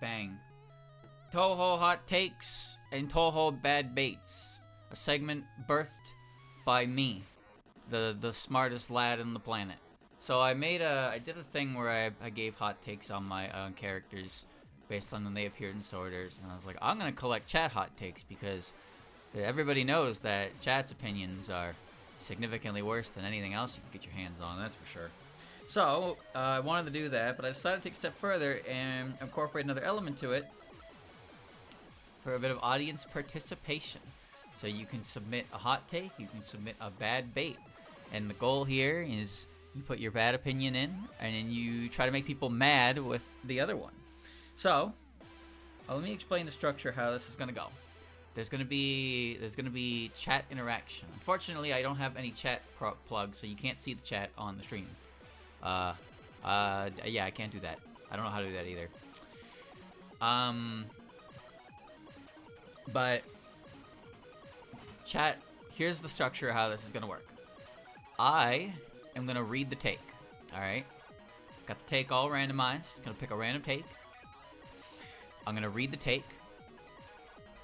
Bang. Toho Hot Takes and Toho Bad Baits. A segment birthed by me, the smartest lad on the planet. So I did a thing where I gave hot takes on my characters based on when they appeared in Sworders, and I was like, I'm gonna collect chat hot takes because everybody knows that chat's opinions are significantly worse than anything else you can get your hands on, that's for sure. So, I wanted to do that, but I decided to take a step further and incorporate another element to it for a bit of audience participation. So you can submit a hot take, you can submit a bad bait, and the goal here is you put your bad opinion in, and then you try to make people mad with the other one. So, let me explain the structure, how this is going to go. There's gonna be chat interaction. Unfortunately, I don't have any chat plugs, so you can't see the chat on the stream. Yeah, I can't do that. I don't know how to do that either. But chat. Here's the structure of how this is gonna work. I am gonna read the take. All right. Got the take all randomized. Gonna pick a random take. I'm gonna read the take.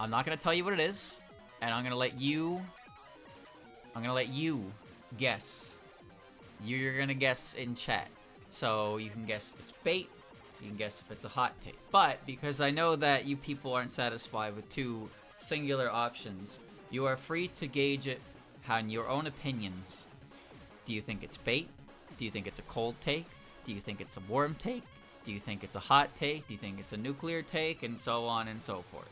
I'm not gonna tell you what it is, and I'm gonna let you guess. You're gonna guess in chat. So you can guess if it's bait, you can guess if it's a hot take. But because I know that you people aren't satisfied with two singular options, you are free to gauge it on your own opinions. Do you think it's bait? Do you think it's a cold take? Do you think it's a warm take? Do you think it's a hot take? Do you think it's a nuclear take? And so on and so forth.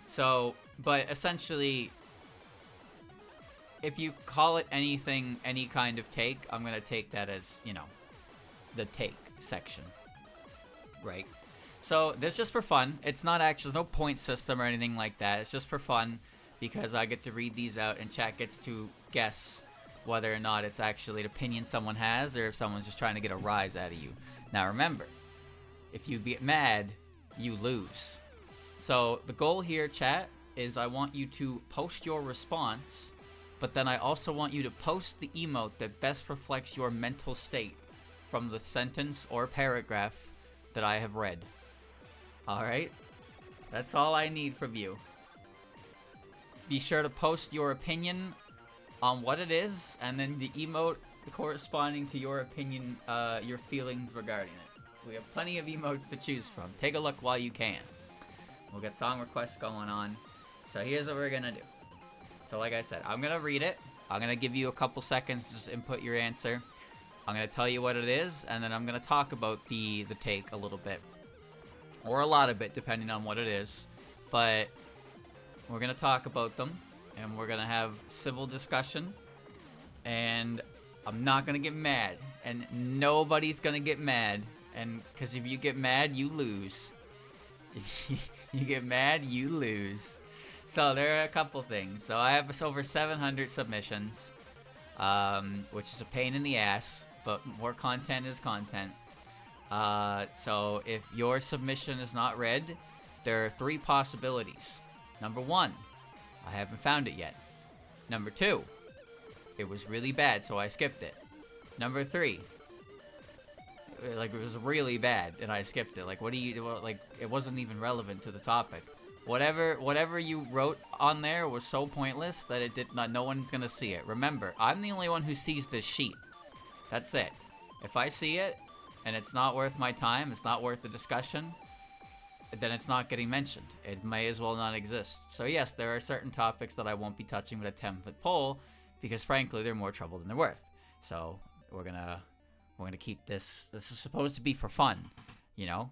So, but essentially, if you call it anything, any kind of take, I'm going to take that as, you know, the take section, right? So, this is just for fun. It's not actually, no point system or anything like that. It's just for fun because I get to read these out and chat gets to guess whether or not it's actually an opinion someone has or if someone's just trying to get a rise out of you. Now, remember, if you get mad, you lose. So the goal here, chat, is I want you to post your response, but then I also want you to post the emote that best reflects your mental state from the sentence or paragraph that I have read. Alright? That's all I need from you. Be sure to post your opinion on what it is, and then the emote corresponding to your opinion, your feelings regarding it. We have plenty of emotes to choose from. Take a look while you can. We'll get song requests going on. So here's what we're gonna do. So like I said, I'm gonna read it. I'm gonna give you a couple seconds to just input your answer. I'm gonna tell you what it is, and then I'm gonna talk about the take a little bit. Or a lot of it, depending on what it is. But we're gonna talk about them, and we're gonna have civil discussion. And I'm not gonna get mad. And nobody's gonna get mad. And because if you get mad, you lose. You get mad, you lose. So there are a couple things. So I have over 700 submissions, which is a pain in the ass, but more content is content. So if your submission is not read, there are 3 possibilities. Number 1, I haven't found it yet. Number 2, it was really bad, so I skipped it. Number 3, like it was really bad and I skipped it. Like, what do you do? Like, it wasn't even relevant to the topic. Whatever you wrote on there was so pointless that it did not. No one's gonna see it. Remember, I'm the only one who sees this sheet. That's it. If I see it and it's not worth my time, it's not worth the discussion, then it's not getting mentioned. It may as well not exist. So yes, there are certain topics that I won't be touching with a 10-foot pole because frankly, they're more trouble than they're worth. So we're gonna keep this. This is supposed to be for fun, you know?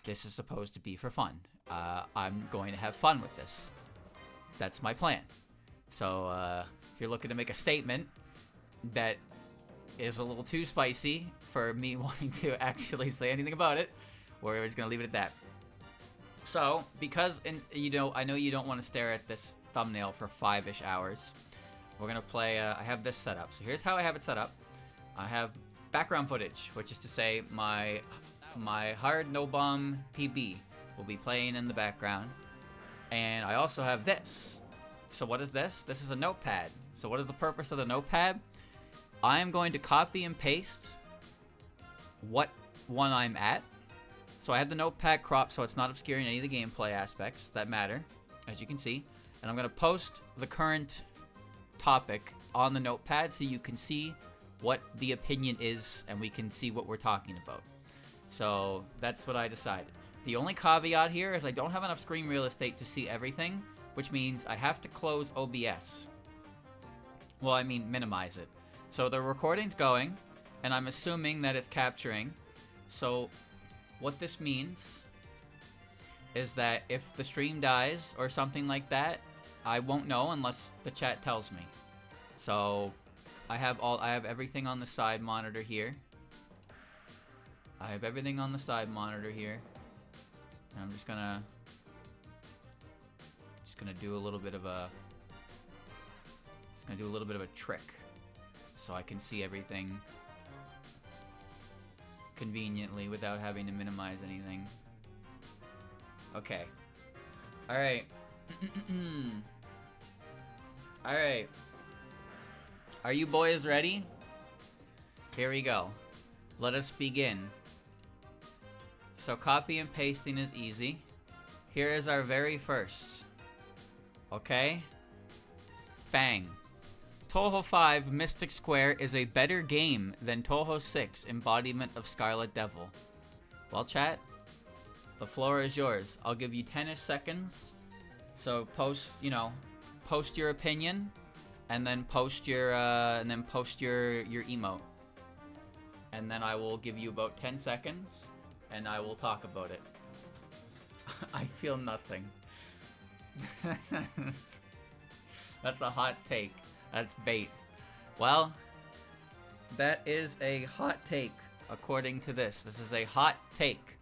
This is supposed to be for fun. I'm going to have fun with this. That's my plan. So, if you're looking to make a statement that is a little too spicy for me wanting to actually say anything about it, we're just going to leave it at that. So, because, I know you don't want to stare at this thumbnail for 5-ish hours, we're going to play, I have this set up. So here's how I have it set up. I have background footage, which is to say my hard no bomb PB will be playing in the background, and I also have this. So what is this? This is a notepad. So what is the purpose of the notepad? I am going to copy and paste what one I'm at So I have the notepad cropped so it's not obscuring any of the gameplay aspects that matter, as you can see. And I'm going to post the current topic on the notepad so you can see what the opinion is and we can see what we're talking about. So that's what I decided. The only caveat here is I don't have enough screen real estate to see everything, which means I have to close OBS. Well, I mean minimize it. So the recording's going, and I'm assuming that it's capturing. So what this means is that if the stream dies or something like that, I won't know unless the chat tells me. So I have everything on the side monitor here. I have everything on the side monitor here. And I'm just gonna do a little bit of a trick so I can see everything conveniently without having to minimize anything. Okay. Alright. Alright. Are you boys ready? Here we go. Let us begin. So copy and pasting is easy. Here is our very first. Okay? Bang. Toho 5 Mystic Square is a better game than Toho 6 Embodiment of Scarlet Devil. Well, chat, the floor is yours. I'll give you 10-ish seconds. So post your opinion, and then post your emote. And then I will give you about 10 seconds, and I will talk about it. I feel nothing. That's a hot take. That's bait. Well, that is a hot take, according to this. This is a hot take.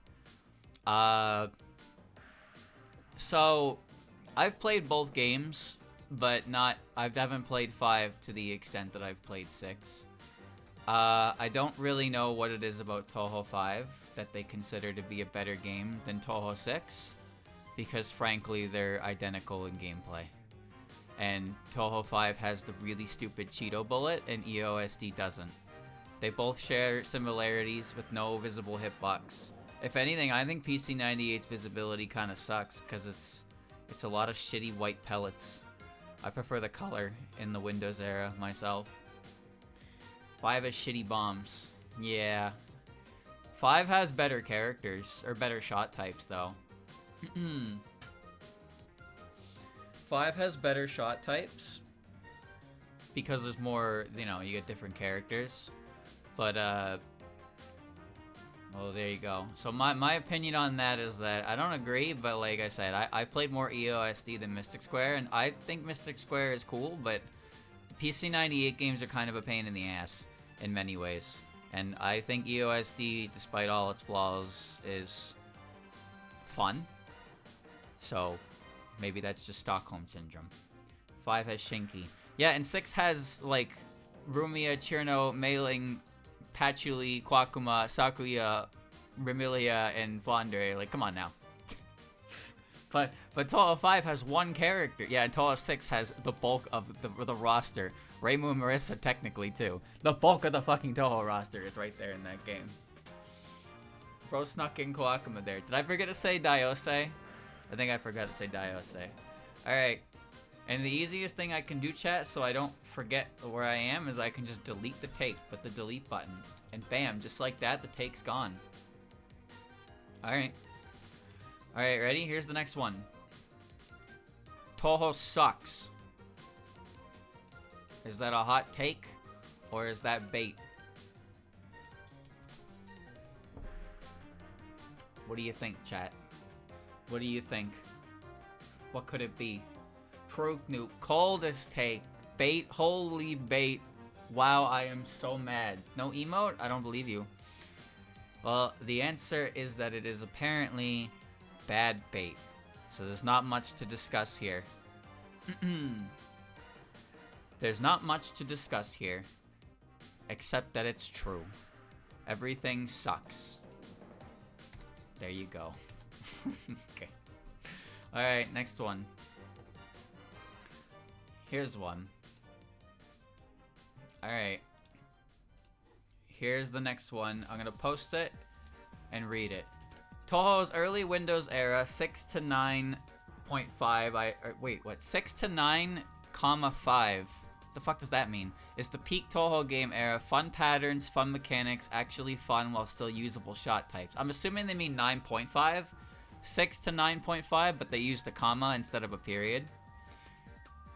So, I've played both games, but I haven't played 5 to the extent that I've played 6. I don't really know what it is about Toho 5 that they consider to be a better game than Toho 6, because frankly, they're identical in gameplay. And Toho 5 has the really stupid Cheeto bullet, and EOSD doesn't. They both share similarities with no visible hitbox. If anything, I think PC98's visibility kind of sucks, because it's a lot of shitty white pellets. I prefer the color in the Windows era, myself. 5 has shitty bombs. Yeah. 5 has better characters, or better shot types, though. 5 has better shot types because there's more, you get different characters. But, well, there you go. So my opinion on that is that I don't agree, but like I said, I played more EOSD than Mystic Square, and I think Mystic Square is cool, but PC98 games are kind of a pain in the ass in many ways. And I think EOSD, despite all its flaws, is fun. So maybe that's just Stockholm Syndrome. 5 has Shinki. Yeah, and 6 has, like, Rumia, Cirno, Mailing, Patchouli, Quakuma, Sakuya, Remilia, and Flandre. Like, come on now. But Toho 5 has one character. Yeah, and Toho 6 has the bulk of the roster. Reimu and Marisa, technically, too. The bulk of the fucking Toho roster is right there in that game. Bro snuck in Quakuma there. Did I forget to say Daiyousei? I think I forgot to say Daiyousei. Alright. And the easiest thing I can do, chat, so I don't forget where I am, is I can just delete the take with the delete button. And bam, just like that, the take's gone. Alright. Alright, ready? Here's the next one. Toho sucks. Is that a hot take? Or is that bait? What do you think, chat? What do you think? What could it be? Proknu, coldest take. Bait, holy bait. Wow, I am so mad. No emote? I don't believe you. Well, the answer is that it is apparently bad bait. So there's not much to discuss here. There's not much to discuss here. Except that it's true. Everything sucks. There you go. Okay. Alright, next one. Here's one. Alright. Here's the next one. I'm gonna post it and read it. Toho's early Windows era, 6 to 9.5. Wait, what? 6 to 9, comma 5. What the fuck does that mean? Is the peak Toho game era. Fun patterns, fun mechanics, actually fun while still usable shot types. I'm assuming they mean 9.5. 6 to 9.5, but they used a comma instead of a period.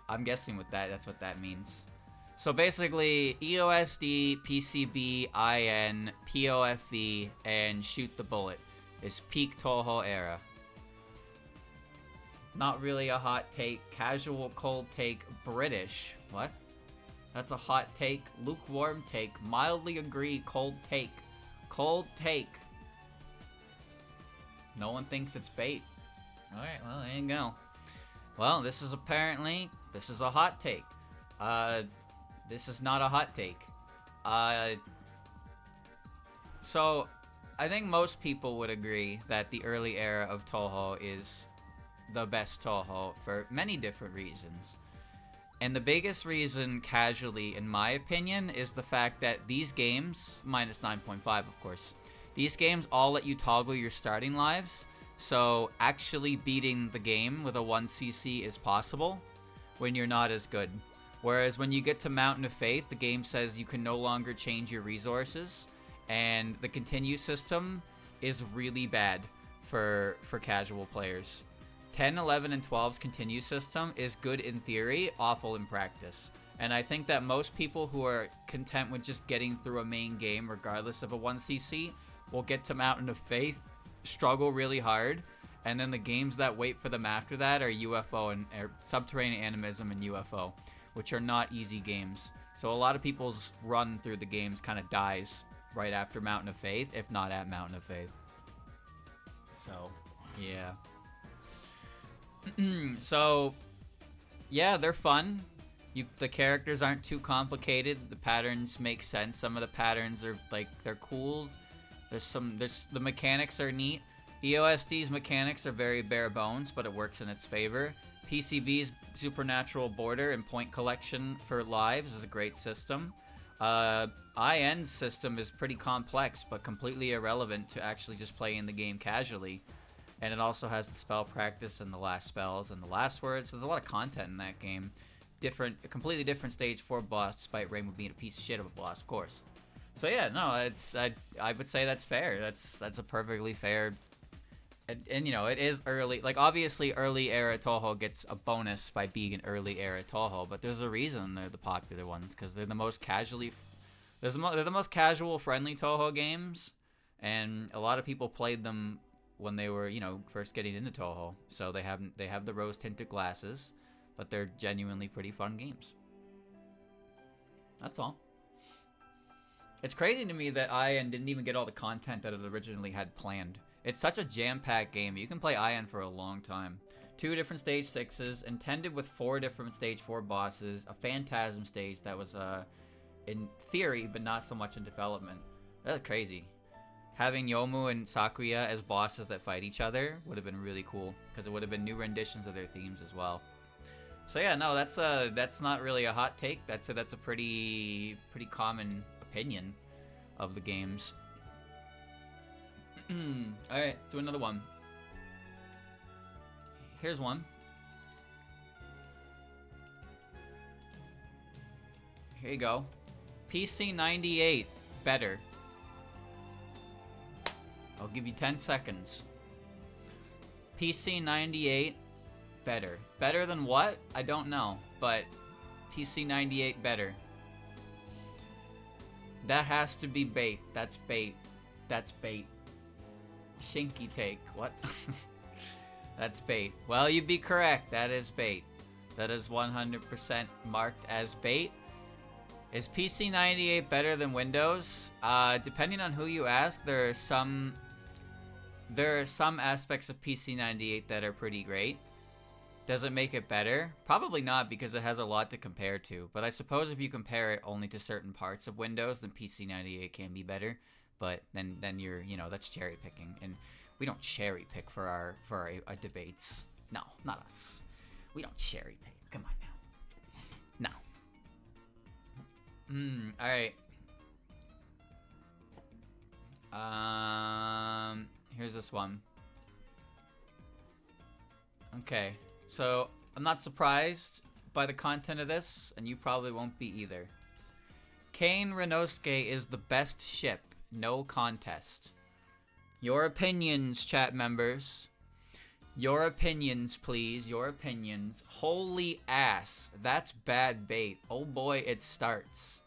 I'm guessing with that, that's what that means. So basically, EOSD, PCB, IN, POFV, and Shoot the Bullet is peak Toho era. Not really a hot take. Casual, cold take. British. What? That's a hot take. Lukewarm take. Mildly agree. Cold take. Cold take. No one thinks it's bait. Alright, well, there you go. Well, this is apparently... This is a hot take. This is not a hot take. So, I think most people would agree that the early era of Toho is the best Toho for many different reasons. And the biggest reason, casually, in my opinion, is the fact that these games, minus 9.5 of course, these games all let you toggle your starting lives, so actually beating the game with a 1cc is possible when you're not as good. Whereas when you get to Mountain of Faith, the game says you can no longer change your resources, and the continue system is really bad for casual players. 10, 11, and 12's continue system is good in theory, awful in practice. And I think that most people who are content with just getting through a main game, regardless of a 1cc, will get to Mountain of Faith, struggle really hard, and then the games that wait for them after that are UFO and Subterranean Animism and UFO, which are not easy games. So a lot of people's run through the games kind of dies right after Mountain of Faith, if not at Mountain of Faith. So, yeah. So, yeah, they're fun. The characters aren't too complicated. The patterns make sense. Some of the patterns are like they're cool. The mechanics are neat. EOSD's mechanics are very bare bones, but it works in its favor. PCB's supernatural border and point collection for lives is a great system. IN's system is pretty complex, but completely irrelevant to actually just playing the game casually. And it also has the spell practice and the last spells and the last words. So there's a lot of content in that game. A completely different stage 4 boss, despite Reimu being a piece of shit of a boss, of course. So yeah, no, I would say that's fair. That's a perfectly fair. And you know, it is early. Like obviously, early era Toho gets a bonus by being an early era Toho, but there's a reason they're the popular ones because they're the most they're the most casual, friendly Toho games, and a lot of people played them when they were, you know, first getting into Toho. So they have the rose tinted glasses, but they're genuinely pretty fun games. That's all. It's crazy to me that IN didn't even get all the content that it originally had planned. It's such a jam-packed game. You can play IN for a long time. 2 different stage 6s, intended with 4 different stage 4 bosses, a phantasm stage that was in theory, but not so much in development. That's crazy. Having Youmu and Sakuya as bosses that fight each other would have been really cool, because it would have been new renditions of their themes as well. So yeah, no, that's not really a hot take. That's a pretty common opinion of the games. Alright, let's do another one. Here's one. Here you go. PC 98, better. I'll give you 10 seconds. PC 98, better. Better than what? I don't know, but PC 98 better. That has to be bait. That's bait. That's bait. Shinky take. What? That's bait. Well, you'd be correct. That is bait. That is 100% marked as bait. Is PC 98 better than Windows? Depending on who you ask, there are some aspects of PC 98 that are pretty great. Does it make it better? Probably not, because it has a lot to compare to. But I suppose if you compare it only to certain parts of Windows, then PC 98 can be better. But then you're, you know, that's cherry picking, and we don't cherry pick for our debates. No, not us. We don't cherry pick. Come on now. No. All right. Here's this one. Okay, so I'm not surprised by the content of this, and you probably won't be either. Kane Renosuke is the best ship, no contest. Your opinions, chat members. Your opinions, please. Your opinions. Holy ass. That's bad bait. Oh boy, it starts.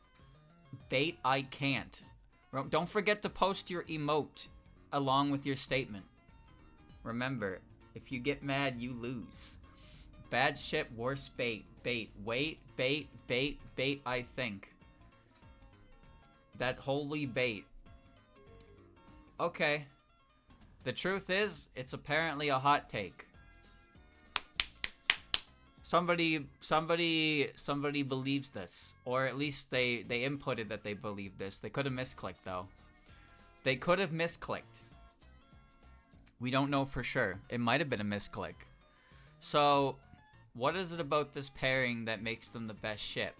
Bait I can't. Don't forget to post your emote along with your statement. Remember, if you get mad, you lose. Bad ship, worse bait. Bait. Wait, bait, bait, bait, I think. That holy bait. Okay. The truth is, it's apparently a hot take. Somebody believes this. Or at least they inputted that they believe this. They could have misclicked, though. They could have misclicked. We don't know for sure. It might have been a misclick. So, what is it about this pairing that makes them the best ship?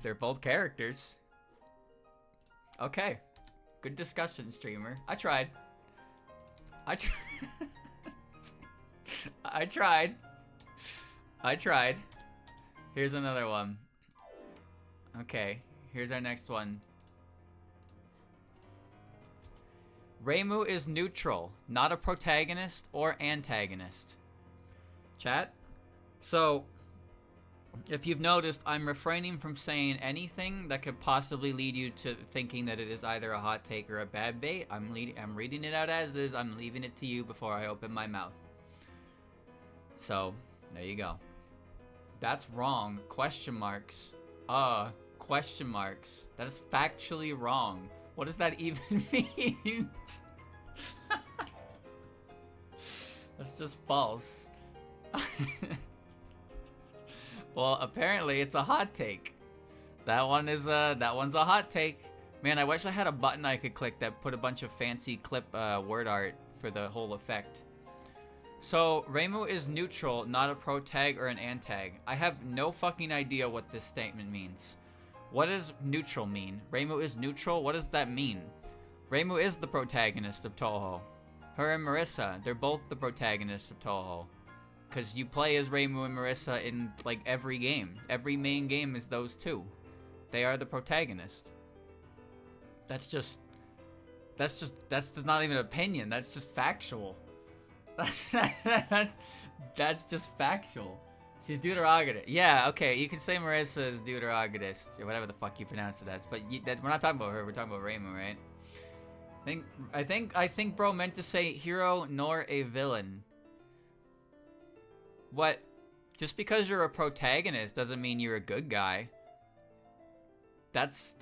They're both characters. Okay. Good discussion, streamer. I tried. I tried. Here's another one. Okay. Here's our next one. Reimu is neutral, not a protagonist or antagonist. Chat? So, if you've noticed, I'm refraining from saying anything that could possibly lead you to thinking that it is either a hot take or a bad bait. I'm reading it out as is. I'm leaving it to you before I open my mouth. So, there you go. That's wrong. Question marks. Question marks. That is factually wrong. What does that even mean? That's just false. Well, apparently it's a hot take. That one's a hot take. Man, I wish I had a button I could click that put a bunch of fancy clip word art for the whole effect. So, Reimu is neutral, not a protag or an antag. I have no fucking idea what this statement means. What does neutral mean? Reimu is neutral? What does that mean? Reimu is the protagonist of Toho. Her and Marisa, they're both the protagonists of Toho. Because you play as Reimu and Marisa in, like, every game. Every main game is those two. They are the protagonist. That's not even an opinion. That's just factual. That's just factual. She's deuteragonist. Yeah, okay, you can say Marisa is deuteragonist, or whatever the fuck you pronounce it as, but we're not talking about her, we're talking about Reimu, right? I think bro meant to say hero nor a villain. What? Just because you're a protagonist doesn't mean you're a good guy. That's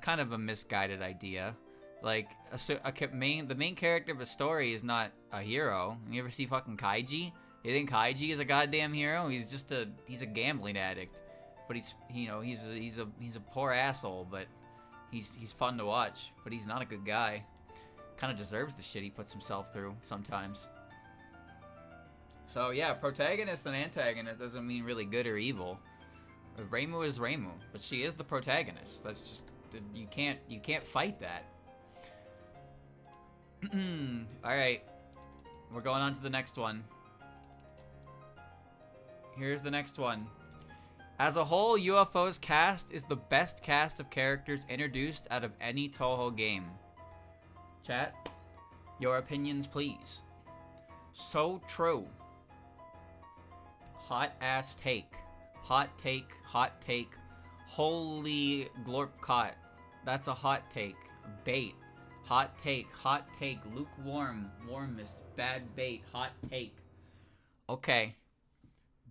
kind of a misguided idea. Like, the main character of a story is not a hero. You ever see fucking Kaiji? You think Kaiji is a goddamn hero? He's a gambling addict. But he's a poor asshole, but he's fun to watch. But he's not a good guy. Kind of deserves the shit he puts himself through sometimes. So yeah, protagonist and antagonist doesn't mean really good or evil. Reimu is Reimu, but she is the protagonist. That's just, you can't fight that. Alright, we're going on to the next one. Here's the next one. As a whole, UFO's cast is the best cast of characters introduced out of any Toho game. Chat, your opinions please. So true. Hot ass take. Hot take, hot take. Holy glorp caught. That's a hot take. Bait. Hot take, lukewarm, warmest, bad bait, hot take. Okay.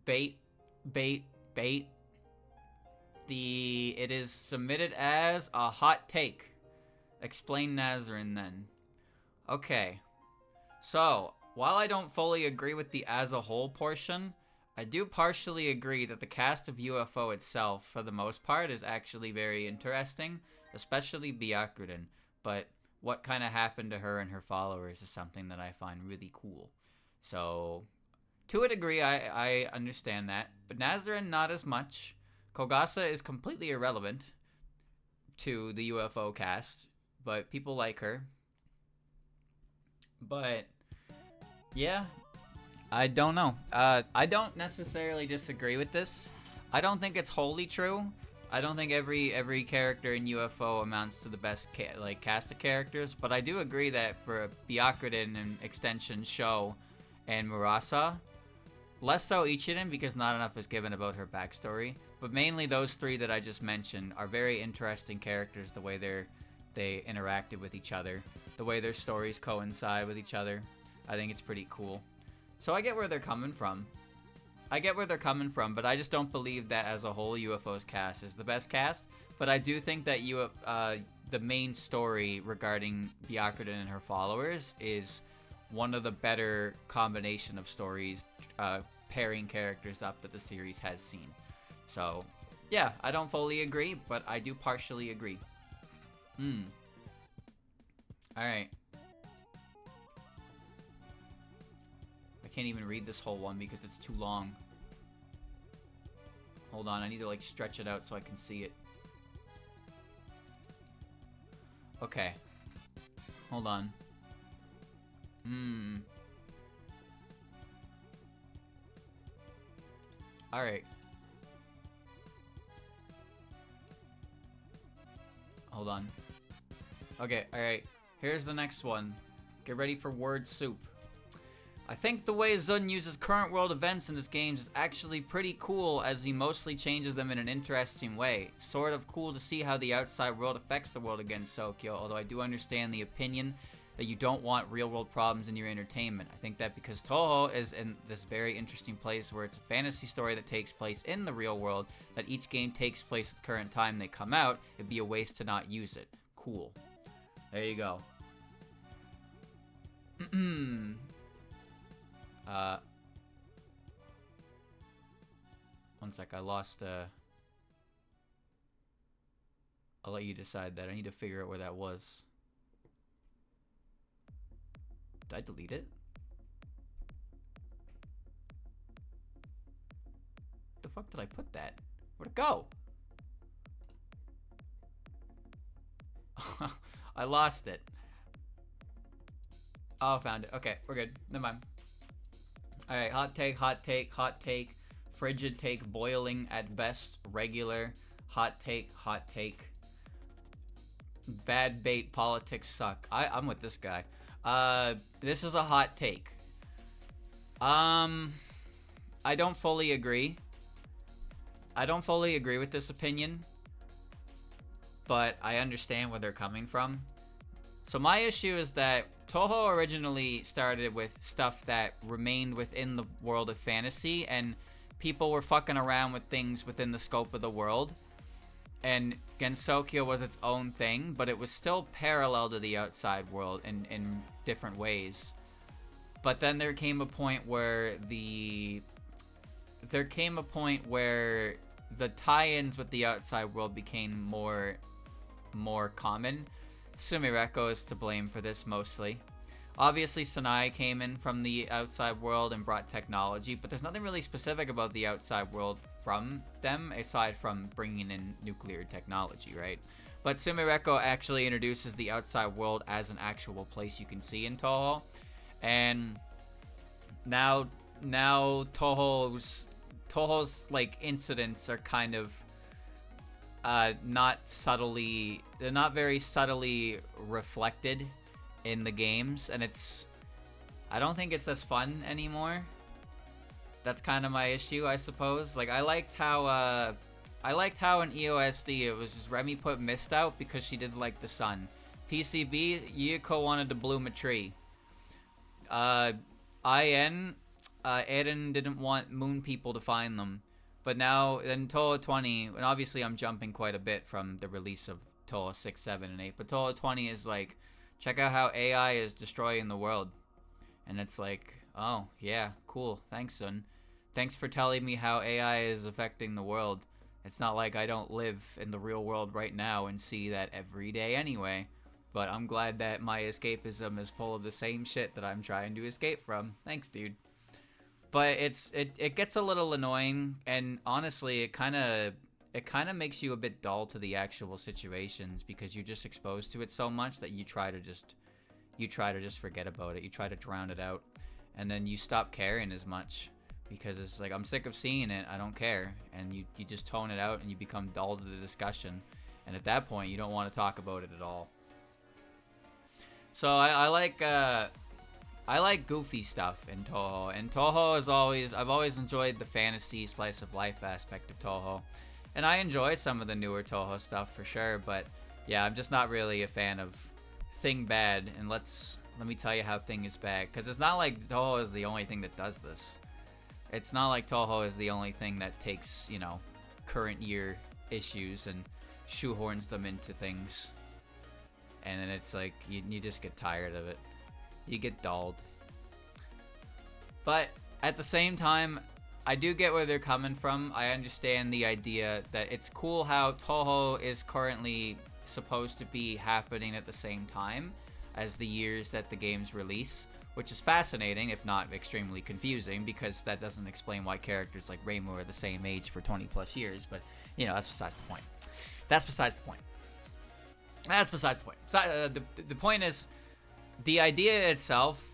Bait. It is submitted as a hot take. Explain Nazaren then. Okay. So, while I don't fully agree with the as a whole portion, I do partially agree that the cast of UFO itself, for the most part, is actually very interesting, especially Byakuren. But what kind of happened to her and her followers is something that I find really cool. So, to a degree, I understand that. But Nazaren, not as much. Kogasa is completely irrelevant to the UFO cast, but people like her. But yeah, I don't know. I don't necessarily disagree with this. I don't think it's wholly true. I don't think every character in UFO amounts to the best cast of characters, but I do agree that for Byakuren and Extension Sho and Murasa, less so Ichirin because not enough is given about her backstory, but mainly those three that I just mentioned are very interesting characters. The way they interacted with each other, the way their stories coincide with each other, I think it's pretty cool. So I get where they're coming from. But I just don't believe that as a whole UFO's cast is the best cast. But I do think that the main story regarding Byakuren and her followers is one of the better combination of stories pairing characters up that the series has seen. So, yeah, I don't fully agree, but I do partially agree. Alright. I can't even read this whole one because it's too long. Hold on, I need to like stretch it out so I can see it. Okay. Hold on. Alright. Hold on. Okay, alright. Here's the next one. Get ready for word soup. I think the way Zun uses current world events in his games is actually pretty cool, as he mostly changes them in an interesting way. It's sort of cool to see how the outside world affects the world against Sokyo, although I do understand the opinion that you don't want real world problems in your entertainment. I think that because Toho is in this very interesting place where it's a fantasy story that takes place in the real world, that each game takes place at the current time they come out, it'd be a waste to not use it. Cool. There you go. One sec, I lost, I'll let you decide that. I need to figure out where that was. Did I delete it? The fuck did I put that? Where'd it go? I lost it. Oh, found it. Okay, we're good. Never mind. Alright, hot take, hot take, hot take. Frigid take, boiling at best, regular. Hot take, hot take. Bad bait, politics suck. I'm with this guy. This is a hot take. I don't fully agree. I don't fully agree with this opinion, but I understand where they're coming from. So my issue is that Toho originally started with stuff that remained within the world of fantasy, and people were fucking around with things within the scope of the world. And Gensokyo was its own thing, but it was still parallel to the outside world in different ways. But then there came a point where the tie-ins with the outside world became more common. Sumireko is to blame for this mostly. Obviously, Sanai came in from the outside world and brought technology, but there's nothing really specific about the outside world from them, aside from bringing in nuclear technology, right? But Sumireko actually introduces the outside world as an actual place you can see in Toho. And now Toho's like incidents are kind of they're not very subtly reflected in the games, and I don't think it's as fun anymore. That's kind of my issue, I suppose. Like, I liked how in EOSD it was just Remy put mist out because she didn't like the sun. PCB, Yuko wanted to bloom a tree. Eren didn't want moon people to find them. But now, in Toho 20, and obviously I'm jumping quite a bit from the release of Toho 6, 7, and 8. But Toho 20 is like, check out how AI is destroying the world. And it's like, oh, yeah, cool. Thanks, son. Thanks for telling me how AI is affecting the world. It's not like I don't live in the real world right now and see that every day anyway. But I'm glad that my escapism is full of the same shit that I'm trying to escape from. Thanks, dude. But it gets a little annoying, and honestly, it kind of makes you a bit dull to the actual situations because you're just exposed to it so much that you try to just forget about it. You try to drown it out, and then you stop caring as much because it's like, I'm sick of seeing it. I don't care, and you just tone it out and you become dull to the discussion, and at that point, you don't want to talk about it at all. So I like goofy stuff in Toho, and Toho is I've always enjoyed the fantasy slice of life aspect of Toho, and I enjoy some of the newer Toho stuff for sure, but yeah, I'm just not really a fan of Thing Bad, and let me tell you how Thing is bad, because it's not like Toho is the only thing that does this. It's not like Toho is the only thing that takes, you know, current year issues and shoehorns them into things, and then it's like, you just get tired of it. You get dulled. But at the same time, I do get where they're coming from. I understand the idea that it's cool how Toho is currently supposed to be happening at the same time as the years that the games release, which is fascinating, if not extremely confusing, because that doesn't explain why characters like Reimu are the same age for 20 plus years, but, you know, that's besides the point. That's besides the point. That's besides the point. So, the point is, the idea itself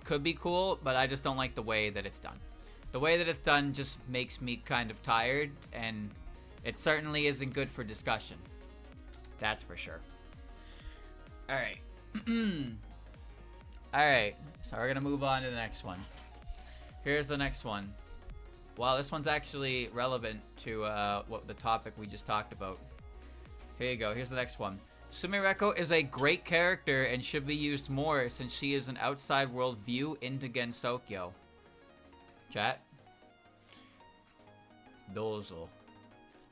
could be cool, but I just don't like the way that it's done. The way that it's done just makes me kind of tired, and it certainly isn't good for discussion. That's for sure. Alright. Alright, so we're gonna move on to the next one. Here's the next one. Wow, this one's actually relevant to what the topic we just talked about. Here you go, here's the next one. Sumireko is a great character and should be used more since she is an outside world view into Gensokyo. Chat. Dozo.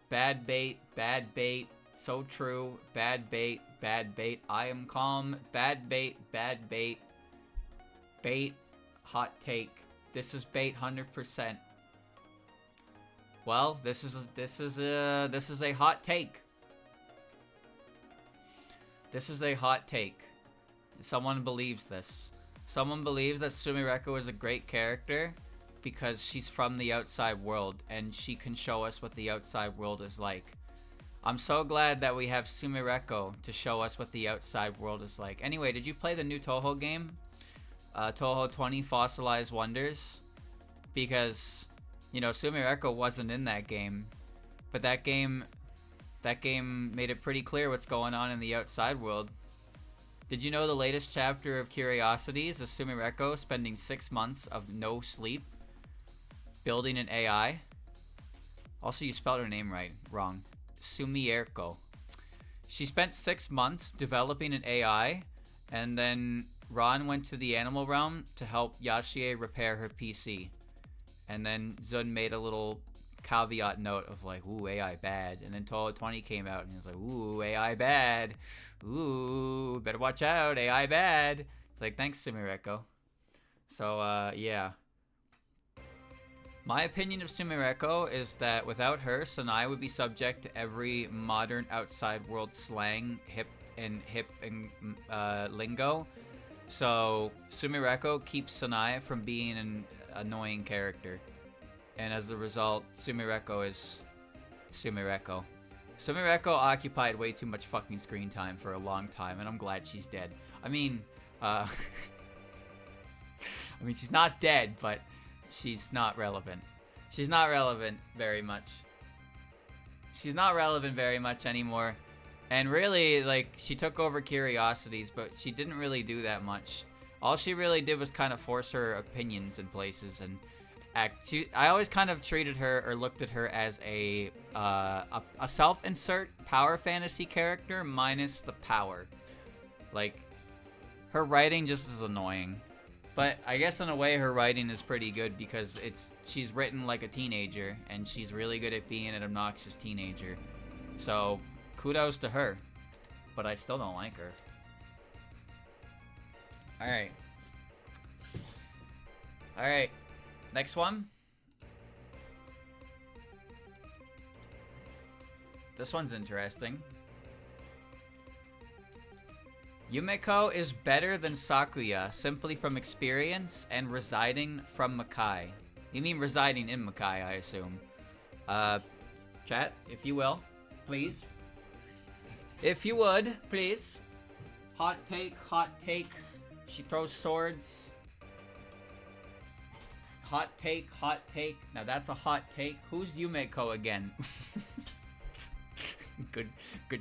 Bad bait, so true, bad bait, I am calm, bad bait, bait, hot take. This is bait 100%. Well, this is a hot take. This is a hot take. Someone believes this. Someone believes that Sumireko is a great character because she's from the outside world and she can show us what the outside world is like. I'm so glad that we have Sumireko to show us what the outside world is like. Anyway, did you play the new Toho game? Toho 20 Fossilized Wonders? Because, you know, Sumireko wasn't in that game. But that game made it pretty clear what's going on in the outside world. Did you know the latest chapter of Curiosities is Sumireko spending 6 months of no sleep building an AI? Also, you spelled her name wrong. Sumireko. She spent 6 months developing an AI, and then Ron went to the animal realm to help Yashie repair her PC. And then Zun made a little caveat note of like, ooh, AI bad. And then Toho 20 came out and he was like, ooh, AI bad. Ooh, better watch out, AI bad. It's like, thanks, Sumireko. So, yeah. My opinion of Sumireko is that without her, Sanai would be subject to every modern outside world slang, hip and lingo. So Sumireko keeps Sanai from being an annoying character. And as a result, Sumireko is Sumireko. Sumireko occupied way too much fucking screen time for a long time, and I'm glad she's dead. I mean, she's not dead, but she's not relevant. She's not relevant very much. She's not relevant very much anymore. And really, like, she took over Curiosities, but she didn't really do that much. All she really did was kind of force her opinions in places and act. I always kind of treated her or looked at her as a self-insert power fantasy character minus the power. Like, her writing just is annoying. But I guess in a way her writing is pretty good because she's written like a teenager and she's really good at being an obnoxious teenager. So kudos to her. but I still don't like her. Alright. Alright. Next one. This one's interesting. Yumeko is better than Sakuya simply from experience and residing from Makai. You mean residing in Makai, I assume. Chat, if you will, please. If you would, please. Hot take, hot take. She throws swords. Hot take, hot take. Now that's a hot take. Who's Yumeko again? Good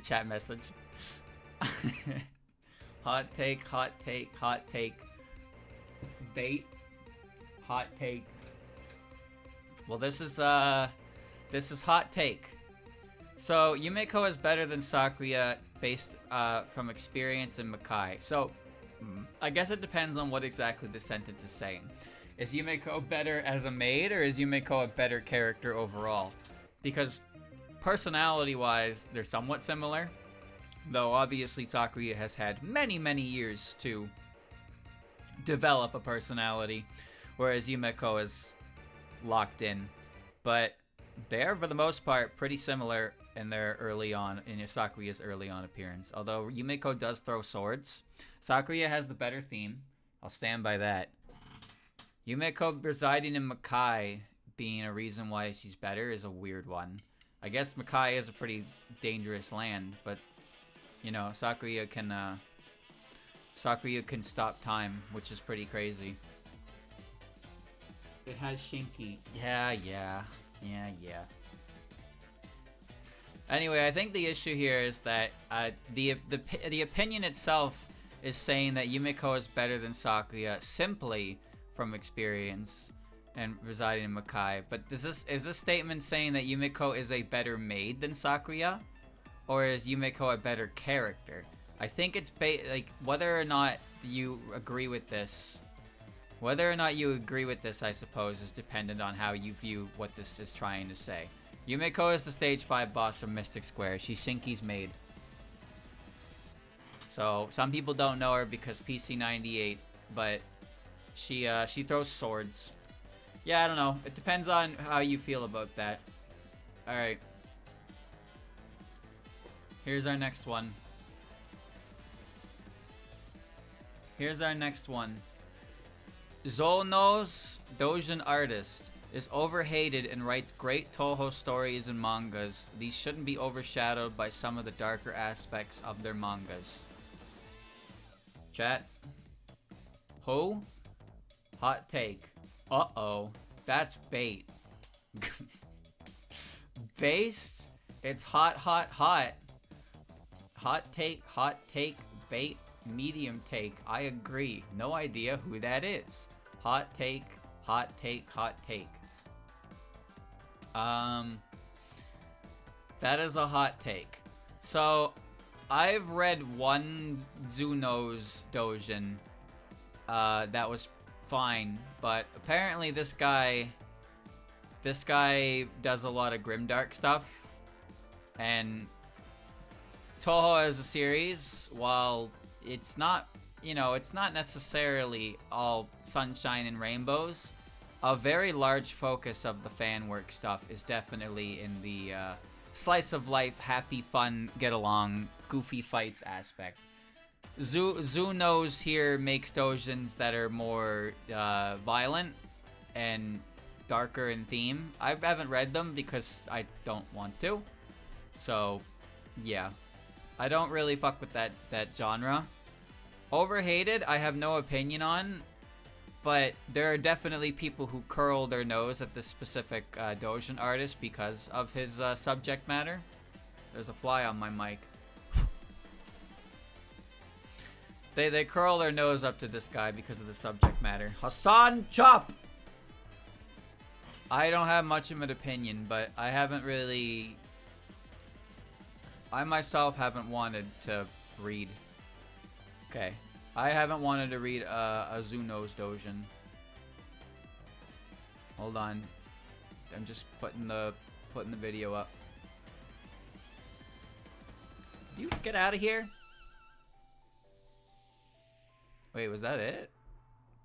chat message. Hot take, hot take, hot take. Bait. Hot take. Well, this is hot take. So Yumeko is better than Sakuya based from experience in Makai. So I guess it depends on what exactly the sentence is saying. Is Yumeko better as a maid, or is Yumeko a better character overall? Because personality-wise, they're somewhat similar. Though obviously Sakuya has had many, many years to develop a personality, whereas Yumeko is locked in. But they're, for the most part, pretty similar in their Sakuya's early on appearance. Although Yumeko does throw swords, Sakuya has the better theme. I'll stand by that. Yumeko residing in Makai being a reason why she's better is a weird one. I guess Makai is a pretty dangerous land, but you know, Sakuya can stop time, which is pretty crazy. It has Shinki. Yeah. Anyway, I think the issue here is that the opinion itself is saying that Yumeko is better than Sakuya simply from experience and residing in Makai. But is this statement saying that Yumeko is a better maid than Sakuya? Or is Yumeko a better character? I think it's like whether or not you agree with this. Whether or not you agree with this, I suppose, is dependent on how you view what this is trying to say. Yumeko is the stage 5 boss from Mystic Square. She's Shinki's maid. So some people don't know her because PC98, but she throws swords. Yeah, I don't know. It depends on how you feel about that. All right. Here's our next one. Zolno's Doujin artist is overhated and writes great Toho stories and mangas. These shouldn't be overshadowed by some of the darker aspects of their mangas. Chat. Who? Hot take. Uh-oh. That's bait. Based? It's hot, hot, hot. Hot take, bait, medium take. I agree. No idea who that is. Hot take, hot take, hot take. That is a hot take. So, I've read one Zuno's Doujin that was fine, but apparently this guy does a lot of grimdark stuff, and Toho as a series, while it's not, it's not necessarily all sunshine and rainbows, a very large focus of the fan work stuff is definitely in the slice of life, happy, fun, get along, goofy fights aspect. Zuno's here makes doujins that are more violent and darker in theme. I haven't read them because I don't want to. So, yeah. I don't really fuck with that genre. Overhated, I have no opinion on, but there are definitely people who curl their nose at this specific doujin artist because of his subject matter. There's a fly on my mic. They curl their nose up to this guy because of the subject matter. Hassan Chop! I don't have much of an opinion, but I haven't really... I myself haven't wanted to read. Okay. I haven't wanted to read a Zuno's Doujin. Hold on. I'm just putting the video up. You get out of here? Wait, was that it?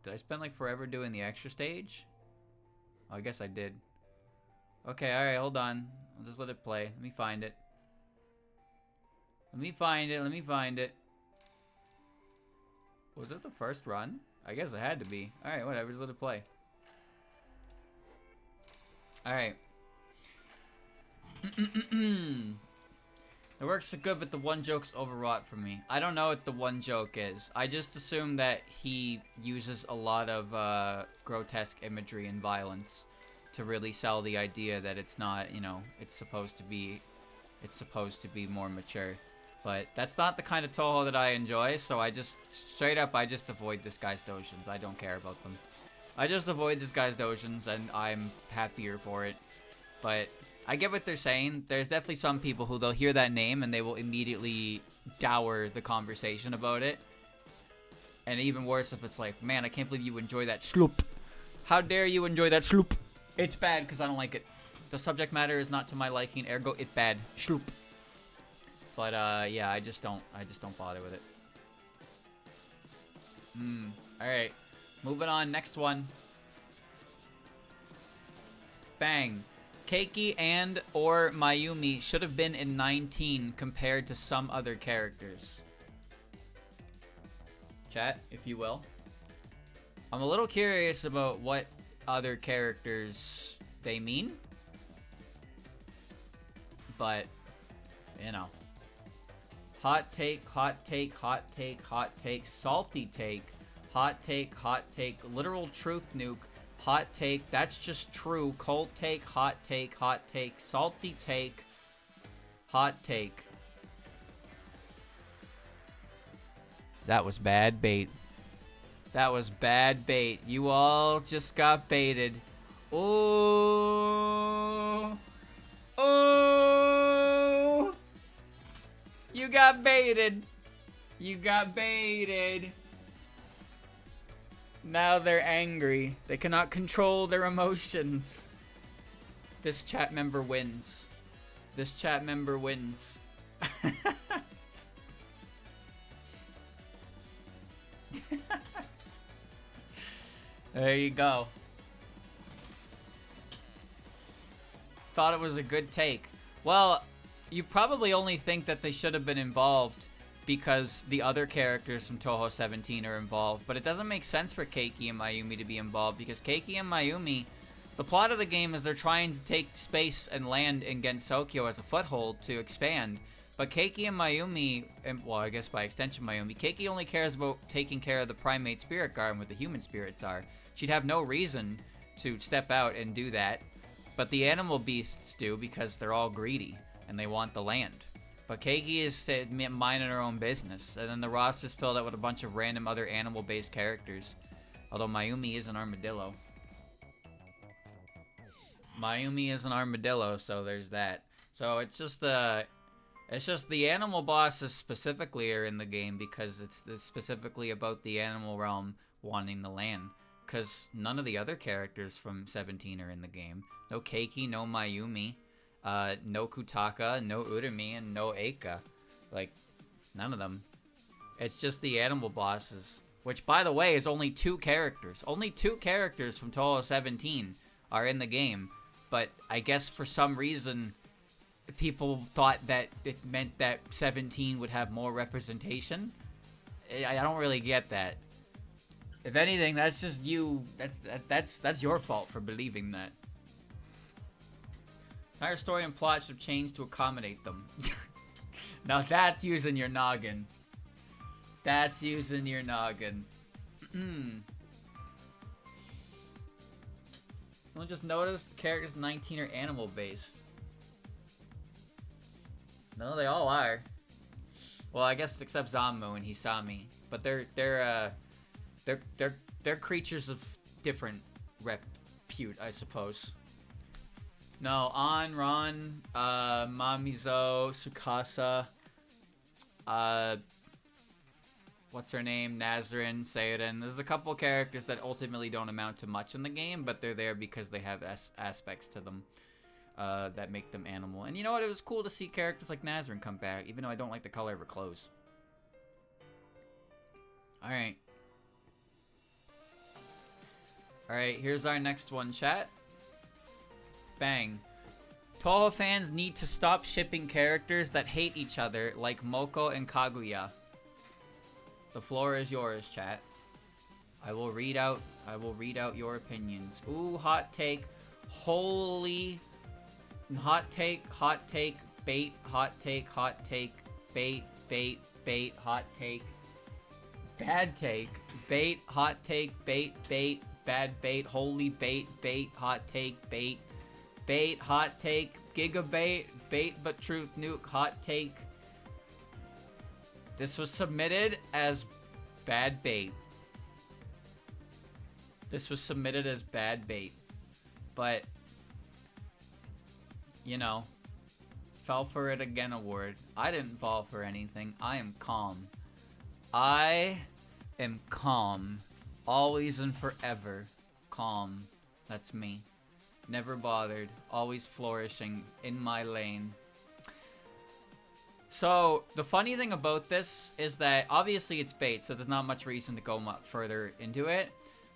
Did I spend like forever doing the extra stage? Oh, I guess I did. Okay, alright, hold on. I'll just let it play. Let me find it. Let me find it. Let me find it. Was it the first run? I guess it had to be. Alright, whatever. Just let it play. Alright. It works so good, but the one joke's overwrought for me. I don't know what the one joke is. I just assume that he uses a lot of grotesque imagery and violence to really sell the idea that it's not, you know, it's supposed to be more mature. But that's not the kind of Toho that I enjoy, so I just, straight up, I just avoid this guy's Doujins. I don't care about them. I just avoid this guy's Doujins, and I'm happier for it. But I get what they're saying. There's definitely some people who they'll hear that name, and they will immediately dour the conversation about it. And even worse if it's like, man, I can't believe you enjoy that sloop. How dare you enjoy that sloop? It's bad because I don't like it. The subject matter is not to my liking, ergo it bad. Sloop. But yeah, I just don't bother with it. Alright. Moving on, next one. Bang. Keiki and or Mayumi should have been in 19 compared to some other characters. Chat, if you will. I'm a little curious about what other characters they mean. But, you know. Hot take, hot take, hot take, hot take, salty take, hot take, literal truth nuke, hot take, that's just true, cold take, hot take, salty take, hot take. That was bad bait. That was bad bait. You all just got baited. Ooh. Ooh. You got baited. You got baited. Now they're angry. They cannot control their emotions. This chat member wins. This chat member wins. There you go. Thought it was a good take. Well, you probably only think that they should have been involved because the other characters from Toho 17 are involved, but it doesn't make sense for Keiki and Mayumi to be involved because Keiki and Mayumi, the plot of the game is they're trying to take space and land in Gensokyo as a foothold to expand, but Keiki and Mayumi, and, well, I guess by extension Mayumi, Keiki only cares about taking care of the primate spirit garden where the human spirits are. She'd have no reason to step out and do that, but the animal beasts do because they're all greedy and they want the land. But Keiki is minding her own business, and then the roster's filled out with a bunch of random other animal-based characters. Although Mayumi is an armadillo. Mayumi is an armadillo, so there's that. So it's just the animal bosses specifically are in the game because it's specifically about the animal realm wanting the land. Because none of the other characters from 17 are in the game. No Keiki, no Mayumi. No Kutaka, no Urumi, and no Eika. Like, none of them. It's just the animal bosses. Which, by the way, is only 2 characters. Only 2 characters from Toho 17 are in the game. But I guess for some reason, people thought that it meant that 17 would have more representation. I don't really get that. If anything, that's just you. That's your fault for believing that. Entire story and plot should change to accommodate them. Now that's using your noggin. That's using your noggin. Someone just noticed the characters 19 are animal based. No, they all are. Well, I guess except Zamu and Hisami, but they're creatures of different repute, I suppose. No, An, Ron, Mamizo, Tsukasa, what's her name? Nazarin, Seiden. There's a couple characters that ultimately don't amount to much in the game, but they're there because they have aspects to them that make them animal. And you know what? It was cool to see characters like Nazarin come back, even though I don't like the color of her clothes. Alright. Alright, here's our next one, chat. Bang. Toho fans need to stop shipping characters that hate each other like Moko and Kaguya. The floor is yours, chat. I will read out your opinions. Ooh, hot take. Holy hot take, bait, hot take, bait, hot take. Bad take. Bait, hot take, bait, bad bait, holy bait, hot take, bait, hot take, gigabait, bait but truth nuke, hot take. This was submitted as bad bait. This was submitted as bad bait. But, you know, fell for it again award. I didn't fall for anything. I am calm. I am calm. Always and forever. Calm. That's me. Never bothered. Always flourishing in my lane. So, the funny thing about this is that obviously it's bait, so there's not much reason to go much further into it.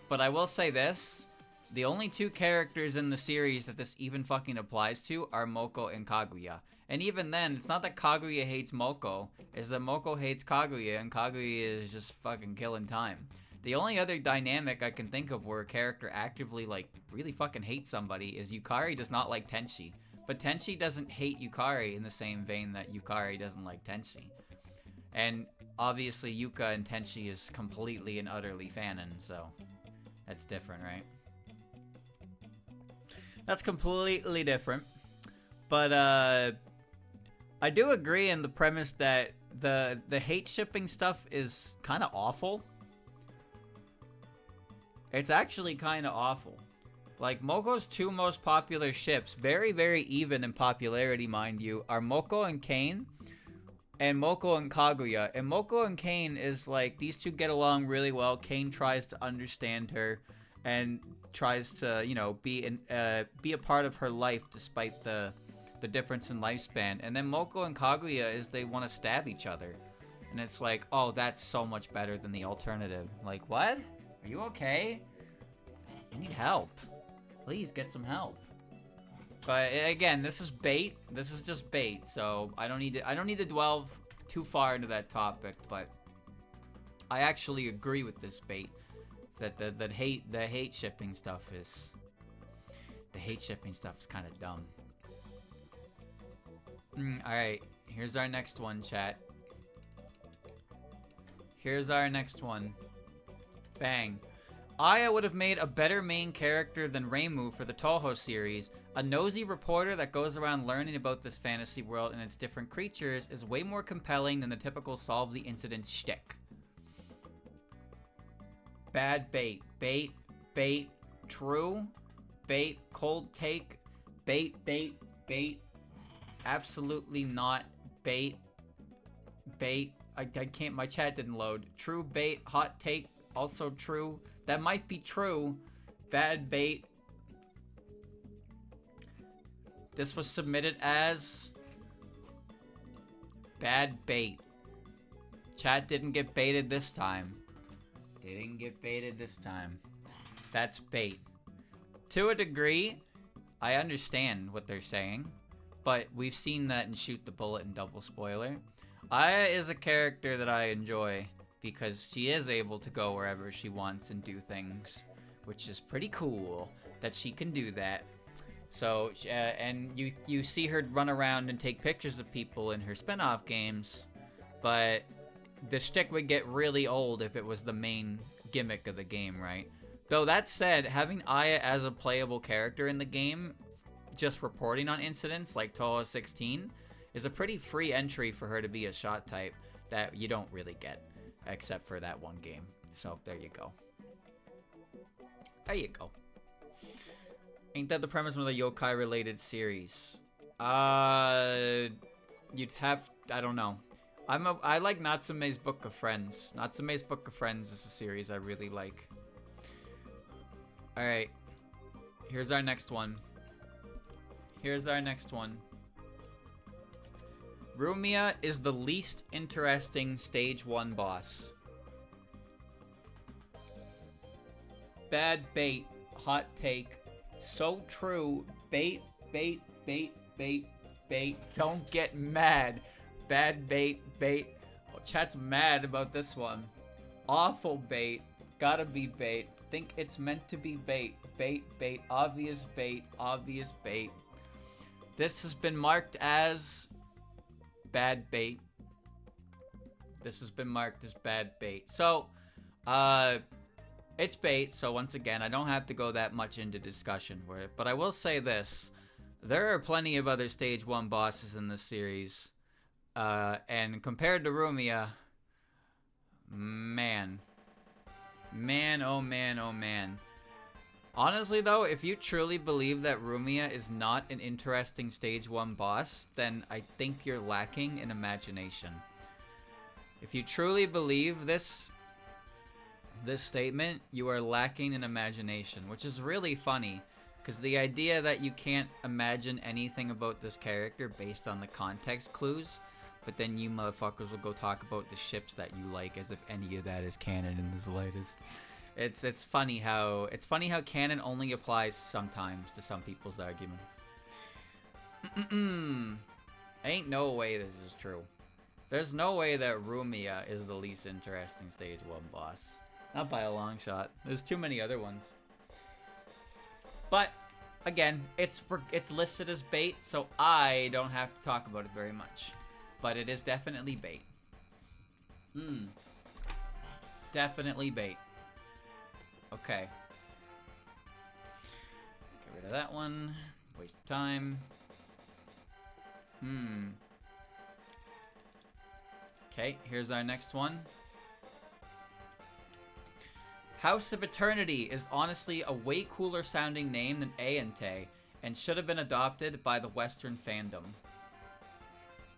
But I will say this. The only two characters in the series that this even fucking applies to are Moko and Kaguya. And even then, it's not that Kaguya hates Moko. It's that Moko hates Kaguya, and Kaguya is just fucking killing time. The only other dynamic I can think of where a character actively, like, really fucking hates somebody is Yukari does not like Tenshi. But Tenshi doesn't hate Yukari in the same vein that Yukari doesn't like Tenshi. And obviously Yuka and Tenshi is completely and utterly fanon, so that's different, right? That's completely different. But I do agree in the premise that the hate shipping stuff is kind of awful. It's actually kind of awful. Like, Moko's two most popular ships, very, very even in popularity, mind you, are Moko and Kane, and Moko and Kaguya. And Moko and Kane is like, these two get along really well. Kane tries to understand her and tries to, you know, be a part of her life despite the difference in lifespan. And then Moko and Kaguya is they want to stab each other. And it's like, oh, that's so much better than the alternative. Like, what? Are you okay? You need help. Please get some help. But again, this is bait. This is just bait. So I don't need to delve too far into that topic. But I actually agree with this bait. That the hate shipping stuff is kind of dumb. All right, here's our next one, chat. Here's our next one. Bang. Aya would have made a better main character than Reimu for the Toho series. A nosy reporter that goes around learning about this fantasy world and its different creatures is way more compelling than the typical solve the incident shtick. Bad bait. Bait. True. Bait. Cold take. Bait. Absolutely not. Bait. I can't, my chat didn't load. True bait. Hot take. Also true. That might be true. Bad bait. This was submitted as bad bait. Chat didn't get baited this time. Didn't get baited this time. That's bait. To a degree, I understand what they're saying, but we've seen that in Shoot the Bullet and Double Spoiler. Aya is a character that I enjoy because she is able to go wherever she wants and do things, which is pretty cool that she can do that. So, and you see her run around and take pictures of people in her spin-off games, but the shtick would get really old if it was the main gimmick of the game, right? Though that said, having Aya as a playable character in the game, just reporting on incidents like Toho 16, is a pretty free entry for her to be a shot type that you don't really get, except for that one game. So there you go. There you go. Ain't that the premise of the yokai related series? You'd have, I don't know. I like Natsume's Book of Friends. Natsume's Book of Friends is a series I really like. Alright. Here's our next one. Rumia is the least interesting Stage 1 boss. Bad bait. hot take. So true. Bait, bait, bait, bait, bait. Don't get mad. Bad bait, bait. Oh, chat's mad about this one. Awful bait. Gotta be bait. Think it's meant to be bait. Bait, bait. Obvious bait. Obvious bait. This has been marked as bad bait. This has been marked as bad bait. So, it's bait, so once again, I don't have to go that much into discussion for it, but I will say this. There are plenty of other Stage 1 bosses in this series, and compared to Rumia, man. Man, oh man, oh man. Honestly though, if you truly believe that Rumia is not an interesting Stage 1 boss, then I think you're lacking in imagination. If you truly believe this statement, you are lacking in imagination, which is really funny, because the idea that you can't imagine anything about this character based on the context clues, but then you motherfuckers will go talk about the ships that you like as if any of that is canon in the slightest. It's funny how canon only applies sometimes to some people's arguments. Ain't no way this is true. There's no way that Rumia is the least interesting Stage 1 boss. Not by a long shot. There's too many other ones. But, again, it's listed as bait, so I don't have to talk about it very much. But it is definitely bait. Definitely bait. Okay. Get rid of that one. Waste of time. Okay, here's our next one. House of Eternity is honestly a way cooler sounding name than Ayante, and should have been adopted by the Western fandom.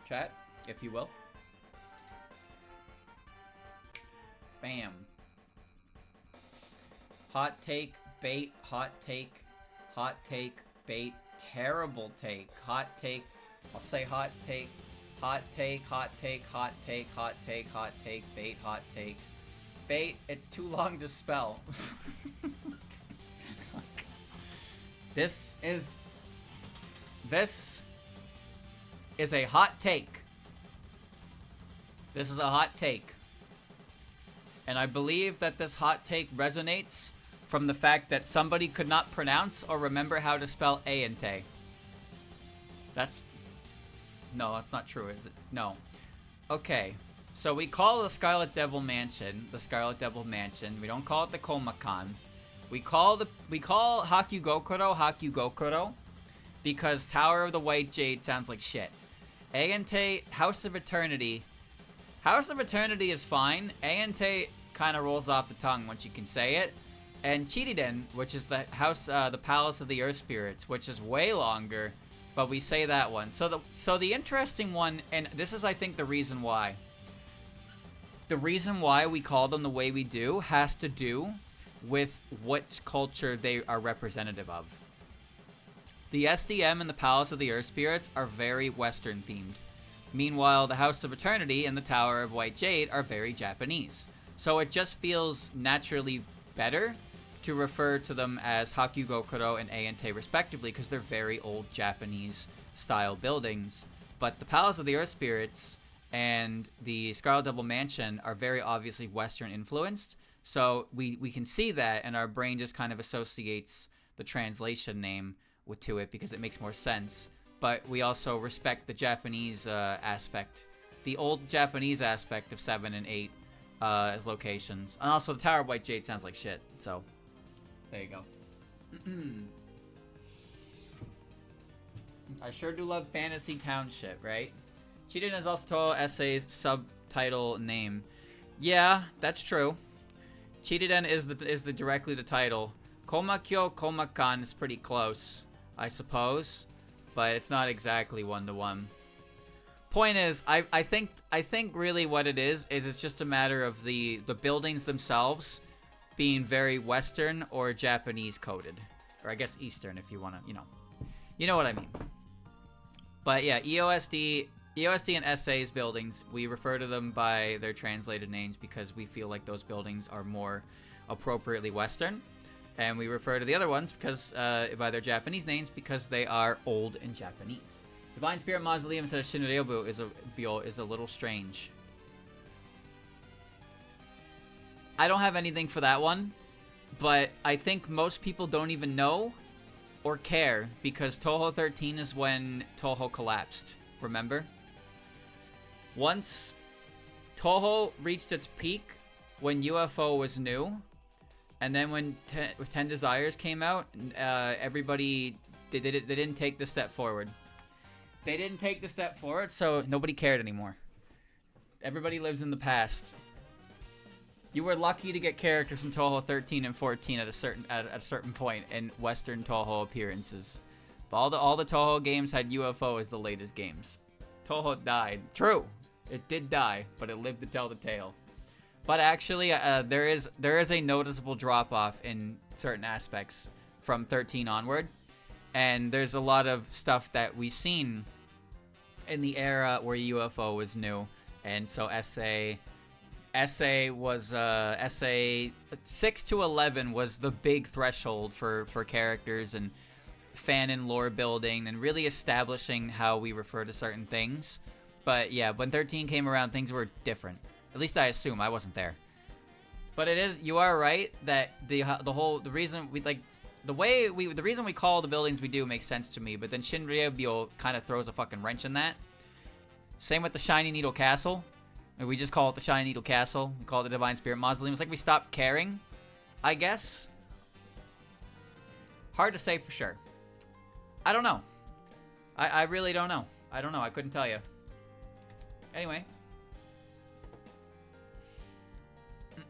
Chat, if you will. Bam. Hot take, bait, hot take, bait, terrible take, hot take, I'll say hot take, hot take, hot take, hot take, hot take, hot take, bait, hot take. Bait, it's too long to spell. This is a hot take. This is a hot take. And I believe that this hot take resonates from the fact that somebody could not pronounce or remember how to spell Ayante. No, that's not true, is it? No. Okay. So we call the Scarlet Devil Mansion the Scarlet Devil Mansion. We don't call it the Komakan. We call Hakugokuro because Tower of the White Jade sounds like shit. Ayante, House of Eternity. House of Eternity is fine. Ayante kind of rolls off the tongue once you can say it. And Chiriden, which is the Palace of the Earth Spirits, which is way longer, but we say that one. So the interesting one, and this is I think the reason why. The reason why we call them the way we do has to do with what culture they are representative of. The SDM and the Palace of the Earth Spirits are very Western themed. Meanwhile, the House of Eternity and the Tower of White Jade are very Japanese. So it just feels naturally better to refer to them as Hakugokuro and Ayante respectively because they're very old Japanese style buildings. But the Palace of the Earth Spirits and the Scarlet Devil Mansion are very obviously Western influenced. So we can see that, and our brain just kind of associates the translation name to it because it makes more sense. But we also respect the Japanese aspect, the old Japanese aspect of 7 and 8 as locations. And also the Tower of White Jade sounds like shit, so there you go. I sure do love Fantasy Town shit, right? Chiden is also Toho Essay's subtitle name. Yeah, that's true. Chiden is the directly the title. Komakyo Komakan is pretty close, I suppose, but it's not exactly one-to-one. Point is, I think really what it is it's just a matter of the buildings themselves being very Western or Japanese coded, or I guess Eastern if you want to, you know what I mean. But yeah, EOSD and SA's buildings, we refer to them by their translated names because we feel like those buildings are more appropriately Western. And we refer to the other ones because by their Japanese names because they are old in Japanese. Divine Spirit Mausoleum instead of Shinryobu is a little strange. I don't have anything for that one, but I think most people don't even know or care because Toho 13 is when Toho collapsed. Remember? Once Toho reached its peak when UFO was new, and then when 10 Desires came out, everybody they didn't take the step forward. They didn't take the step forward, so nobody cared anymore. Everybody lives in the past. You were lucky to get characters from Toho 13 and 14 at a certain point in Western Toho appearances. But all the Toho games had UFO as the latest games. Toho died. True, it did die, but it lived to tell the tale. But actually, there is a noticeable drop off in certain aspects from 13 onward, and there's a lot of stuff that we've seen in the era where UFO was new, and so SA was SA 6 to 11 was the big threshold for characters and fan and lore building and really establishing how we refer to certain things. But yeah, when 13 came around, things were different. At least I assume. I wasn't there. But you are right that the reason we call the buildings we do makes sense to me, but then Shinryobu kind of throws a fucking wrench in that. Same with the Shiny Needle Castle. We just call it the Shiny Needle Castle. We call it the Divine Spirit Mausoleum. It's like we stopped caring, I guess. Hard to say for sure. I don't know. I really don't know. I don't know. I couldn't tell you. Anyway.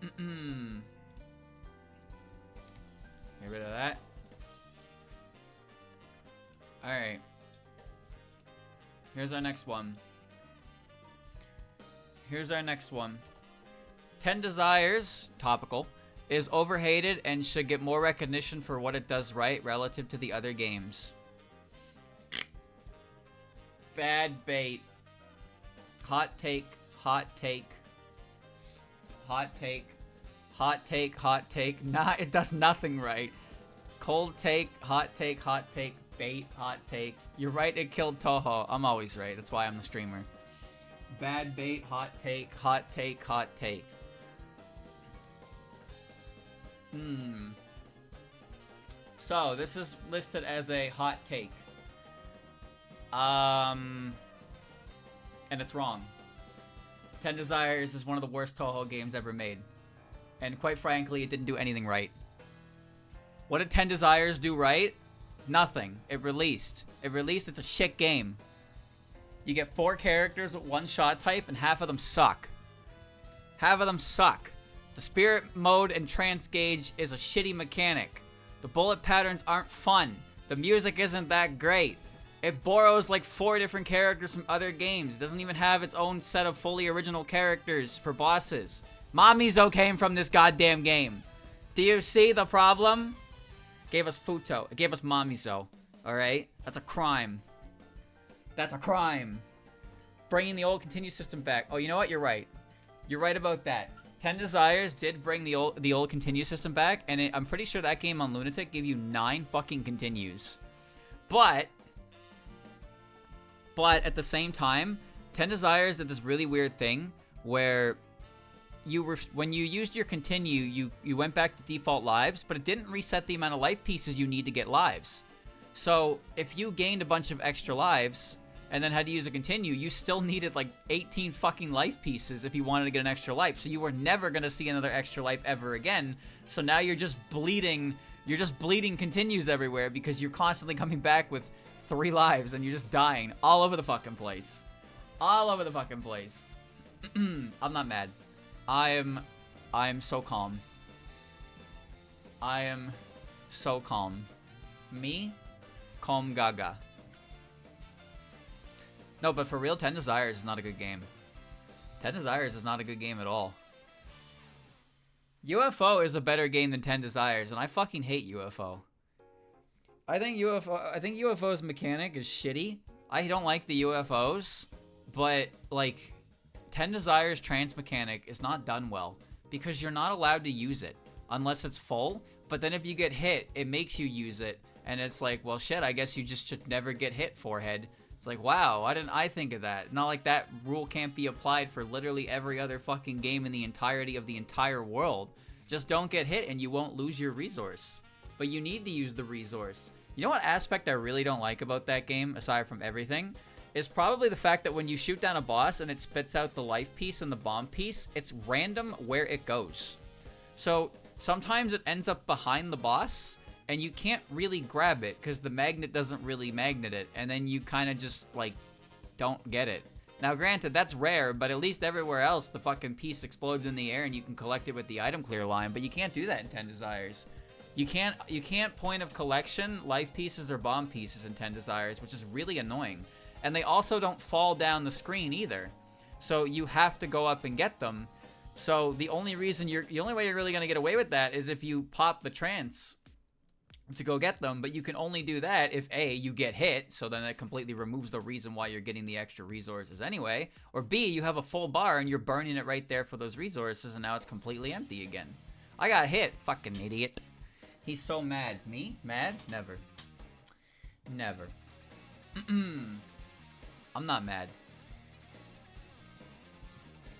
Get rid of that. Alright. Here's our next one. 10 Desires, topical, is overhated and should get more recognition for what it does right relative to the other games. Bad bait. Hot take, hot take. Hot take. Hot take, hot take. Nah, it does nothing right. Cold take, hot take, bait, hot take. You're right, it killed Toho. I'm always right. That's why I'm the streamer. Bad bait, hot take, hot take, hot take. So, this is listed as a hot take. And it's wrong. 10 Desires is one of the worst Toho games ever made. And quite frankly, it didn't do anything right. What did 10 Desires do right? Nothing. It released. It's a shit game. You get 4 characters with 1 shot type, and half of them suck. Half of them suck. The spirit mode and trance gauge is a shitty mechanic. The bullet patterns aren't fun. The music isn't that great. It borrows like 4 different characters from other games. It doesn't even have its own set of fully original characters for bosses. Mamizo came from this goddamn game. Do you see the problem? It gave us Futo. It gave us Mamizo. Alright? That's a crime. That's a crime. Bringing the old continue system back. Oh, you know what? You're right. You're right about that. 10 Desires did bring the old continue system back, and I'm pretty sure that game on Lunatic gave you 9 fucking continues. But at the same time, 10 Desires did this really weird thing where when you used your continue, you went back to default lives, but it didn't reset the amount of life pieces you need to get lives. So if you gained a bunch of extra lives and then had to use a continue, you still needed like 18 fucking life pieces if you wanted to get an extra life. So you were never going to see another extra life ever again. So now you're just bleeding continues everywhere because you're constantly coming back with 3 lives and you're just dying all over the fucking place. All over the fucking place. I'm not mad. I am so calm. I am so calm. Me? Calm gaga. No, but for real, 10 Desires is not a good game. 10 Desires is not a good game at all. UFO is a better game than 10 Desires, and I fucking hate UFO. I think UFO's mechanic is shitty. I don't like the UFOs, but like 10 Desires trans mechanic is not done well because you're not allowed to use it unless it's full. But then if you get hit, it makes you use it. And it's like, well, shit, I guess you just should never get hit, forehead. It's like, wow, why didn't I think of that? Not like that rule can't be applied for literally every other fucking game in the entirety of the entire world. Just don't get hit and you won't lose your resource. But you need to use the resource. You know what aspect I really don't like about that game, aside from everything? Is probably the fact that when you shoot down a boss and it spits out the life piece and the bomb piece, it's random where it goes. So sometimes it ends up behind the boss, and you can't really grab it because the magnet doesn't really magnet it, and then you kind of just, like, don't get it. Now, granted, that's rare, but at least everywhere else, the fucking piece explodes in the air and you can collect it with the item clear line, but you can't do that in 10 Desires. You can't point of collection life pieces or bomb pieces in 10 Desires, which is really annoying. And they also don't fall down the screen either. So you have to go up and get them. So the only way you're really going to get away with that is if you pop the trance to go get them, but you can only do that if A, you get hit, so then it completely removes the reason why you're getting the extra resources anyway, or B, you have a full bar and you're burning it right there for those resources and now it's completely empty again. I got hit, fucking idiot. He's so mad. Me? Mad? Never. Never. I'm not mad.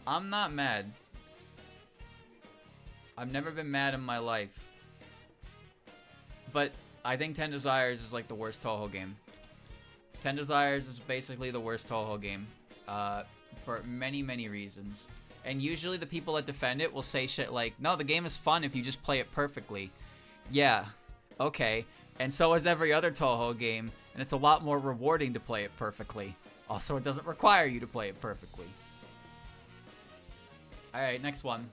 I'm not mad. I've never been mad in my life. But I think 10 Desires is like the worst Toho game. 10 Desires is basically the worst Toho game. For many, many reasons. And usually the people that defend it will say shit like, no, the game is fun if you just play it perfectly. Yeah, okay. And so is every other Toho game. And it's a lot more rewarding to play it perfectly. Also, it doesn't require you to play it perfectly. Alright, next one.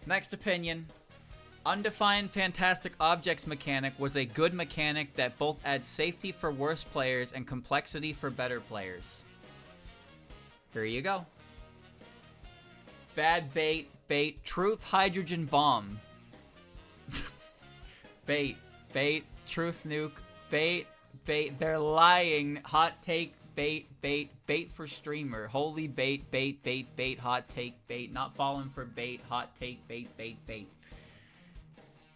Next opinion. Undefined Fantastic Objects mechanic was a good mechanic that both adds safety for worse players and complexity for better players. Here you go. Bad bait, bait, truth, hydrogen bomb. Bait, bait, truth nuke, bait, bait, they're lying, hot take, bait, bait, bait for streamer, holy bait, bait, bait, bait, hot take, bait, not falling for bait, hot take, bait, bait, bait.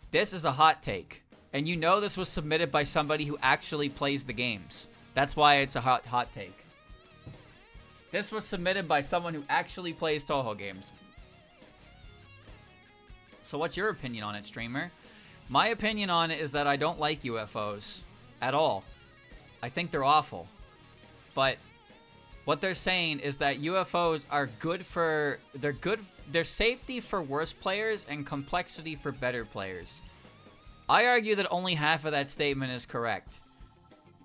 This is a hot take, and you know this was submitted by somebody who actually plays the games. That's why it's a hot take. This was submitted by someone who actually plays Toho games. So what's your opinion on it, streamer? My opinion on it is that I don't like UFOs at all. I think they're awful. But what they're saying is that UFOs are good for... They're safety for worse players and complexity for better players. I argue that only half of that statement is correct.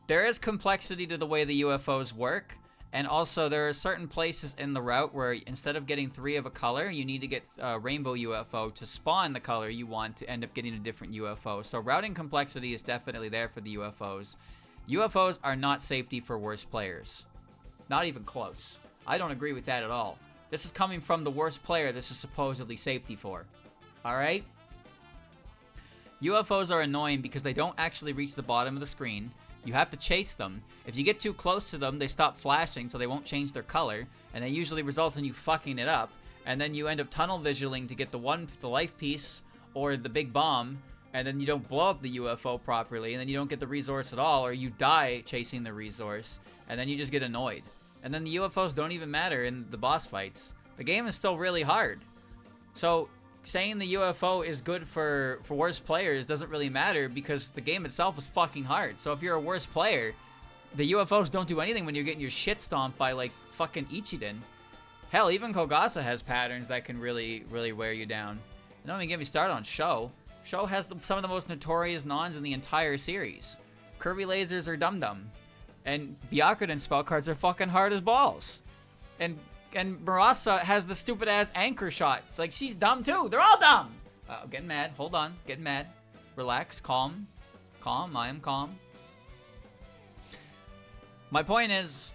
There is complexity to the way the UFOs work, and also there are certain places in the route where instead of getting 3 of a color, you need to get a rainbow UFO to spawn the color you want to end up getting a different UFO. So routing complexity is definitely there for the UFOs. UFOs are not safety for worse players. Not even close. I don't agree with that at all. This is coming from the worst player this is supposedly safety for. Alright? UFOs are annoying because they don't actually reach the bottom of the screen. You have to chase them. If you get too close to them, they stop flashing so they won't change their color. And that usually results in you fucking it up. And then you end up tunnel visualing to get the life piece or the big bomb. And then you don't blow up the UFO properly. And then you don't get the resource at all. Or you die chasing the resource. And then you just get annoyed. And then the UFOs don't even matter in the boss fights. The game is still really hard. So saying the UFO is good for worse players doesn't really matter because the game itself is fucking hard. So if you're a worse player, the UFOs don't do anything when you're getting your shit stomped by like fucking Ichiden. Hell, even Kogasa has patterns that can really, really wear you down. And don't even get me started on Sho. Sho has some of the most notorious nons in the entire series. Kirby lasers are dum-dum. And Byakuren spell cards are fucking hard as balls. And Marisa has the stupid ass anchor shot. It's like she's dumb too. They're all dumb. Getting mad. Hold on. Getting mad. Relax. Calm. Calm. I am calm. My point is,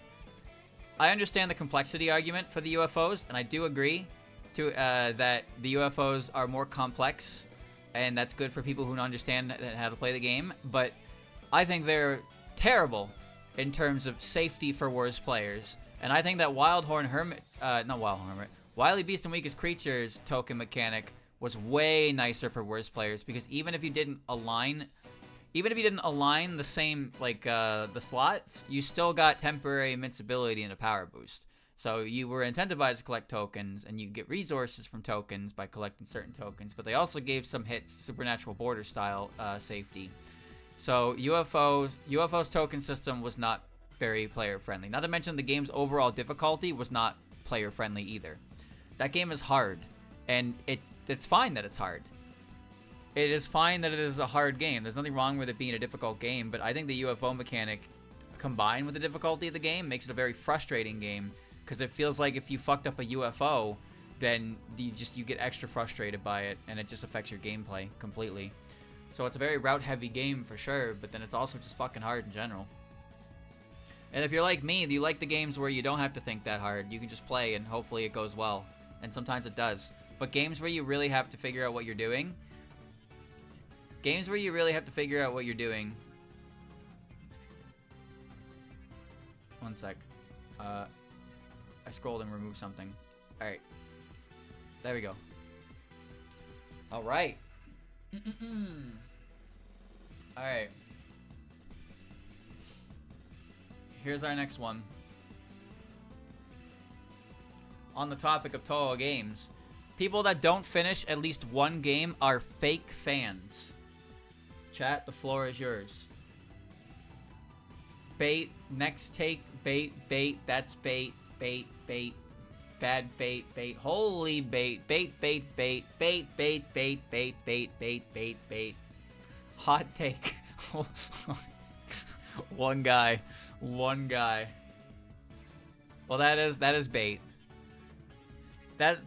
I understand the complexity argument for the UFOs, and I do agree to that the UFOs are more complex, and that's good for people who understand how to play the game. But I think they're terrible in terms of safety for worse players. And I think that Wily Beast and Weakest Creatures token mechanic was way nicer for worse players, because even if you didn't align the same, like, the slots, you still got temporary invincibility and a power boost. So you were incentivized to collect tokens, and you get resources from tokens by collecting certain tokens, but they also gave some hits supernatural border style safety. So UFO's token system was not very player friendly. Not to mention the game's overall difficulty was not player friendly either. That game is hard, and it's fine that it's hard. It is fine that it is a hard game. There's nothing wrong with it being a difficult game, but I think the UFO mechanic combined with the difficulty of the game makes it a very frustrating game, because it feels like if you fucked up a UFO, then you get extra frustrated by it, and it just affects your gameplay completely. So it's a very route heavy game for sure, but then it's also just fucking hard in general. And if you're like me, you like the games where you don't have to think that hard. You can just play and hopefully it goes well. And sometimes it does. But games where you really have to figure out what you're doing. One sec. I scrolled and removed something. Alright. There we go. Alright. Alright. Here's our next one. On the topic of Toho games, people that don't finish at least one game are fake fans. Chat, the floor is yours. Bait, next take, bait, that's bait, bait, bad bait, holy bait, bait, hot take. One guy. Well, that is bait. That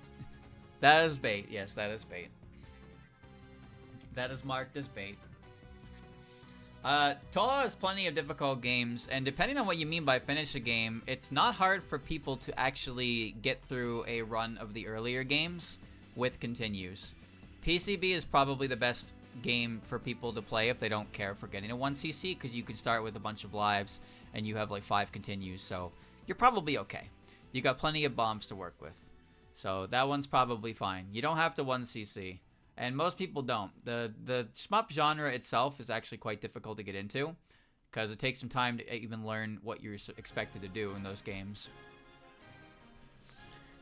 is bait. Yes, that is bait. That is marked as bait. Toho has plenty of difficult games, and depending on what you mean by finish a game, it's not hard for people to actually get through a run of the earlier games with continues. PCB is probably the best game for people to play if they don't care for getting a 1cc, because you can start with a bunch of lives and you have like 5 continues, so you're probably okay. You got plenty of bombs to work with, so that one's probably fine. You don't have to 1cc, and most people don't. The shmup genre itself is actually quite difficult to get into, because it takes some time to even learn what you're expected to do in those games.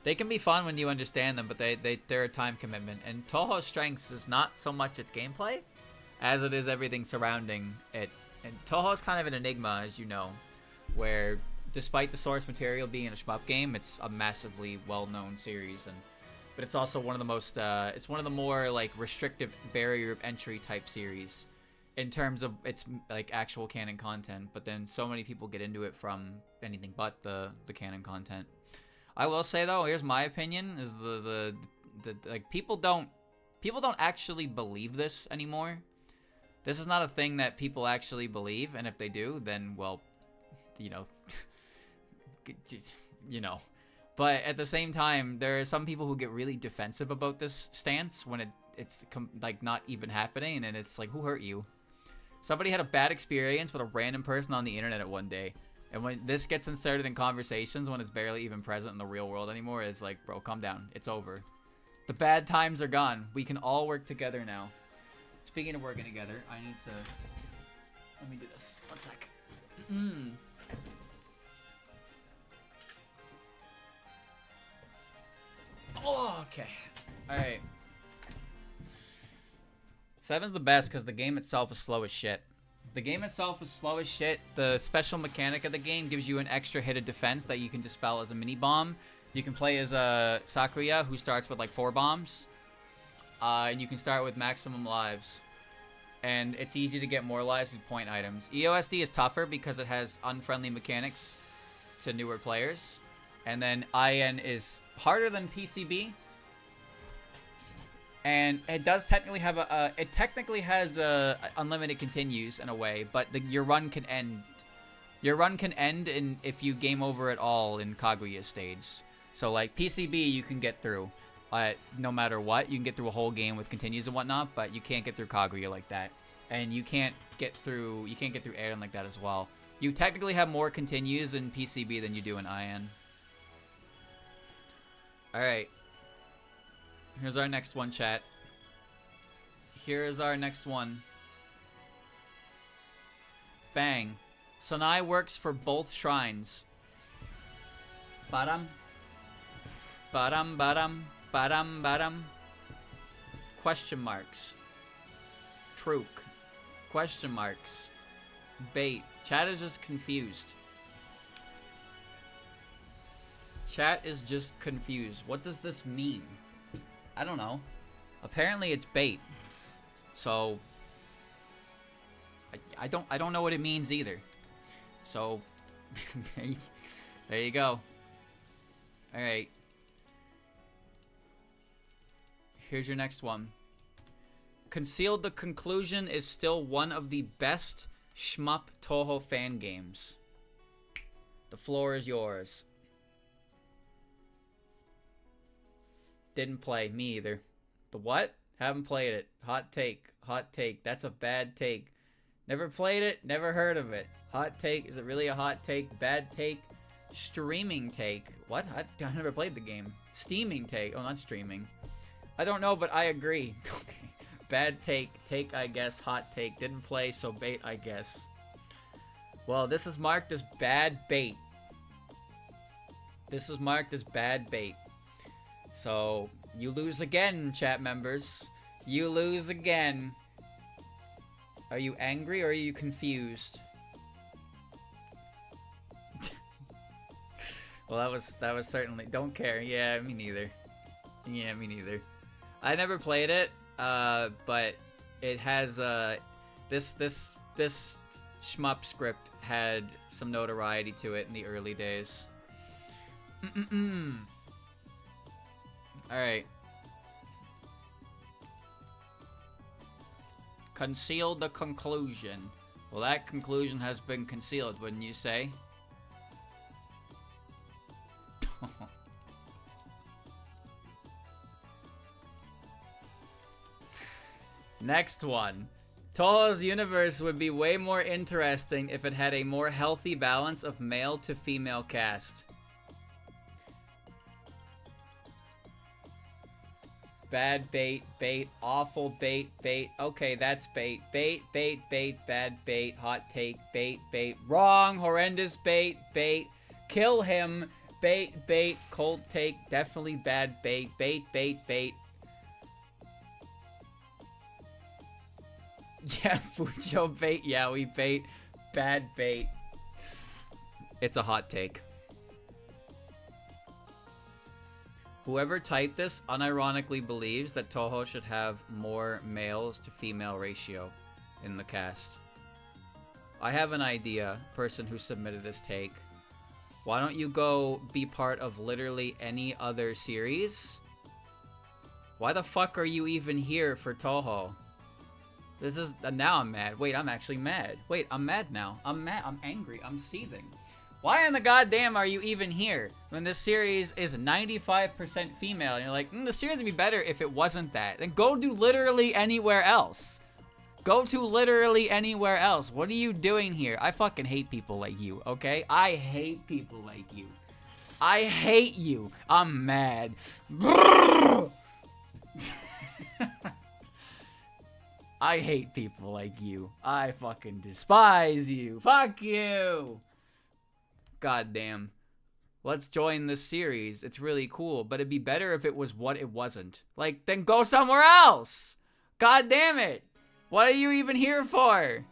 They can be fun when you understand them, but they're a time commitment. And Toho's strengths is not so much its gameplay as it is everything surrounding it. And Toho's kind of an enigma, as you know, where despite the source material being a shmup game, it's a massively well-known series, but it's also one of the most it's one of the more like restrictive barrier of entry type series in terms of its like actual canon content. But then so many people get into it from anything but the canon content. I will say though, here's my opinion: is the like people don't actually believe this anymore. This is not a thing that people actually believe, and if they do, then well, you know. But at the same time, there are some people who get really defensive about this stance when it's like not even happening, and it's like, who hurt you? Somebody had a bad experience with a random person on the internet at one day. And when this gets inserted in conversations when it's barely even present in the real world anymore, it's like, bro, calm down. It's over. The bad times are gone. We can all work together now. Speaking of working together, I need to... Let me do this. One sec. Oh, okay. Alright. 7's the best because the game itself is slow as shit. The game itself is slow as shit. The special mechanic of the game gives you an extra hit of defense that you can dispel as a mini bomb. You can play as a Sakuya who starts with like 4 bombs. And you can start with maximum lives. And it's easy to get more lives with point items. EOSD is tougher because it has unfriendly mechanics to newer players. And then IN is harder than PCB. And it does technically have it technically has unlimited continues in a way, but your run can end. Your run can end if you game over at all in Kaguya stage. So like PCB you can get through, no matter what. You can get through a whole game with continues and whatnot, but you can't get through Kaguya like that. And you can't get through Aaron like that as well. You technically have more continues in PCB than you do in IN. Alright. Here's our next one, chat. Here is our next one. Bang. Sonai works for both shrines. Badam. Badam, badam, badam, badam. Question marks. Trook. Question marks. Bait. Chat is just confused. Chat is just confused. What does this mean? I don't know. Apparently it's bait. So I don't know what it means either. So there you go. All right. Here's your next one. Concealed the Conclusion is still one of the best shmup Toho fan games. The floor is yours. Didn't play. Me either. The what? Haven't played it. Hot take. Hot take. That's a bad take. Never played it. Never heard of it. Hot take. Is it really a hot take? Bad take? Streaming take. What? I never played the game. Steaming take. Oh, not streaming. I don't know, but I agree. Okay. Bad take. Take, I guess. Hot take. Didn't play, so bait, I guess. Well, this is marked as bad bait. This is marked as bad bait. So, you lose again, chat members. You lose again. Are you angry or are you confused? Well, that was certainly... Don't care. Yeah, me neither. Yeah, me neither. I never played it, but it has, this shmup script had some notoriety to it in the early days. Alright. Conceal the conclusion. Well, that conclusion has been concealed, wouldn't you say? Next one. Toho's universe would be way more interesting if it had a more healthy balance of male to female cast. Bad bait, bait, awful bait, bait. Okay, that's bait. Bait, bait, bait, bad bait, hot take, bait, bait. Wrong, horrendous bait, bait. Kill him, bait, bait, cold take, definitely bad bait, bait, bait, bait. Yeah, Fujo bait, yeah, we bait, bad bait. It's a hot take. Whoever typed this unironically believes that Toho should have more males to female ratio in the cast. I have an idea, person who submitted this take. Why don't you go be part of literally any other series? Why the fuck are you even here for Toho? This is... now I'm mad. Wait, I'm actually mad. Wait, I'm mad now. I'm mad. I'm angry. I'm seething. Why in the goddamn are you even here when this series is 95% female? And you're like, the series would be better if it wasn't that. Then go do literally anywhere else. Go to literally anywhere else. What are you doing here? I fucking hate people like you, okay? I hate people like you. I hate you. I'm mad. I hate people like you. I fucking despise you. Fuck you. Goddamn. Let's join this series. It's really cool, but it'd be better if it was what it wasn't. Like, then go somewhere else. God damn it. What are you even here for?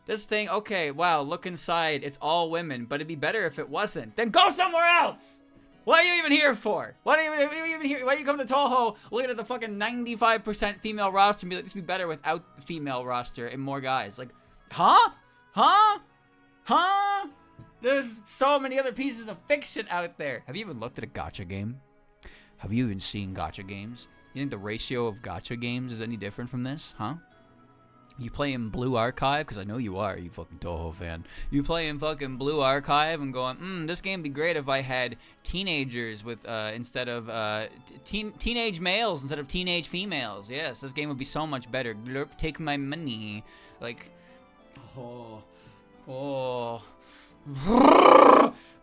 This thing, okay, wow, look inside. It's all women, but it'd be better if it wasn't. Then go somewhere else. What are you even here for? What are you even here? Why do you come to Toho looking at the fucking 95% female roster and be like, this would be better without the female roster and more guys? Like, huh? Huh? Huh? There's so many other pieces of fiction out there. Have you even looked at a gacha game? Have you even seen gacha games? You think the ratio of gacha games is any different from this? Huh? You play in Blue Archive? Because I know you are, you fucking Toho fan. You play in fucking Blue Archive and going, this game would be great if I had teenagers with, instead of, teenage males instead of teenage females. Yes, this game would be so much better. Glurp, take my money. Like, oh.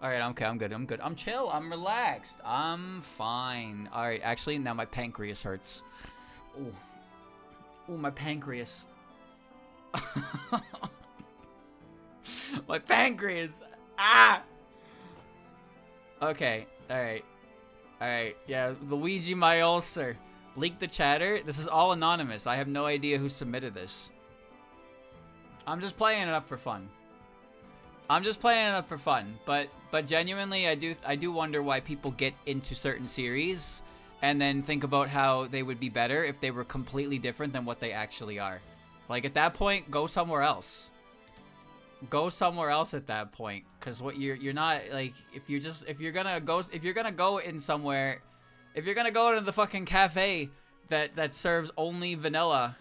Alright, okay, I'm good. I'm chill. I'm relaxed. I'm fine. Alright, actually, now my pancreas hurts. Ooh. Ooh, my pancreas. My pancreas. Ah! Okay, alright. Alright, yeah, Luigi, my ulcer. Leak the chatter. This is all anonymous. I have no idea who submitted this. I'm just playing it up for fun. I'm just playing it up for fun, but genuinely, I do wonder why people get into certain series and then think about how they would be better if they were completely different than what they actually are. Like, at that point, go somewhere else. Go somewhere else at that point, because what you're not, like, if you're gonna go in somewhere, if you're gonna go to the fucking cafe that serves only vanilla,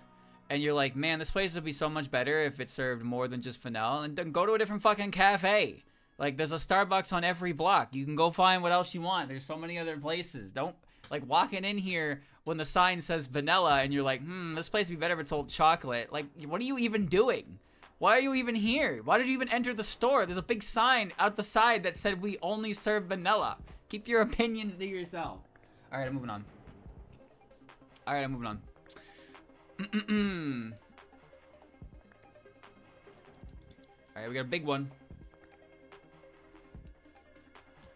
and you're like, man, this place would be so much better if it served more than just vanilla, and then go to a different fucking cafe. Like, there's a Starbucks on every block. You can go find what else you want. There's so many other places. Don't, like, walking in here when the sign says vanilla and you're like, this place would be better if it sold chocolate. Like, what are you even doing? Why are you even here? Why did you even enter the store? There's a big sign out the side that said we only serve vanilla. Keep your opinions to yourself. Alright, I'm moving on. Alright, I'm moving on. Alright, we got a big one.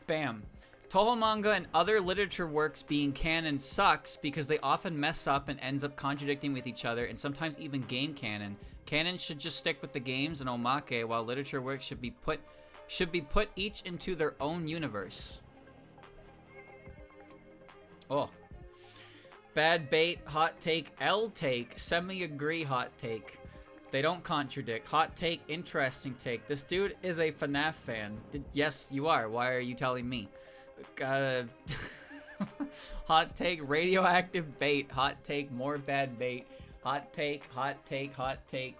Bam. Toho manga and other literature works being canon sucks because they often mess up and ends up contradicting with each other, and sometimes even game canon. Canon should just stick with the games and omake, while literature works should be put each into their own universe. Oh. Bad bait, hot take, L take, semi-agree hot take. They don't contradict. Hot take, interesting take. This dude is a FNAF fan. Yes, you are. Why are you telling me? Gotta... Hot take, radioactive bait. Hot take, more bad bait. Hot take, hot take, hot take.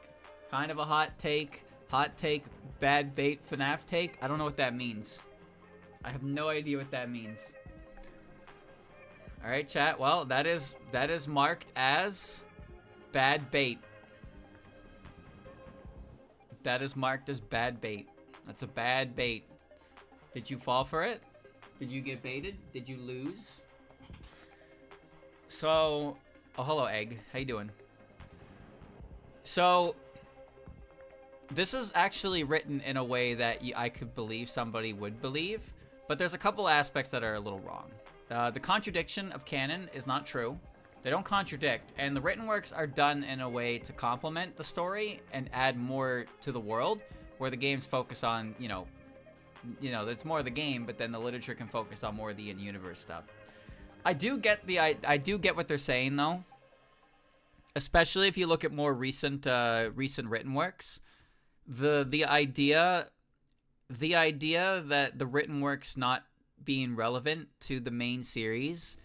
Kind of a hot take. Hot take, bad bait, FNAF take. I don't know what that means. I have no idea what that means. Alright, chat. Well, that is marked as bad bait. That is marked as bad bait. That's a bad bait. Did you fall for it? Did you get baited? Did you lose? So, oh, hello, Egg. How you doing? So, this is actually written in a way that I could believe somebody would believe, but there's a couple aspects that are a little wrong. The contradiction of canon is not true. They don't contradict, and the written works are done in a way to complement the story and add more to the world, where the games focus on, you know, it's more of the game, but then the literature can focus on more of the in-universe stuff. I do get what they're saying, though. Especially if you look at more recent written works. The idea that the written works not being relevant to the main series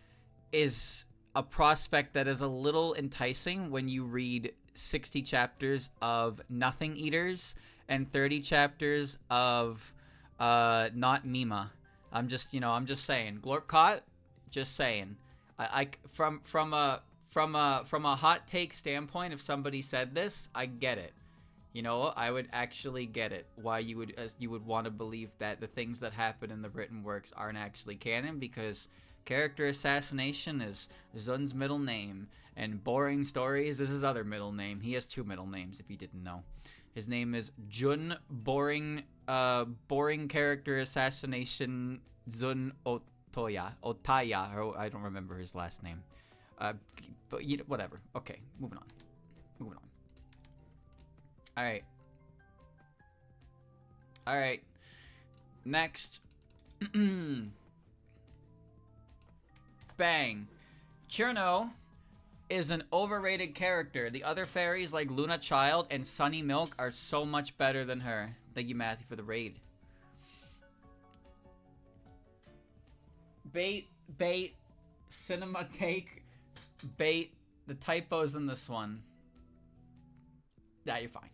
is a prospect that is a little enticing when you read 60 chapters of Nothing Eaters and 30 chapters of Not Mima. I'm just saying. Glorpcott, just saying. From a hot take standpoint, if somebody said this, I get it. You know, I would actually get it. Why you would want to believe that the things that happen in the written works aren't actually canon, because character assassination is Zun's middle name, and boring stories is his other middle name. He has two middle names, if you didn't know. His name is Jun Boring Character Assassination Zun Otaya, or I don't remember his last name. But you know, whatever. Okay, moving on. All right. Next. Bang. Cirno is an overrated character. The other fairies like Luna Child and Sunny Milk are so much better than her. Thank you, Matthew, for the raid. Bait, cinema take, bait. The typos in this one. Yeah, you're fine.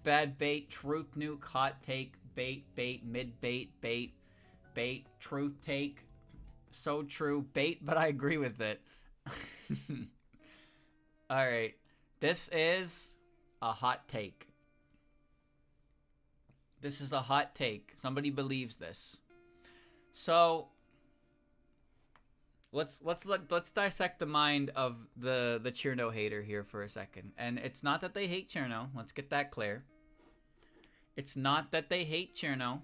Bad bait, truth nuke, hot take, bait, mid bait, bait, truth take. So true. Bait, but I agree with it. Alright. This is a hot take. This is a hot take. Somebody believes this. So, let's dissect the mind of the Cirno hater here for a second. And it's not that they hate Cirno. Let's get that clear. It's not that they hate Cirno.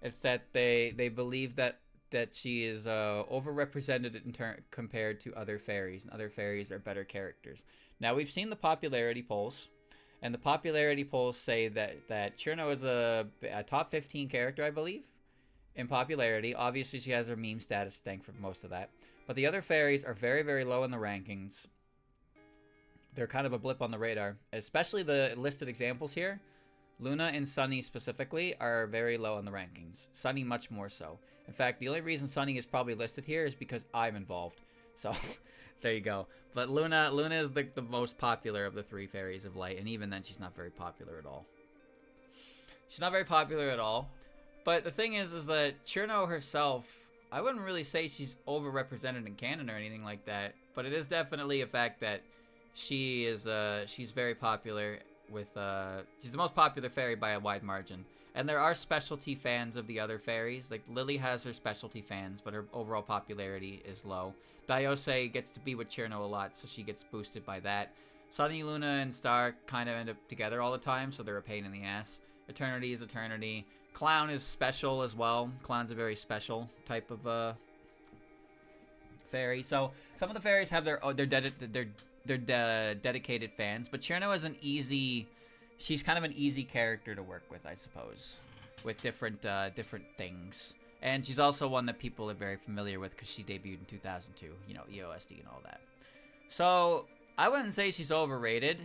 It's that they believe that she is overrepresented compared to other fairies, and other fairies are better characters. Now, we've seen the popularity polls, and the popularity polls say that Cirno is a top 15 character, I believe, in popularity. Obviously, she has her meme status thank for most of that. But the other fairies are very, very low in the rankings. They're kind of a blip on the radar, especially the listed examples here. Luna and Sunny specifically are very low in the rankings. Sunny much more so. In fact, the only reason Sunny is probably listed here is because I'm involved. So, there you go. But Luna is the most popular of the three fairies of light, and even then she's not very popular at all. She's not very popular at all. But the thing is that Cirno herself, I wouldn't really say she's overrepresented in canon or anything like that, but it is definitely a fact that she is she's very popular with she's the most popular fairy by a wide margin. And there are specialty fans of the other fairies. Like Lily has her specialty fans, but her overall popularity is low. Daiyousei gets to be with Cirno a lot, so she gets boosted by that. Sunny, Luna, and Star kind of end up together all the time, so they're a pain in the ass. Eternity is Eternity. Clown is special as well. Clown's a very special type of fairy. So some of the fairies have their dedicated fans, but Cirno is an easy. She's kind of an easy character to work with, I suppose, with different things. And she's also one that people are very familiar with because she debuted in 2002, you know, EOSD and all that. So I wouldn't say she's overrated,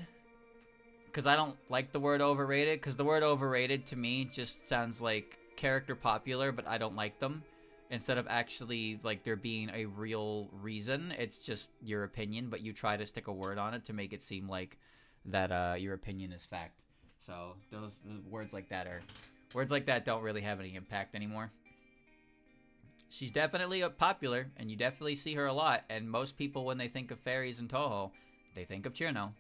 because I don't like the word overrated, because the word overrated to me just sounds like character popular, but I don't like them. Instead of actually like there being a real reason, it's just your opinion, but you try to stick a word on it to make it seem like that your opinion is fact. So those words like that don't really have any impact anymore. She's definitely popular, and you definitely see her a lot. And most people, when they think of fairies in Toho, they think of Cirno.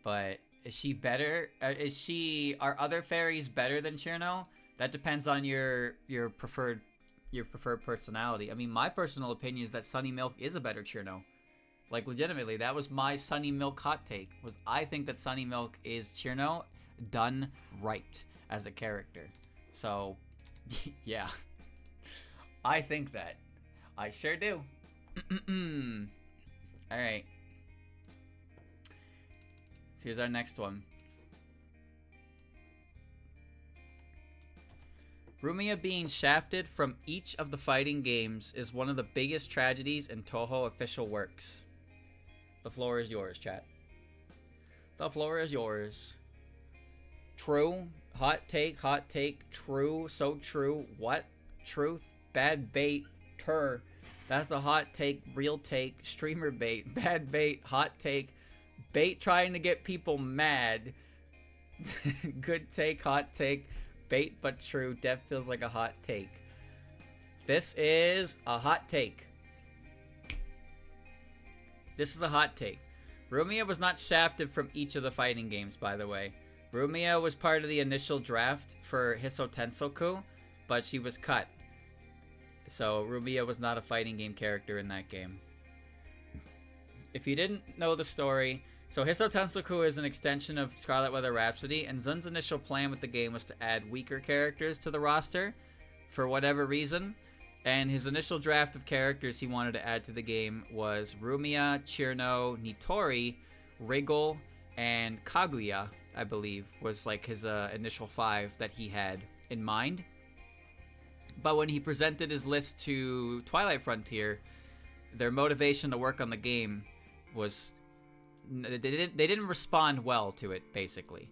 But is she better? Are other fairies better than Cirno? That depends on your preferred personality. I mean, my personal opinion is that Sunny Milk is a better Cirno. Like, legitimately, that was my Sunny Milk hot take. I think that Sunny Milk is Cirno done right as a character. So, yeah. I think that. I sure do. Alright. So here's our next one. Rumia being shafted from each of the fighting games is one of the biggest tragedies in Toho official works. The floor is yours, chat. The floor is yours. True. Hot take, true, so true. What? Truth? Bad bait. That's a hot take, real take, streamer bait, bad bait, hot take, bait trying to get people mad. Good take, hot take, bait but true. Dev feels like a hot take. This is a hot take. This is a hot take. Rumia was not shafted from each of the fighting games, by the way. Rumia was part of the initial draft for Hiso Tensoku, but she was cut. So Rumia was not a fighting game character in that game. If you didn't know the story, so Hiso Tensoku is an extension of Scarlet Weather Rhapsody, and Zun's initial plan with the game was to add weaker characters to the roster for whatever reason. And his initial draft of characters he wanted to add to the game was Rumia, Cirno, Nitori, Wriggle, and Kaguya, I believe, was like his initial 5 that he had in mind. But when he presented his list to Twilight Frontier, their motivation to work on the game was they didn't respond well to it. Basically,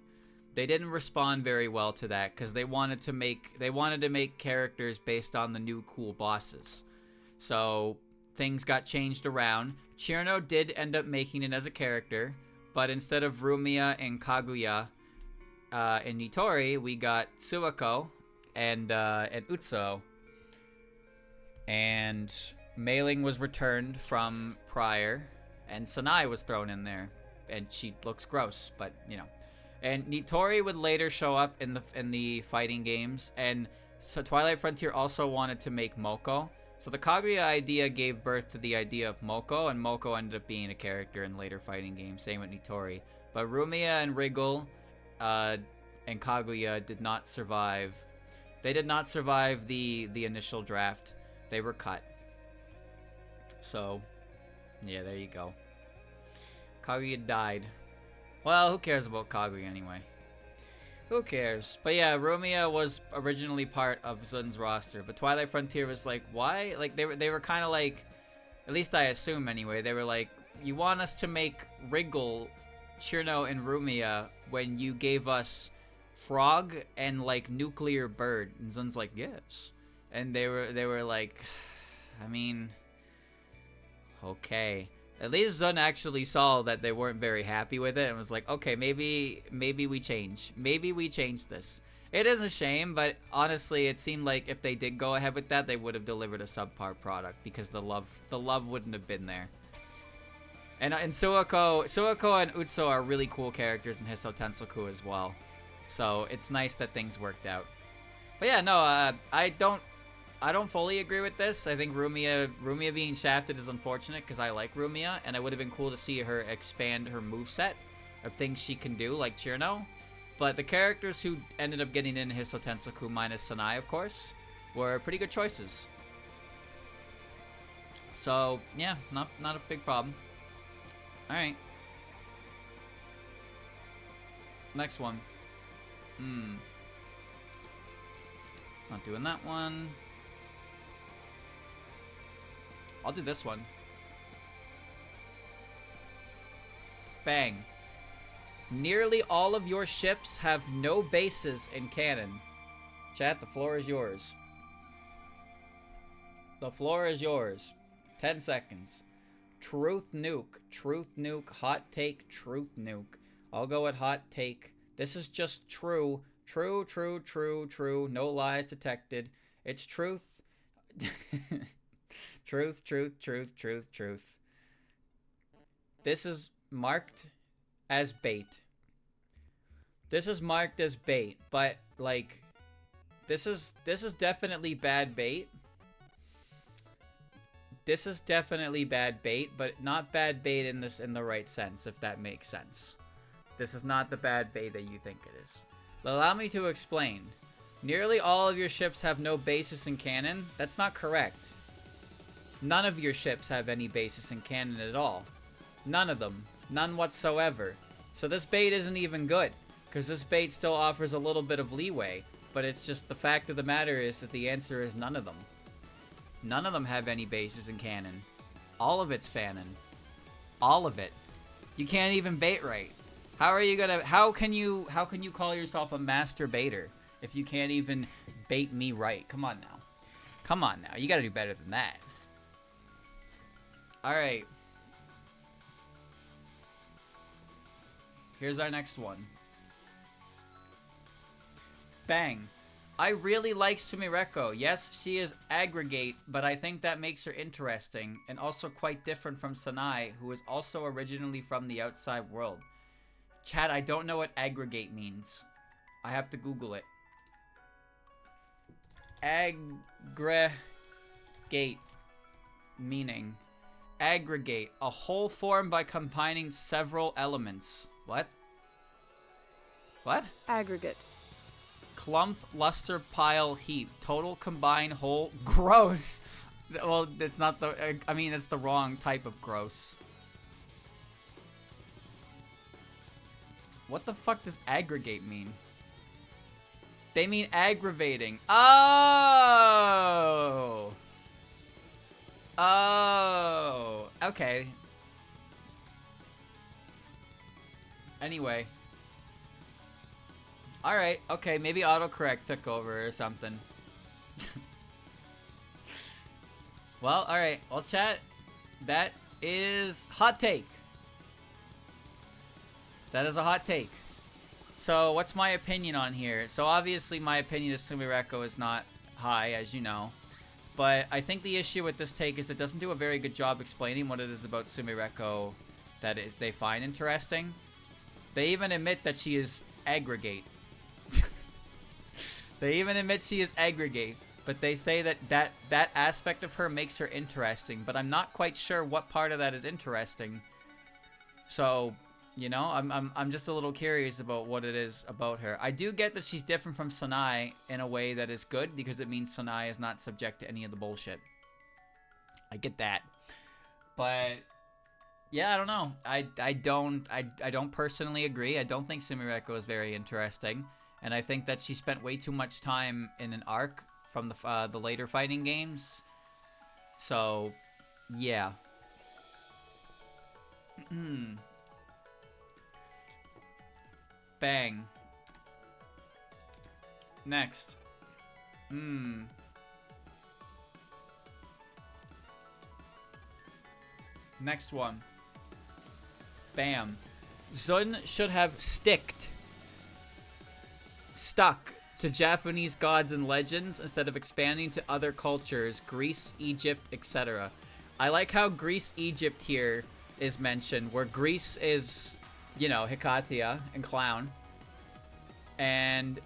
they didn't respond very well to that because they wanted to make characters based on the new cool bosses. So things got changed around. Cirno did end up making it as a character, but instead of Rumia and Kaguya and Nitori, we got Suako and Utsuo. And Mailing was returned from prior, and Sanai was thrown in there, and she looks gross, but you know. And Nitori would later show up in the fighting games, and so Twilight Frontier also wanted to make Moko, So the Kaguya idea gave birth to the idea of Moko, and Moko ended up being a character in later fighting games. Same with Nitori. But Rumia and Wriggle and Kaguya did not survive. They did not survive the initial draft. They were cut. So, yeah, there you go. Kaguya died. Well, who cares about Kaguya anyway? Who cares? But yeah, Rumia was originally part of Zun's roster, but Twilight Frontier was like, why? Like they were kind of like, at least I assume anyway, they were like, you want us to make Wriggle, Cirno, and Rumia when you gave us Frog and like Nuclear Bird, and Zun's like, yes, and they were like, I mean, okay. At least Zun actually saw that they weren't very happy with it and was like, okay, maybe we change. Maybe we change this. It is a shame, but honestly, it seemed like if they did go ahead with that, they would have delivered a subpar product because the love wouldn't have been there. And Suako and Utsu are really cool characters in Hiso Tensoku as well. So it's nice that things worked out. But yeah, no, I don't fully agree with this. I think Rumia being shafted is unfortunate because I like Rumia, and it would have been cool to see her expand her moveset of things she can do, like Cirno. But the characters who ended up getting in Hiso Tensoku, minus Sanai, of course, were pretty good choices. So, yeah, not a big problem. Alright. Next one. Not doing that one. I'll do this one. Bang. Nearly all of your ships have no bases in canon. Chat, the floor is yours. The floor is yours. 10 seconds. Truth nuke, hot take, truth nuke. I'll go with hot take. This is just true. True, no lies detected. It's truth. Truth. This is marked as bait. But like this is definitely bad bait. This is definitely bad bait, but not bad bait in the right sense, if that makes sense. This is not the bad bait that you think it is. Allow me to explain. Nearly all of your ships have no basis in canon. That's not correct. None of your ships have any basis in canon at all. None of them. None whatsoever. So this bait isn't even good, because this bait still offers a little bit of leeway, but it's just the fact of the matter is that the answer is none of them. None of them have any basis in canon. All of it's fanon. All of it. You can't even bait right. How can you call yourself a master baiter if you can't even bait me right? Come on now. You gotta do better than that. Alright. Here's our next one. Bang. I really like Sumireko. Yes, she is aggregate, but I think that makes her interesting and also quite different from Sanai, who is also originally from the outside world. Chat, I don't know what aggregate means. I have to Google it. Aggregate meaning. Aggregate, a whole formed by combining several elements. What? What? Aggregate. Clump, luster, pile, heap. Total, combine, whole. Gross. Well, it's not the... I mean, it's the wrong type of gross. What the fuck does aggregate mean? They mean aggravating. Oh! Oh! Okay. Anyway. Alright, okay, maybe autocorrect took over or something. Well, alright. Well, chat, that is hot take. That is a hot take. So, what's my opinion on here? So, obviously, my opinion of Sumireko is not high, as you know. But I think the issue with this take is it doesn't do a very good job explaining what it is about Sumireko that is they find interesting. They even admit that she is aggregate. They even admit she is aggregate. But they say that aspect of her makes her interesting, but I'm not quite sure what part of that is interesting. So, you know, I'm just a little curious about what it is about her. I do get that she's different from Sanai in a way that is good, because it means Sanai is not subject to any of the bullshit. I get that. But yeah, I don't know. I don't personally agree. I don't think Sumireko is very interesting, and I think that she spent way too much time in an arc from the later fighting games. So, yeah. Bang. Next. Next one. Bam. Zun should have stuck to Japanese gods and legends instead of expanding to other cultures, Greece, Egypt, etc. I like how Greece, Egypt here is mentioned, where Greece is, you know, Hikatia and Clown. And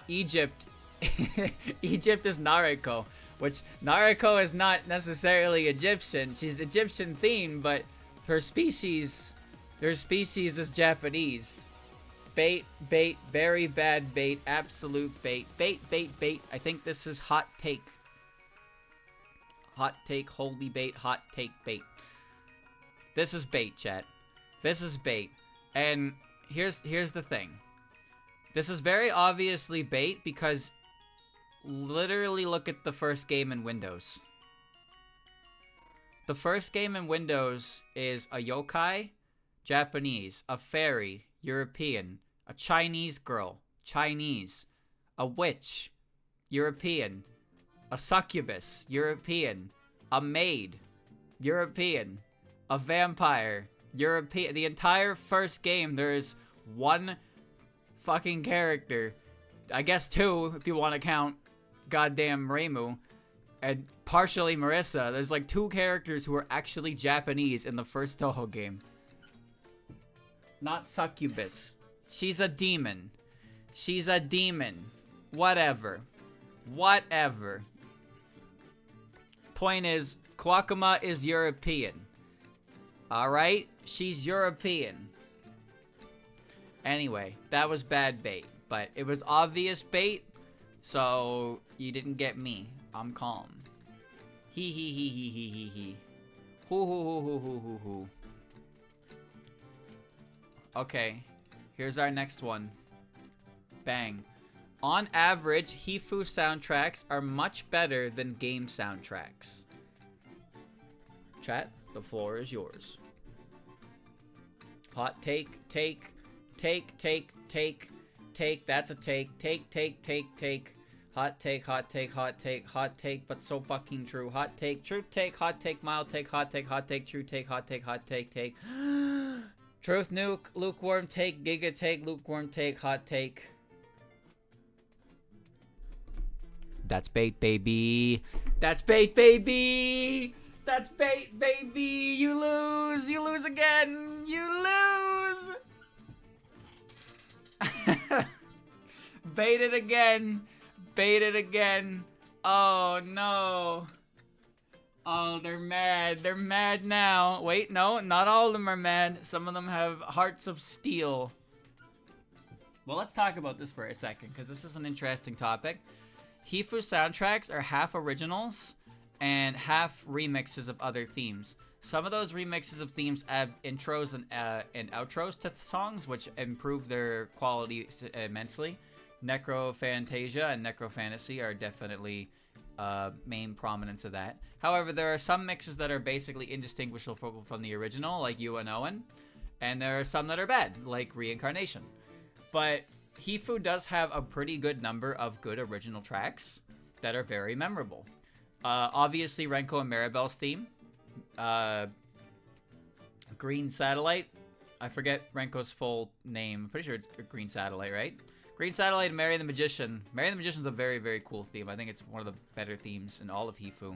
Egypt, Egypt is Nareko, which Nareko is not necessarily Egyptian. She's Egyptian themed, but her species is Japanese. Bait, very bad bait, absolute bait. Bait. I think this is hot take. Hot take, holy bait, hot take bait. This is bait, chat. This is bait. And here's the thing. This is very obviously bait because literally look at the first game in Windows. The first game in Windows is a yokai, Japanese, a fairy, European, a Chinese girl, Chinese, a witch, European, a succubus, European, a maid, European, a vampire, European. The entire first game, there is one fucking character. I guess two, if you want to count goddamn Reimu, and partially Marisa. There's like two characters who are actually Japanese in the first Toho game. Not succubus. She's a demon. She's a demon. Whatever. Whatever. Point is, Kwakama is European. Alright? She's European. Anyway, that was bad bait. But it was obvious bait, so you didn't get me. I'm calm. Hee hee hee hee hee hee hee. Hoo hoo hoo hoo hoo hoo hoo. Okay, here's our next one. Bang. On average, Hifu soundtracks are much better than game soundtracks. Chat, the floor is yours. Hot take. That's a take. Hot take, but so fucking true. Hot take, truth take, hot take, mild take, hot take, true take, hot take. Truth nuke, lukewarm take, giga take, lukewarm take, hot take. That's bait, baby. That's bait, baby. That's bait, baby. You lose. You lose again. You lose. Bait it again. Bait it again. Oh, no. Oh, they're mad. They're mad now. Wait, no, not all of them are mad. Some of them have hearts of steel. Well, let's talk about this for a second, because this is an interesting topic. Hifu soundtracks are half originals and half remixes of other themes. Some of those remixes of themes have intros and outros to songs, which improve their quality immensely. Necrophantasia and Necrofantasy are definitely main prominence of that. However, there are some mixes that are basically indistinguishable from the original, like You and Owen, and there are some that are bad, like Reincarnation. But Hifu does have a pretty good number of good original tracks that are very memorable. Obviously, Renko and Maribel's theme. Green Satellite. I forget Renko's full name. I'm pretty sure it's Green Satellite, right? Green Satellite and Marry the Magician. Marry the Magician's a very, very cool theme. I think it's one of the better themes in all of Hifu.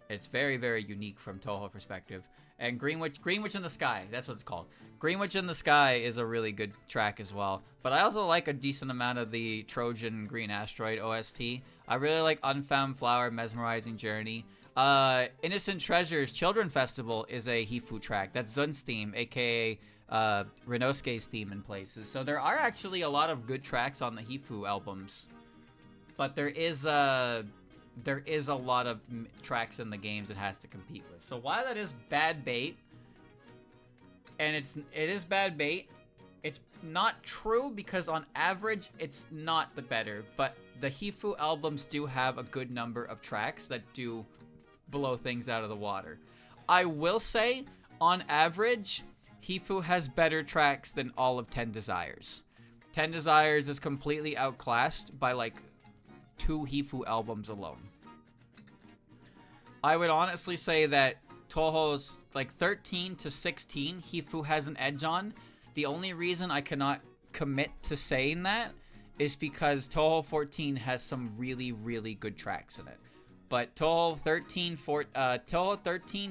It's very, very unique from Toho perspective. And Green Witch in the Sky. That's what it's called. Green Witch in the Sky is a really good track as well. But I also like a decent amount of the Trojan Green Asteroid OST. I really like Unfound Flower, Mesmerizing Journey. Innocent Treasures Children Festival is a Hifu track. That's Zun's theme, aka Renosuke's theme in places. So there are actually a lot of good tracks on the Hifu albums, but there is a lot of tracks in the games it has to compete with. So while that is bad bait, and it is bad bait, it's not true because on average it's not the better. But the Hifu albums do have a good number of tracks that do blow things out of the water. I will say, on average, Hifu has better tracks than all of 10 Desires. 10 Desires is completely outclassed by like 2 Hifu albums alone. I would honestly say that Toho's like 13 to 16, Hifu has an edge on. The only reason I cannot commit to saying that is because Toho 14 has some really, really good tracks in it. But Toho 13,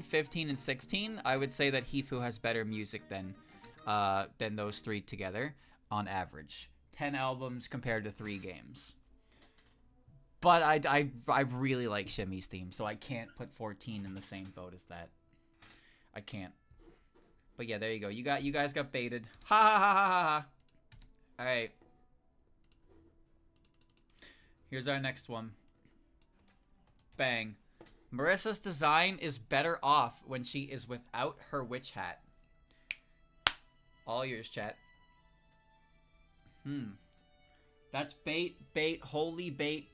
15, and 16, I would say that Hifu has better music than those 3 together on average. 10 albums compared to 3 games. But I really like Shimi's theme, so I can't put 14 in the same boat as that. I can't. But yeah, there you go. You guys got baited. Ha ha ha ha ha ha. All right. Here's our next one. Bang. Marisa's design is better off when she is without her witch hat. All yours, chat. That's bait, holy bait,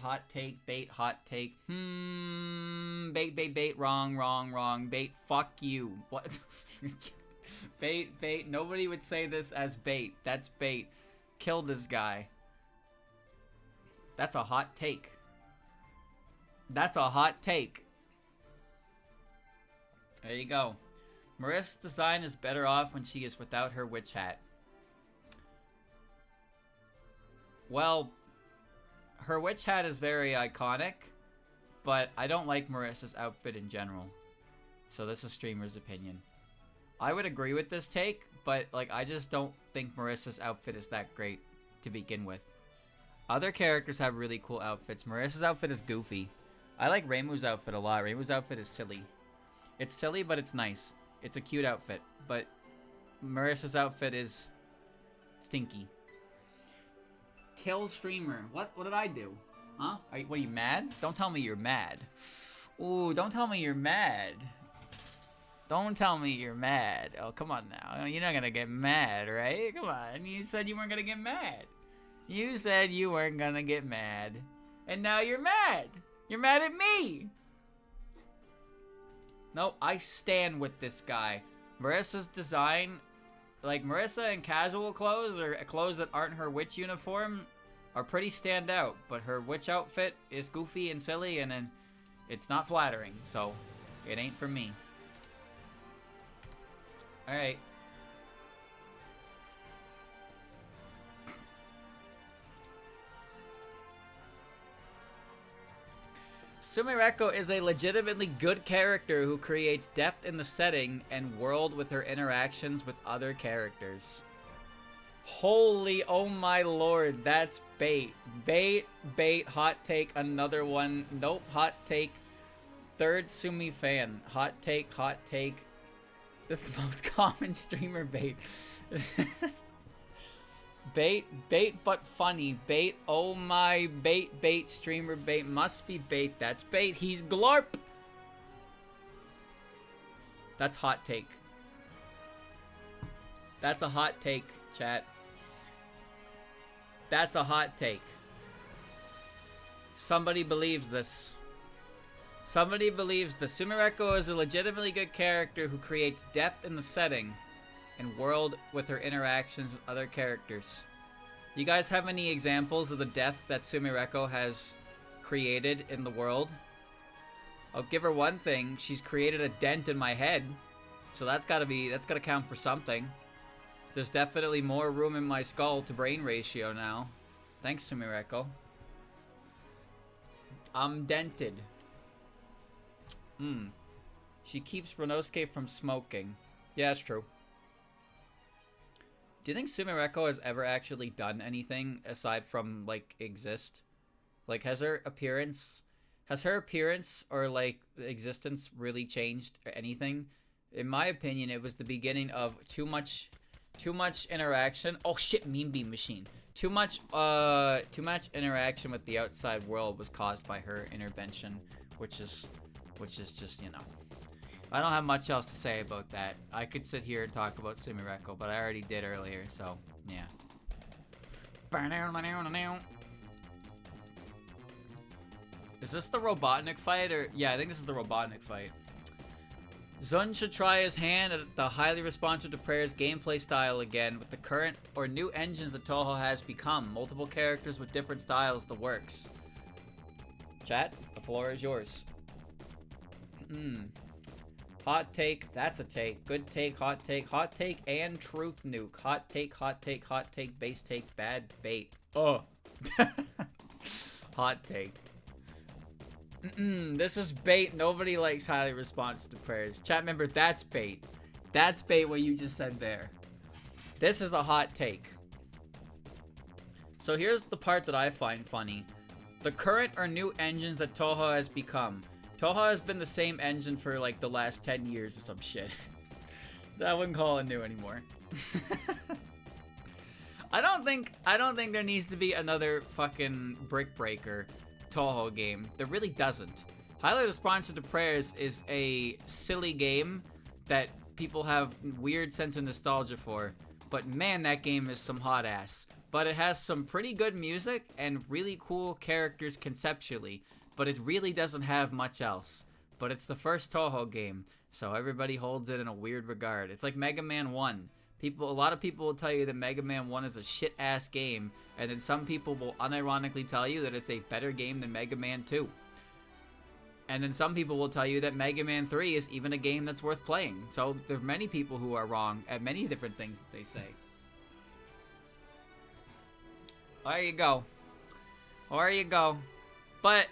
hot take, hot take. Bait, wrong, bait, fuck you. What? Bait, nobody would say this as bait. That's bait. Kill this guy. That's a hot take. That's a hot take. There you go. Marisa's design is better off when she is without her witch hat. Well, her witch hat is very iconic, but I don't like Marisa's outfit in general. So this is streamer's opinion. I would agree with this take, but like I just don't think Marisa's outfit is that great to begin with. Other characters have really cool outfits. Marisa's outfit is goofy. I like Reimu's outfit a lot. Reimu's outfit is silly. It's silly, but it's nice. It's a cute outfit, but Marisa's outfit is stinky. Kill streamer. What did I do? Huh? What, are you mad? Don't tell me you're mad. Ooh, don't tell me you're mad. Don't tell me you're mad. Oh, come on now. You're not gonna get mad, right? Come on. You said you weren't gonna get mad. You said you weren't gonna get mad. And now you're mad. You're mad at me. No, I stand with this guy. Marisa's design, like Marisa in casual clothes or clothes that aren't her witch uniform, are pretty stand out. But her witch outfit is goofy and silly, and then it's not flattering. So it ain't for me. All right. Sumireko is a legitimately good character who creates depth in the setting and world with her interactions with other characters. Holy, oh my lord, that's bait. Bait, hot take, another one. Nope, hot take. Third Sumi fan. Hot take, hot take. This is the most common streamer bait. Bait, but funny. Bait, oh my, bait, streamer bait. Must be bait. That's bait. He's glorp. That's hot take. That's a hot take, chat. That's a hot take. Somebody believes this. Somebody believes the Sumireko is a legitimately good character who creates depth in the setting and world with her interactions with other characters. You guys have any examples of the depth that Sumireko has created in the world? I'll give her one thing. She's created a dent in my head. So that's gotta count for something. There's definitely more room in my skull to brain ratio now. Thanks, Sumireko. I'm dented. She keeps Renosuke from smoking. Yeah, that's true. Do you think Sumireko has ever actually done anything aside from, like, exist? Like, has her appearance or like existence really changed or anything? In my opinion, it was the beginning of too much interaction. Oh shit, meme beam machine. Too much interaction with the outside world was caused by her intervention, which is just, you know. I don't have much else to say about that. I could sit here and talk about Sumireko, but I already did earlier, so yeah. Is this the Robotnik fight, or yeah, I think this is the Robotnik fight. Zun should try his hand at the highly responsive to prayers gameplay style again with the current or new engines that Toho has become. Multiple characters with different styles, the works. Chat, the floor is yours. Hot take, that's a take. Good take, hot take, and truth nuke. Hot take, base take, bad bait. Oh. Hot take. This is bait. Nobody likes highly responsive to prayers. Chat member, that's bait. That's bait what you just said there. This is a hot take. So here's the part that I find funny. The current or new engines that Toho has become. Toho has been the same engine for like the last 10 years or some shit. I wouldn't call it new anymore. I don't think there needs to be another fucking Brick Breaker Toho game. There really doesn't. Highly Responsive to Prayers is a silly game that people have weird sense of nostalgia for, but man, that game is some hot ass. But it has some pretty good music and really cool characters conceptually, but it really doesn't have much else. But it's the first Toho game, so everybody holds it in a weird regard. It's like Mega Man 1. A lot of people will tell you that Mega Man 1 is a shit-ass game, and then some people will unironically tell you that it's a better game than Mega Man 2. And then some people will tell you that Mega Man 3 is even a game that's worth playing. So there are many people who are wrong at many different things that they say. There you go. There you go. But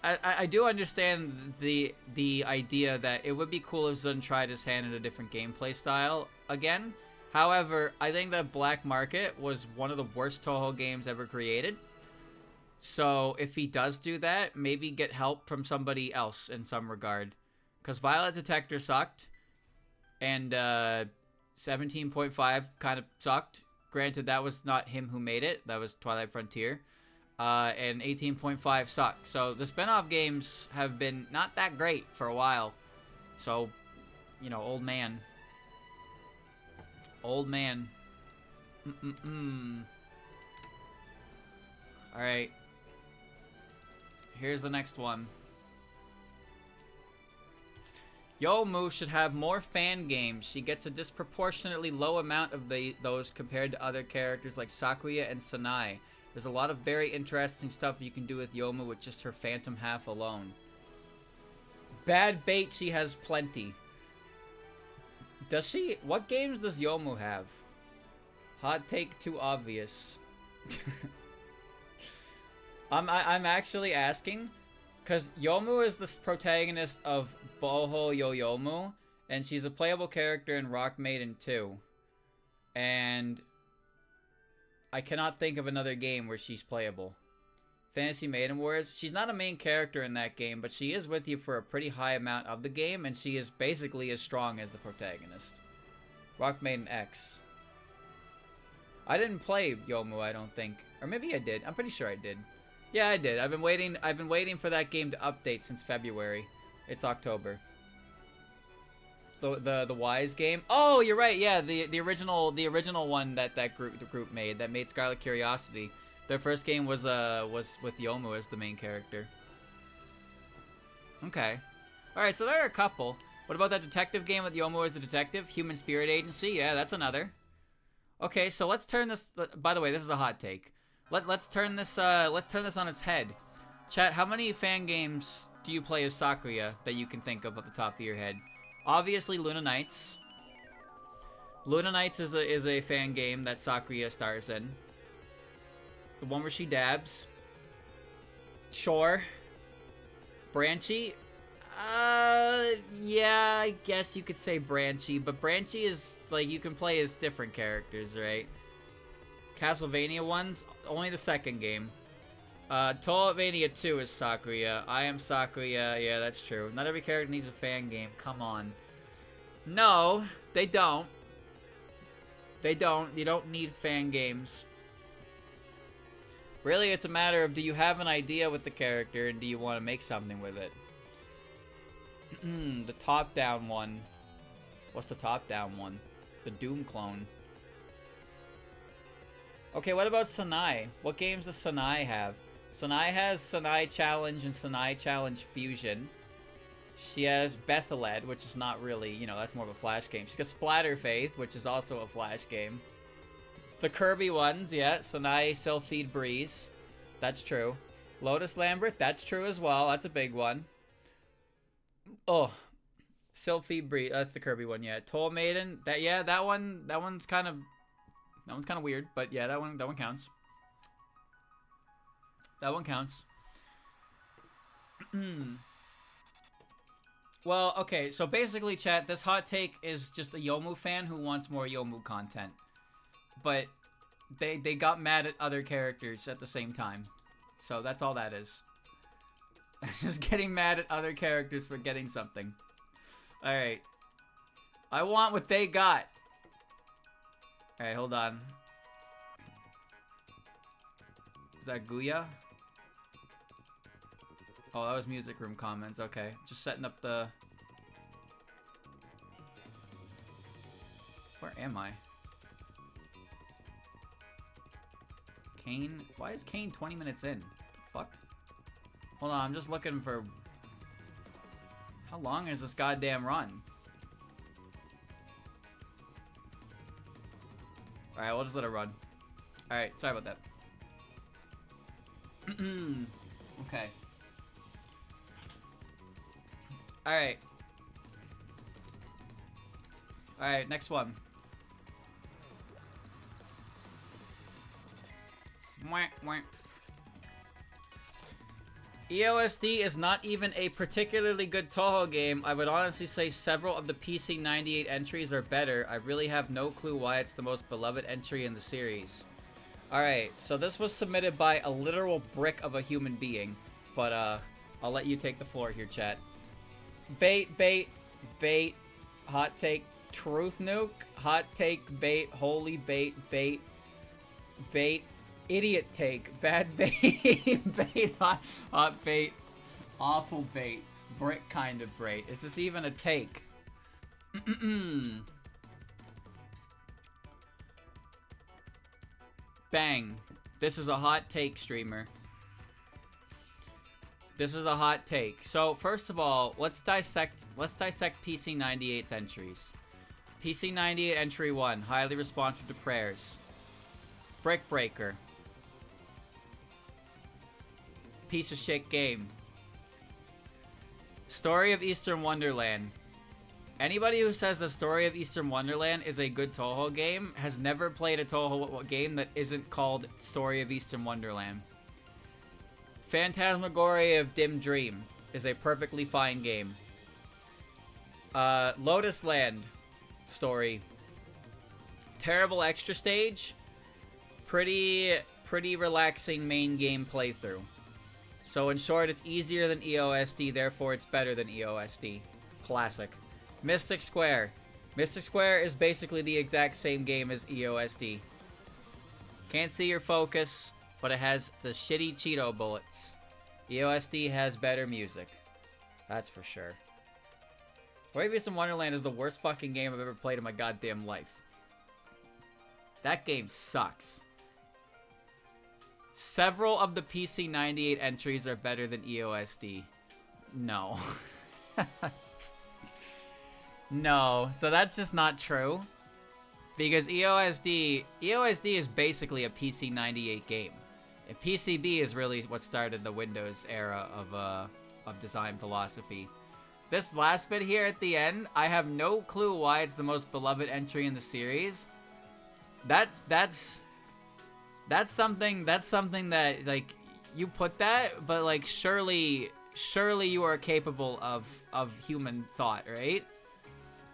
I do understand the idea that it would be cool if Zun tried his hand at a different gameplay style again. However, I think that Black Market was one of the worst Toho games ever created. So if he does do that, maybe get help from somebody else in some regard. Because Violet Detector sucked. And 17.5 kind of sucked. Granted, that was not him who made it. That was Twilight Frontier. And 18.5 sucked. So the spin-off games have been not that great for a while. So, you know, old man. Old man. Alright. Here's the next one. Youmu should have more fan games. She gets a disproportionately low amount of those compared to other characters like Sakuya and Sanai. There's a lot of very interesting stuff you can do with Youmu with just her phantom half alone. Bad bait, she has plenty. Does she? What games does Youmu have? Hot take, too obvious. I'm actually asking, because Youmu is the protagonist of Boho Yo Youmu, and she's a playable character in Rock Maiden 2. And I cannot think of another game where she's playable. Fantasy Maiden Wars, she's not a main character in that game, but she is with you for a pretty high amount of the game, and she is basically as strong as the protagonist. Rock Maiden X. I didn't play Youmu, I don't think. Or maybe I did. I'm pretty sure I did. Yeah, I did. I've been waiting for that game to update since February. It's October. The Wise game. Oh, you're right. Yeah, the original one that the group made that made Scarlet Curiosity. Their first game was with Youmu as the main character. Okay. All right, so there are a couple. What about that detective game with Youmu as the detective? Human Spirit Agency. Yeah, that's another. Okay, so let's turn this. By the way, this is a hot take. Let's turn this on its head. Chat, how many fan games do you play as Sakuya that you can think of at the top of your head? Obviously, Luna Nights. Luna Nights is a fan game that Sakuya stars in. The one where she dabs. Sure. Branchy? Yeah, I guess you could say Branchy, but Branchy is, like, you can play as different characters, right? Castlevania ones, only the second game. Toiletmania 2 is Sakuya. I am Sakuya. Yeah, that's true. Not every character needs a fan game. Come on. No, they don't. They don't. You don't need fan games. Really, it's a matter of, do you have an idea with the character and do you want to make something with it? The top-down one. What's the top-down one? The Doom clone. Okay, what about Sanai? What games does Sanai have? Sanai has Sanai Challenge and Sanai Challenge Fusion. She has Betheled, which is not really, you know, that's more of a Flash game. She's got Splatterfaith, which is also a Flash game. The Kirby ones, yeah. Sanai Sylphid Breeze. That's true. Lotus Lambert, that's true as well. That's a big one. Oh. Sylphid Breeze, that's the Kirby one, yeah. Toll Maiden, that one's kind of weird, but yeah, that one counts. That one counts. Well, okay, so basically, chat, this hot take is just a Youmu fan who wants more Youmu content. But they got mad at other characters at the same time. So that's all that is. Just getting mad at other characters for getting something. Alright. I want what they got. Alright, hold on. Is that Guya? Oh, that was music room comments. Okay. Just setting up the... Where am I? Kane? Why is Kane 20 minutes in? Fuck? Hold on, I'm just looking for... How long is this goddamn run? Alright, we'll just let it run. Alright, sorry about that. Okay. Alright. Alright, next one. EOSD is not even a particularly good Toho game. I would honestly say several of the PC 98 entries are better. I really have no clue why it's the most beloved entry in the series. Alright, so this was submitted by a literal brick of a human being. But, I'll let you take the floor here, chat. Bait, hot take, truth nuke, hot take, bait, holy bait, idiot take, bad bait, bait, hot bait, awful bait, brick kind of bait. Is this even a take? Bang. This is a hot take, streamer. This is a hot take. So, first of all, let's dissect PC 98's entries. PC 98 entry 1, highly responsive to prayers. Brick Breaker. Piece of shit game. Story of Eastern Wonderland. Anybody who says the Story of Eastern Wonderland is a good Toho game has never played a Toho game that isn't called Story of Eastern Wonderland. Phantasmagoria of Dim Dream is a perfectly fine game. Lotus Land story. Terrible extra stage. Pretty relaxing main game playthrough. So in short, it's easier than EOSD, therefore it's better than EOSD. Classic. Mystic Square. Mystic Square is basically the exact same game as EOSD. Can't see your focus, but it has the shitty Cheeto bullets. EOSD has better music. That's for sure. Story of Eastern Wonderland is the worst fucking game I've ever played in my goddamn life. That game sucks. Several of the PC 98 entries are better than EOSD. No. No, so that's just not true. Because EOSD is basically a PC 98 game. And PCB is really what started the Windows era of design philosophy. This last bit here at the end, I have no clue why it's the most beloved entry in the series. That's something that, like, you put that, but, like, surely you are capable of human thought, right?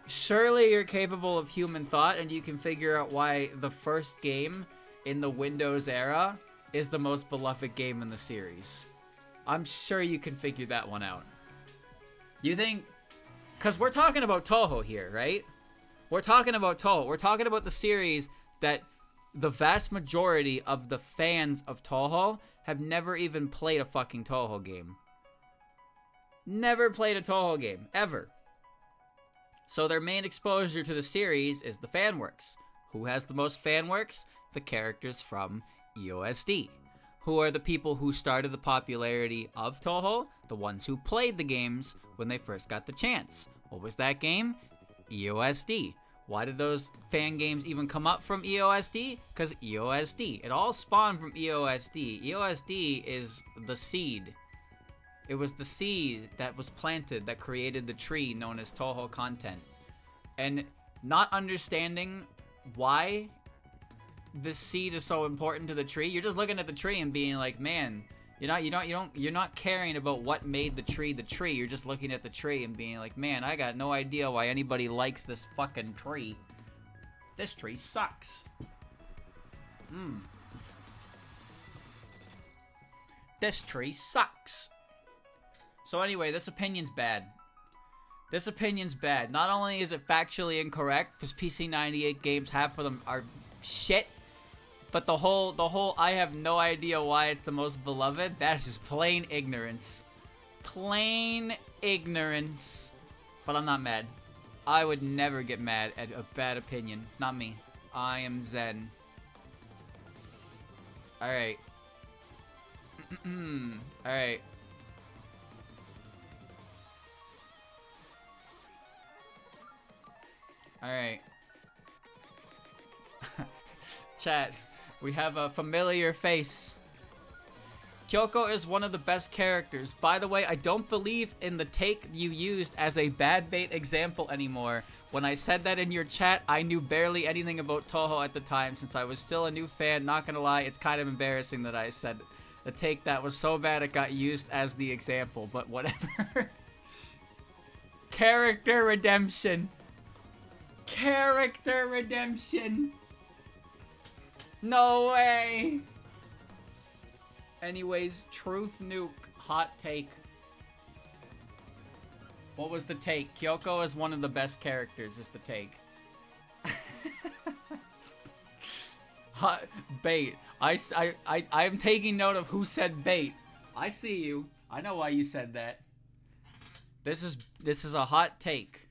Surely you're capable of human thought, and you can figure out why the first game in the Windows era is the most beloved game in the series. I'm sure you can figure that one out. You think... Because we're talking about Toho here, right? We're talking about Toho. We're talking about the series that the vast majority of the fans of Toho have never even played a fucking Toho game. Never played a Toho game, ever. So their main exposure to the series is the fan works. Who has the most fan works? The characters from EOSD. Who are the people who started the popularity of Toho? The ones who played the games when they first got the chance. What was that game? EOSD. Why did those fan games even come up from EOSD? Because EOSD. It all spawned from EOSD. EOSD is the seed. It was the seed that was planted that created the tree known as Toho content. And not understanding why this seed is so important to the tree, you're just looking at the tree and being like, man, you're not caring about what made the tree the tree. You're just looking at the tree and being like, man, I got no idea why anybody likes this fucking tree. This tree sucks. This tree sucks. So anyway, this opinion's bad. This opinion's bad. Not only is it factually incorrect, because PC98 games, half of them are shit, but the whole I have no idea why it's the most beloved, that's just plain ignorance. Plain ignorance. But I'm not mad. I would never get mad at a bad opinion. Not me. I am zen. Alright. Alright. Alright. Chat, we have a familiar face. Kyouko is one of the best characters. By the way, I don't believe in the take you used as a bad bait example anymore. When I said that in your chat, I knew barely anything about Toho at the time since I was still a new fan. Not gonna lie, it's kind of embarrassing that I said a take that was so bad it got used as the example, but whatever. Character redemption. Character redemption. No way. Anyways, truth nuke, hot take. What was the take? Kyouko is one of the best characters, is the take. Hot bait. I'm taking note of who said bait. I see you. I know why you said that. This is a hot take.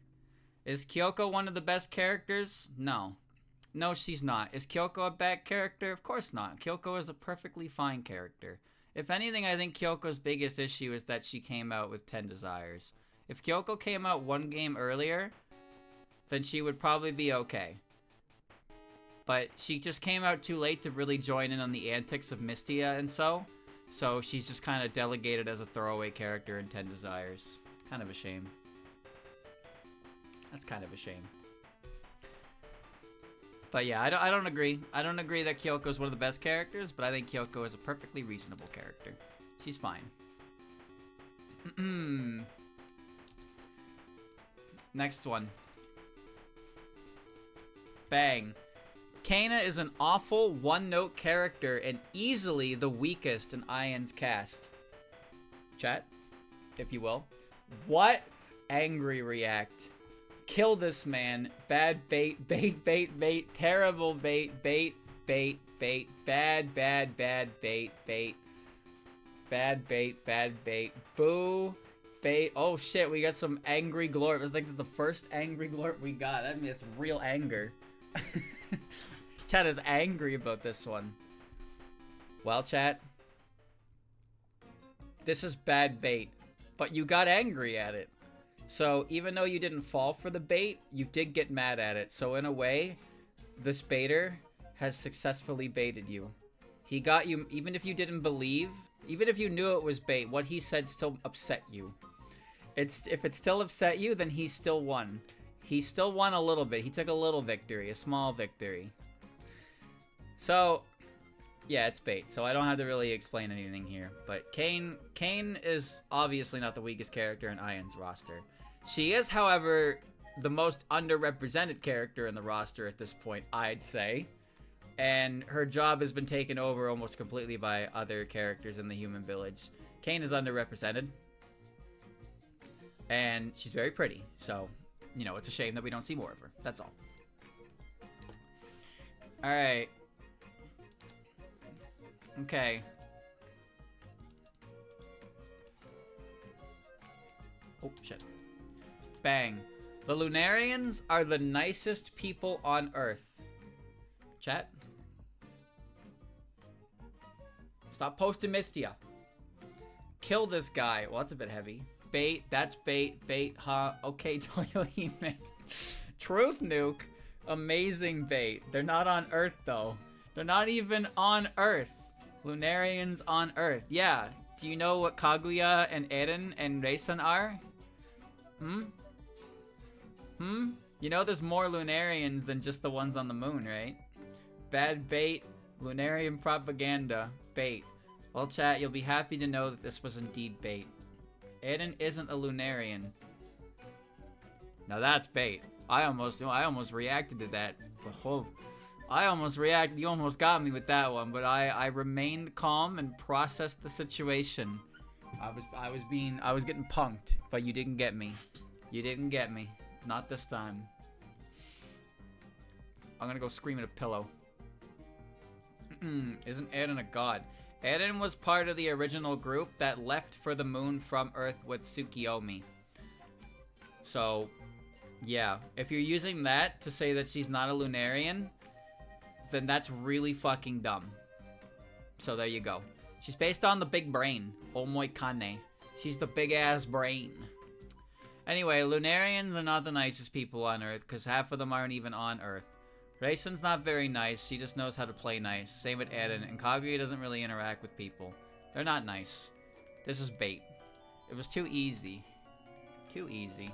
Is Kyouko one of the best characters? No. No, she's not. Is Kyouko a bad character? Of course not. Kyouko is a perfectly fine character. If anything, I think Kyoko's biggest issue is that she came out with 10 desires. If Kyouko came out one game earlier, then she would probably be okay. But she just came out too late to really join in on the antics of Misty and so she's just kind of delegated as a throwaway character in 10 desires. Kind of a shame. That's kind of a shame. But yeah, I don't agree. I don't agree that Kyouko is one of the best characters, but I think Kyouko is a perfectly reasonable character. She's fine. Next one. Bang. Kana is an awful one-note character and easily the weakest in Ian's cast. Chat, if you will. What? Angry react. Kill this man. Bad bait, bait, bait, bait. Terrible bait, bait, bait, bait. Bad, bad, bad bait, bait. Bad bait, bad bait. Boo. Bait. Oh shit, we got some angry glorp. It was like the first angry glorp we got. That means it's real anger. Chat is angry about this one. Well, chat. This is bad bait. But you got angry at it. So, even though you didn't fall for the bait, you did get mad at it. So, in a way, this baiter has successfully baited you. He got you, even if you didn't believe, even if you knew it was bait, what he said still upset you. If it still upset you, then he still won. He still won a little bit. He took a little victory, a small victory. So, yeah, it's bait. So, I don't have to really explain anything here. But Kane is obviously not the weakest character in Ian's roster. She is, however, the most underrepresented character in the roster at this point, I'd say. And her job has been taken over almost completely by other characters in the human village. Kane is underrepresented. And she's very pretty. So, you know, it's a shame that we don't see more of her. That's all. Alright. Okay. Oh, shit. Bang. The Lunarians are the nicest people on Earth. Chat? Stop posting Mistia. Kill this guy. Well, that's a bit heavy. Bait. That's bait. Bait, huh? Okay, Toyohime. Truth nuke. Amazing bait. They're not on Earth, though. They're not even on Earth. Lunarians on Earth. Yeah. Do you know what Kaguya and Eren and Reisan are? You know there's more Lunarians than just the ones on the moon, right? Bad bait. Lunarian propaganda. Bait. Well, chat, you'll be happy to know that this was indeed bait. Eren isn't a Lunarian. Now that's bait. I almost reacted to that. I almost reacted. You almost got me with that one, but I remained calm and processed the situation. I was getting punked, but you didn't get me. You didn't get me. Not this time. I'm gonna go scream at a pillow. Isn't Eren a god? Eren was part of the original group that left for the moon from Earth with Tsukiyomi. So, yeah. If you're using that to say that she's not a Lunarian, then that's really fucking dumb. So there you go. She's based on the big brain. Omoi Kane. She's the big ass brain. Anyway, Lunarians are not the nicest people on Earth, because half of them aren't even on Earth. Reisen's not very nice, she just knows how to play nice. Same with Eren, and Kaguya doesn't really interact with people. They're not nice. This is bait. It was too easy. Too easy.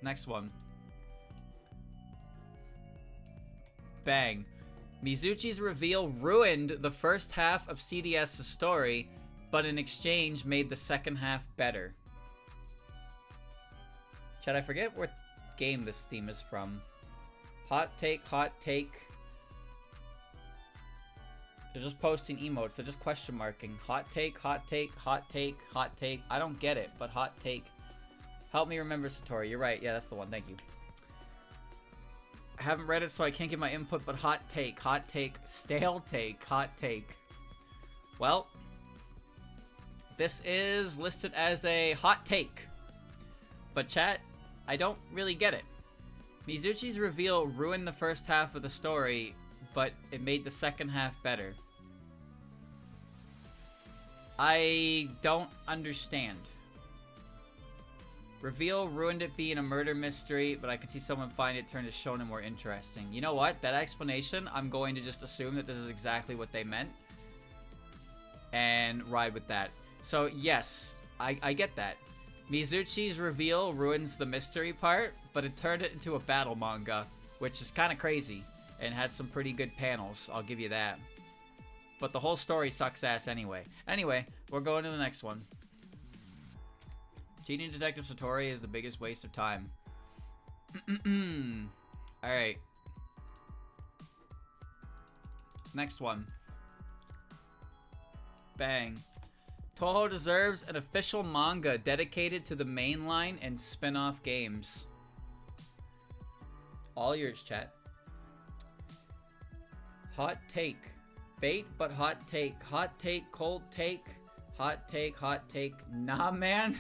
Next one. Bang. Mizuchi's reveal ruined the first half of CDS's story, but in exchange made the second half better. Chad, I forget what game this theme is from. Hot take, hot take. They're just posting emotes. They're just question marking. Hot take, hot take, hot take, hot take. I don't get it, but hot take. Help me remember, Satori. You're right. Yeah, that's the one. Thank you. I haven't read it, so I can't give my input, but hot take, stale take, hot take. Well, this is listed as a hot take. But chat, I don't really get it. Mizuchi's reveal ruined the first half of the story, but it made the second half better. I don't understand. Reveal ruined it being a murder mystery, but I can see someone find it turned it shonen more interesting. You know what? That explanation, I'm going to just assume that this is exactly what they meant. And ride with that. So, yes, I get that. Mizuchi's reveal ruins the mystery part, but it turned it into a battle manga, which is kind of crazy, and had some pretty good panels, I'll give you that. But the whole story sucks ass anyway. Anyway, we're going to the next one. Cheating Detective Satori is the biggest waste of time. Alright. Next one. Bang. Toho deserves an official manga dedicated to the mainline and spin-off games. All yours, chat. Hot take. Bait, but hot take. Hot take, cold take. Hot take, hot take. Nah, man.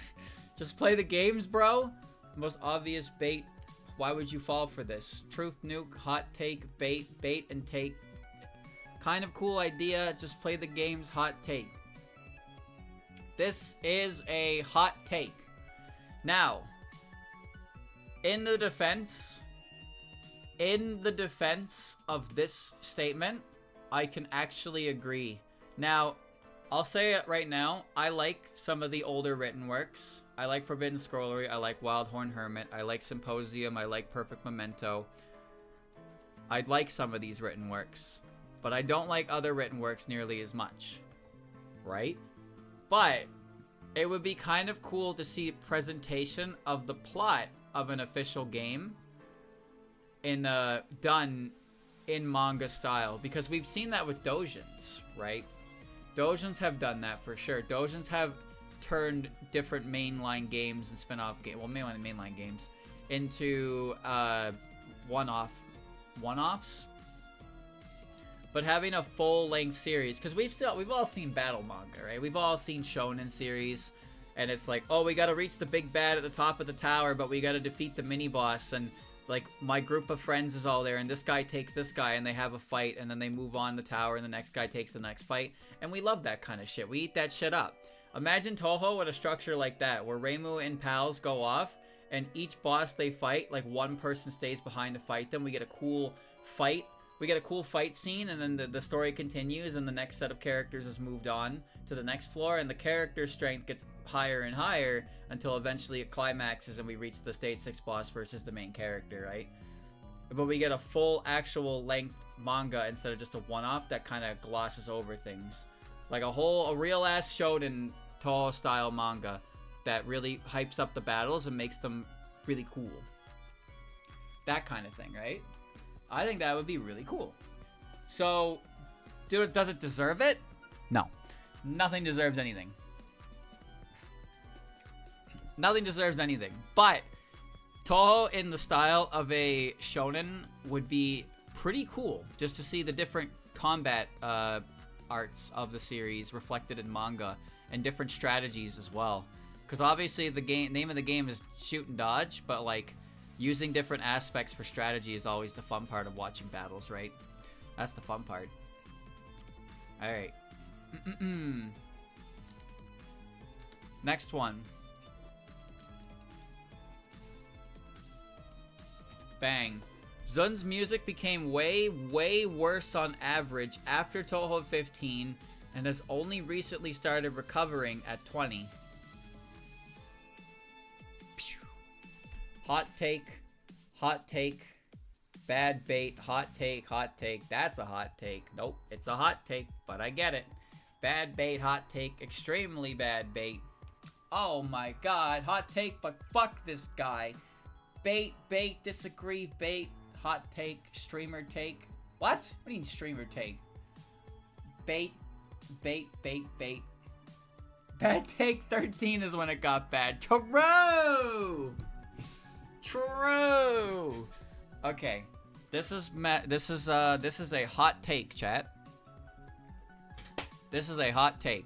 Just play the games, bro. Most obvious bait. Why would you fall for this? Truth nuke, hot take, bait, bait and take. Kind of cool idea. Just play the games, hot take. This is a hot take. Now, in the defense of this statement, I can actually agree. Now, I'll say it right now, I like some of the older written works. I like Forbidden Scrollery, I like Wildhorn Hermit, I like Symposium, I like Perfect Memento. I'd like some of these written works, but I don't like other written works nearly as much. Right? But it would be kind of cool to see presentation of the plot of an official game done in manga style, because we've seen that with doujins, right? Doujins have done that for sure. Doujins have turned different mainline games and spin-off games, well, mainline games, into one-offs. But having a full-length series, because we've all seen battle manga, right? We've all seen shonen series, and it's like, oh, we gotta reach the big bad at the top of the tower, but we gotta defeat the mini-boss, and like, my group of friends is all there, and this guy takes this guy, and they have a fight, and then they move on the tower, and the next guy takes the next fight, and we love that kind of shit. We eat that shit up. Imagine Toho with a structure like that, where Reimu and pals go off, and each boss they fight, like, one person stays behind to fight them. We get a cool fight. We get a cool fight scene, and then the story continues, and the next set of characters is moved on to the next floor, and the character strength gets higher and higher until eventually it climaxes and we reach the stage 6 boss versus the main character, right? But we get a full actual length manga instead of just a one-off that kind of glosses over things. Like a real ass shonen Toho style manga that really hypes up the battles and makes them really cool. That kind of thing, right? I think that would be really cool. So, does it deserve it? No. Nothing deserves anything. Nothing deserves anything. But Toho in the style of a shonen would be pretty cool, just to see the different combat arts of the series reflected in manga and different strategies as well. Because obviously the name of the game is shoot and dodge, but like using different aspects for strategy is always the fun part of watching battles, right? That's the fun part. Alright. Next one. Bang. Zun's music became way worse on average after Toho 15 and has only recently started recovering at 20. Hot take, bad bait, hot take, that's a hot take. Nope, it's a hot take, but I get it. Bad bait, hot take, extremely bad bait. Oh my god, hot take, but fuck this guy. Bait, disagree, bait, hot take, streamer take. What? What do you mean streamer take? Bait. Bad take 13 is when it got bad. True! Okay. This is a hot take, chat. This is a hot take.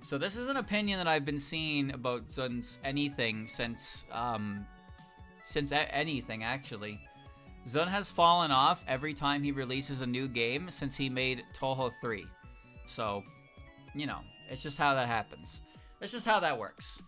So this is an opinion that I've been seeing about Zun's anything since anything, actually. Zun has fallen off every time he releases a new game since he made Toho 3. So, you know, it's just how that happens. It's just how that works.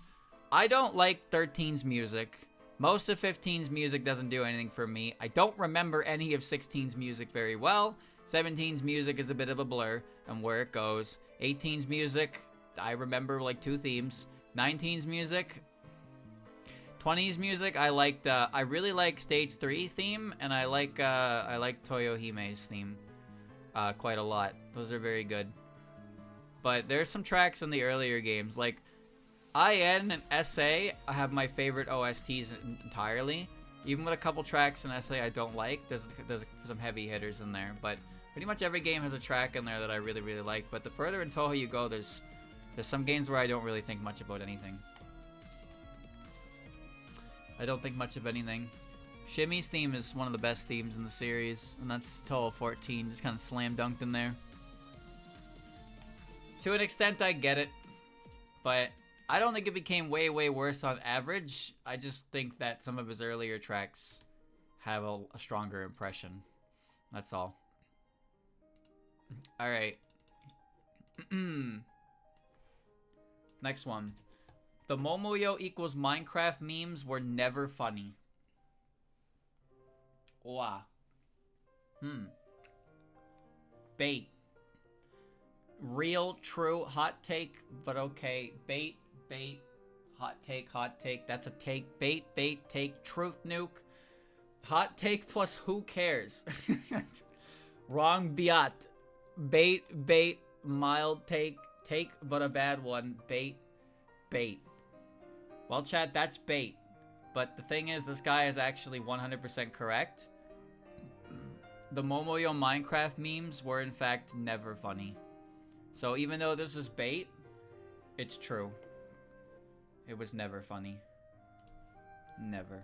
I don't like 13's music. Most of 15's music doesn't do anything for me. I don't remember any of 16's music very well. 17's music is a bit of a blur and where it goes. 18's music, I remember like 2 themes. 19's music, 20's music, I really like Stage 3 theme, and I like Toyohime's theme quite a lot. Those are very good. But there's some tracks in the earlier games, like IN and SA have my favorite OSTs entirely. Even with a couple tracks in SA I don't like, there's some heavy hitters in there. But pretty much every game has a track in there that I really like. But the further in Toho you go, there's some games where I don't really think much about anything. I don't think much of anything. Shimmy's theme is one of the best themes in the series, and that's Toho 14, just kind of slam dunked in there. To an extent, I get it, but I don't think it became way worse on average. I just think that some of his earlier tracks have a stronger impression. That's all. Alright. Next one. The Momoyo equals Minecraft memes were never funny. Wow. Bait. Real, true, hot take, but okay. Bait, hot take, that's a take. Bait, take, truth nuke. Hot take plus who cares? Wrong biat. Bait, mild take, but a bad one. Bait. Well, chat, that's bait. But the thing is, this guy is actually 100% correct. the Momoyo Minecraft memes were in fact never funny. So even though this is bait, it's true. It was never funny. Never.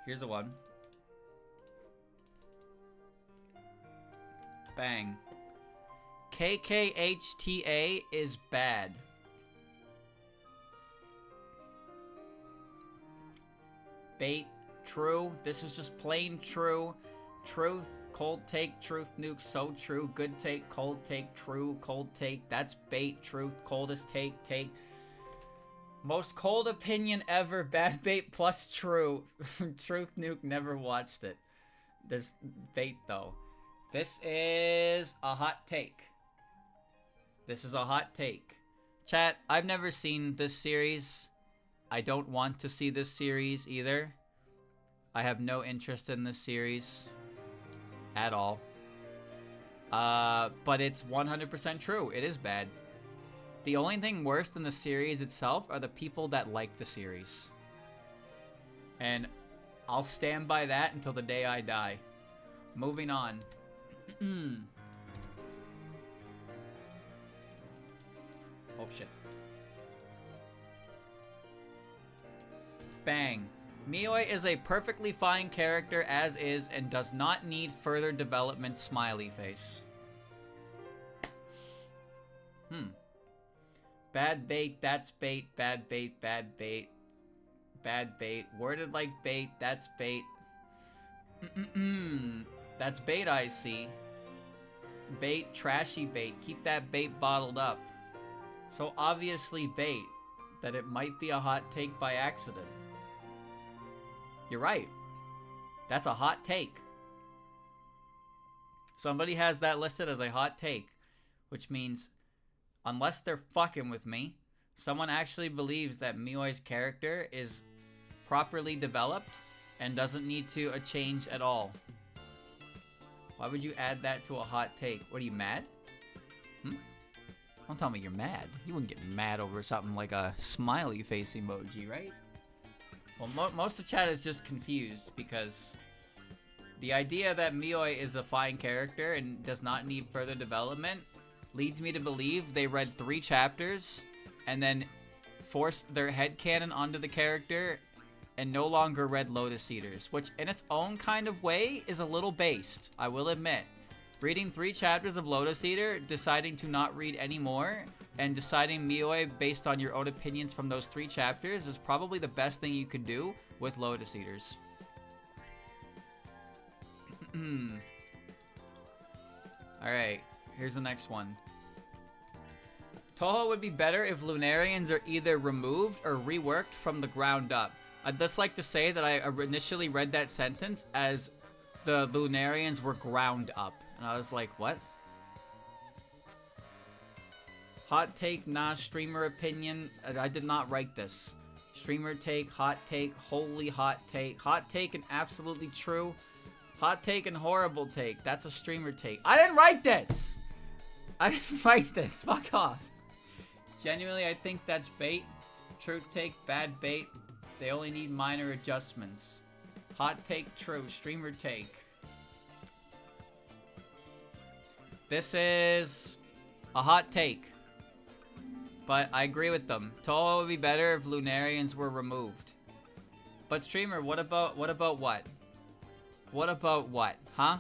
Here's a one. Bang. KKHTA is bad. Bait. True. This is just plain true. Truth. Cold take. Truth nuke. So true. Good take. Cold take. True. Cold take. That's bait. Truth. Coldest take. Take. Most cold opinion ever. Bad bait plus true. Truth nuke. Never watched it. There's bait though. This is a hot take. This is a hot take. Chat, I've never seen this series. I don't want to see this series either. I have no interest in this series at all. But it's 100% true. It is bad. The only thing worse than the series itself are the people that like the series. And I'll stand by that until the day I die. Moving on. Oh shit. Bang. Myon is a perfectly fine character as is and does not need further development, smiley face. Bad bait, that's bait, bad bait, bad bait. Bad bait, worded like bait, that's bait. That's bait I see. Bait, trashy bait, keep that bait bottled up. So obviously bait, that it might be a hot take by accident. You're right. That's a hot take. Somebody has that listed as a hot take, which means, unless they're fucking with me, someone actually believes that Myoi's character is properly developed and doesn't need to a change at all. Why would you add that to a hot take? What, are you mad? Don't tell me you're mad. You wouldn't get mad over something like a smiley face emoji, right? Well, most of chat is just confused because the idea that Myon is a fine character and does not need further development leads me to believe they read 3 chapters and then forced their headcanon onto the character and no longer read Lotus Eaters, which in its own kind of way is a little based, I will admit. Reading 3 chapters of Lotus Eater, deciding to not read any more, and deciding Myon based on your own opinions from those 3 chapters is probably the best thing you could do with Lotus Eaters. Alright, here's the next one. Toho would be better if Lunarians are either removed or reworked from the ground up. I'd just like to say that I initially read that sentence as the Lunarians were ground up. And I was like, what? Hot take, nah, streamer opinion. I did not write this. Streamer take, hot take, holy hot take. Hot take and absolutely true. Hot take and horrible take. That's a streamer take. I didn't write this! I didn't write this. Fuck off. Genuinely, I think that's bait. True take, bad bait. They only need minor adjustments. Hot take, true. Streamer take. This is a hot take. But I agree with them. Toho would be better if Lunarians were removed. But streamer, what about what? What about what? Huh?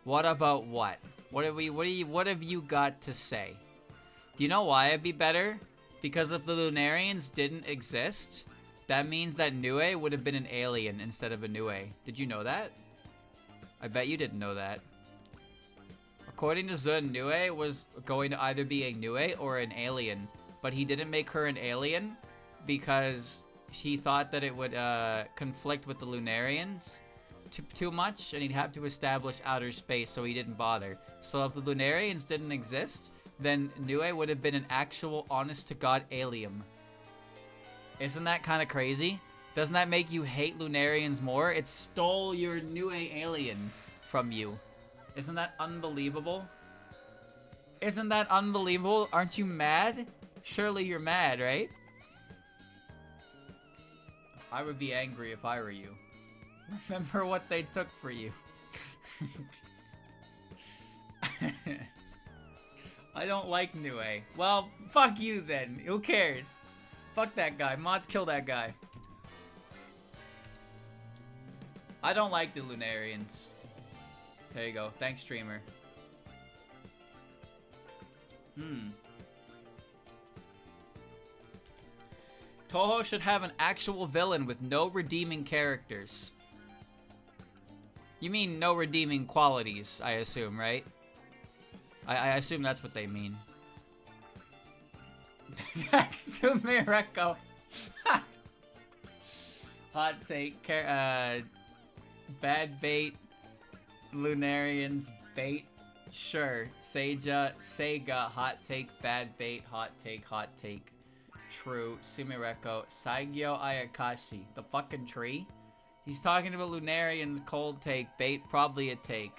What about what? What have you got to say? Do you know why it'd be better? Because if the Lunarians didn't exist, that means that Nue would have been an alien instead of a Nue. Did you know that? I bet you didn't know that. According to Zun, Nue was going to either be a Nue or an alien, but he didn't make her an alien because he thought that it would conflict with the Lunarians too much, and he'd have to establish outer space, so he didn't bother. So if the Lunarians didn't exist, then Nue would have been an actual honest-to-God alien. Isn't that kind of crazy? Doesn't that make you hate Lunarians more? It stole your Nue alien from you. Isn't that unbelievable? Isn't that unbelievable? Aren't you mad? Surely you're mad, right? I would be angry if I were you. Remember what they took for you. I don't like Nue. Well, fuck you then. Who cares? Fuck that guy. Mods kill that guy. I don't like the Lunarians. There you go. Thanks, streamer. Toho should have an actual villain with no redeeming characters. You mean no redeeming qualities, I assume, right? I assume that's what they mean. That's Sumireko. Hot take. Bad bait. Lunarians bait. Sure. Seija. Seiga. Hot take. Bad bait. Hot take. Hot take. True. Sumireko. Saigyo Ayakashi. The fucking tree? He's talking about Lunarian's cold take. Bait. Probably a take.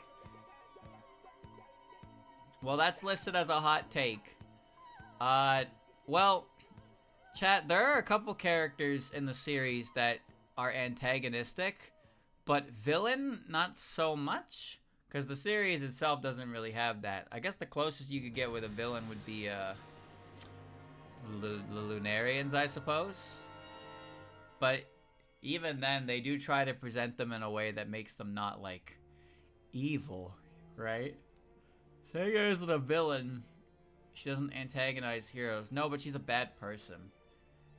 Well, that's listed as a hot take. Well, chat, there are a couple characters in the series that are antagonistic, but villain, not so much, because the series itself doesn't really have that. I guess the closest you could get with a villain would be, the Lunarians, I suppose. But even then, they do try to present them in a way that makes them not, like, evil, right? Seiga isn't a villain. She doesn't antagonize heroes. No, but she's a bad person.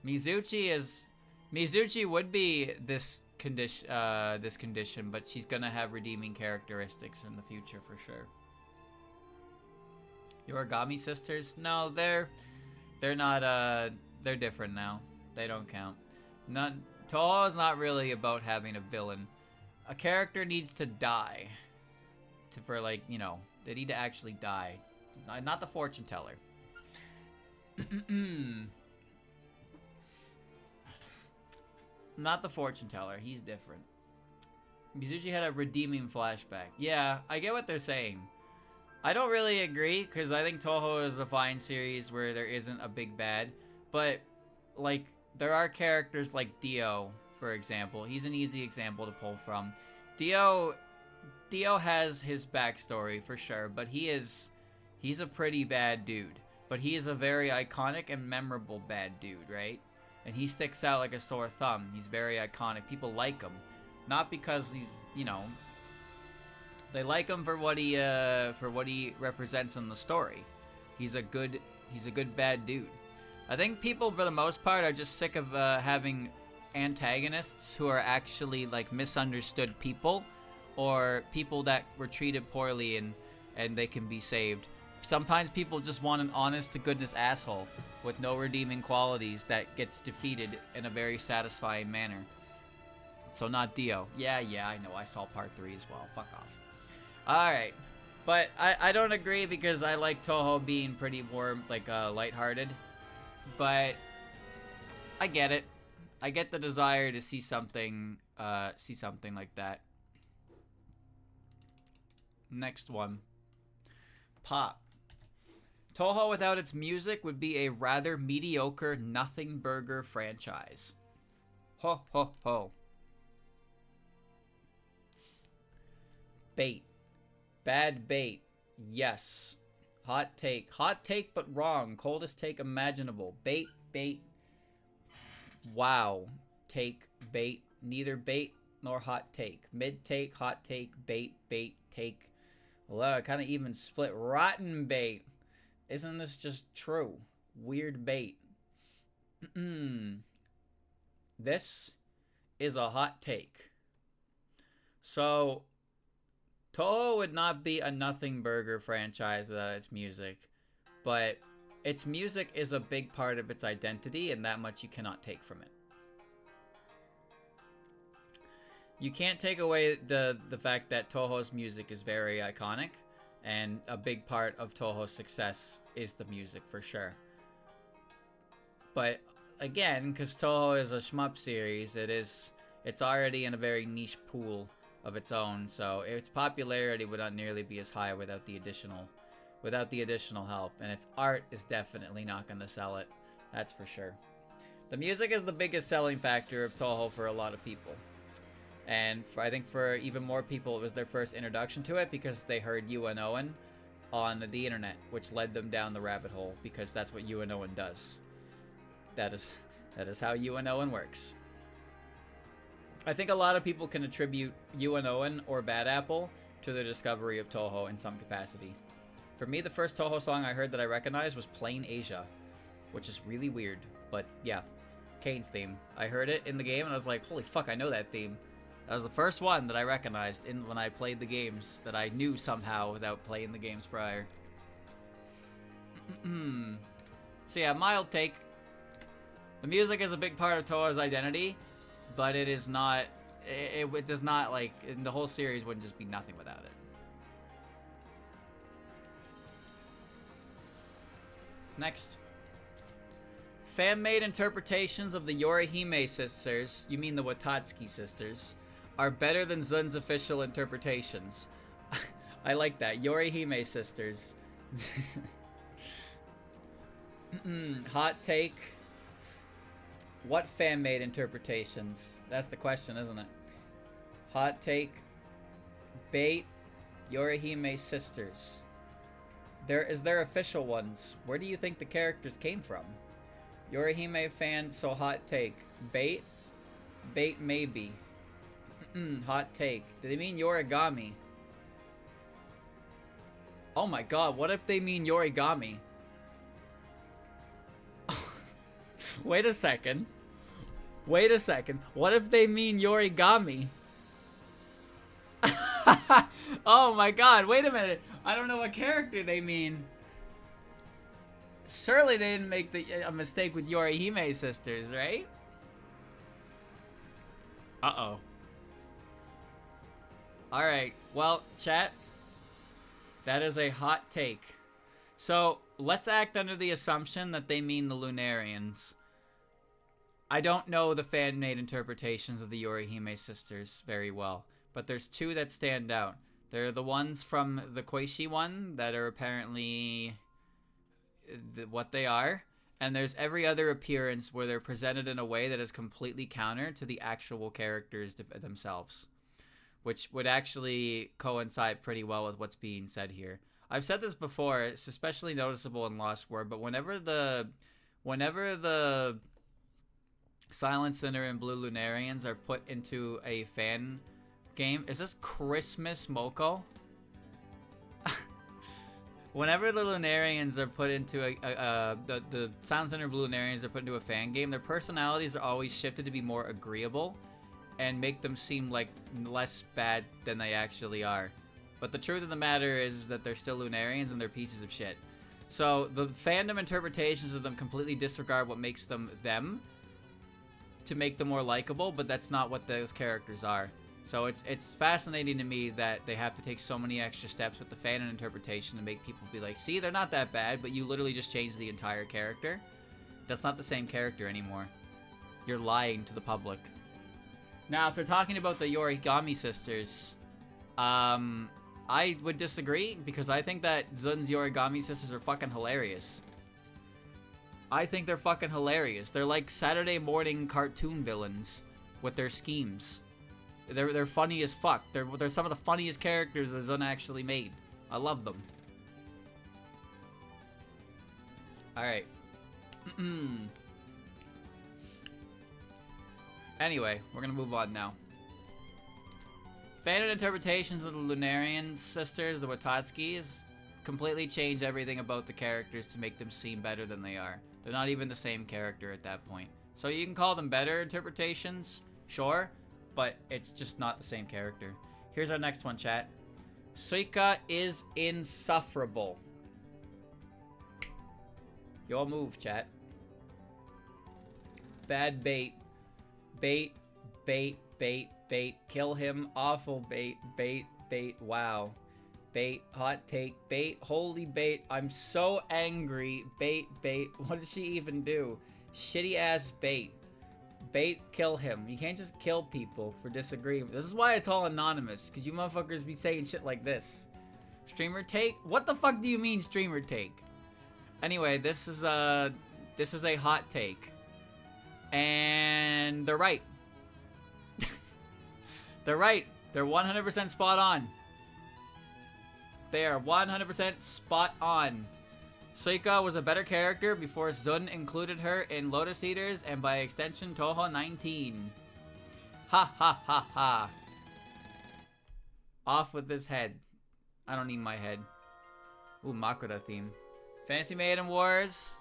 Mizuchi would be this condition, but she's gonna have redeeming characteristics in the future for sure. Your Origami sisters? No, they're not. They're different now. They don't count. Toho is not really about having a villain. A character needs to die. For like, you know, they need to actually die. Not the fortune teller. Not the fortune teller. He's different. Mizuchi had a redeeming flashback. Yeah, I get what they're saying. I don't really agree, because I think Toho is a fine series where there isn't a big bad. But, like, there are characters like Dio, for example. He's an easy example to pull from. Dio has his backstory, for sure, but he's a pretty bad dude. But he is a very iconic and memorable bad dude, right? And he sticks out like a sore thumb. He's very iconic. People like him. Not because he's, you know... They like him for what he represents in the story. He's a good bad dude. I think people, for the most part, are just sick of having antagonists who are actually, like, misunderstood people. Or people that were treated poorly and they can be saved. Sometimes people just want an honest-to-goodness asshole with no redeeming qualities that gets defeated in a very satisfying manner. So not Dio. Yeah, I know. I saw part 3 as well. Fuck off. Alright. But I don't agree because I like Toho being pretty warm, like, lighthearted. But I get it. I get the desire to see something like that. Next one. Pop. Toho without its music would be a rather mediocre nothing burger franchise. Ho ho ho. Bait. Bad bait. Yes. Hot take. Hot take but wrong. Coldest take imaginable. Bait. Bait. Wow. Take. Bait. Neither bait nor hot take. Mid take. Hot take. Bait. Bait. Take. Well, kind of even split. Rotten bait. Isn't this just true? Weird bait. This is a hot take. So, Toho would not be a nothing burger franchise without its music. But its music is a big part of its identity, and that much you cannot take from it. You can't take away the fact that Toho's music is very iconic, and a big part of Toho's success is the music, for sure. But, again, because Toho is a shmup series, it's already in a very niche pool of its own, so its popularity would not nearly be as high without without the additional help, and its art is definitely not going to sell it. That's for sure. The music is the biggest selling factor of Toho for a lot of people. And I think for even more people, it was their first introduction to it because they heard Yu and Owen on the internet, which led them down the rabbit hole because that's what Yu and Owen does. That is how Yu and Owen works. I think a lot of people can attribute Yu and Owen or Bad Apple to the discovery of Toho in some capacity. For me, the first Toho song I heard that I recognized was Plain Asia, which is really weird, but yeah, Kane's theme. I heard it in the game and I was like, holy fuck, I know that theme. That was the first one that I recognized when I played the games that I knew somehow without playing the games prior. So yeah, mild take. The music is a big part of Toho's identity, but it is not, it does not, like, the whole series wouldn't just be nothing without it. Next. Fan-made interpretations of the Yorihime sisters, you mean the Watsky sisters, are better than Zun's official interpretations. I like that. Yorihime sisters. Hot take. What fan-made interpretations? That's the question, isn't it? Hot take. Bait. Yorihime sisters. Is there official ones? Where do you think the characters came from? Yorihime fan, so hot take. Bait? Bait maybe. Hot take. Do they mean Yorigami? Oh my god, what if they mean Yorigami? Wait a second. Wait a second. What if they mean Yorigami? Oh my god, wait a minute. I don't know what character they mean. Surely they didn't make a mistake with Yorihime sisters, right? Uh-oh. Alright, well, chat. That is a hot take. So, let's act under the assumption that they mean the Lunarians. I don't know the fan-made interpretations of the Yorihime sisters very well, but there's two that stand out. They're the ones from the Koishi one that are apparently what they are, and there's every other appearance where they're presented in a way that is completely counter to the actual characters themselves, which would actually coincide pretty well with what's being said here. I've said this before, it's especially noticeable in Lost World, but whenever the Silent Sinner and Blue Lunarians are put into a fan game, is this Christmas Moko? Whenever the Lunarians are put into the Silent Sinner and Blue Lunarians are put into a fan game, their personalities are always shifted to be more agreeable and make them seem like less bad than they actually are. But the truth of the matter is that they're still Lunarians and they're pieces of shit. So the fandom interpretations of them completely disregard what makes them them to make them more likable, but that's not what those characters are. So it's fascinating to me that they have to take so many extra steps with the fan interpretation to make people be like, see, they're not that bad, but you literally just changed the entire character. That's not the same character anymore. You're lying to the public. Now, if they're talking about the Yorigami sisters, I would disagree, because I think that Zun's Yorigami sisters are fucking hilarious. I think they're fucking hilarious. They're like Saturday morning cartoon villains with their schemes. They're funny as fuck. They're some of the funniest characters that Zun actually made. I love them. Alright. Anyway, we're gonna move on now. Fanon interpretations of the Lunarian sisters, the Watatskis, completely change everything about the characters to make them seem better than they are. They're not even the same character at that point. So you can call them better interpretations, sure, but it's just not the same character. Here's our next one, chat. Suika is insufferable. Your move, chat. Bad bait. Bait, bait, bait, bait. Kill him. Awful bait, bait, bait. Wow. Bait, hot take, bait, holy bait. I'm so angry. Bait, bait. What did she even do? Shitty ass bait. Bait, kill him. You can't just kill people for disagreeing. This is why it's all anonymous, because you motherfuckers be saying shit like this. Streamer take? What the fuck do you mean streamer take? Anyway, this is a hot take. And they're right. They're right. They're 100% spot on. They are 100% spot on. Suika was a better character before Zun included her in Lotus Eaters and by extension Toho 19. Ha ha ha ha. Off with this head. I don't need my head. Ooh, Makura theme. Fantasy Maiden Wars.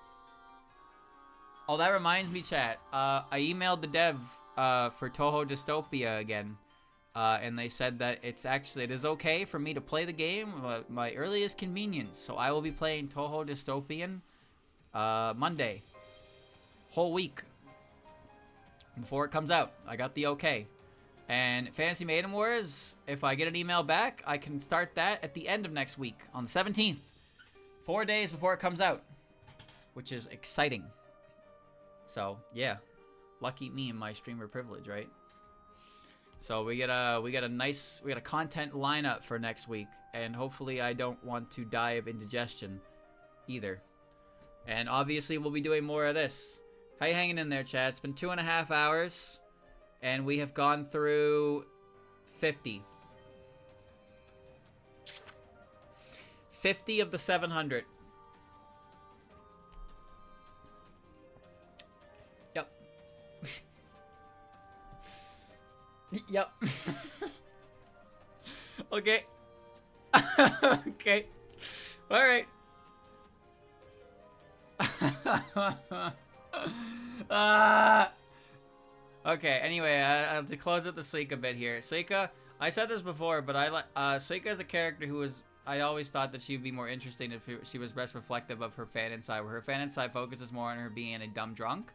Oh, that reminds me, chat. I emailed the dev for Toho Dystopia again. And they said that it is okay for me to play the game at my earliest convenience. So I will be playing Toho Dystopian Monday. Whole week. Before it comes out. I got the okay. And Fantasy Maiden Wars, if I get an email back, I can start that at the end of next week. On the 17th. 4 days before it comes out. Which is exciting. So, yeah. Lucky me and my streamer privilege, right? So we got a content lineup for next week, and hopefully I don't want to die of indigestion either. And obviously we'll be doing more of this. How you hanging in there, chat? It's been 2.5 hours, and we have gone through 50. 50 of the 700. Yep. Yep. Okay. Okay. Alright. Okay, anyway, I have to close up the Suika bit here. Suika, I said this before, but Suika is a character who is... I always thought that she'd be more interesting if she was best reflective of her fan inside, where her fan inside focuses more on her being a dumb drunk.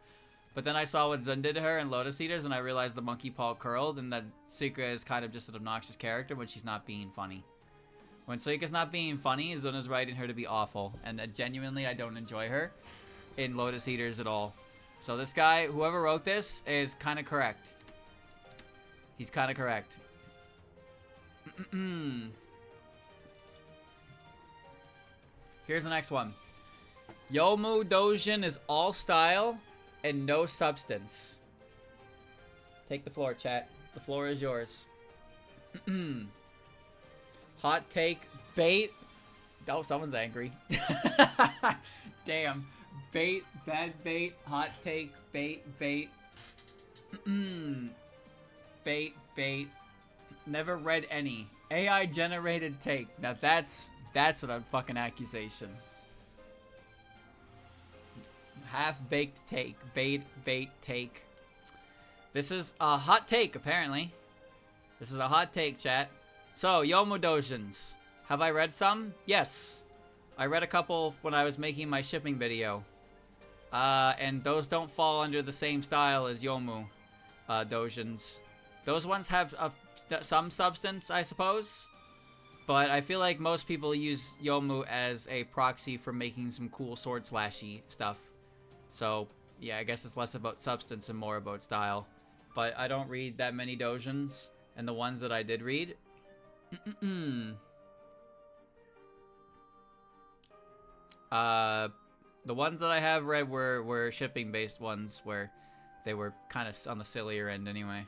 But then I saw what Zun did to her in Lotus Eaters, and I realized the monkey paw curled, and that Suika is kind of just an obnoxious character when she's not being funny. When Suika's not being funny, Zun is writing her to be awful, and genuinely I don't enjoy her in Lotus Eaters at all. So this guy, whoever wrote this, is kind of correct. He's kind of correct. Here's the next one. Youmu Doujin is all style and no substance. Take the floor, chat. The floor is yours. Hot take. Bait. Oh, someone's angry. Damn. Bait. Bad bait. Hot take. Bait. Bait. Bait. Bait. Never read any. AI generated take. Now that's a fucking accusation. Half-baked take. Bait take. This is a hot take, apparently. This is a hot take, chat. So, Youmu Doujins. Have I read some? Yes. I read a couple when I was making my shipping video. And those don't fall under the same style as Youmu Doujins. Those ones have some substance, I suppose. But I feel like most people use Youmu as a proxy for making some cool sword slashy stuff. So, yeah, I guess it's less about substance and more about style. But I don't read that many Doujins. And the ones that I did read... the ones that I have read were shipping-based ones, where they were kind of on the sillier end anyway.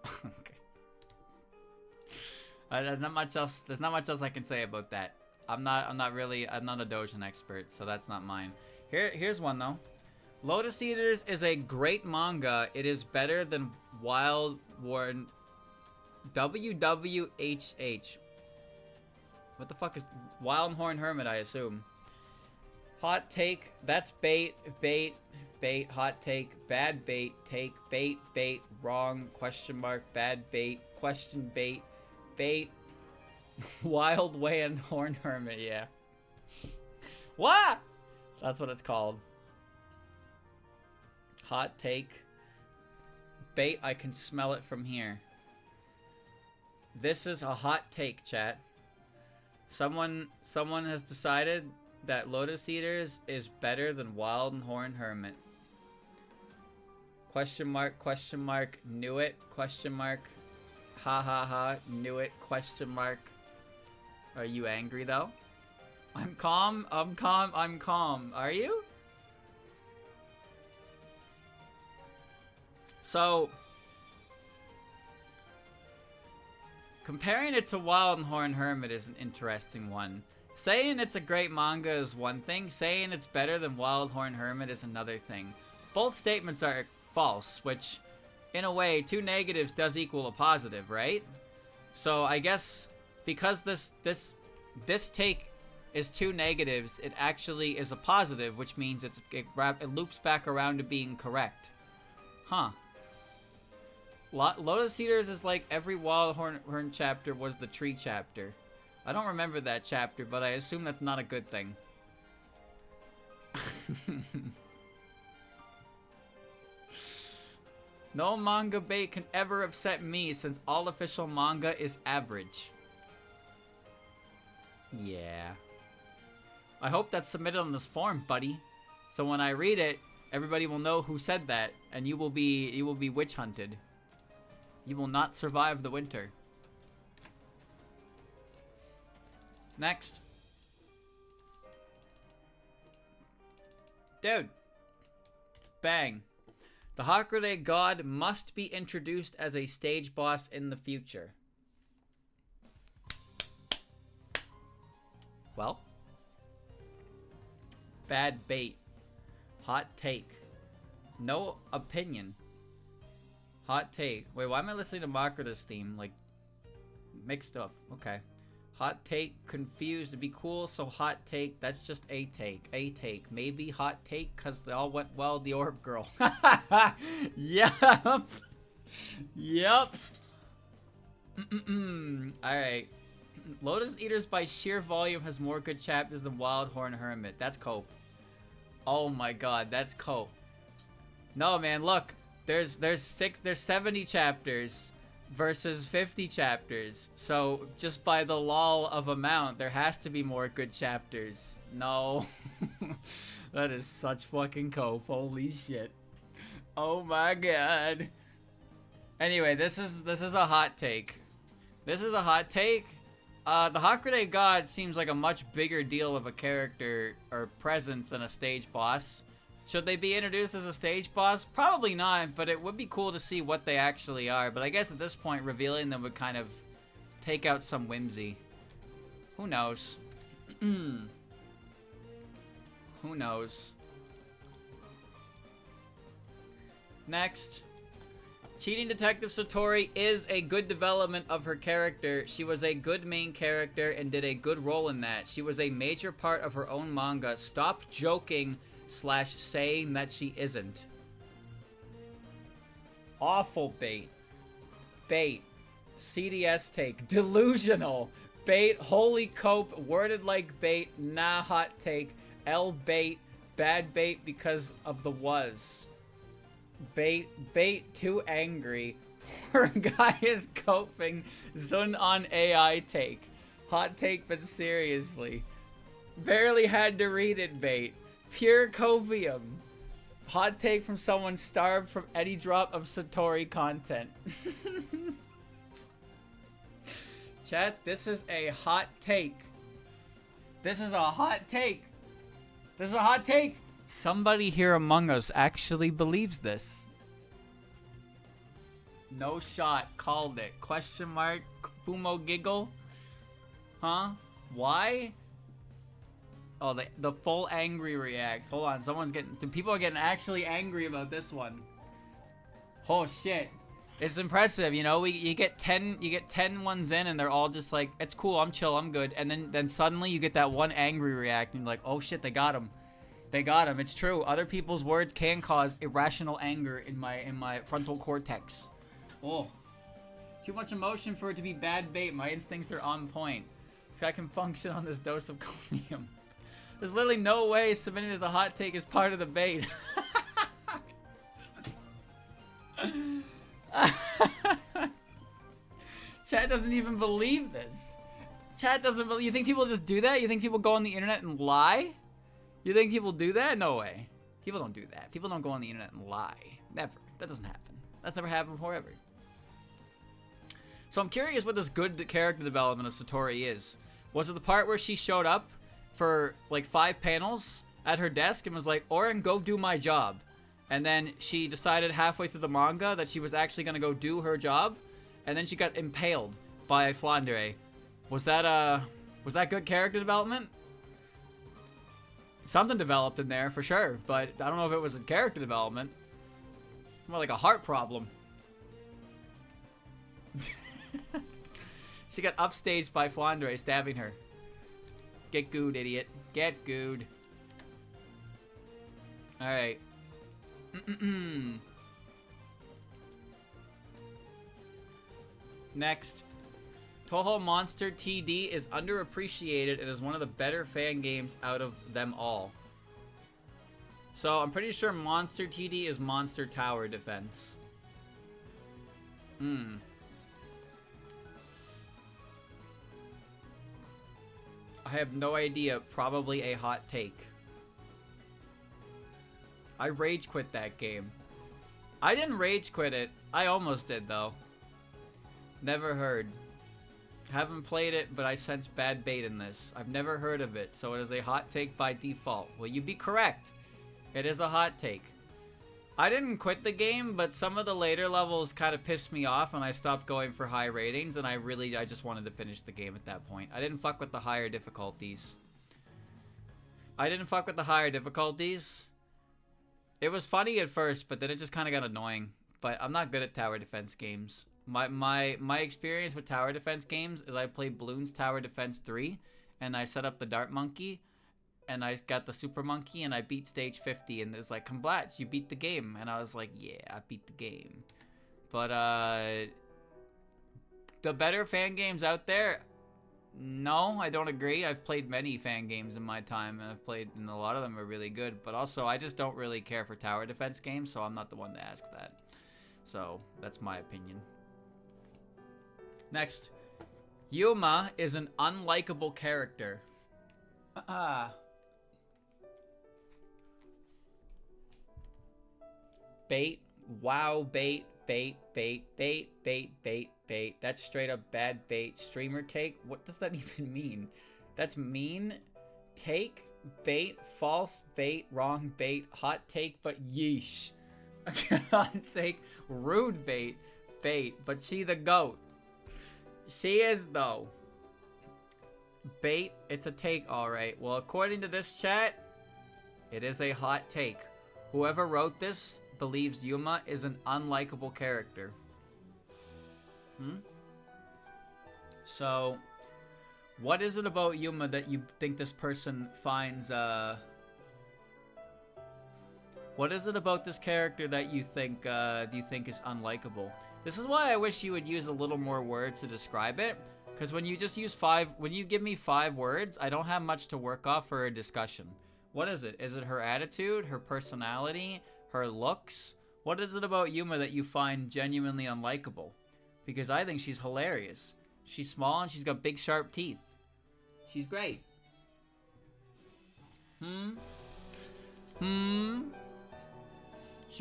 Okay. There's not much else I can say about that. I'm not a Doujin expert, so that's not mine. Here's one though. Lotus Eaters is a great manga. It is better than Wild Worn WWHH. What the fuck is Wild Horn Hermit, I assume. Hot take. That's bait. Hot take. Bad bait. Take. Bait. Wrong. Question mark. Bad bait. Question bait. Bait. Wild Way and Horn Hermit, yeah. What? That's what it's called. Hot take. Bait, I can smell it from here. This is a hot take, chat. Someone has decided that Lotus Eaters is better than Wild and Horn Hermit. Question mark, knew it, question mark. Ha ha ha. Knew it. Question mark. Are you angry though? I'm calm. I'm calm. I'm calm. Are you? So, comparing it to Wild Horn Hermit is an interesting one. Saying it's a great manga is one thing. Saying it's better than Wild Horn Hermit is another thing. Both statements are false, which, in a way, two negatives does equal a positive, right? So I guess because this take is two negatives, it actually is a positive, which means it loops back around to being correct. Huh. Lotus Eaters is like every Wild Horn chapter was the tree chapter. I don't remember that chapter, but I assume that's not a good thing. No manga bait can ever upset me since all official manga is average. Yeah. I hope that's submitted on this form, buddy. So when I read it, everybody will know who said that, and you will be witch hunted. You will not survive the winter. Next. Dude. Bang. The Hakurei god must be introduced as a stage boss in the future. Well. Bad bait. Hot take. No opinion. Hot take. Wait, why am I listening to Makota's theme? Like, mixed up. Okay. Hot take, confused. It'd be cool, so hot take. That's just a take. A take. Maybe hot take, because they all went well, the orb girl. Yup. Yup. Alright. Lotus Eaters by sheer volume has more good chapters than Wild Horn Hermit. That's cope. Oh my god, that's cope. No, man, look. There's 70 chapters versus 50 chapters. So just by the law of amount, there has to be more good chapters. No. That is such fucking cope. Holy shit. Oh my god. Anyway, this is a hot take. This is a hot take. The Hakurei god seems like a much bigger deal of a character or presence than a stage boss. Should they be introduced as a stage boss? Probably not, but it would be cool to see what they actually are. But I guess at this point, revealing them would kind of take out some whimsy. Who knows? Who knows? Next. Cheating Detective Satori is a good development of her character. She was a good main character and did a good role in that. She was a major part of her own manga. Stop joking / saying that she isn't. Awful bait. Bait. CDS take. Delusional. Bait. Holy cope. Worded like bait. Nah, hot take. L bait. Bad bait because of the was. Bait. Bait. Too angry. Poor guy is coping. Zun on AI take. Hot take, but seriously. Barely had to read it, bait. Pure copium. Hot take from someone starved from any drop of Satori content. Chat, this is a hot take. This is a hot take. This is a hot take. Somebody here among us actually believes this. No shot. Called it. Question mark. Fumo giggle. Huh? Why? Oh, the full angry react. Hold on, some people are getting actually angry about this one. Oh shit. It's impressive, you know, you get 10 ones in and they're all just like, it's cool, I'm chill, I'm good. And then suddenly you get that one angry react and you're like, oh shit, they got him. They got him. It's true. Other people's words can cause irrational anger in my frontal cortex. Oh. Too much emotion for it to be bad bait. My instincts are on point. This guy can function on this dose of chromium. There's literally no way submitting as a hot take is part of the bait. Chat doesn't even believe this. Chat doesn't believe. You think people just do that? You think people go on the internet and lie? You think people do that? No way. People don't do that. People don't go on the internet and lie. Never. That doesn't happen. That's never happened before ever. So I'm curious what this good character development of Satori is. Was it the part where she showed up for like 5 panels at her desk and was like, Oren, go do my job. And then she decided halfway through the manga that she was actually going to go do her job. And then she got impaled by Flandre. Was that good character development? Something developed in there for sure, but I don't know if it was a character development. More like a heart problem. She got upstaged by Flandre stabbing her. Get gooed, idiot. Get gooed. Alright. Next. Touhou Monster TD is underappreciated and is one of the better fan games out of them all. So I'm pretty sure Monster TD is Monster Tower Defense. I have no idea. Probably a hot take. I rage quit that game. I didn't rage quit it. I almost did though. Never heard. Haven't played it, but I sense bad bait in this. I've never heard of it, so it is a hot take by default. Will you be correct? It is a hot take. I didn't quit the game, but some of the later levels kind of pissed me off and I stopped going for high ratings, and I just wanted to finish the game at that point. I didn't fuck with the higher difficulties. It was funny at first, but then it just kind of got annoying. But I'm not good at tower defense games. My experience with tower defense games is I played Bloons Tower Defense 3, and I set up the Dart Monkey, and I got the Super Monkey, and I beat stage 50, and it was like, congrats, you beat the game. And I was like, yeah, I beat the game. But, the better fan games out there, no, I don't agree. I've played many fan games in my time, and and a lot of them are really good. But also, I just don't really care for tower defense games, so I'm not the one to ask that. So, that's my opinion. Next. Yuma is an unlikable character. Bait. Wow, bait. That's straight up bad bait. Streamer take? What does that even mean? That's mean. Take. Bait. False bait. Wrong bait. Hot take, but yeesh. Hot take. Rude bait. Bait. But she the goat. She is, though. Bait. It's a take, alright. Well, according to this chat, it is a hot take. Whoever wrote this believes Yuma is an unlikable character. So, what is it about Yuma that you think this person finds, what is it about this character that you think is unlikable? This is why I wish you would use a little more words to describe it. Because when you just use when you give me 5 words, I don't have much to work off for a discussion. What is it? Is it her attitude, her personality, her looks? What is it about Yuma that you find genuinely unlikable? Because I think she's hilarious. She's small and she's got big sharp teeth. She's great. She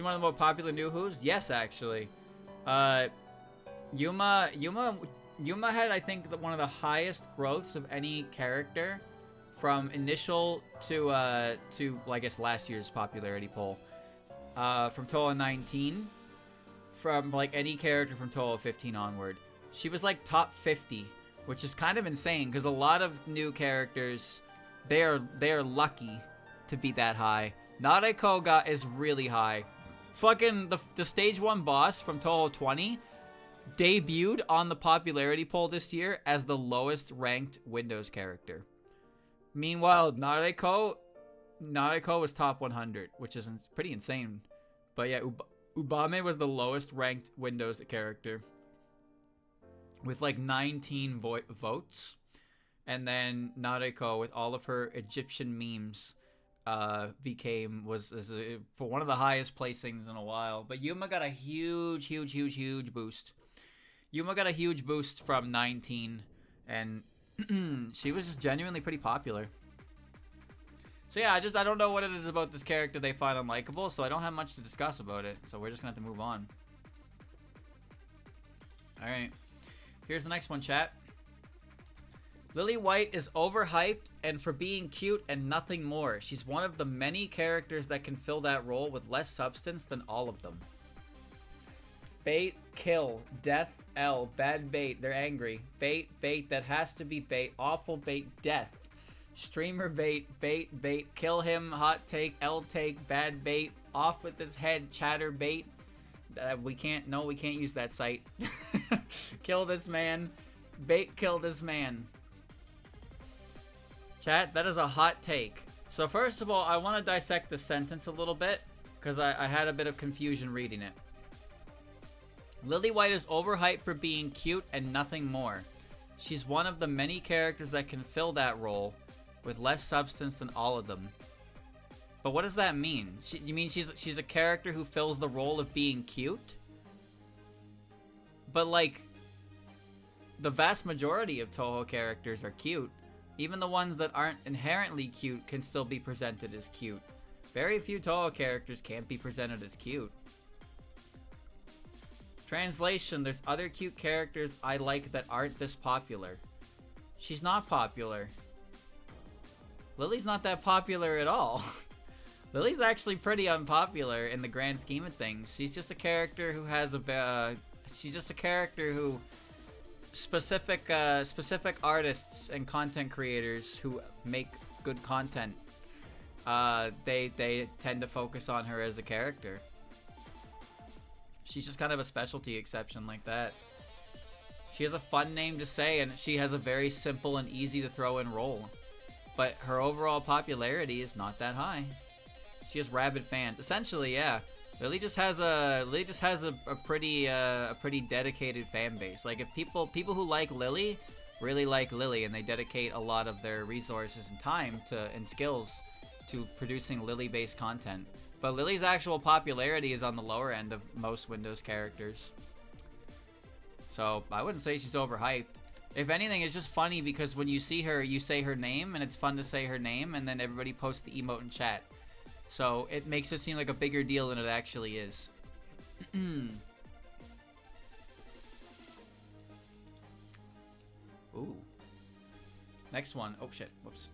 one of the more popular new Who's? Yes, actually. Yuma had, I think, one of the highest growths of any character from initial to I guess last year's popularity poll. From Toho 19, from like any character from Toho 15 onward. She was like top 50, which is kind of insane because a lot of new characters, they are lucky to be that high. Nareko is really high. Fucking the stage 1 boss from Toho 20 debuted on the popularity poll this year as the lowest ranked Windows character. Meanwhile, Nareko was top 100, which is pretty insane. But yeah, Ubame was the lowest ranked Windows character with like 19 votes. And then Nareko, with all of her Egyptian memes, was for one of the highest placings in a while. But Yuma got a huge boost. Yuma got a huge boost from 19, and she was just genuinely pretty popular. So yeah, I don't know what it is about this character they find unlikable, so I don't have much to discuss about it. So we're just gonna have to move on. Alright. Here's the next one, chat. Lily White is overhyped and for being cute and nothing more. She's one of the many characters that can fill that role with less substance than all of them. Bait, kill, death, L, bad bait, they're angry. Bait, bait, that has to be bait, awful bait, death. Streamer bait, bait, bait, kill him, hot take, L take, bad bait, off with his head, chatter bait. We can't use that site. Kill this man, bait, kill this man. Chat, that is a hot take. So first of all, I want to dissect the sentence a little bit, because I had a bit of confusion reading it. Lily White is overhyped for being cute and nothing more. She's one of the many characters that can fill that role, with less substance than all of them. But what does that mean? You mean she's a character who fills the role of being cute? But like, the vast majority of Toho characters are cute. Even the ones that aren't inherently cute can still be presented as cute. Very few Toho characters can't be presented as cute. Translation, there's other cute characters I like that aren't this popular. She's not popular. Lily's not that popular at all. Lily's actually pretty unpopular in the grand scheme of things. She's just a character who has she's just a character who specific artists and content creators who make good content, they tend to focus on her as a character. She's just kind of a specialty exception like that. She has a fun name to say, and she has a very simple and easy to throw in role. But her overall popularity is not that high. She has rabid fans. Essentially, yeah. Lily just has a pretty dedicated fan base. Like, if people who like Lily really like Lily, and they dedicate a lot of their resources and time and skills to producing Lily-based content. But Lily's actual popularity is on the lower end of most Windows characters. So I wouldn't say she's overhyped. If anything, it's just funny because when you see her, you say her name, and it's fun to say her name, and then everybody posts the emote in chat. So it makes it seem like a bigger deal than it actually is. Ooh. Next one. Oh shit. Whoops.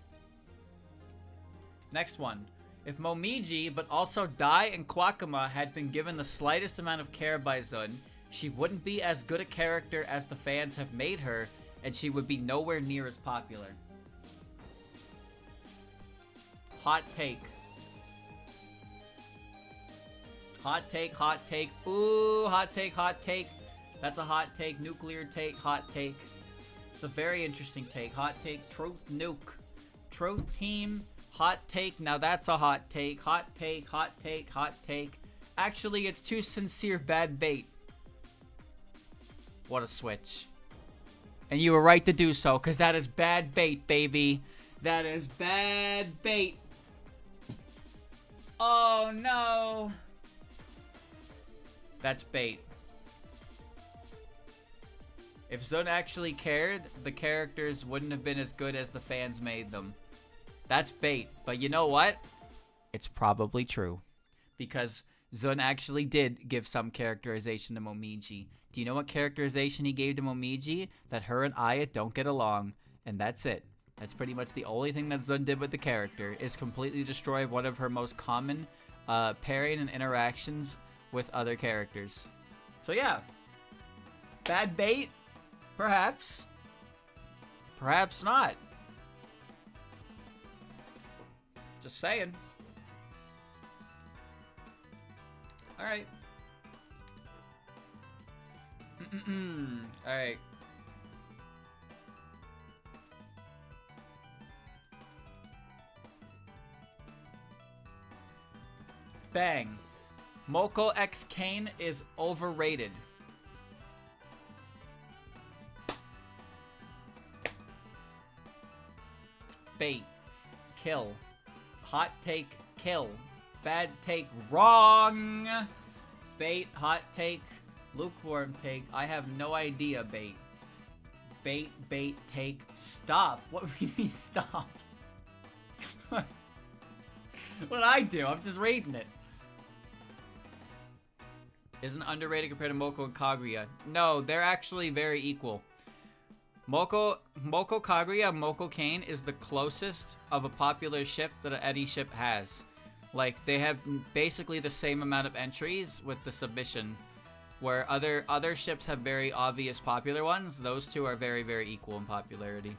Next one. If Momiji, but also Dai and Kwakama had been given the slightest amount of care by Zun, she wouldn't be as good a character as the fans have made her, and she would be nowhere near as popular. Hot take. Hot take, hot take. Ooh, hot take, hot take. That's a hot take. Nuclear take, hot take. It's a very interesting take. Hot take, truth nuke. Truth team, hot take. Now that's a hot take. Hot take, hot take, hot take. Actually, it's too sincere bad bait. What a switch. And you were right to do so, because that is bad bait, baby. That is bad bait. Oh, no. That's bait. If Zun actually cared, the characters wouldn't have been as good as the fans made them. That's bait. But you know what? It's probably true. Because Zun actually did give some characterization to Momiji. Do you know what characterization he gave to Momiji? That her and Aya don't get along. And that's it. That's pretty much the only thing that Zun did with the character, is completely destroy one of her most common pairing and interactions with other characters. So yeah. Bad bait? Perhaps. Perhaps not. Just saying. Alright. Alright. Bang. Moko X Kane is overrated. Bait. Kill. Hot take. Kill. Bad take. Wrong. Bait. Hot take. Lukewarm take. I have no idea, bait. Bait, bait, take. Stop. What do you mean stop? What'd I do? I'm just reading it. Isn't underrated compared to Moko and Kaguya. No, they're actually very equal. Moko Kaguya Moko Kane is the closest of a popular ship that any ship has. Like, they have basically the same amount of entries with the submission. Where other ships have very obvious popular ones, those two are very, very equal in popularity.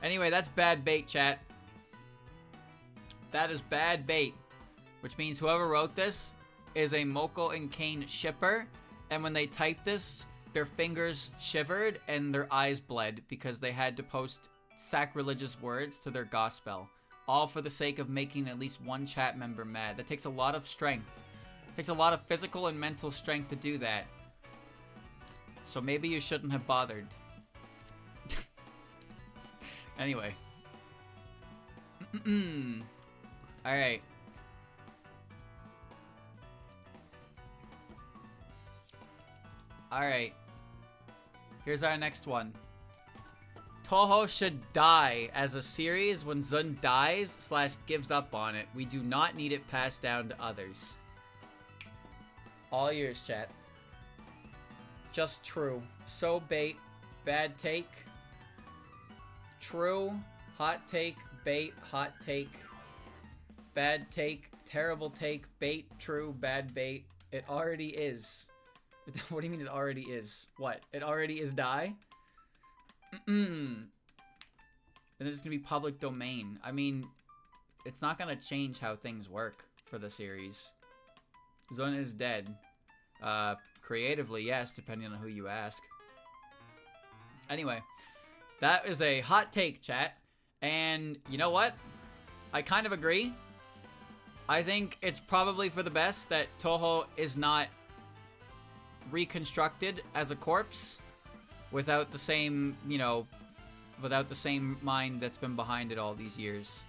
Anyway, that's bad bait, chat. That is bad bait. Which means whoever wrote this is a Moko and Kane shipper. And when they typed this, their fingers shivered and their eyes bled because they had to post sacrilegious words to their gospel. All for the sake of making at least one chat member mad. That takes a lot of strength. It takes a lot of physical and mental strength to do that. So maybe you shouldn't have bothered. Anyway. Alright. Alright. Here's our next one. Toho should die as a series when Zun dies / gives up on it. We do not need it passed down to others. All yours, chat. Just true. So bait. Bad take. True. Hot take. Bait. Hot take. Bad take. Terrible take. Bait. True. Bad bait. It already is. What do you mean it already is? What? It already is die? Then it's gonna be public domain. I mean, it's not gonna change how things work for the series. Zun is dead. Creatively, yes, depending on who you ask. Anyway, that is a hot take, chat. And you know what? I kind of agree. I think it's probably for the best that Toho is not reconstructed as a corpse without the same, you know, without the same mind that's been behind it all these years.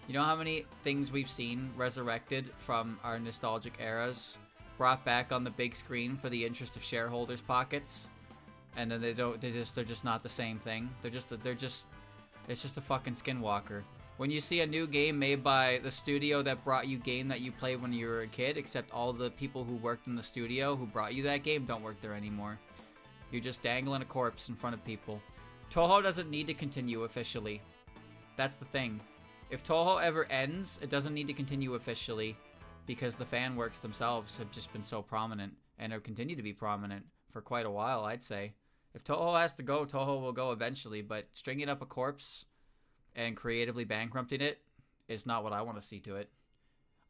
You know how many things we've seen resurrected from our nostalgic eras, brought back on the big screen for the interest of shareholders' pockets, and then they're just not the same thing. It's just a fucking skinwalker. When you see a new game made by the studio that brought you game that you played when you were a kid, except all the people who worked in the studio who brought you that game don't work there anymore. You're just dangling a corpse in front of people. Toho doesn't need to continue officially. That's the thing. If Toho ever ends, it doesn't need to continue officially because the fan works themselves have just been so prominent and have continued to be prominent for quite a while, I'd say. If Toho has to go, Toho will go eventually, but stringing up a corpse and creatively bankrupting it is not what I want to see to it.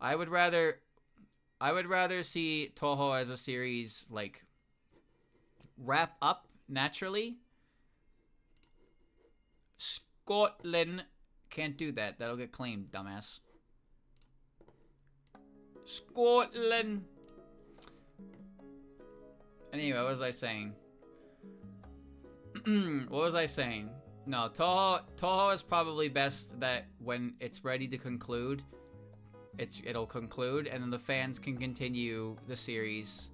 I would rather see Toho as a series like wrap up naturally. Scotland can't do that. That'll get claimed, dumbass. Scotland. Anyway, what was I saying? What was I saying? No, Toho is probably best that when it's ready to conclude, it'll conclude, and then the fans can continue the series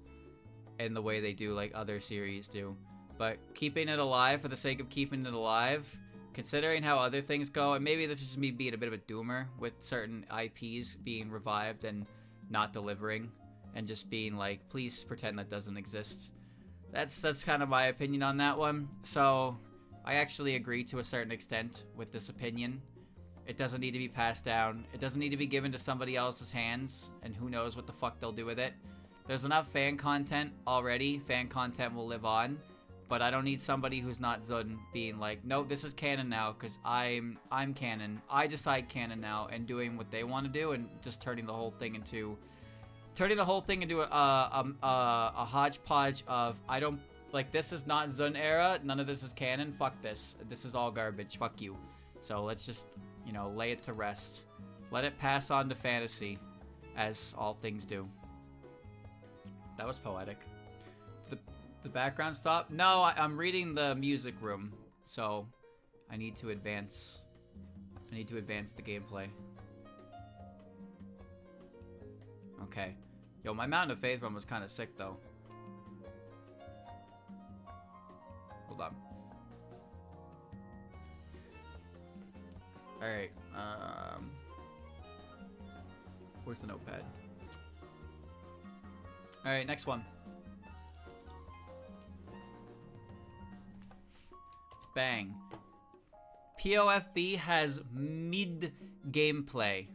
in the way they do like other series do. But keeping it alive for the sake of keeping it alive, considering how other things go, and maybe this is just me being a bit of a doomer with certain IPs being revived and not delivering, and just being like, please pretend that doesn't exist. That's kind of my opinion on that one. So I actually agree to a certain extent with this opinion. It doesn't need to be passed down. It doesn't need to be given to somebody else's hands, and who knows what the fuck they'll do with it. There's enough fan content already. Fan content will live on. But I don't need somebody who's not Zun being like, no, this is canon now because I'm canon. I decide canon now, and doing what they want to do and just turning the whole thing into a hodgepodge of, I don't, like, this is not Zun era, none of this is canon, fuck this. This is all garbage, fuck you. So let's just, you know, lay it to rest. Let it pass on to fantasy, as all things do. That was poetic. The background stop? No, I'm reading the music room, so I need to advance. I need to advance the gameplay. Okay. Yo, my Mountain of Faith run was kind of sick, though. Hold on. Alright, where's the notepad? Alright, next one. Bang. PofV has mid gameplay.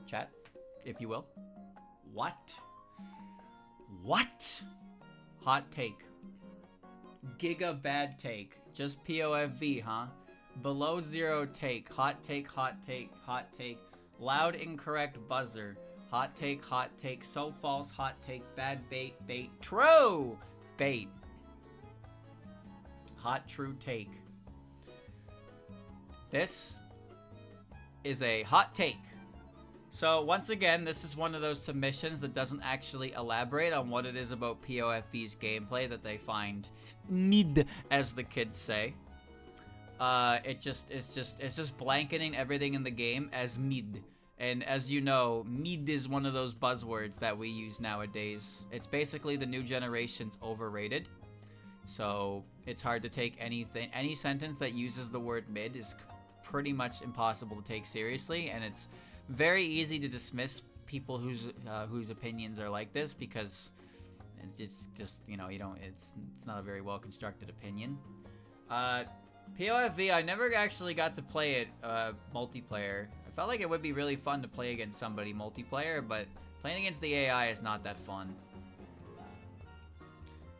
Chat, if you will. What? What? Hot take. Giga bad take. Just PofV, huh? Below zero take. Hot take, hot take, hot take. Loud incorrect buzzer. Hot take, so false, hot take, bad bait, bait. True! Bait. Hot true take. This is a hot take. So once again, this is one of those submissions that doesn't actually elaborate on what it is about PofV's gameplay that they find mid, as the kids say. It's just blanketing everything in the game as mid. And as you know, mid is one of those buzzwords that we use nowadays. It's basically the new generation's overrated. So it's hard to take anything. Any sentence that uses the word mid is pretty much impossible to take seriously, and it's very easy to dismiss people whose opinions are like this because it's just, you know, it's not a very well constructed opinion. PofV, I never actually got to play it multiplayer. I felt like it would be really fun to play against somebody multiplayer, but playing against the AI is not that fun.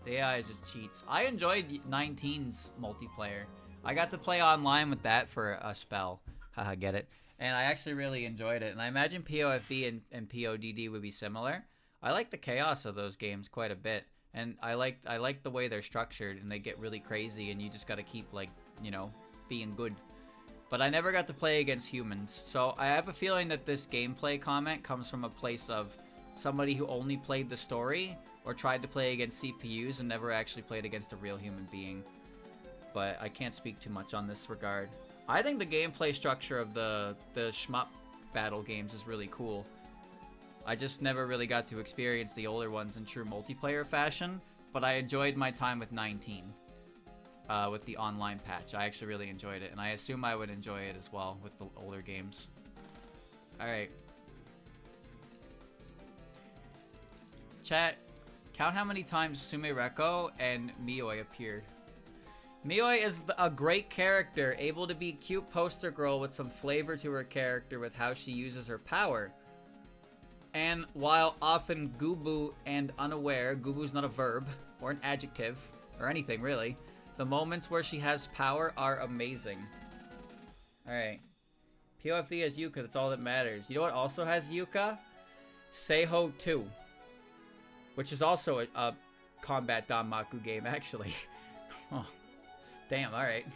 The AI just cheats. I enjoyed 19's multiplayer. I got to play online with that for a spell. Haha, get it? And I actually really enjoyed it. And I imagine PofV and PODD would be similar. I like the chaos of those games quite a bit. And I like the way they're structured and they get really crazy and you just gotta keep, like, you know, being good. But I never got to play against humans. So I have a feeling that this gameplay comment comes from a place of somebody who only played the story or tried to play against CPUs and never actually played against a real human being. But I can't speak too much on this regard. I think the gameplay structure of the shmup battle games is really cool. I just never really got to experience the older ones in true multiplayer fashion, but I enjoyed my time with 19. With the online patch. I actually really enjoyed it, and I assume I would enjoy it as well with the older games. Alright. Chat, count how many times Sumireko and Myon appeared. Myon is a great character, able to be cute poster girl with some flavor to her character with how she uses her power. And while often goobu and unaware, goobu's not a verb, or an adjective, or anything really, the moments where she has power are amazing. Alright. PofV has Yuka, that's all that matters. You know what also has Yuka? Seiho 2. Which is also a combat Danmaku game, actually. Oh. Damn, alright.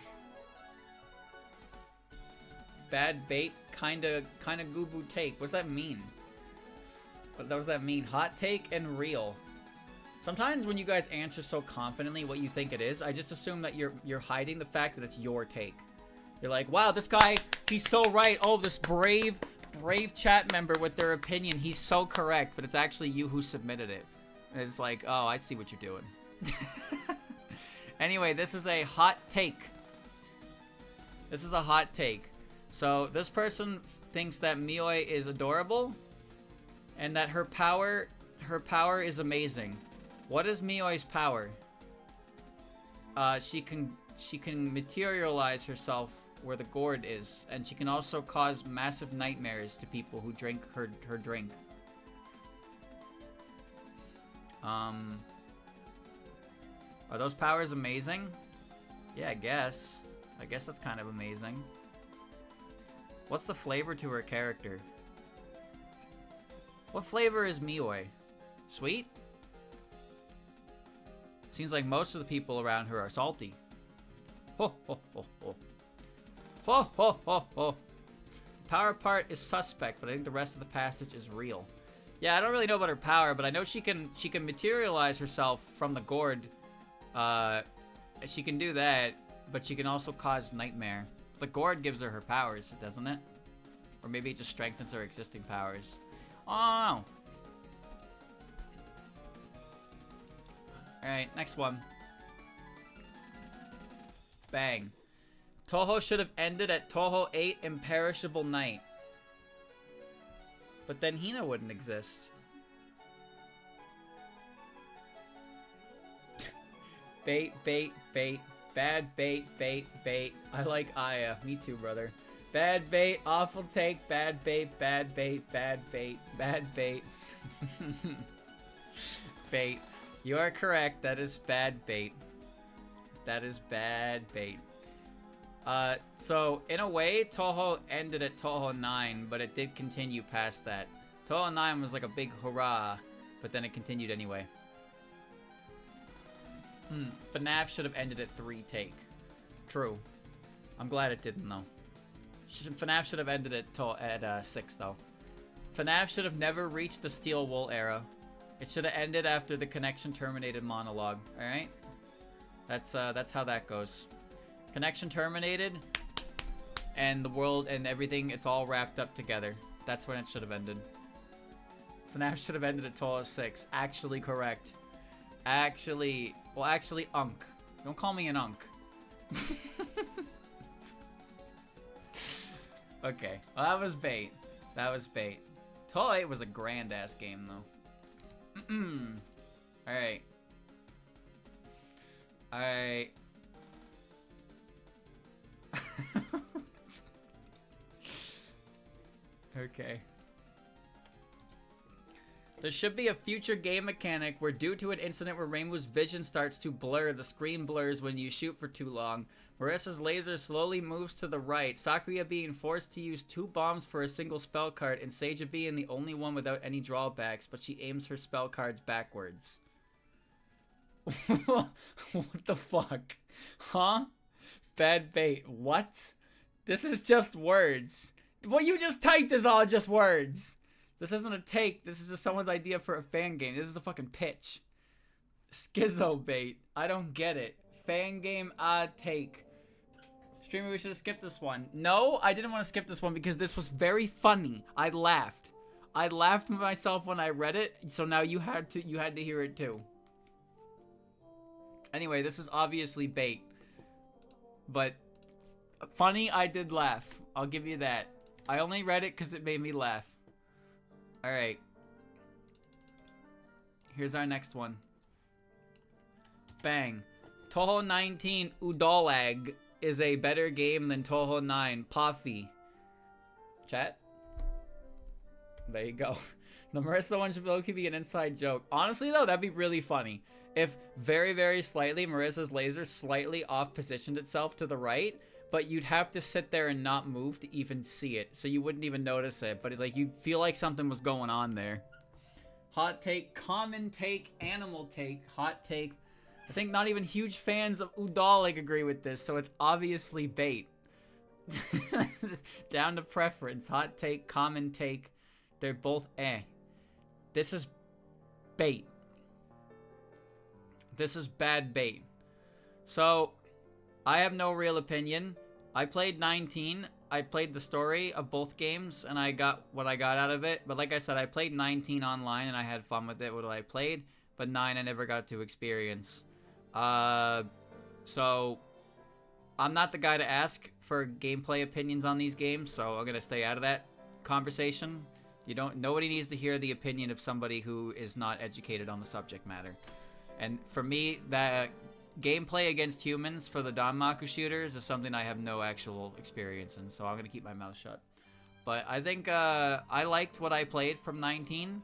Bad bait, kinda goobu take. What does that mean? What does that mean? Hot take and real. Sometimes when you guys answer so confidently what you think it is, I just assume that you're hiding the fact that it's your take. You're like, wow, this guy, he's so right. Oh, this brave chat member with their opinion, he's so correct, but it's actually you who submitted it. And it's like, oh, I see what you're doing. Anyway, this is a hot take. This is a hot take. So this person thinks that Myon is adorable and that her power is amazing. What is Mioi's power? She can materialize herself where the gourd is, and she can also cause massive nightmares to people who drink her drink. Are those powers amazing? Yeah, I guess. I guess that's kind of amazing. What's the flavor to her character? What flavor is Myon? Sweet? Seems like most of the people around her are salty. Ho ho ho ho. Ho ho ho ho. The power part is suspect, but I think the rest of the passage is real. Yeah, I don't really know about her power, but I know she can materialize herself from the gourd. She can do that, but she can also cause nightmare. The gourd gives her powers, doesn't it? Or maybe it just strengthens her existing powers. Oh. Alright, next one. Bang. Toho should have ended at Toho 8 Imperishable Night. But then Hina wouldn't exist. Bait, bait, bait, Bad bait, bait, bait. I like Aya. Me too, brother. Bad bait, awful take, bad bait, bad bait, bad bait, bad bait. Bait. You are correct. That is bad bait. That is bad bait. So, in a way, Toho ended at Toho 9, but it did continue past that. Toho 9 was like a big hurrah, but then it continued anyway. FNAF should have ended at 3 take. True. I'm glad it didn't, though. FNAF should have ended at 6, though. FNAF should have never reached the Steel Wool era. It should have ended after the connection terminated monologue, alright? That's how that goes. Connection terminated, and the world and everything, it's all wrapped up together. That's when it should have ended. FNAF should have ended at Toho 6. Actually correct. Actually, well, actually, Unk. Don't call me an Unk. Okay, well, that was bait. That was bait. Toho 8 was a grand-ass game, though. Alright. Alright. Okay. There should be a future game mechanic where, due to an incident where Reimu's vision starts to blur, the screen blurs when you shoot for too long. Marisa's laser slowly moves to the right, Sakuya being forced to use 2 bombs for a single spell card, and Seija being the only one without any drawbacks, but she aims her spell cards backwards. What the fuck? Huh? Bad bait. What? This is just words. What you just typed is all just words. This isn't a take. This is just someone's idea for a fan game. This is a fucking pitch. Schizo bait. I don't get it. Fan game, take. Streamer, we should have skipped this one. No, I didn't want to skip this one because this was very funny. I laughed. I laughed myself when I read it, so now you had to hear it too. Anyway, this is obviously bait. But funny, I did laugh. I'll give you that. I only read it because it made me laugh. Alright. Here's our next one. Bang. Toho 19 Udoalg is a better game than Toho 9 PofV. Chat? There you go. The Marisa one should low-key be an inside joke. Honestly, though, that'd be really funny. If very, very slightly, Marisa's laser slightly off-positioned itself to the right, but you'd have to sit there and not move to even see it, so you wouldn't even notice it, but like you'd feel like something was going on there. Hot take, common take, animal take, hot take. I think not even huge fans of Udoalg agree with this, so it's obviously bait. Down to preference. Hot take, common take. They're both eh. This is bait. This is bad bait. So, I have no real opinion. I played 19. I played the story of both games, and I got what I got out of it. But like I said, I played 19 online, and I had fun with it, what I played. But 9 I never got to experience. So, I'm not the guy to ask for gameplay opinions on these games, so I'm going to stay out of that conversation. Nobody needs to hear the opinion of somebody who is not educated on the subject matter. And for me, that gameplay against humans for the Danmaku shooters is something I have no actual experience in, so I'm going to keep my mouth shut. But I think I liked what I played from 19,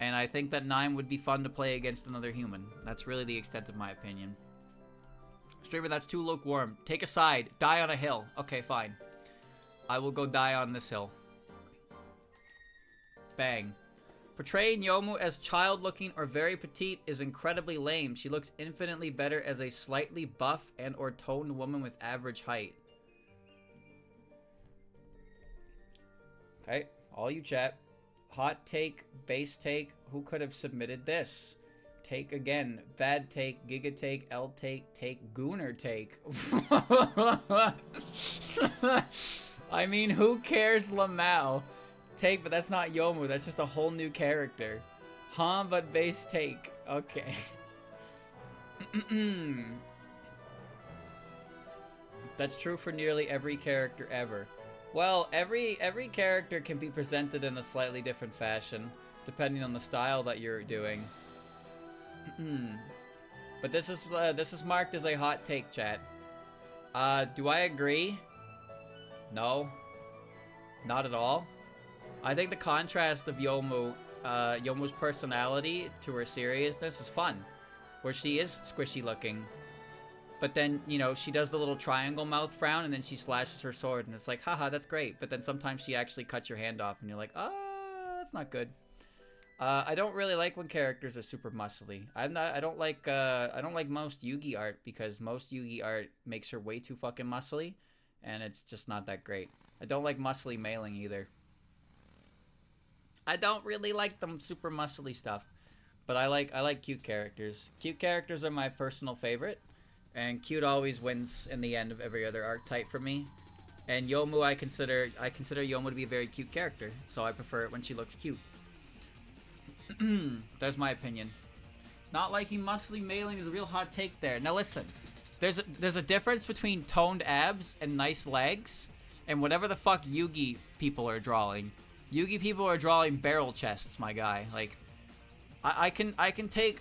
and I think that 9 would be fun to play against another human. That's really the extent of my opinion. Streamer, that's too lukewarm. Take a side. Die on a hill. Okay, fine. I will go die on this hill. Bang. Portraying Youmu as child-looking or very petite is incredibly lame. She looks infinitely better as a slightly buff and or toned woman with average height. Okay, all you chat. Hot take, base take, who could have submitted this? Take again. Bad take, giga take, L take, gooner take. I mean, who cares, Lamau? Take, but that's not Youmu. That's just a whole new character. Huh, but base take. Okay. That's true for nearly every character ever. Well, every character can be presented in a slightly different fashion, depending on the style that you're doing. But this is marked as a hot take, chat. Do I agree? No. Not at all. I think the contrast of Yomu's personality to her seriousness is fun. Where she is squishy looking. But then, you know, she does the little triangle mouth frown and then she slashes her sword and it's like, haha, that's great. But then sometimes she actually cuts your hand off and you're like, that's not good. I don't really like when characters are super muscly. I don't like most Yugi art because most Yugi art makes her way too fucking muscly and it's just not that great. I don't like muscly mailing either. I don't really like them super muscly stuff. But I like cute characters. Cute characters are my personal favorite. And cute always wins in the end of every other archetype for me. And Youmu, I consider Youmu to be a very cute character, so I prefer it when she looks cute. That's my opinion. Not liking muscly mailing is a real hot take there. Now listen, there's a difference between toned abs and nice legs, and whatever the fuck Yugi people are drawing. Yugi people are drawing barrel chests, my guy. Like. I can take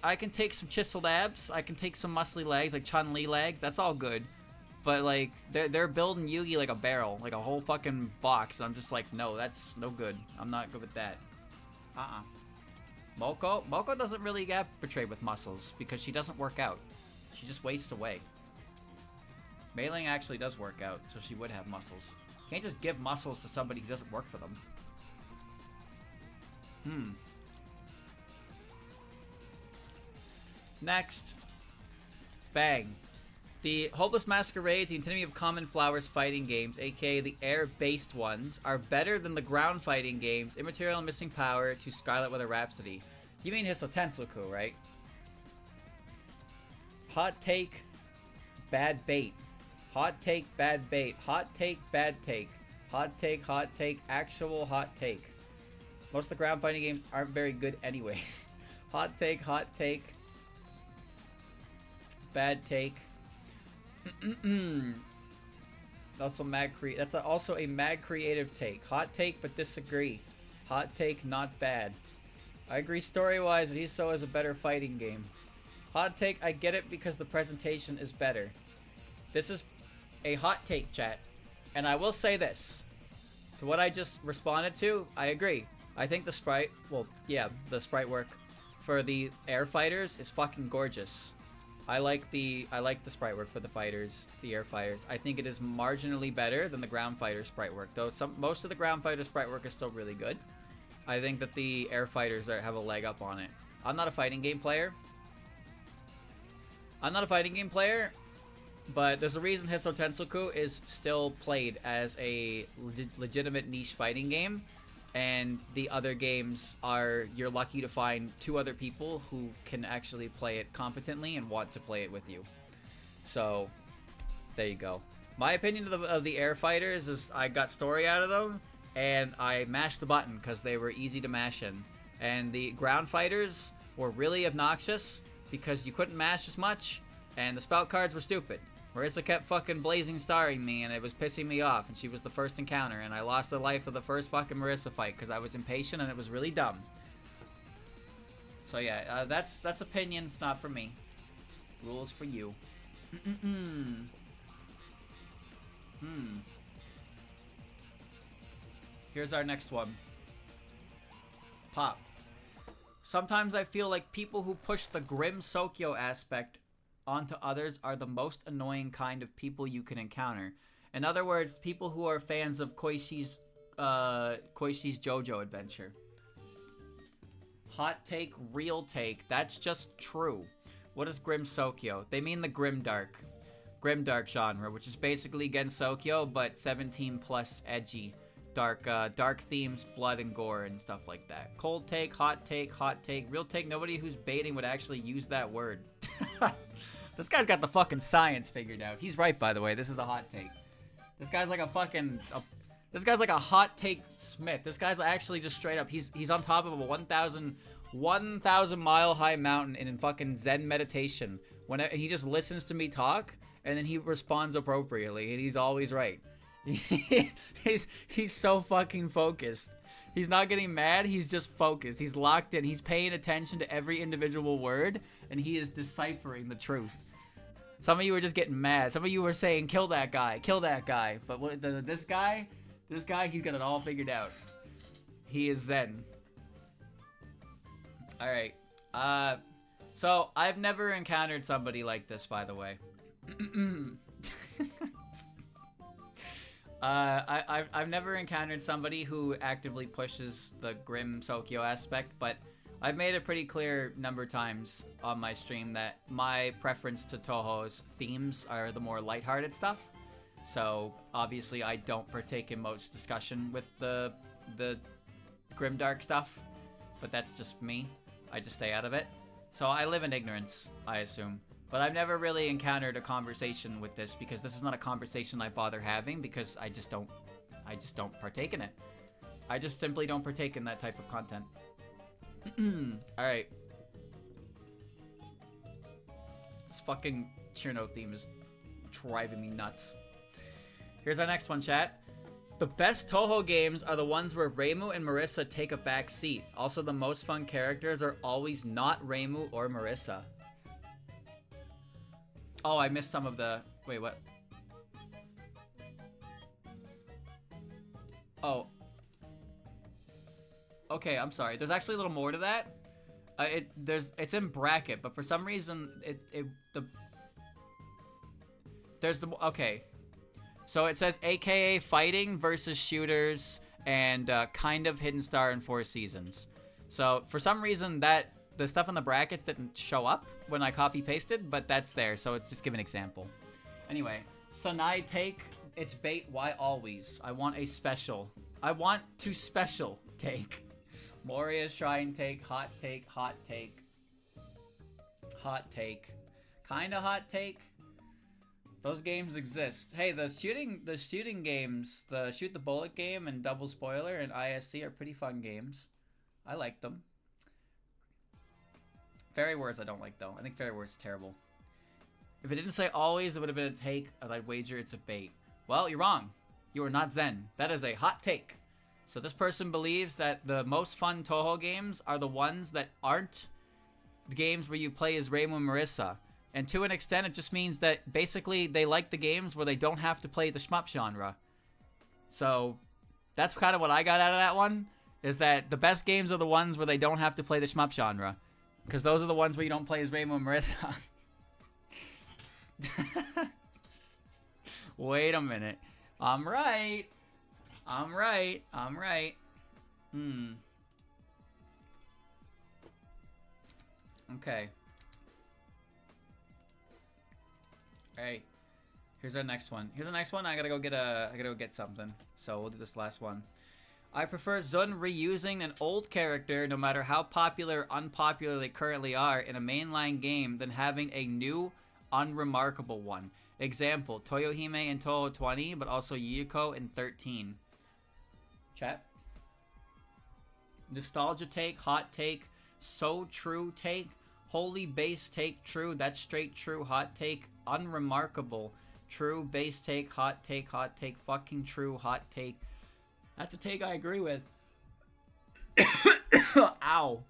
some chiseled abs. I can take some muscly legs, like Chun-Li legs. That's all good, but like they're building Yugi like a barrel, like a whole fucking box. And I'm just like, no, that's no good. I'm not good with that. Moko doesn't really get portrayed with muscles because she doesn't work out. She just wastes away. Mei Ling actually does work out, so she would have muscles. You can't just give muscles to somebody who doesn't work for them. Next. Bang. The Hopeless Masquerade, the Antinomy of Common Flowers fighting games, aka the air-based ones, are better than the ground fighting games, Immaterial and Missing Power to Scarlet Weather Rhapsody. You mean Hisotensoku, right? Hot take, bad bait. Hot take, bad bait. Hot take, bad take. Hot take, actual hot take. Most of the ground fighting games aren't very good anyways. Hot take, bad take. Also that's also a mad creative take. Hot take, but disagree. Hot take, not bad. I agree story-wise, Hiso is a better fighting game. Hot take, I get it because the presentation is better. This is a hot take, chat. And I will say this. To what I just responded to, I agree. I think the sprite, the sprite work for the air fighters is fucking gorgeous. I like the sprite work for the fighters, the air fighters. I think it is marginally better than the ground fighter sprite work, though most of the ground fighter sprite work is still really good. I think that the air fighters have a leg up on it. I'm not a fighting game player, but there's a reason Hisotensoku is still played as a legitimate niche fighting game. And the other games you're lucky to find 2 other people who can actually play it competently and want to play it with you. So, there you go. My opinion of the air fighters is I got story out of them, and I mashed the button because they were easy to mash in. And the ground fighters were really obnoxious because you couldn't mash as much, and the spout cards were stupid. Marisa kept fucking blazing starring me, and it was pissing me off, and she was the first encounter, and I lost the life of the first fucking Marisa fight because I was impatient and it was really dumb. So yeah, that's opinions, not for me. Rules for you. Here's our next one. Pop. Sometimes I feel like people who push the grim Sokyo aspect onto others are the most annoying kind of people you can encounter. In other words, people who are fans of Koishi's JoJo adventure. Hot take, real take, that's just true. What is Grim Sokyo? They mean the Grimdark genre, which is basically Gensokyo, but 17 plus edgy. Dark themes, blood and gore and stuff like that. Cold take, hot take, real take. Nobody who's baiting would actually use that word. This guy's got the fucking science figured out. He's right, by the way. This is a hot take. This guy's like this guy's like a hot take Smith. This guy's actually just straight up. He's on top of a 1,000 mile high mountain in fucking Zen meditation. He just listens to me talk and then he responds appropriately, and he's always right. He's so fucking focused. He's not getting mad. He's just focused. He's locked in. He's paying attention to every individual word, and he is deciphering the truth. Some of you are just getting mad. Some of you are saying, kill that guy, kill that guy. But this guy, he's got it all figured out. He is zen. All right. So I've never encountered somebody like this, by the way. I've never encountered somebody who actively pushes the grim Sokyo aspect, but I've made it pretty clear a number of times on my stream that my preference to Toho's themes are the more lighthearted stuff. So obviously I don't partake in much discussion with the grimdark stuff, but that's just me. I just stay out of it. So I live in ignorance, I assume. But I've never really encountered a conversation with this because this is not a conversation I bother having because I just don't partake in it. I just simply don't partake in that type of content. Alright. This fucking Cirno theme is driving me nuts. Here's our next one, chat. The best Toho games are the ones where Reimu and Marisa take a back seat. Also, the most fun characters are always not Reimu or Marisa. Oh, I missed some of the... Wait, what? Oh. Okay, I'm sorry. There's actually a little more to that. It's in bracket, but for some reason, okay. So it says AKA fighting versus shooters and kind of hidden star in 4 seasons. So for some reason that the stuff in the brackets didn't show up when I copy pasted, but that's there. So it's just give an example. Anyway, Sanai take, it's bait, why always? I want a special. I want to special take. Moria shrine take, hot take, hot take. Hot take. Kinda hot take. Those games exist. Hey, the shooting games, the Shoot the Bullet game and Double Spoiler and ISC are pretty fun games. I like them. Fairy Wars I don't like though. I think Fairy Wars is terrible. If it didn't say always, it would have been a take, and I'd wager it's a bait. Well, you're wrong. You are not Zen. That is a hot take. So this person believes that the most fun Toho games are the ones that aren't the games where you play as Reimu and Marisa. And to an extent, it just means that basically they like the games where they don't have to play the shmup genre. So that's kind of what I got out of that one, is that the best games are the ones where they don't have to play the shmup genre. Because those are the ones where you don't play as Reimu and Marisa. Wait a minute. I'm right. I'm right. I'm right. Okay. Alright. Here's our next one. Here's the next one. I gotta go get something. So we'll do this last one. I prefer Zun reusing an old character, no matter how popular or unpopular they currently are, in a mainline game than having a new, unremarkable one. Example, Toyohime in Toho 20, but also Yuko in 13. Chat? Nostalgia take, hot take, so true take, holy base take, true, that's straight true, hot take, unremarkable, true, base take, hot take, fucking true, hot take. That's a take I agree with. Ow.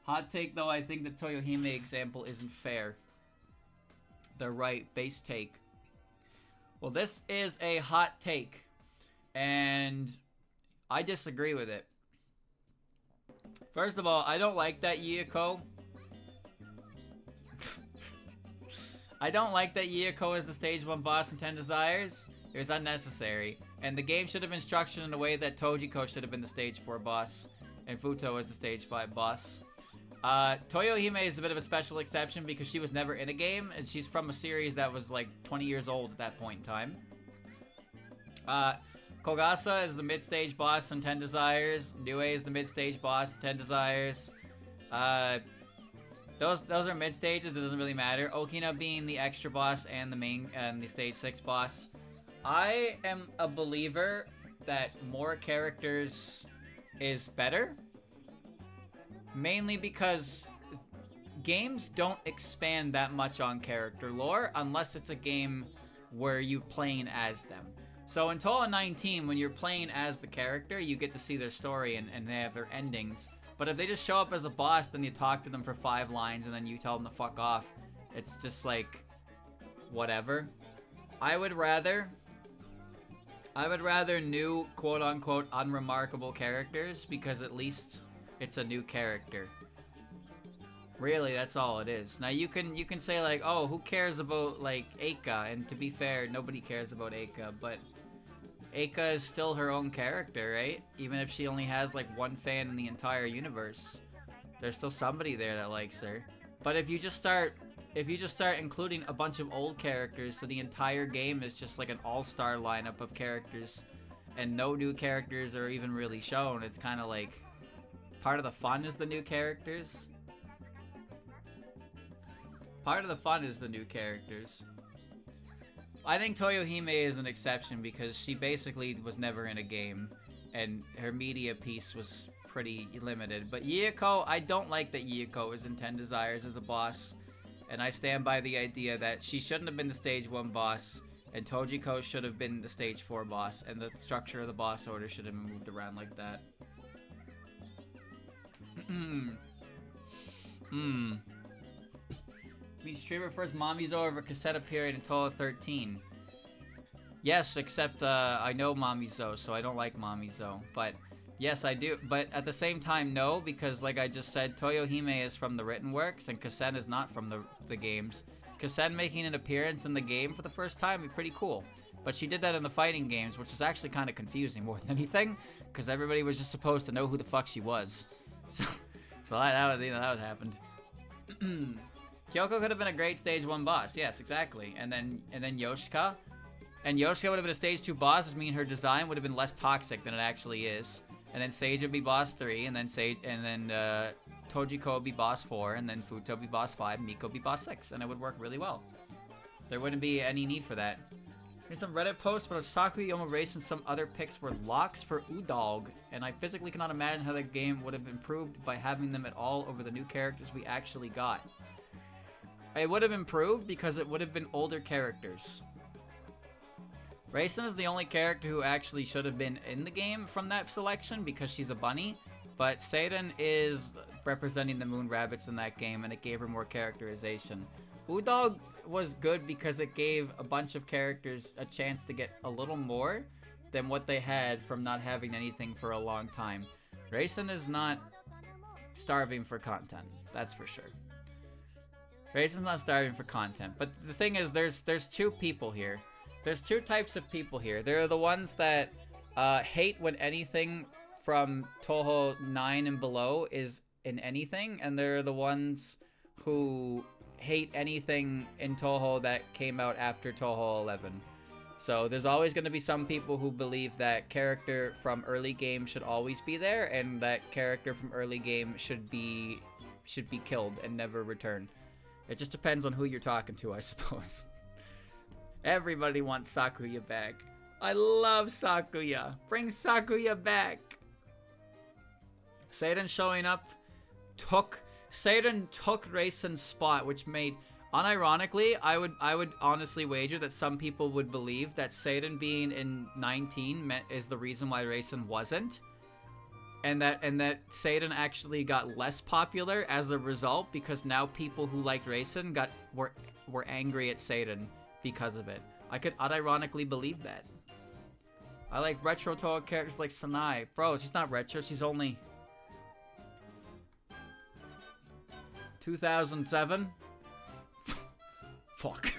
Hot take, though, I think the Toyohime example isn't fair. They're right. Base take. Well, this is a hot take. And I disagree with it. First of all, I don't like that Yuko. I don't like that Yuko is the stage 1 boss in 10 Desires. It was unnecessary. And the game should have been structured in a way that Tojiko should have been the stage 4 boss. And Futo is the stage 5 boss. Toyohime is a bit of a special exception because she was never in a game. And she's from a series that was like 20 years old at that point in time. Kogasa is the mid-stage boss in 10 Desires. Nue is the mid-stage boss in 10 Desires. Those are mid-stages. It doesn't really matter. Okina being the extra boss and the main and the stage 6 boss. I am a believer that more characters is better. Mainly because games don't expand that much on character lore unless it's a game where you're playing as them. So in Toho 19, when you're playing as the character, you get to see their story and they have their endings. But if they just show up as a boss, then you talk to them for 5 lines and then you tell them to fuck off, it's just like, whatever. I would rather new quote-unquote unremarkable characters, because at least it's a new character. Really, that's all it is. Now you can say like, oh, who cares about like Eika? And to be fair, nobody cares about Eika, but Eika is still her own character, right? Even if she only has like 1 fan in the entire universe, there's still somebody there that likes her. But if you just start including a bunch of old characters, so the entire game is just like an all-star lineup of characters, and no new characters are even really shown, it's kind of like part of the fun is the new characters. Part of the fun is the new characters. I think Toyohime is an exception because she basically was never in a game, and her media piece was pretty limited. But Yuyiko, I don't like that Yuyiko is in 10 Desires as a boss, and I stand by the idea that she shouldn't have been the stage 1 boss, and Tojiko should have been the stage 4 boss, and the structure of the boss order should have been moved around like that. Me streamer first Mamizo over Cassetta period in Toho 13. Yes, except I know Mamizo, so I don't like Mamizo. But yes, I do. But at the same time, no, because like I just said, Toyohime is from the written works, and Kassen is not from the games. Kassen making an appearance in the game for the first time would be pretty cool. But she did that in the fighting games, which is actually kind of confusing more than anything, because everybody was just supposed to know who the fuck she was. So that happened. Kyouko could have been a great stage 1 boss, yes, exactly. And then Yoshika. And Yoshika would have been a stage 2 boss, which means her design would have been less toxic than it actually is. And then Seija would be boss 3, and then Tojiko would be boss 4, and then Futo would be boss 5, and Miko would be boss 6, and it would work really well. There wouldn't be any need for that. Here's some Reddit posts about Sakuya, Youmu Race, and some other picks were locks for Udoalg, and I physically cannot imagine how the game would have improved by having them at all over the new characters we actually got. It would have improved because it would have been older characters. Raisin is the only character who actually should have been in the game from that selection because she's a bunny, but Seidan is representing the Moon Rabbits in that game, and it gave her more characterization. Udoalg was good because it gave a bunch of characters a chance to get a little more than what they had from not having anything for a long time. Raisin is not starving for content, that's for sure. Raisin's not starving for content, but the thing is, there's 2 people here. There's 2 types of people here. There are the ones that hate when anything from Toho 9 and below is in anything, and there are the ones who hate anything in Toho that came out after Toho 11. So there's always going to be some people who believe that character from early game should always be there, and that character from early game should be killed and never return. It just depends on who you're talking to, I suppose. Everybody wants Sakuya back. I love Sakuya. Bring Sakuya back. Seidan showing up Seidan took Raisin's spot, which made, unironically, I would honestly wager that some people would believe that Seidan being in 19 is the reason why Raisin wasn't. And that Seidan actually got less popular as a result, because now people who liked Raisin were angry at Seidan because of it. I could unironically believe that. I like retro Toho characters like Sanai. Bro, she's not retro, she's only 2007? Fuck.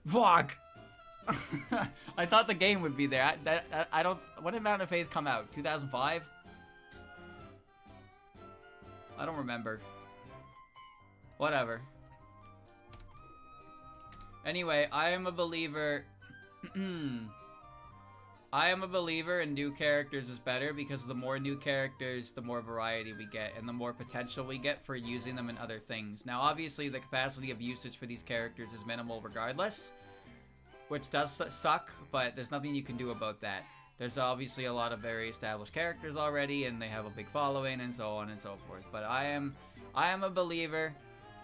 Fuck! I thought the game would be there. I don't... When did Mountain of Faith come out? 2005? I don't remember. Whatever. Anyway, I am a believer... I am a believer in new characters is better, because the more new characters, the more variety we get, and the more potential we get for using them in other things. Now, obviously, the capacity of usage for these characters is minimal regardless, which does suck, but there's nothing you can do about that. There's obviously a lot of very established characters already, and they have a big following, and so on and so forth. But I am a believer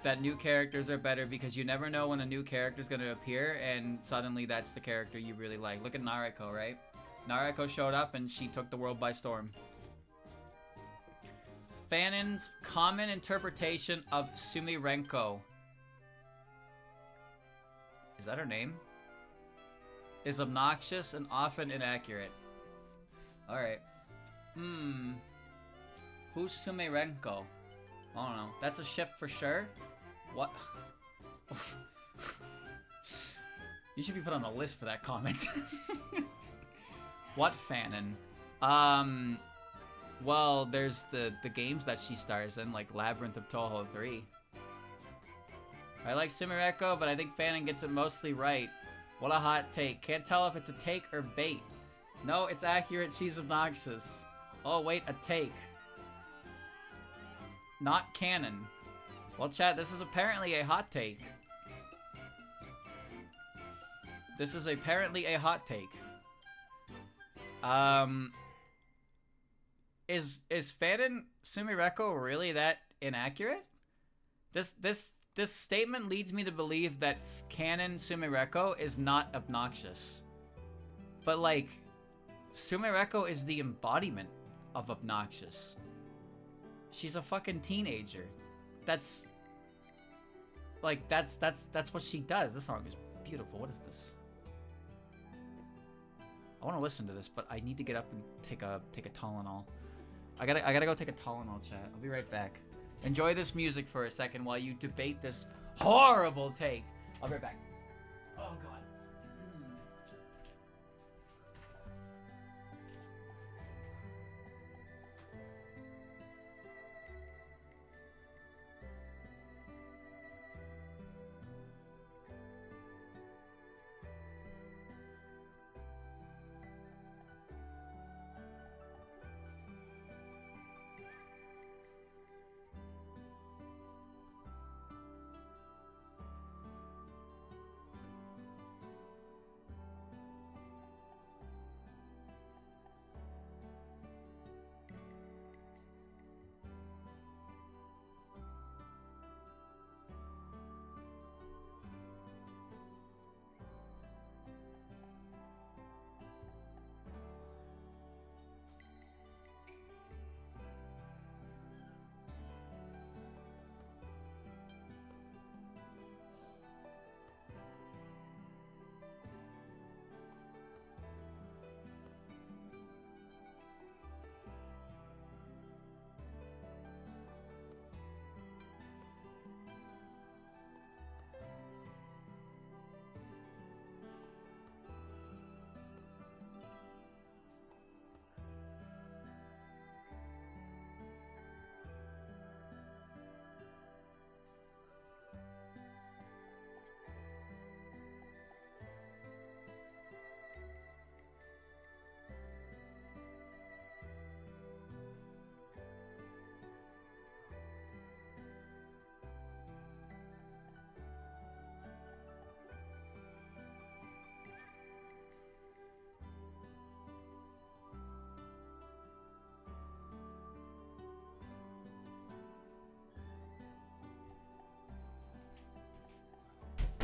that new characters are better because you never know when a new character is going to appear and suddenly that's the character you really like. Look at Nariko, right? Nariko showed up and she took the world by storm. Fanon's common interpretation of Sumireko. Is that her name? Is obnoxious and often inaccurate. Alright. Who's Sumireko? I don't know. That's a ship for sure. What? You should be put on a list for that comment. What Fanon? Well, there's the games that she stars in, like Labyrinth of Toho 3. I like Sumireko, but I think Fanon gets it mostly right. What a hot take. Can't tell if it's a take or bait. No, it's accurate. She's obnoxious. Oh, wait, a take. Not canon. Well, chat, this is apparently a hot take. This is apparently a hot take. Is Fanon Sumireko really that inaccurate? This statement leads me to believe that canon Sumireko is not obnoxious. But like, Sumireko is the embodiment of obnoxious. She's a fucking teenager. That's what she does. This song is beautiful. What is this? I want to listen to this, but I need to get up and take a Tylenol. I gotta go take a Tylenol, chat. I'll be right back. Enjoy this music for a second while you debate this horrible take. I'll be right back. Oh god.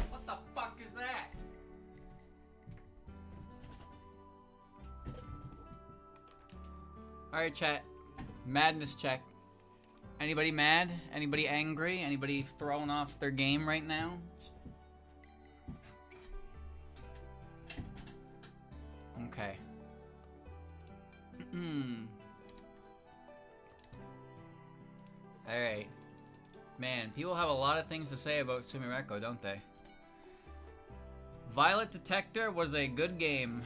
What the fuck is that? Alright, chat. Madness check. Anybody mad? Anybody angry? Anybody throwing off their game right now? Okay. Alright. Man, people have a lot of things to say about Sumireko, don't they? Violet Detector was a good game.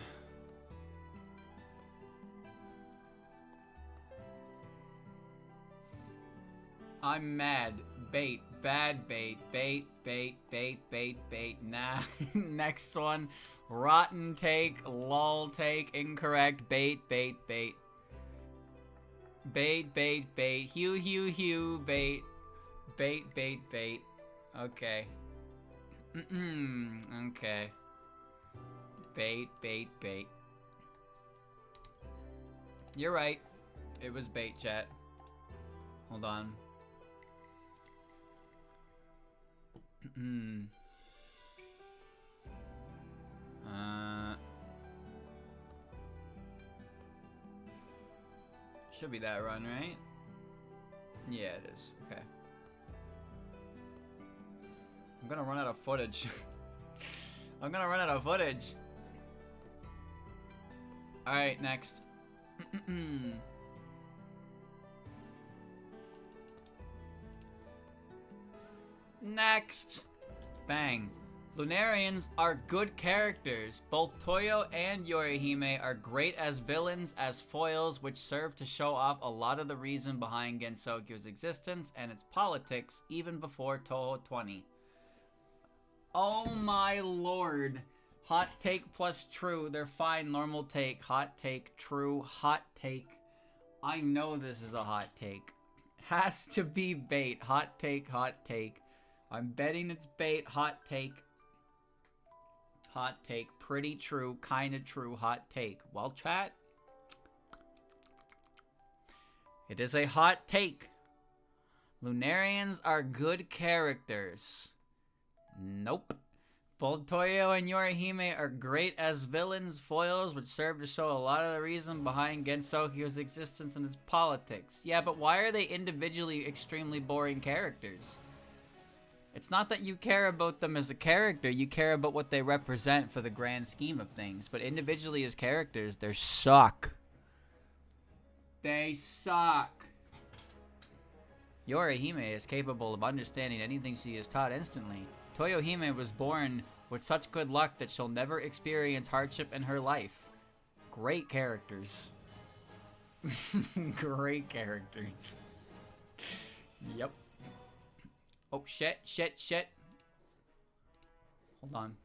I'm mad. Bait. Bad bait. Bait. Bait. Bait. Bait. Bait. Nah. Next one. Rotten take. Lol take. Incorrect. Bait. Bait. Bait. Bait. Bait. Bait. Hue. Hue. Hue. Bait. Bait. Bait. Bait. Okay. Okay. Bait. Bait. Bait. You're right. It was bait, chat. Hold on. Should be that run, right? Yeah, it is. Okay. I'm gonna run out of footage. I'm gonna run out of footage. Alright, next. Next! Bang. Lunarians are good characters. Both Toyo and Yorihime are great as villains, as foils, which serve to show off a lot of the reason behind Gensokyo's existence and its politics, even before Toho 20. Oh my lord. Hot take plus true. They're fine, normal take. Hot take, true, hot take. I know this is a hot take. Has to be bait. Hot take, hot take. I'm betting it's bait. Hot take. Hot take. Pretty true. Kinda true. Hot take. Well, chat. It is a hot take. Lunarians are good characters. Nope. Both Toyo and Yorihime are great as villains, foils, which serve to show a lot of the reason behind Gensokyo's existence and its politics. Yeah, but why are they individually extremely boring characters? It's not that you care about them as a character, you care about what they represent for the grand scheme of things. But individually as characters, they suck. They suck. Yorihime is capable of understanding anything she is taught instantly. Toyohime was born with such good luck that she'll never experience hardship in her life. Great characters. Great characters. Yep. Oh, shit, shit, shit. Hold on.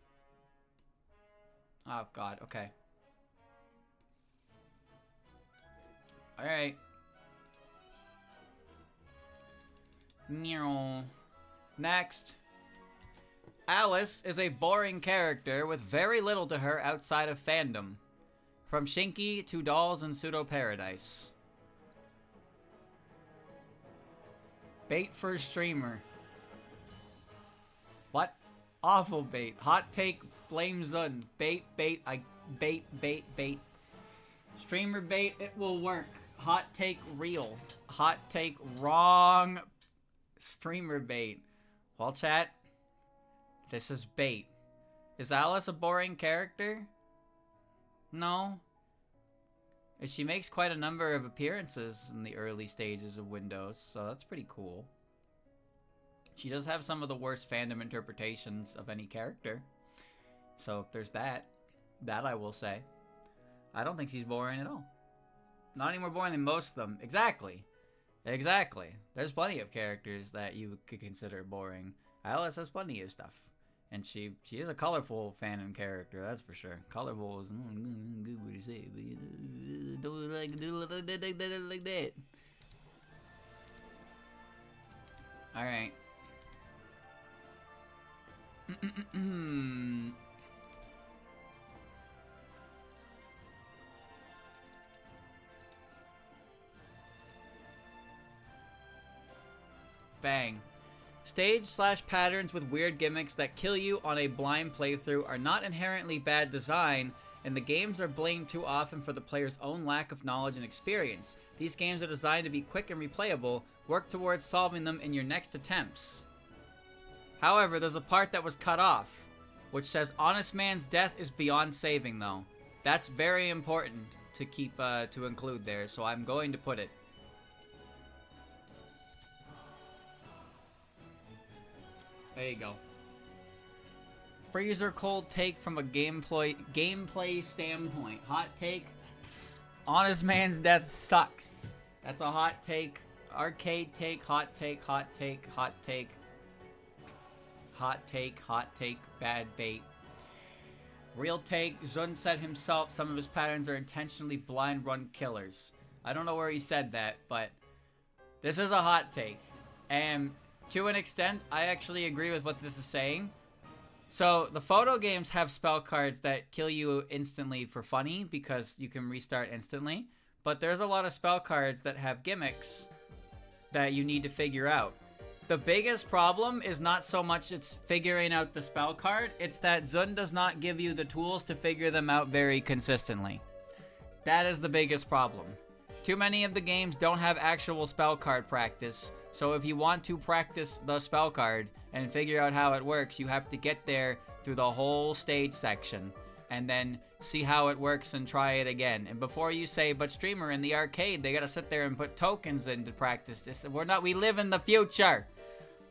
Oh, God, okay. Alright. Next. Alice is a boring character with very little to her outside of fandom. From Shinki to Dolls and Pseudo Paradise. Bait for streamer. What? Awful bait. Hot take, blame Zun. Bait, bait, bait. Streamer bait, it will work. Hot take, real. Hot take, wrong. Streamer bait. Well, chat. This is bait. Is Alice a boring character? No. She makes quite a number of appearances in the early stages of Windows, so that's pretty cool. She does have some of the worst fandom interpretations of any character. So there's that. That I will say. I don't think she's boring at all. Not any more boring than most of them. Exactly. Exactly. There's plenty of characters that you could consider boring. Alice has plenty of stuff. And she is a colorful fandom character, that's for sure. Colorful is good what you say, but don't like that. Alright. Bang. Stage/patterns with weird gimmicks that kill you on a blind playthrough are not inherently bad design, and the games are blamed too often for the player's own lack of knowledge and experience. These games are designed to be quick and replayable. Work towards solving them in your next attempts. However, there's a part that was cut off, which says honest man's death is beyond saving, though. That's very important to keep to include there, so I'm going to put it. There you go. Freezer cold take from a gameplay standpoint. Hot take. Honest man's death sucks. That's a hot take. Arcade take. Hot take. Hot take. Hot take. Hot take. Hot take. Bad bait. Real take. Zun said himself some of his patterns are intentionally blind run killers. I don't know where he said that, but this is a hot take. And to an extent, I actually agree with what this is saying. So, the photo games have spell cards that kill you instantly for funny because you can restart instantly. But there's a lot of spell cards that have gimmicks that you need to figure out. The biggest problem is not so much it's figuring out the spell card, it's that Zun does not give you the tools to figure them out very consistently. That is the biggest problem. Too many of the games don't have actual spell card practice, so if you want to practice the spell card and figure out how it works, you have to get there through the whole stage section, and then see how it works and try it again. And before you say, but streamer, in the arcade, they gotta sit there and put tokens in to practice this. We live in the future.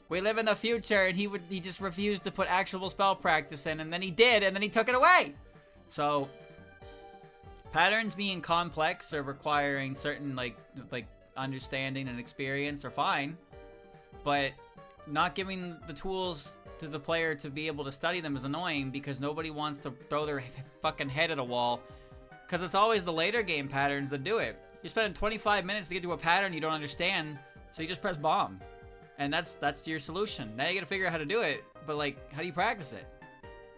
We live in the future, and he just refused to put actual spell practice in, and then he did, and then he took it away. So, patterns being complex or requiring certain, like understanding and experience are fine, but not giving the tools to the player to be able to study them is annoying because nobody wants to throw their fucking head at a wall, because it's always the later game patterns that do it. You're spending 25 minutes to get to a pattern you don't understand, so you just press bomb. And that's your solution. Now you gotta figure out how to do it, but like, how do you practice it?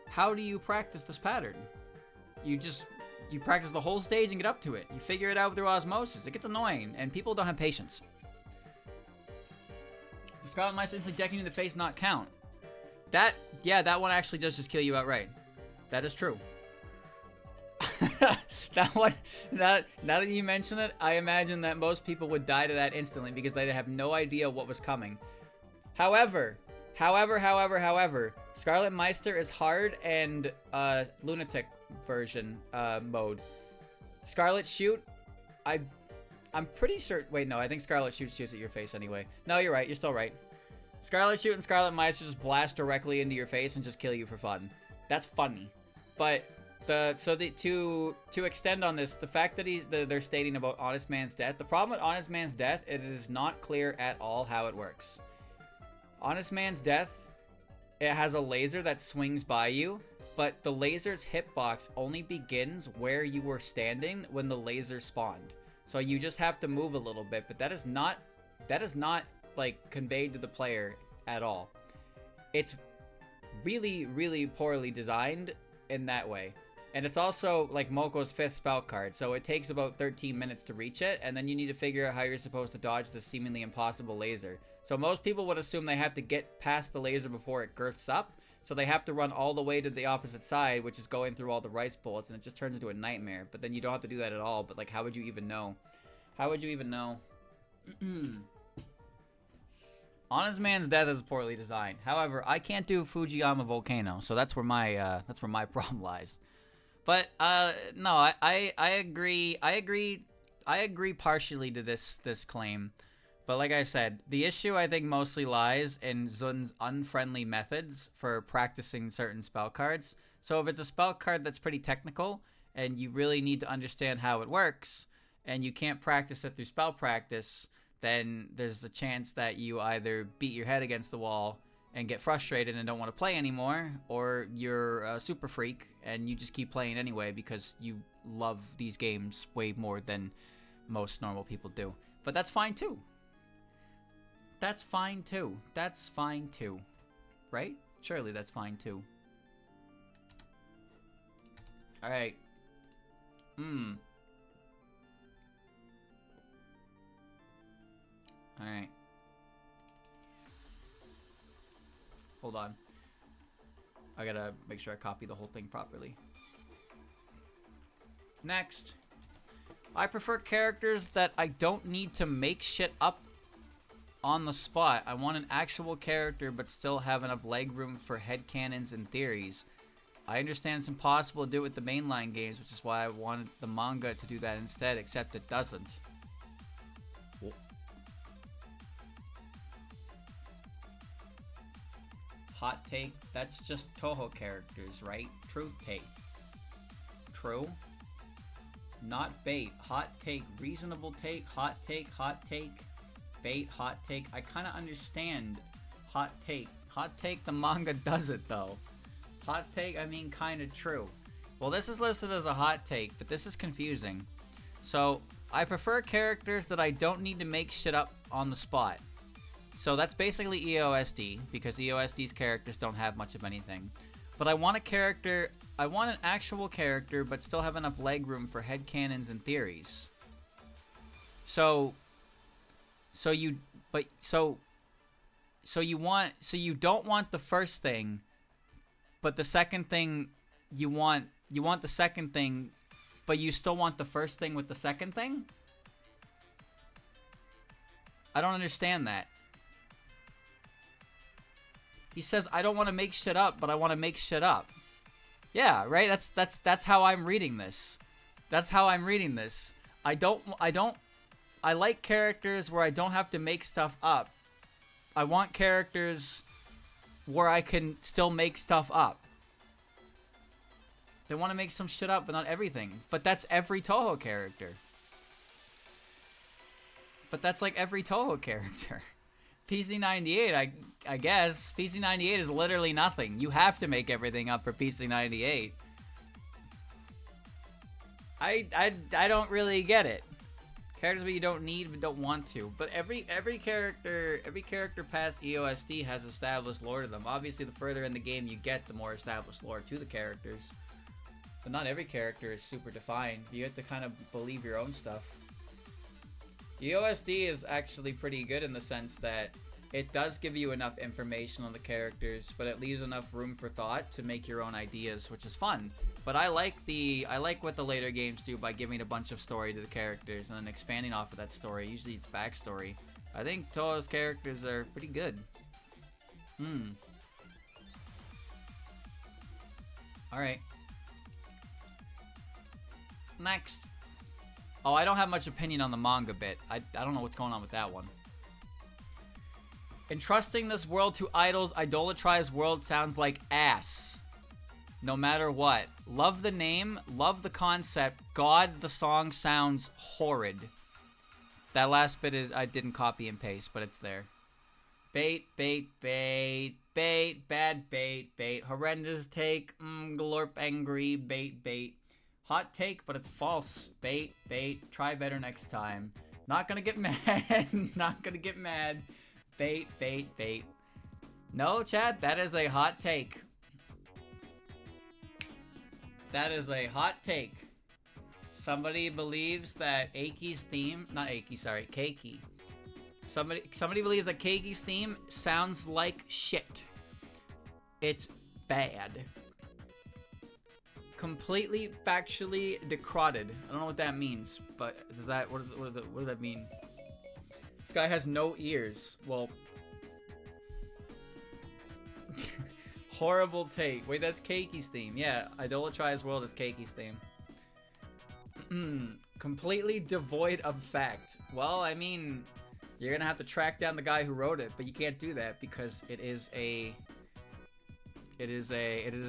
How do you practice this pattern? You practice the whole stage and get up to it. You figure it out through osmosis. It gets annoying, and people don't have patience. The Scarlet Meister instantly decking you in the face not count. That one actually does just kill you outright. That is true. That one, now that you mention it, I imagine that most people would die to that instantly because they have no idea what was coming. However, Scarlet Meister is hard and lunatic version mode. Scarlet Shoot, I'm pretty sure. Wait, no, I think Scarlet Shoot shoots at your face anyway. No, you're right. You're still right. Scarlet Shoot and Scarlet Meister just blast directly into your face and just kill you for fun. That's funny, but. To extend on this, the fact that they're stating about Honest Man's death, the problem with Honest Man's death, it is not clear at all how it works. Honest Man's death, it has a laser that swings by you, but the laser's hitbox only begins where you were standing when the laser spawned. So you just have to move a little bit, but that is not like conveyed to the player at all. It's really, really poorly designed in that way. And it's also like Moko's 5th spell card, so it takes about 13 minutes to reach it, and then you need to figure out how you're supposed to dodge the seemingly impossible laser. So most people would assume they have to get past the laser before it girths up, so they have to run all the way to the opposite side, which is going through all the rice bullets, and it just turns into a nightmare. But then you don't have to do that at all, but like, how would you even know? How would you even know? Honest Man's death is poorly designed. However, I can't do Fujiyama Volcano, so that's where my problem lies. But no, I agree partially to this claim. But like I said, the issue I think mostly lies in Zun's unfriendly methods for practicing certain spell cards. So if it's a spell card that's pretty technical and you really need to understand how it works and you can't practice it through spell practice, then there's a chance that you either beat your head against the wall and get frustrated and don't want to play anymore, or you're a super freak and you just keep playing anyway because you love these games way more than most normal people do. But that's fine too. That's fine too. That's fine too. Right? Surely that's fine too. Alright. Alright. Hold on. I gotta make sure I copy the whole thing properly. Next. I prefer characters that I don't need to make shit up on the spot. I want an actual character but still have enough leg room for headcanons and theories. I understand it's impossible to do it with the mainline games, which is why I wanted the manga to do that instead, except it doesn't. Hot take, that's just Toho characters, right? True take. True. Not bait. Hot take, reasonable take, hot take, bait, hot take. I kind of understand hot take. Hot take, the manga does it though. Hot take, I mean kind of true. Well, this is listed as a hot take, but this is confusing. So, I prefer characters that I don't need to make shit up on the spot. So that's basically EOSD, because EOSD's characters don't have much of anything. But I want an actual character, but still have enough leg room for headcanons and theories. So so you don't want the first thing, but the second thing you want the second thing, but you still want the first thing with the second thing? I don't understand that. He says, I don't want to make shit up, but I want to make shit up. Yeah, right? That's how I'm reading this. That's how I'm reading this. I like characters where I don't have to make stuff up. I want characters where I can still make stuff up. They want to make some shit up, but not everything. But that's every Toho character. But that's like every Toho character. PC98, I guess. PC98 is literally nothing. You have to make everything up for PC98. I don't really get it. Characters that you don't need but don't want to. But every character past EOSD has established lore to them. Obviously, the further in the game you get, the more established lore to the characters. But not every character is super defined. You have to kind of believe your own stuff. EOSD is actually pretty good in the sense that it does give you enough information on the characters, but it leaves enough room for thought to make your own ideas, which is fun. But I like what the later games do by giving a bunch of story to the characters and then expanding off of that story. Usually it's backstory. I think Toho's characters are pretty good. Alright. Next. Oh, I don't have much opinion on the manga bit. I don't know what's going on with that one. Entrusting this world to idols, idolatrized world sounds like ass. No matter what. Love the name, love the concept. God, the song sounds horrid. That last bit is, I didn't copy and paste, but it's there. Bait, bait, bait, bait, bad bait, bait. Horrendous take, glorp, angry, bait, bait. Hot take, but it's false. Bait, bait. Try better next time. Not gonna get mad. Not gonna get mad. Bait, bait, bait. No, Chad, that is a hot take. That is a hot take. Somebody believes that Eiki's theme, not Eiki, sorry, Keiki. Somebody believes that Keiki's theme sounds like shit. It's bad. Completely factually decrotted. I don't know what that means, but does that what does that mean? This guy has no ears. Well, horrible take. Wait, that's Keiki's theme. Yeah, Idolatrized World is Keiki's theme. Completely devoid of fact. Well, I mean, you're gonna have to track down the guy who wrote it, but you can't do that because it is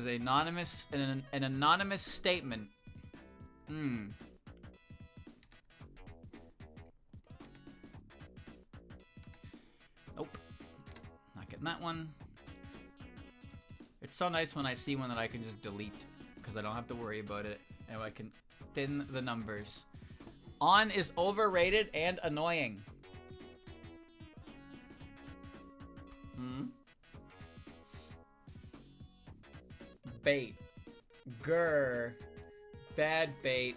anonymous, an anonymous statement. Nope. Not getting that one. It's so nice when I see one that I can just delete because I don't have to worry about it and I can thin the numbers. On is overrated and annoying. Bait. Grr. Bad bait.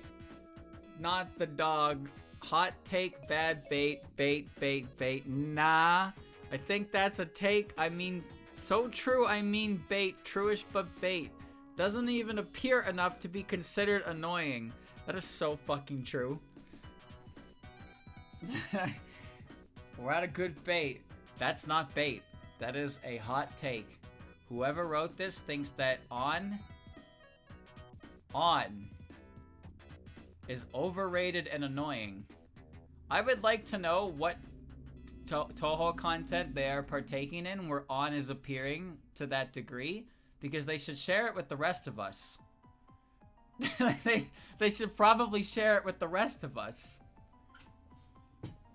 Not the dog. Hot take, bad bait. Bait, bait, bait. Nah. I think that's a take. I mean, so true. I mean bait. Truish but bait. Doesn't even appear enough to be considered annoying. That is so fucking true. We're at a good bait. That's not bait. That is a hot take. Whoever wrote this thinks that on is overrated and annoying. I would like to know what Toho content they are partaking in where on is appearing to that degree, because they should share it with the rest of us. They should probably share it with the rest of us.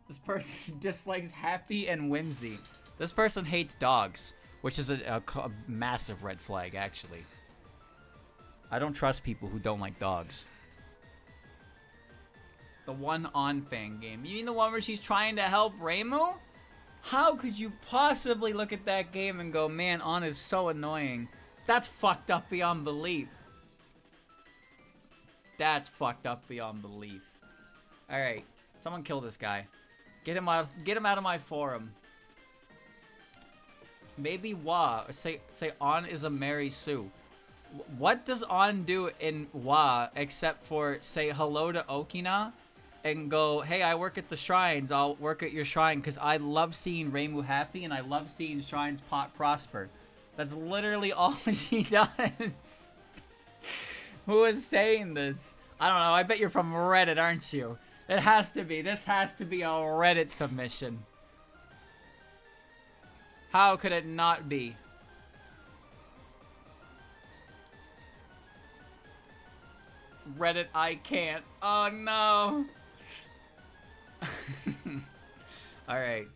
This person dislikes happy and whimsy. This person hates dogs, which is a massive red flag, actually. I don't trust people who don't like dogs. The one on fan game. You mean the one where she's trying to help Reimu? How could you possibly look at that game and go, man, on is so annoying? That's fucked up beyond belief. That's fucked up beyond belief. Alright, someone kill this guy. Get him out of my forum. Maybe Wa. Say On is a Mary Sue. What does On do in Wa except for say hello to Okina and go, hey, I work at the shrines. I'll work at your shrine because I love seeing Reimu happy and I love seeing shrines prosper. That's literally all she does. Who is saying this? I don't know. I bet you're from Reddit, aren't you? It has to be. This has to be a Reddit submission. How could it not be? Reddit, I can't. Oh no. Alright.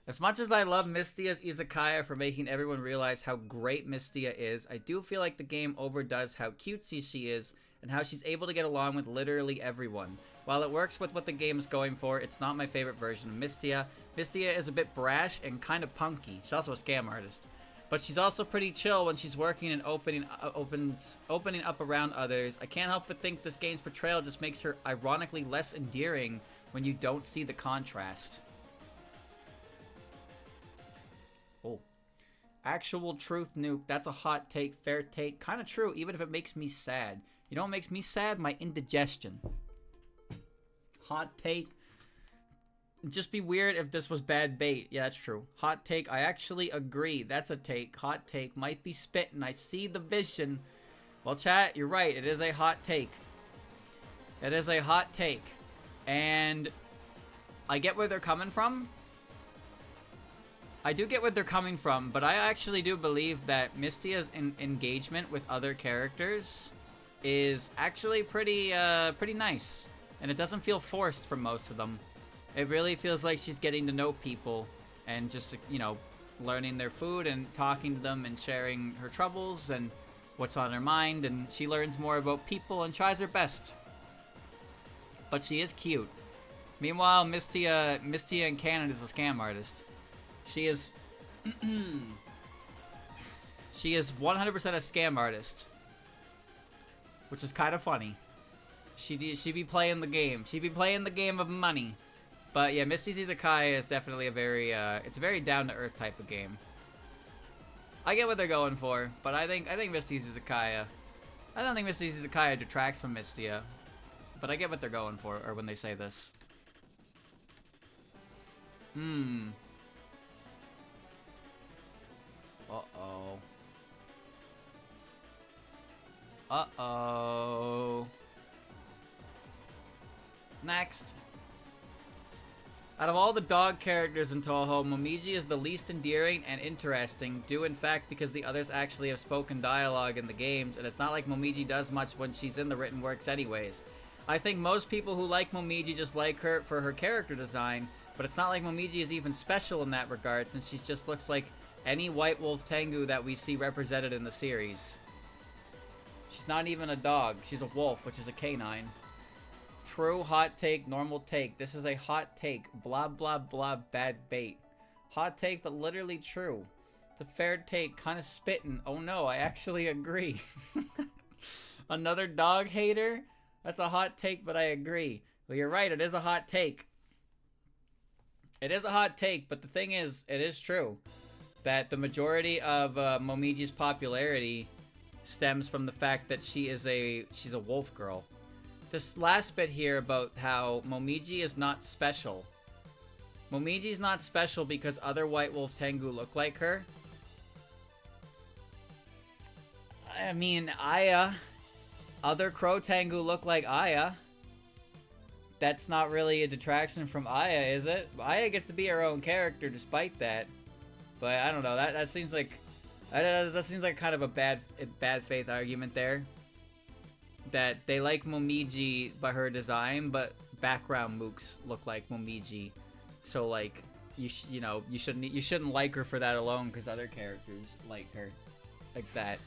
As much as I love Misty as Izakaya for making everyone realize how great Misty is, I do feel like the game overdoes how cutesy she is and how she's able to get along with literally everyone. While it works with what the game is going for, it's not my favorite version of Misty. Misty is a bit brash and kind of punky. She's also a scam artist. But she's also pretty chill when she's working and opening up around others. I can't help but think this game's portrayal just makes her ironically less endearing when you don't see the contrast. Oh. Actual truth nuke. That's a hot take, fair take. Kind of true, even if it makes me sad. You know what makes me sad? My indigestion. Hot take. Just be weird if this was bad bait. Yeah, that's true. Hot take. I actually agree. That's a take. Hot take. Might be spitting. I see the vision. Well, chat, you're right. It is a hot take. It is a hot take. And I get where they're coming from. I do get where they're coming from, but I actually do believe that Misty's engagement with other characters is actually pretty nice. And it doesn't feel forced for most of them. It really feels like she's getting to know people and just, you know, learning their food and talking to them and sharing her troubles and what's on her mind. And she learns more about people and tries her best. But she is cute. Meanwhile, Misty in Canon is a scam artist. She is... she is 100% a scam artist. Which is kind of funny. She be playing the game. She be playing the game of money. But yeah, Misty's Izakaya is definitely a very, it's a very down-to-earth type of game. I get what they're going for, but I think Misty's Izakaya... I don't think Misty's Izakaya detracts from Mistia. But I get what they're going for, or when they say this. Uh-oh. Uh-oh. Next. Out of all the dog characters in Toho, Momiji is the least endearing and interesting, due in fact because the others actually have spoken dialogue in the games, and it's not like Momiji does much when she's in the written works anyways. I think most people who like Momiji just like her for her character design, but it's not like Momiji is even special in that regard, since she just looks like any White Wolf Tengu that we see represented in the series. She's not even a dog, she's a wolf, which is a canine. True, hot take, normal take. This is a hot take. Blah, blah, blah, bad bait. Hot take, but literally true. It's a fair take, kind of spitting. Oh no, I actually agree. Another dog hater? That's a hot take, but I agree. Well, you're right, it is a hot take. It is a hot take, but the thing is, it is true that the majority of Momiji's popularity stems from the fact that she's a wolf girl. This last bit here about how Momiji is not special. Momiji's not special because other White Wolf Tengu look like her. I mean, Aya. Other Crow Tengu look like Aya. That's not really a detraction from Aya, is it? Aya gets to be her own character despite that. But I don't know, that seems like... That seems like kind of a bad faith argument there. That they like Momiji by her design, but background mooks look like Momiji. So like, you shouldn't like her for that alone because other characters like her, like that.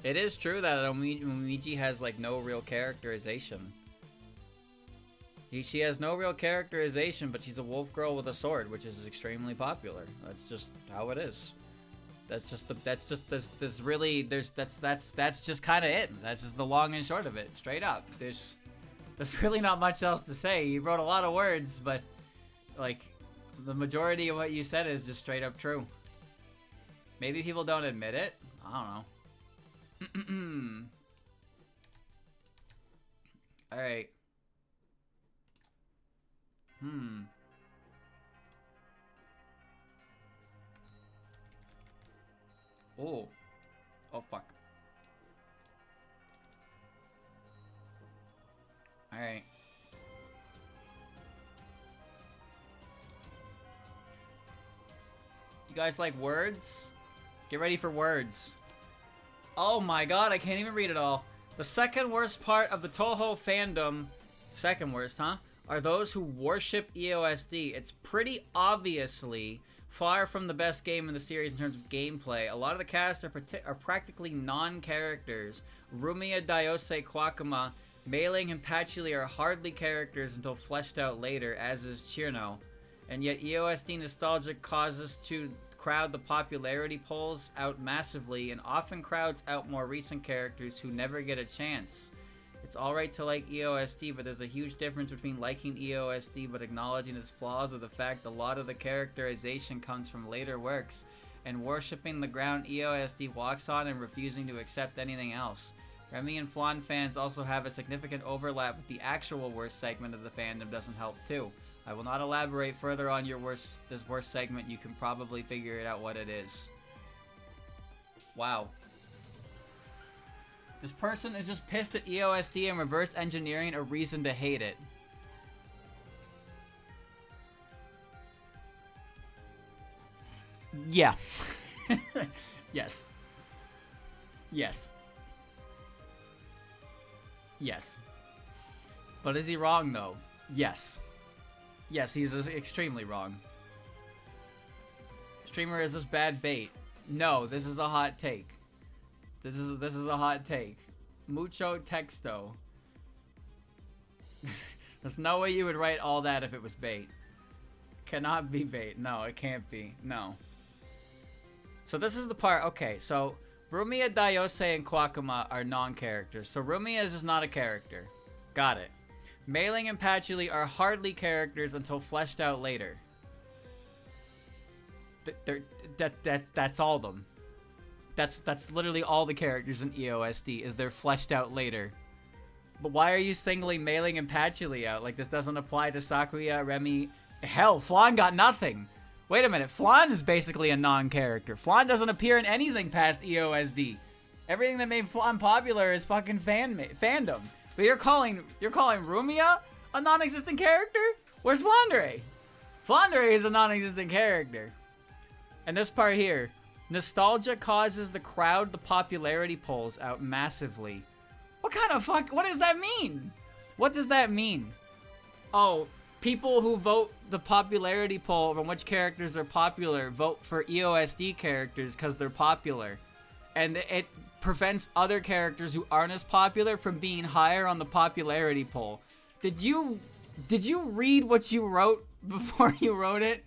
It is true that Momiji has like no real characterization. She has no real characterization, but she's a wolf girl with a sword, which is extremely popular. That's just how it is. That's just kind of it. That's just the long and short of it, straight up. There's really not much else to say. You wrote a lot of words, but like The majority of what you said is just straight up true. Maybe people don't admit it. I don't know. Alright. Oh. Oh, fuck. Alright. You guys like words? Get ready for words. Oh my god, I can't even read it all. The second worst part of the Toho fandom, second worst, huh? Are those who worship EOSD. It's pretty obviously far from the best game in the series in terms of gameplay. A lot of the cast are practically non-characters. Rumia, Daiyousei, Kwakama, Mailing, and Patchouli are hardly characters until fleshed out later, as is Cirno. And yet EOSD nostalgia causes to crowd the popularity polls out massively and often crowds out more recent characters who never get a chance. It's alright to like EOSD, but there's a huge difference between liking EOSD but acknowledging its flaws, or the fact a lot of the characterization comes from later works, and worshipping the ground EOSD walks on and refusing to accept anything else. Remy and Flan fans also have a significant overlap with the actual worst segment of the fandom doesn't help too. I will not elaborate further on this worst segment. You can probably figure it out what it is. Wow. This person is just pissed at EOSD and reverse engineering a reason to hate it. Yeah. Yes. Yes. Yes. But is he wrong though? Yes. Yes, he's extremely wrong. Streamer, is this bad bait? No, this is a hot take. This is a hot take. Mucho texto. There's no way you would write all that if it was bait. Cannot be bait. No, it can't be. No. So this is the part. Okay, so Rumia, Daiyousei, and Kwakama are non-characters. So Rumia is just not a character. Got it. Mailing and Patchouli are hardly characters until fleshed out later. That's all of them. That's literally all the characters in EOSD, is they're fleshed out later. But why are you singling Mailing and Patchouli out? Like, this doesn't apply to Sakuya, Remy. Hell, Flan got nothing. Wait a minute, Flan is basically a non-character. Flan doesn't appear in anything past EOSD. Everything that made Flan popular is fucking fandom. But you're calling Rumia a non-existent character? Where's Flandre? Flandre is a non-existent character. And this part here. Nostalgia causes the crowd the popularity polls out massively. What kind of fuck? What does that mean? What does that mean? Oh, people who vote the popularity poll on which characters are popular vote for EOSD characters because they're popular. And it prevents other characters who aren't as popular from being higher on the popularity poll. Did you read what you wrote before you wrote it?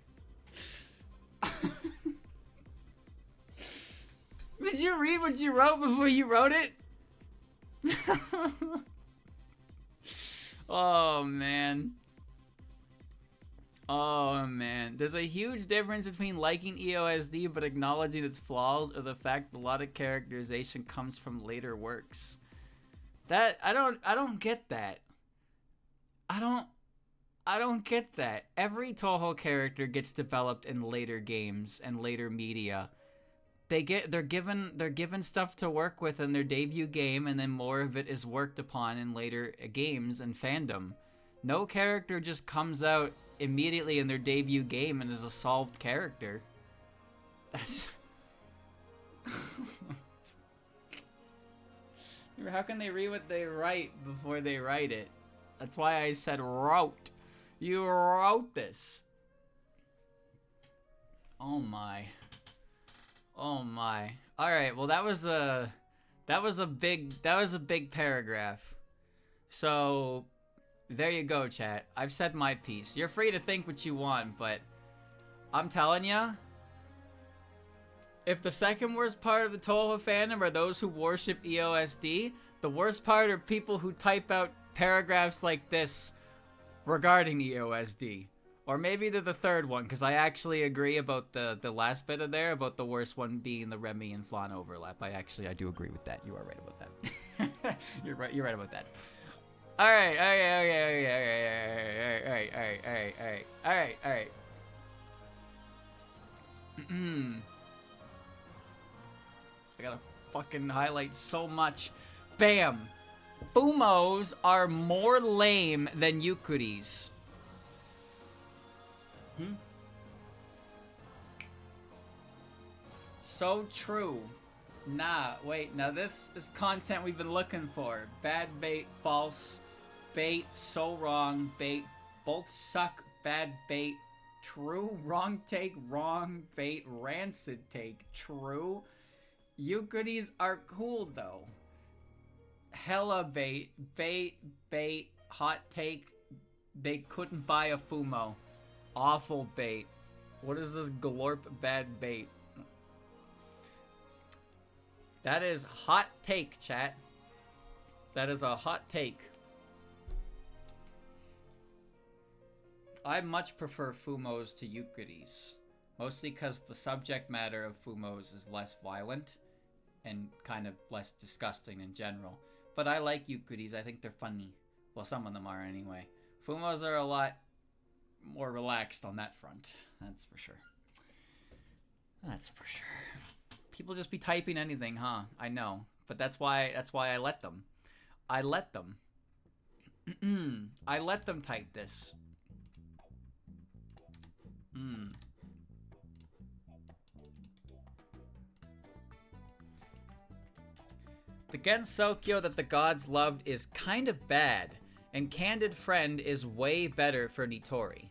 Did you read what you wrote before you wrote it? Oh man. Oh man. There's a huge difference between liking EOSD but acknowledging its flaws, or the fact a lot of characterization comes from later works. That I don't get that. I don't get that. Every Toho character gets developed in later games and later media. They're given stuff to work with in their debut game, and then more of it is worked upon in later games and fandom. No character just comes out immediately in their debut game and is a solved character. That's how can they read what they write before they write it? That's why I said wrote. You wrote this. Oh my. Oh my. All right. Well, that was a big paragraph. So there you go, chat. I've said my piece. You're free to think what you want, but I'm telling ya, if the second worst part of the Toho fandom are those who worship EOSD, the worst part are people who type out paragraphs like this regarding EOSD. Or maybe they're the third one, because I actually agree about the last bit of there, about the worst one being the Remy and Flan overlap. I do agree with that. You are right about that. You're right about that. Alright. I gotta fucking highlight so much. Bam! Fumos are more lame than Yukuris. So true. Nah, wait, now this is content we've been looking for. Bad bait, false bait, so wrong, bait, both suck, bad bait, true, wrong take, wrong bait, rancid take, true. Yukuris are cool though. Hella bait, hot take, they couldn't buy a Fumo. Awful bait. What is this glorp bad bait? That is hot take, chat. That is a hot take. I much prefer Fumos to Yukuris. Mostly because the subject matter of Fumos is less violent and kind of less disgusting in general. But I like Yukuris. I think they're funny. Well, some of them are anyway. Fumos are a lot more relaxed on that front. That's for sure. That's for sure. People just be typing anything, huh? I know. But that's why I let them. I let them. I let them type this. The Gensokyo that the gods loved is kind of bad, and Candid Friend is way better for Nitori.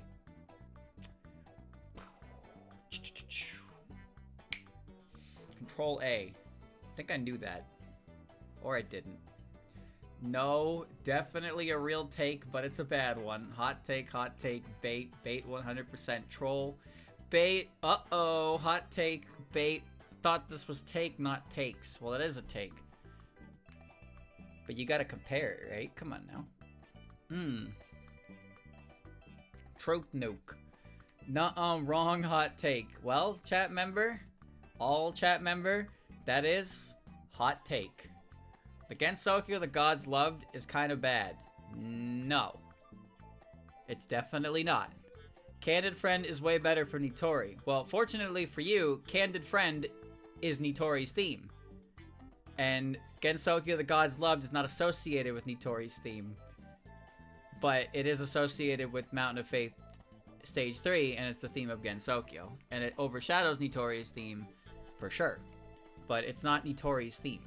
Control A. I think I knew that. Or I didn't. No, definitely a real take, but it's a bad one. Hot take, bait 100%, troll, bait, uh-oh, hot take, bait, thought this was take, not takes. Well, it is a take. But you gotta compare it, right? Come on now. Trope nuke. Nuh-uh, wrong hot take. Well, chat member, all chat member, that is hot take. The Gensokyo the gods loved is kind of bad. No. It's definitely not. Candid Friend is way better for Nitori. Well, fortunately for you, Candid Friend is Nitori's theme. And Gensokyo the gods loved is not associated with Nitori's theme. But it is associated with Mountain of Faith Stage 3, and it's the theme of Gensokyo. And it overshadows Nitori's theme, for sure. But it's not Nitori's theme.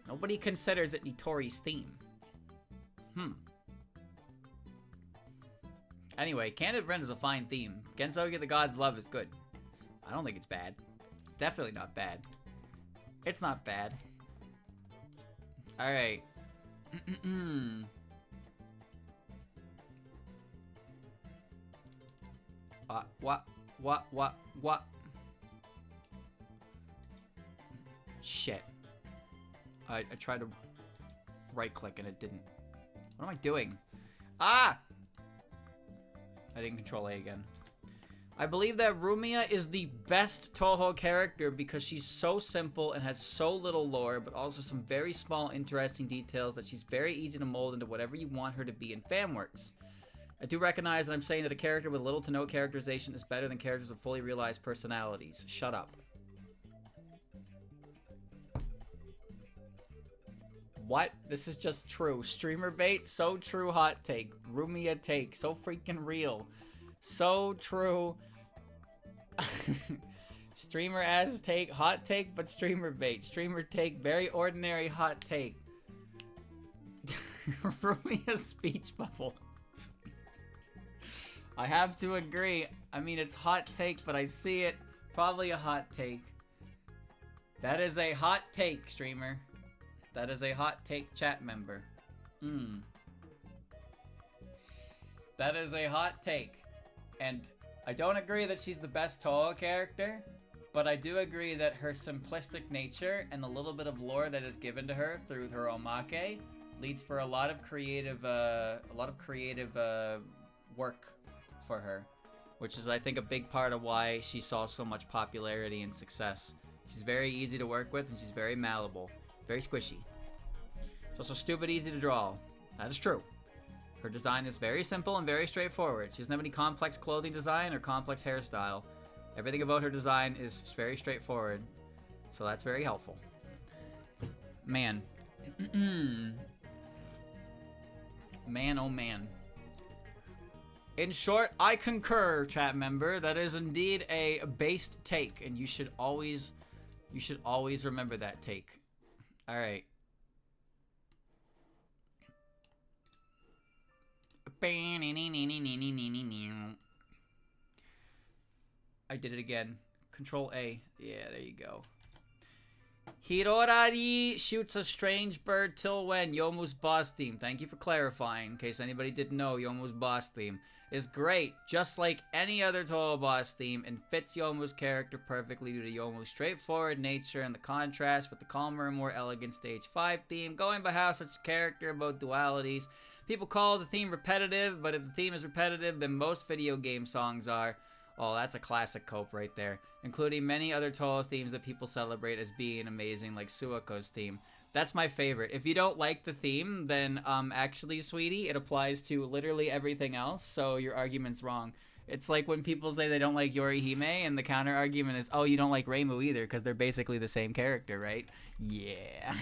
Nobody considers it Nitori's theme. Anyway, Candid Friend is a fine theme. Gensokyo the gods love is good. I don't think it's bad. It's definitely not bad. It's not bad. Alright. What? Shit. I tried to right click and it didn't. What am I doing? Ah! I didn't control A again. I believe that Rumia is the best Toho character because she's so simple and has so little lore, but also some very small interesting details that she's very easy to mold into whatever you want her to be in fanworks. I do recognize that I'm saying that a character with little to no characterization is better than characters with fully realized personalities. Shut up. What? This is just true. Streamer bait? So true hot take. Rumia take. So freaking real. So true. Streamer as take. Hot take, but streamer bait. Streamer take. Very ordinary hot take. Rumia's speech bubble. I have to agree. I mean, it's hot take, but I see it. Probably a hot take. That is a hot take, streamer. That is a hot take chat member. That is a hot take. And I don't agree that she's the best Toho character, but I do agree that her simplistic nature and the little bit of lore that is given to her through her omake leads for a lot of creative work for her, which is, I think, a big part of why she saw so much popularity and success. She's very easy to work with, and she's very malleable. Very squishy. She's also stupid easy to draw. That is true. Her design is very simple and very straightforward. She doesn't have any complex clothing design or complex hairstyle. Everything about her design is just very straightforward. So that's very helpful. Man. Man, oh man. In short, I concur, chat member. That is indeed a based take, and you should always remember that take. All right. I did it again. Control A. Yeah, there you go. Hirorari shoots a strange bird till when? Yomu's boss theme. Thank you for clarifying. In case anybody didn't know, Yomu's boss theme is great, just like any other Toho boss theme, and fits Yomu's character perfectly due to Yomu's straightforward nature and the contrast with the calmer and more elegant Stage 5 theme, going by how such a character about dualities. People call the theme repetitive, but if the theme is repetitive, then most video game songs are. Oh, that's a classic cope right there. Including many other Toho themes that people celebrate as being amazing, like Suako's theme. That's my favorite. If you don't like the theme, then actually, sweetie, it applies to literally everything else, so your argument's wrong. It's like when people say they don't like Yorihime, and the counter argument is, oh, you don't like Reimu either, because they're basically the same character, right? Yeah.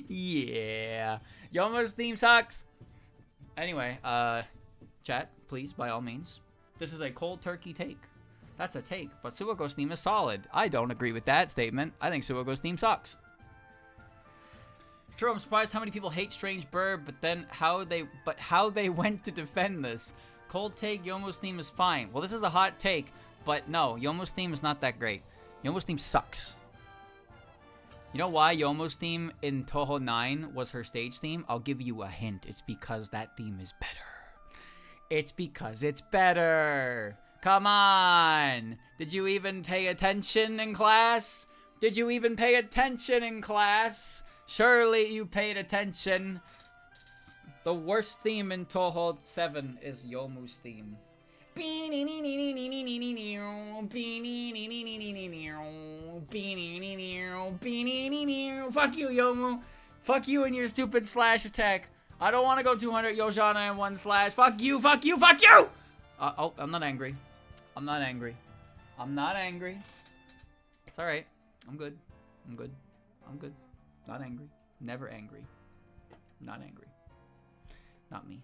Yeah. Yomu's theme sucks! Anyway, chat, please, by all means. This is a cold turkey take. That's a take, but Suako's theme is solid. I don't agree with that statement. I think Suako's theme sucks. True, I'm surprised how many people hate Strange Bird, but then how they went to defend this. Cold take, Yomu's theme is fine. Well, this is a hot take, but no, Yomu's theme is not that great. Yomu's theme sucks. You know why Yomu's theme in Toho 9 was her stage theme? I'll give you a hint. It's because that theme is better. It's because it's better. Come on. Did you even pay attention in class? Did you even pay attention in class? Surely you paid attention. The worst theme in Toho 7 is Yomu's theme. Fuck you, Youmu. Fuck you and your stupid slash attack. I don't want to go 200 Yojana in one slash. Fuck you, fuck you, fuck you! Oh, I'm not angry. I'm not angry. I'm not angry. It's alright. I'm good. I'm good. I'm good. Not angry. Never angry. Not angry. Not me.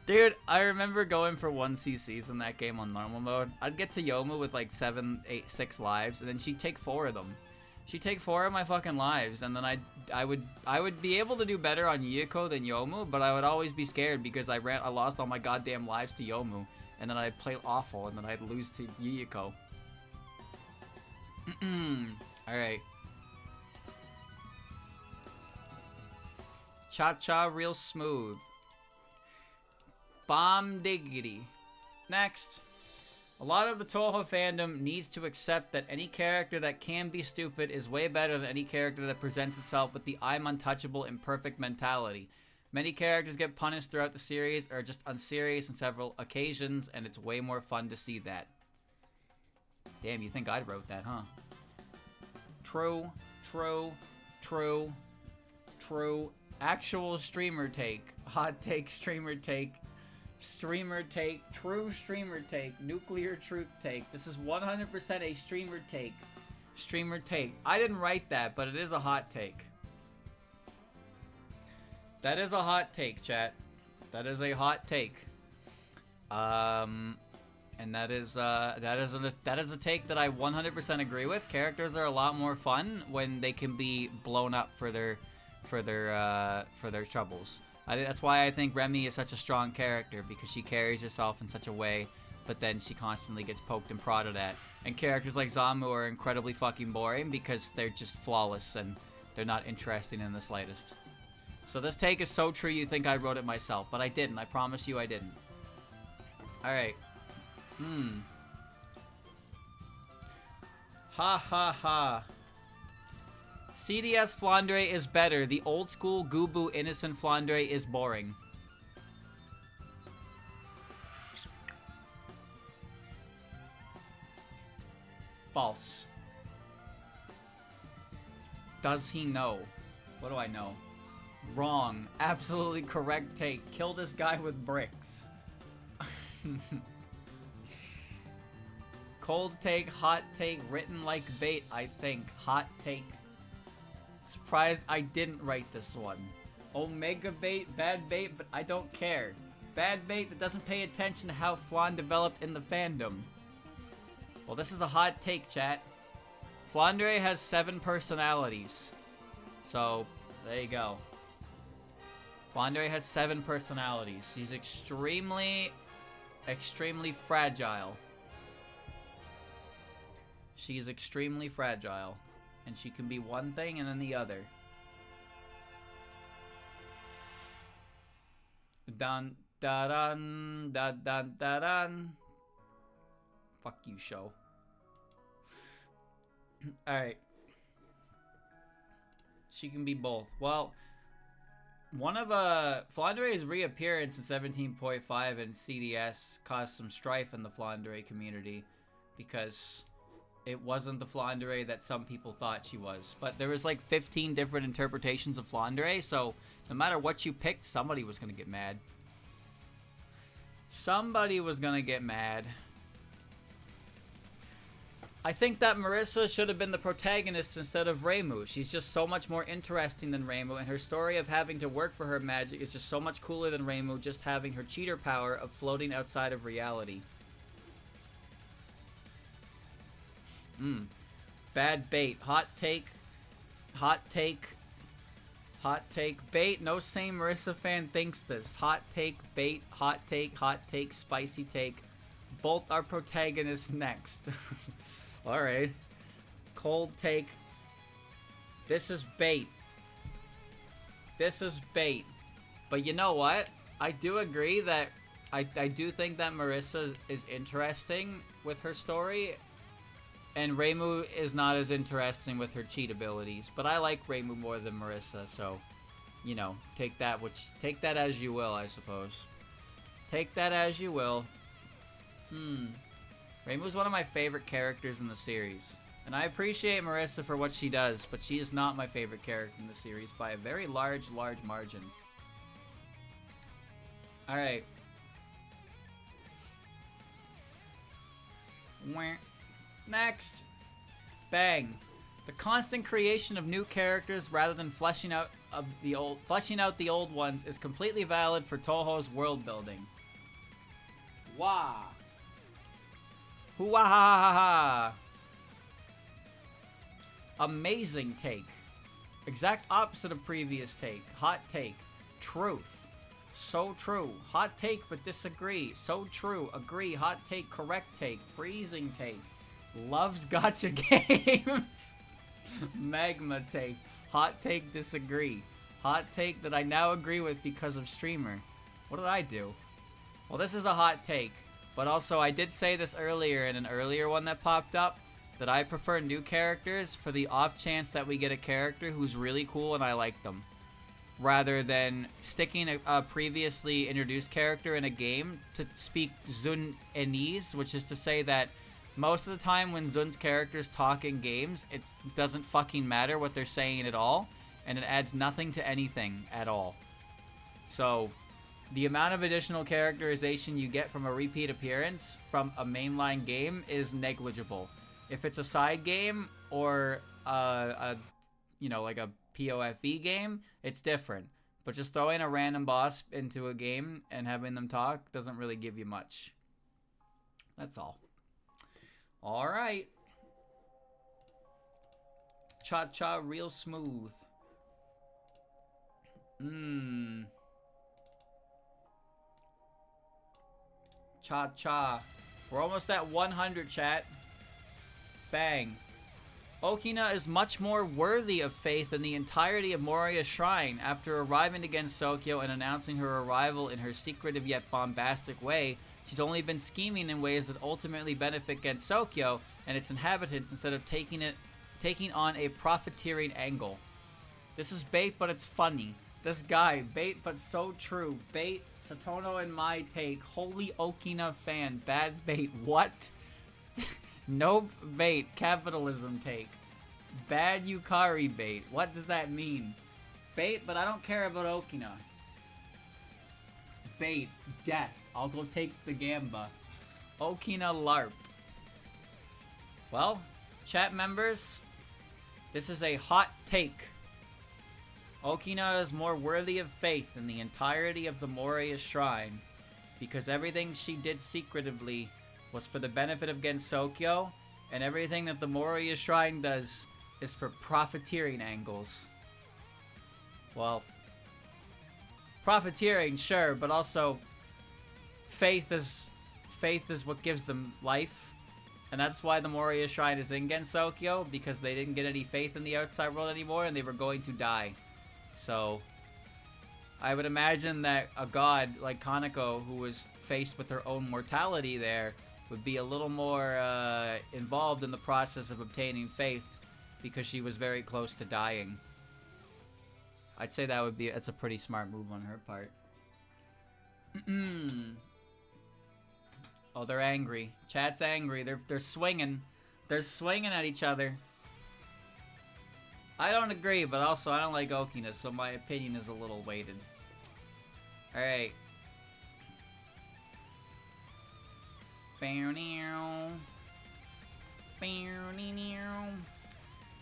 Dude, I remember going for 1 CCs in that game on normal mode. I'd get to Youmu with like 7, 8, 6 lives, and then she'd take 4 of them. She'd take 4 of my fucking lives, and then I would be able to do better on Kyouko than Youmu, but I would always be scared because I lost all my goddamn lives to Youmu, and then I'd play awful, and then I'd lose to Kyouko. Alright. Cha-cha real smooth. Bomb diggity. Next. A lot of the Toho fandom needs to accept that any character that can be stupid is way better than any character that presents itself with the I'm untouchable imperfect mentality. Many characters get punished throughout the series or are just unserious on several occasions, and it's way more fun to see that. Damn, you think I wrote that, huh? True, true, true, true. Actual streamer take. Hot take, streamer take. Streamer take, true streamer take, nuclear truth take. This is 100% a streamer take. Streamer take. I didn't write that, but it is a hot take. That is a hot take, chat. That is a hot take. And that is a take that I 100% agree with. Characters are a lot more fun when they can be blown up for their troubles. That's why I think Remy is such a strong character, because she carries herself in such a way, but then she constantly gets poked and prodded at. And characters like Zamu are incredibly fucking boring because they're just flawless and they're not interesting in the slightest. So this take is so true you think I wrote it myself, but I didn't. I promise you I didn't. Alright. Ha ha ha. CDS Flandre is better. The old school Gubu innocent Flandre is boring. False. Does he know? What do I know? Wrong. Absolutely correct take. Kill this guy with bricks. Cold take, hot take, written like bait, I think. Hot take. Surprised I didn't write this one. Omega bait, bad bait, but I don't care. Bad bait that doesn't pay attention to how Flan developed in the fandom. Well, this is a hot take, chat. Flandre has 7 personalities. So, there you go. Flandre has 7 personalities. She's extremely fragile. She is extremely fragile. And she can be one thing and then the other. Dun da dun da dun da dun. Fuck you, show. Alright. She can be both. Well, one of Flandre's reappearance in 17.5 and CDS caused some strife in the Flandre community because it wasn't the Flandre that some people thought she was. But there was like 15 different interpretations of Flandre, so no matter what you picked, somebody was gonna get mad. Somebody was gonna get mad. I think that Marisa should have been the protagonist instead of Reimu. She's just so much more interesting than Reimu, and her story of having to work for her magic is just so much cooler than Reimu just having her cheater power of floating outside of reality. Bad bait. Hot take. Hot take. Hot take. Bait. No sane Marisa fan thinks this. Hot take. Bait. Hot take. Spicy take. Both are protagonists next. Alright. Cold take. This is bait. This is bait. But you know what? I do agree that I do think that Marisa is interesting with her story. And Reimu is not as interesting with her cheat abilities. But I like Reimu more than Marisa, so, you know, take that as you will, I suppose. Take that as you will. Reimu is one of my favorite characters in the series. And I appreciate Marisa for what she does, but she is not my favorite character in the series by a very large margin. Alright. Next. Bang. The constant creation of new characters rather than fleshing out the old ones is completely valid for Toho's world building. Wah. Hoo-wah-ha-ha-ha-ha. Amazing take. Exact opposite of previous take. Hot take. Truth. So true. Hot take but disagree. So true. Agree. Hot take. Correct take. Freezing take. Loves gacha games. Magma take. Hot take. Disagree. Hot take that I now agree with because of streamer. What did I do? Well, this is a hot take. But also, I did say this earlier in an earlier one that popped up, that I prefer new characters for the off chance that we get a character who's really cool and I like them. Rather than sticking a previously introduced character in a game to speak Zun-enese, which is to say that most of the time when Zun's characters talk in games, it doesn't fucking matter what they're saying at all, and it adds nothing to anything at all. So the amount of additional characterization you get from a repeat appearance from a mainline game is negligible. If it's a side game or you know, like a PofV game, it's different. But just throwing a random boss into a game and having them talk doesn't really give you much. That's all. All right. Cha-cha real smooth. Cha-cha. We're almost at 100, chat. Bang. Okina is much more worthy of faith than the entirety of Moriya's shrine. After arriving against Sokyo and announcing her arrival in her secretive yet bombastic way, she's only been scheming in ways that ultimately benefit against Sokyo and its inhabitants instead of taking taking on a profiteering angle. This is bait, but it's funny. This guy, bait, but so true. Bait, Satono and my take. Holy Okina fan. Bad bait. What? No bait. Capitalism take. Bad Yukari bait. What does that mean? Bait, but I don't care about Okina. Bait. Death. I'll go take the Gamba. Okina LARP. Well, chat members, this is a hot take. Okina is more worthy of faith than the entirety of the Momoyo Shrine, because everything she did secretively was for the benefit of Gensokyo, and everything that the Momoyo Shrine does is for profiteering angles. Well, profiteering, sure, but also faith is what gives them life, and that's why the Momoyo Shrine is in Gensokyo, because they didn't get any faith in the outside world anymore, and they were going to die. So, I would imagine that a god like Kaneko, who was faced with her own mortality there, would be a little more involved in the process of obtaining faith, because she was very close to dying. I'd say that's a pretty smart move on her part. Oh, they're angry. Chat's angry. They're swinging. They're swinging at each other. I don't agree, but also I don't like Okina, so my opinion is a little weighted. Alright.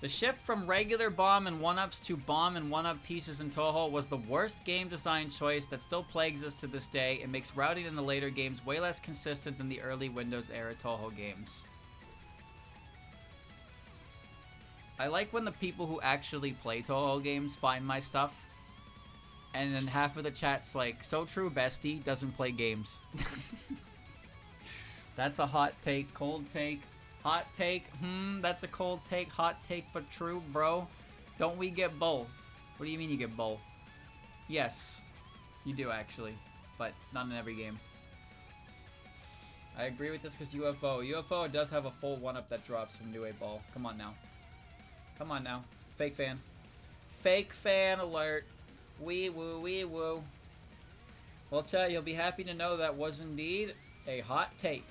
The shift from regular bomb and 1-ups to bomb and 1-up pieces in Toho was the worst game design choice that still plagues us to this day and makes routing in the later games way less consistent than the early Windows era Toho games. I like when the people who actually play Toho games find my stuff, and then half of the chat's like, so true, bestie, doesn't play games. That's a hot take, cold take. Hot take, that's a cold take, hot take, but true, bro. Don't we get both? What do you mean you get both? Yes, you do actually, but not in every game. I agree with this because UFO does have a full 1-up that drops from New 8 Ball. Come on now. Come on now. Fake fan. Fake fan alert. Wee woo, wee woo. Well, chat, you'll be happy to know that was indeed a hot take.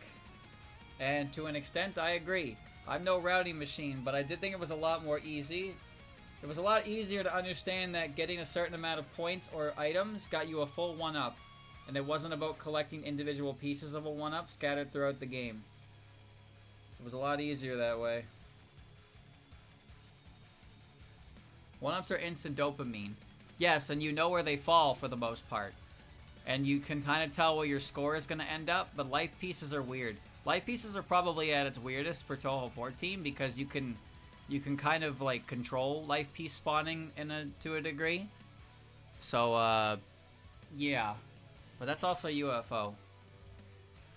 And to an extent, I agree. I'm no routing machine, but I did think it was a lot more easy. It was a lot easier to understand that getting a certain amount of points or items got you a full 1-up. And it wasn't about collecting individual pieces of a 1-up scattered throughout the game. It was a lot easier that way. 1-ups are instant dopamine. Yes, and you know where they fall for the most part. And you can kind of tell where your score is going to end up, but life pieces are weird. Life pieces are probably at its weirdest for Toho 14 because you can kind of like control life piece spawning to a degree. So yeah. But that's also UFO. Some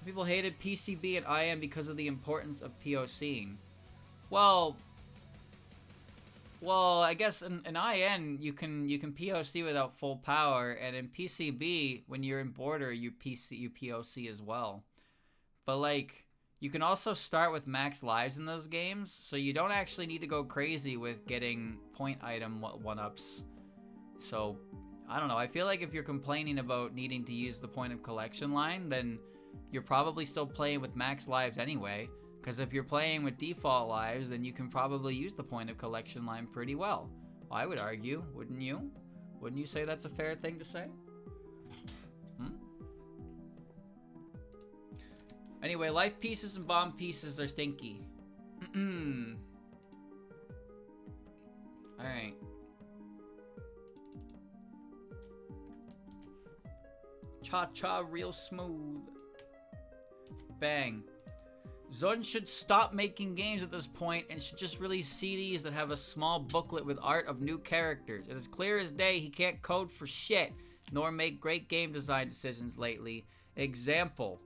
people hated PCB and IM because of the importance of POCing. Well, I guess in IN you can POC without full power, and in PCB when you're in border you POC as well. But like you can also start with max lives in those games, so you don't actually need to go crazy with getting point item 1-ups. So I don't know, I feel like if you're complaining about needing to use the point of collection line, then you're probably still playing with max lives anyway. Because if you're playing with default lives, then you can probably use the point of collection line pretty well. I would argue, wouldn't you? Wouldn't you say that's a fair thing to say? Anyway, life pieces and bomb pieces are stinky. Alright. Cha-cha real smooth. Bang. Zon should stop making games at this point and should just release CDs that have a small booklet with art of new characters. It is clear as day he can't code for shit, nor make great game design decisions lately. Example,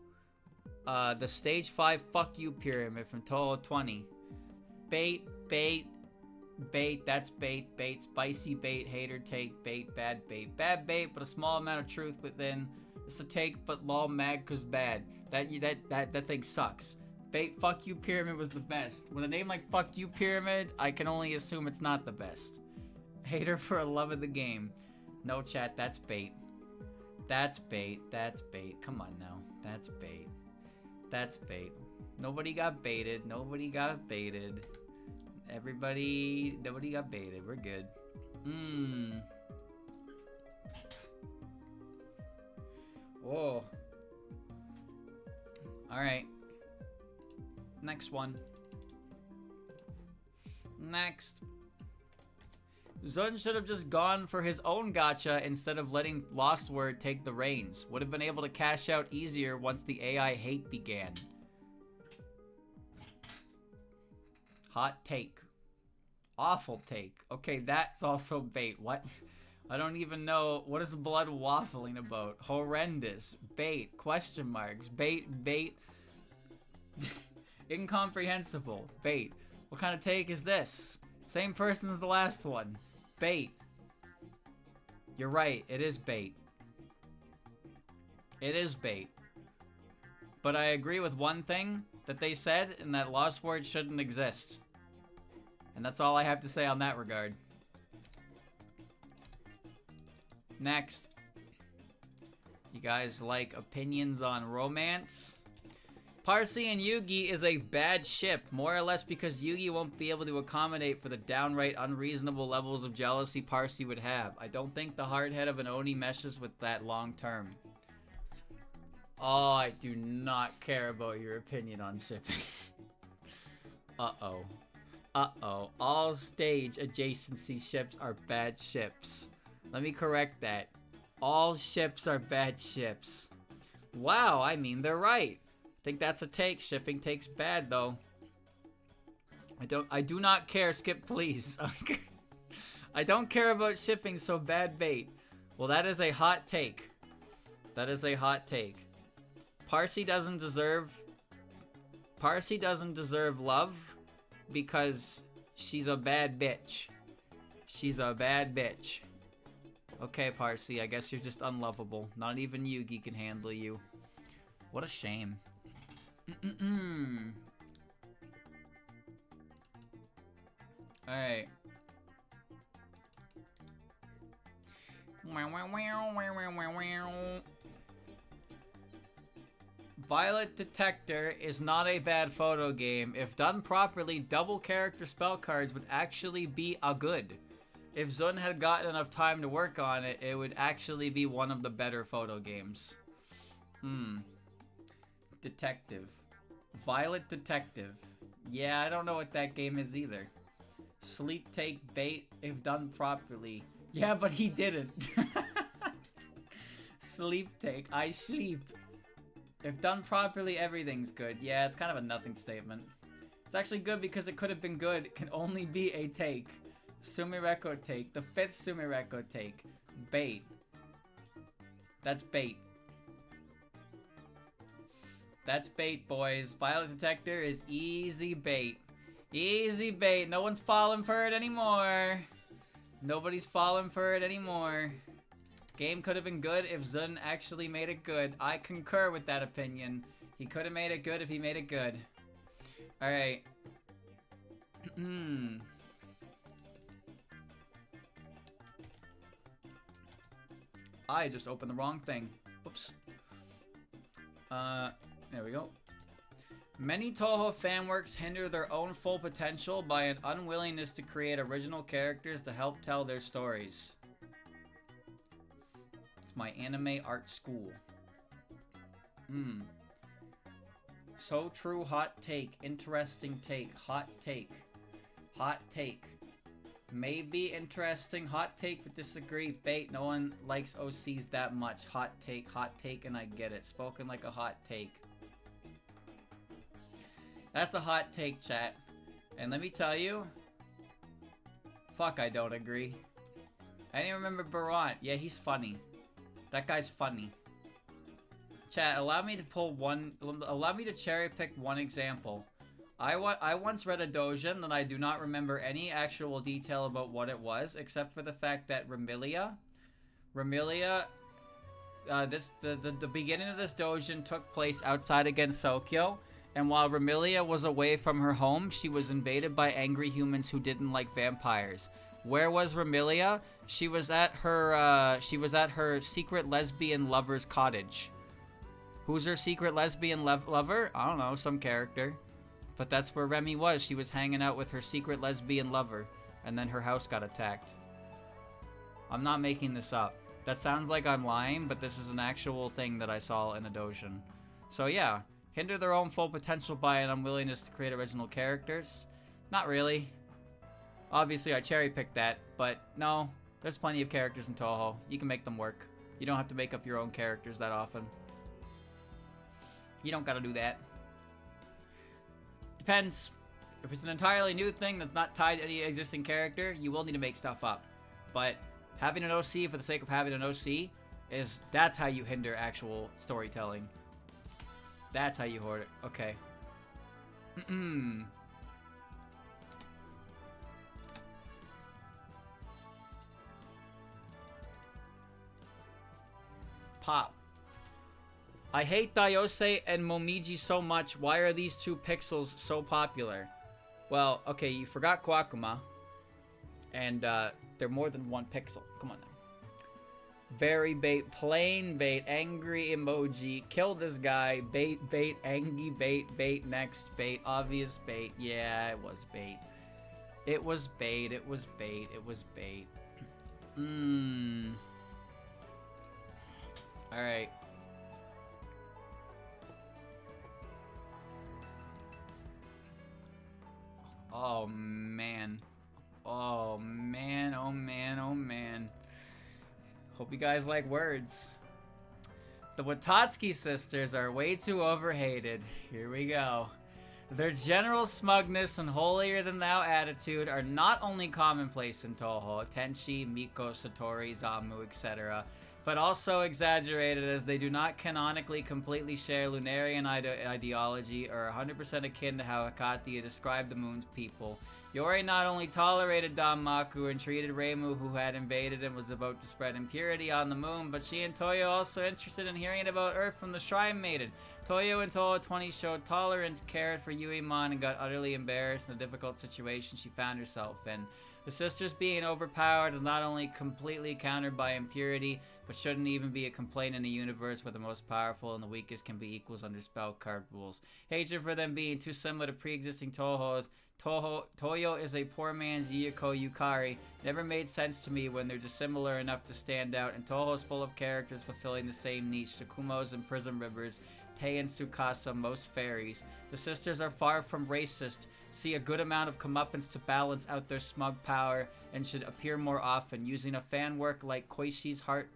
the Stage 5 Fuck You Pyramid from Toho 20. Bait, that's bait, spicy bait, hater take, bait, bad bait, but a small amount of truth within. It's a take, but lol mag cause bad. That thing sucks. Bait Fuck You Pyramid was the best. With a name like Fuck You Pyramid, I can only assume it's not the best. Hater for a love of the game. No, chat, that's bait. That's bait. That's bait. Come on now. That's bait. That's bait. Nobody got baited. Nobody got baited. Nobody got baited. We're good. Whoa. Alright. Next one. Next. Zun should have just gone for his own gacha instead of letting Lost Word take the reins. Would have been able to cash out easier once the AI hate began. Hot take. Awful take. Okay, that's also bait. What? I don't even know. What is blood waffling about? Horrendous. Bait. Question marks. Bait. Bait. Incomprehensible. Bait. What kind of take is this? Same person as the last one. Bait. You're right. It is bait. It is bait. But I agree with one thing that they said, and that Lost Word shouldn't exist. And that's all I have to say on that regard. Next. You guys like opinions on romance? Parsi and Yugi is a bad ship, more or less because Yugi won't be able to accommodate for the downright unreasonable levels of jealousy Parsi would have. I don't think the hard head of an Oni meshes with that long term. Oh, I do not care about your opinion on shipping. Uh-oh. Uh-oh. All stage adjacency ships are bad ships. Let me correct that. All ships are bad ships. Wow, I mean, they're right. I think that's a take. Shipping takes bad, though. I do not care. Skip, please. I don't care about shipping, so bad bait. Well, that is a hot take. That is a hot take. Parsi doesn't deserve love because she's a bad bitch. She's a bad bitch. Okay, Parsi, I guess you're just unlovable. Not even Yugi can handle you. What a shame. Alright. Violet Detector is not a bad photo game. If done properly, double character spell cards would actually be a good. If Zun had gotten enough time to work on it, it would actually be one of the better photo games. Detective. Violet Detective. Yeah, I don't know what that game is either. Sleep take bait if done properly. Yeah, but he didn't. Sleep take. I sleep. If done properly, everything's good. Yeah, it's kind of a nothing statement. It's actually good because it could have been good. It can only be a take. Sumireko take. The 5th Sumireko take. Bait. That's bait. That's bait, boys. Violet Detector is easy bait. Easy bait. No one's falling for it anymore. Nobody's falling for it anymore. Game could have been good if Zun actually made it good. I concur with that opinion. He could have made it good if he made it good. Alright. I just opened the wrong thing. Whoops. There we go. Many Toho fanworks hinder their own full potential by an unwillingness to create original characters to help tell their stories. It's my anime art school. So true, hot take. Interesting take. Hot take. Hot take. Maybe interesting. Hot take, but disagree. Bait. No one likes OCs that much. Hot take, and I get it. Spoken like a hot take. That's a hot take, chat. And let me tell you, fuck, I don't agree. I didn't remember Barant. Yeah, he's funny. That guy's funny. Chat, allow me to cherry pick one example. I once read a Doujin that I do not remember any actual detail about what it was, except for the fact that the beginning of this Doujin took place outside against Sokyo, And while Rumia was away from her home, she was invaded by angry humans who didn't like vampires. Where was Rumia? She was at her secret lesbian lover's cottage. Who's her secret lesbian lover? I don't know, some character. But that's where Remy was. She was hanging out with her secret lesbian lover, and then her house got attacked. I'm not making this up. That sounds like I'm lying, but this is an actual thing that I saw in a Doujin. So yeah, hinder their own full potential by an unwillingness to create original characters? Not really. Obviously, I cherry-picked that, but no, there's plenty of characters in Toho. You can make them work. You don't have to make up your own characters that often. You don't gotta do that. Depends. If it's an entirely new thing that's not tied to any existing character, you will need to make stuff up. But having an OC for the sake of having an OC that's how you hinder actual storytelling. That's how you hoard it. Okay. Pop. I hate Daiyousei and Momiji so much. Why are these two pixels so popular? Well, okay, you forgot Kwakuma. And they're more than one pixel. Come on now. Very bait, plain bait, angry emoji, kill this guy, bait, bait, angry bait, bait, next bait, obvious bait. Yeah, it was bait. It was bait, it was bait, it was bait. Alright. Oh man. Oh man, oh man, oh man. Hope you guys like words. The Watsky sisters are way too overhated. Here we go. Their general smugness and holier-than-thou attitude are not only commonplace in Toho, Tenshi, Miko, Satori, Zamu, etc., but also exaggerated as they do not canonically completely share Lunarian ideology or 100% akin to how Akatiya described the Moon's people. Yori not only tolerated Danmaku and treated Reimu, who had invaded and was about to spread impurity on the Moon, but she and Toyo also interested in hearing about Earth from the Shrine Maiden. Toyo in Toho 20 showed tolerance, cared for Yuimon, and got utterly embarrassed in the difficult situation she found herself in. The sisters being overpowered is not only completely countered by impurity, but shouldn't even be a complaint in a universe where the most powerful and the weakest can be equals under spell card rules. Hatred for them being too similar to pre-existing Tohos. Toyo is a poor man's Yuko Yukari. Never made sense to me when they're dissimilar enough to stand out, and Toho's full of characters fulfilling the same niche. Tsukumo's and Prism Rivers, Tei and Tsukasa, most fairies. The sisters are far from racist, see a good amount of comeuppance to balance out their smug power, and should appear more often. Using a fan work like Koishi's Heart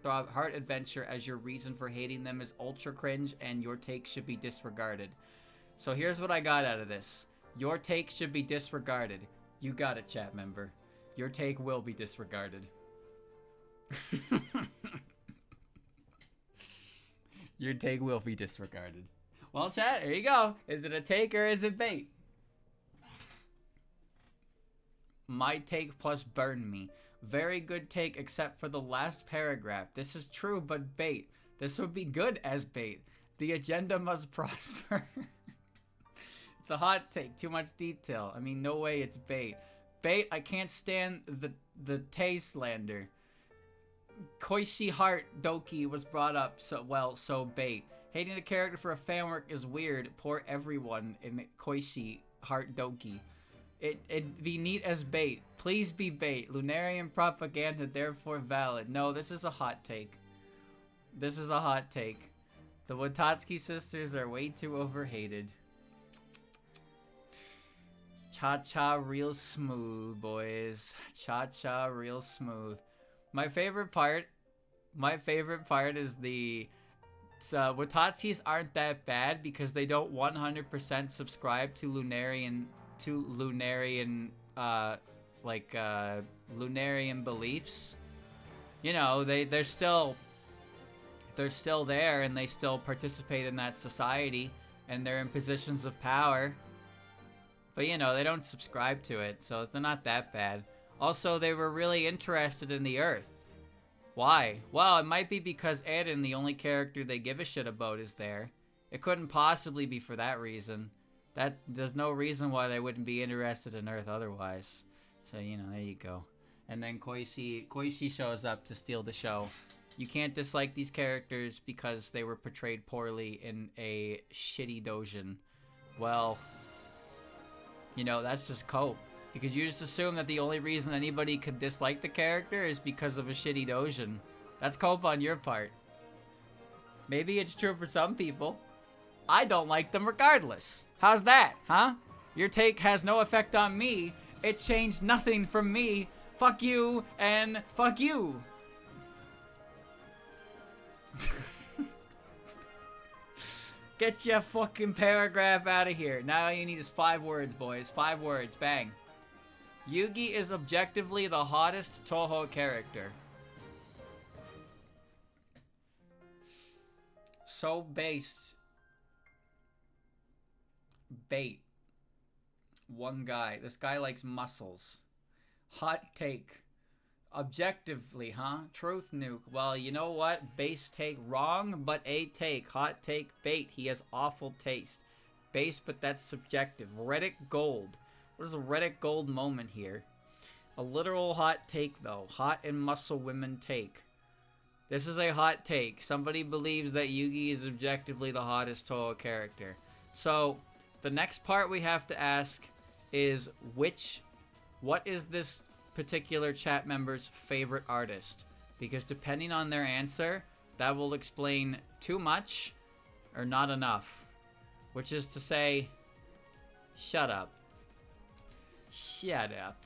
Adventure as your reason for hating them is ultra cringe, and your take should be disregarded. So here's what I got out of this. Your take should be disregarded. You got it, chat member. Your take will be disregarded. Your take will be disregarded. Well, chat, there you go. Is it a take or is it bait? My take plus burn me. Very good take except for the last paragraph. This is true, but bait. This would be good as bait. The agenda must prosper. It's a hot take. Too much detail. I mean, no way it's bait. Bait, I can't stand the Tei slander. Koishi Heart Doki was brought up, so bait. Hating a character for a fanwork is weird. Poor everyone in Koishi Heart Doki. It'd be neat as bait. Please be bait. Lunarian propaganda, therefore valid. No, this is a hot take. This is a hot take. The Watsky sisters are way too overhated. Cha-cha real smooth, boys. Cha-cha real smooth. My favorite part is the Watatskis aren't that bad because they don't 100% subscribe to Lunarian Lunarian beliefs. You know, they're still there and they still participate in that society and they're in positions of power. But you know, they don't subscribe to it, so they're not that bad. Also, they were really interested in the Earth. Why? Well, it might be because Eren, the only character they give a shit about, is there. It couldn't possibly be for that reason. That there's no reason why they wouldn't be interested in Earth otherwise. So, you know, there you go. And then Koishi shows up to steal the show. You can't dislike these characters because they were portrayed poorly in a shitty doujin. Well, you know, that's just cope. Because you just assume that the only reason anybody could dislike the character is because of a shitty doujin. That's cope on your part. Maybe it's true for some people. I don't like them regardless. How's that, huh? Your take has no effect on me. It changed nothing from me. Fuck you and fuck you. Get your fucking paragraph out of here. Now all you need is 5 words, boys. 5 words. Bang. Yugi is objectively the hottest Toho character. So based. Bait. One guy. This guy likes muscles. Hot take. Objectively, huh? Truth nuke. Well, you know what? Base take. Wrong, but a take. Hot take. Bait. He has awful taste. Base, but that's subjective. Reddit gold. What is a Reddit gold moment here? A literal hot take, though. Hot and muscle women take. This is a hot take. Somebody believes that Yugi is objectively the hottest Toho character. So, the next part we have to ask is what is this particular chat member's favorite artist? Because depending on their answer, that will explain too much or not enough. Which is to say, shut up. Shut up.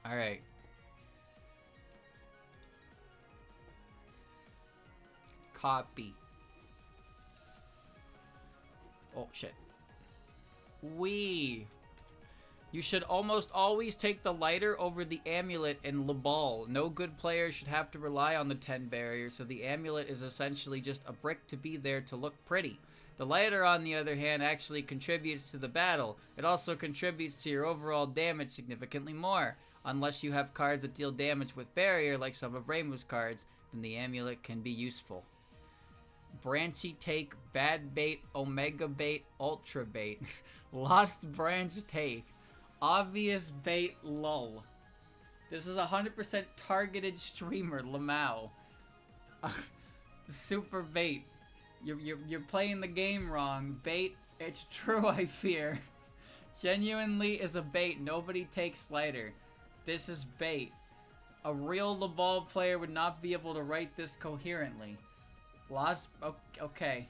Alright. Copy. Oh, shit. You should almost always take the lighter over the amulet in Le Ball. No good player should have to rely on the 10 barrier, so the amulet is essentially just a brick to be there to look pretty. The lighter, on the other hand, actually contributes to the battle. It also contributes to your overall damage significantly more. Unless you have cards that deal damage with barrier, like some of Reimu's cards, then the amulet can be useful. Branchy take, bad bait, omega bait, ultra bait. Lost branch take. Obvious bait, lull. This is 100% targeted streamer, Lamau. Super bait. You're playing the game wrong. Bait, it's true, I fear. Genuinely is a bait. Nobody takes slider. This is bait. A real Le Ball player would not be able to write this coherently. Lost... Okay.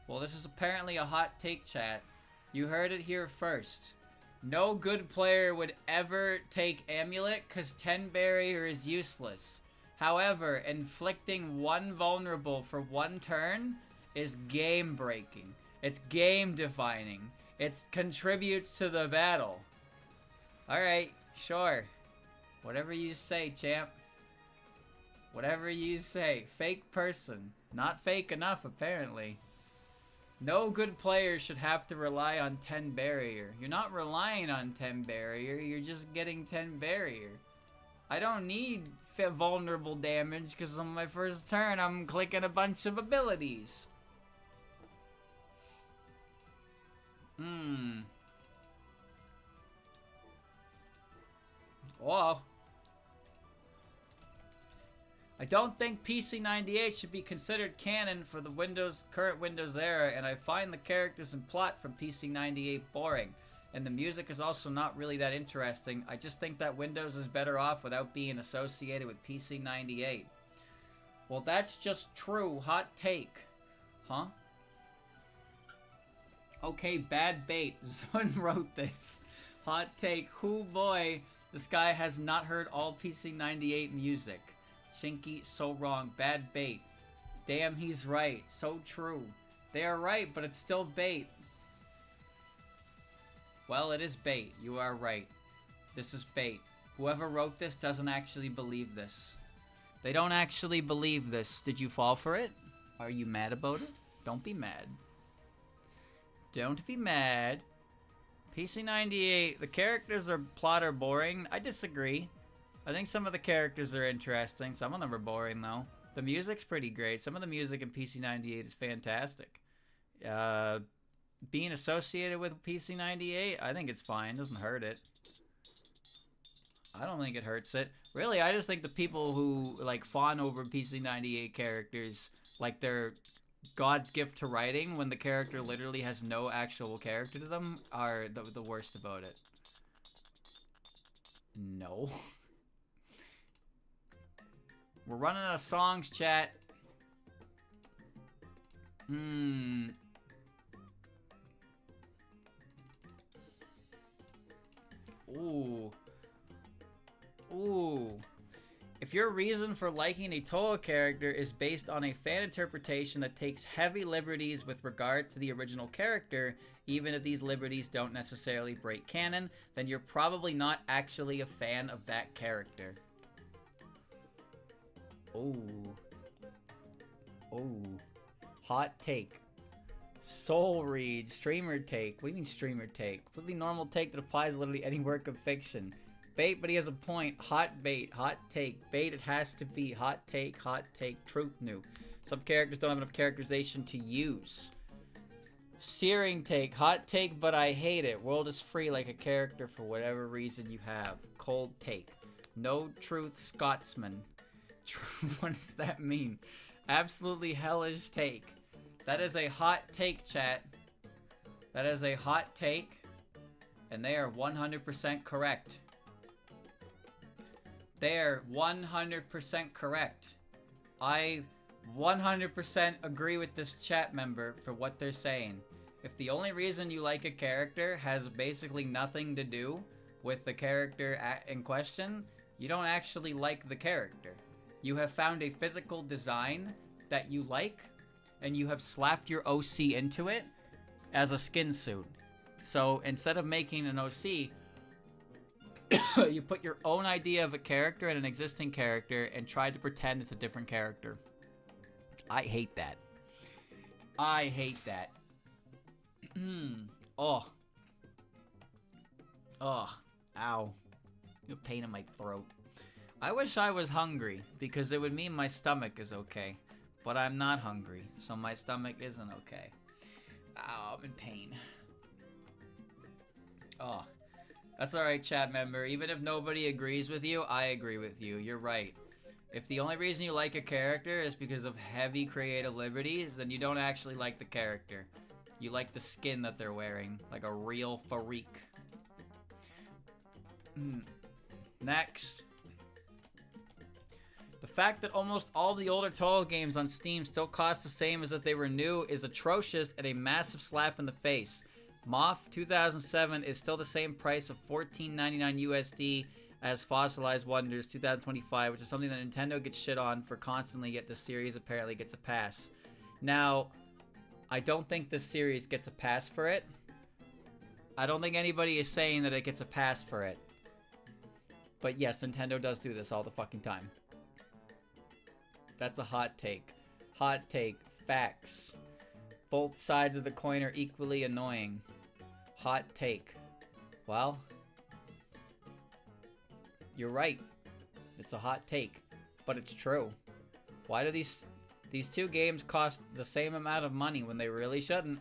Well, this is apparently a hot take, chat. You heard it here first. No good player would ever take Amulet because 10 barrier is useless. However, inflicting 1 vulnerable for 1 turn is game breaking. It's game defining. It contributes to the battle. Alright, sure. Whatever you say, champ. Whatever you say. Fake person. Not fake enough, apparently. No good player should have to rely on 10 barrier. You're not relying on 10 barrier, you're just getting 10 barrier. I don't need vulnerable damage because on my first turn I'm clicking a bunch of abilities. Whoa. I don't think PC98 should be considered canon for the current Windows era, and I find the characters and plot from PC98 boring. And the music is also not really that interesting. I just think that Windows is better off without being associated with PC98. Well, that's just true. Hot take. Huh? Okay, bad bait. Someone wrote this. Hot take. Hoo boy. This guy has not heard all PC98 music. Shinky, so wrong. Bad bait. Damn, he's right. So true. They are right, but it's still bait. Well, it is bait. You are right. This is bait. Whoever wrote this doesn't actually believe this. They don't actually believe this. Did you fall for it? Are you mad about it? Don't be mad. Don't be mad. PC98, the characters are plot are boring. I disagree. I think some of the characters are interesting. Some of them are boring, though. The music's pretty great. Some of the music in PC98 is fantastic. Being associated with PC98, I think it's fine. It doesn't hurt it. I don't think it hurts it. Really, I just think the people who like fawn over PC98 characters, like they're God's gift to writing when the character literally has no actual character to them, are the worst about it. No. We're running out of songs, chat. Ooh. Ooh. If your reason for liking a Toho character is based on a fan interpretation that takes heavy liberties with regards to the original character, even if these liberties don't necessarily break canon, then you're probably not actually a fan of that character. Ooh. Ooh. Hot take. Soul read. Streamer take. What do you mean streamer take? Completely normal take that applies to literally any work of fiction. Bait, but he has a point. Hot bait. Hot take. Bait, it has to be. Hot take. Hot take. Truth new. Some characters don't have enough characterization to use. Searing take. Hot take, but I hate it. World is free like a character for whatever reason you have. Cold take. No truth Scotsman. What does that mean? Absolutely hellish take. That is a hot take, chat. That is a hot take. And they are 100% correct. They are 100% correct. I 100% agree with this chat member for what they're saying. If the only reason you like a character has basically nothing to do with the character in question, you don't actually like the character. You have found a physical design that you like, and you have slapped your OC into it as a skin suit. So instead of making an OC, you put your own idea of a character and an existing character and try to pretend it's a different character. I hate that. I hate that. Oh. Oh. Ow. You pain in my throat. I wish I was hungry, because it would mean my stomach is okay. But I'm not hungry, so my stomach isn't okay. Ow, I'm in pain. Oh. That's alright, chat member. Even if nobody agrees with you, I agree with you. You're right. If the only reason you like a character is because of heavy creative liberties, then you don't actually like the character. You like the skin that they're wearing, like a real freak. Next. The fact that almost all the older Toho games on Steam still cost the same as if they were new is atrocious and a massive slap in the face. Moth 2007 is still the same price of $14.99 USD as Fossilized Wonders 2025, which is something that Nintendo gets shit on for constantly, yet the series apparently gets a pass. Now, I don't think this series gets a pass for it. I don't think anybody is saying that it gets a pass for it. But yes, Nintendo does do this all the fucking time. That's a hot take. Hot take. Facts. Both sides of the coin are equally annoying. Hot take. Well, you're right. It's a hot take, but it's true. Why do these two games cost the same amount of money when they really shouldn't?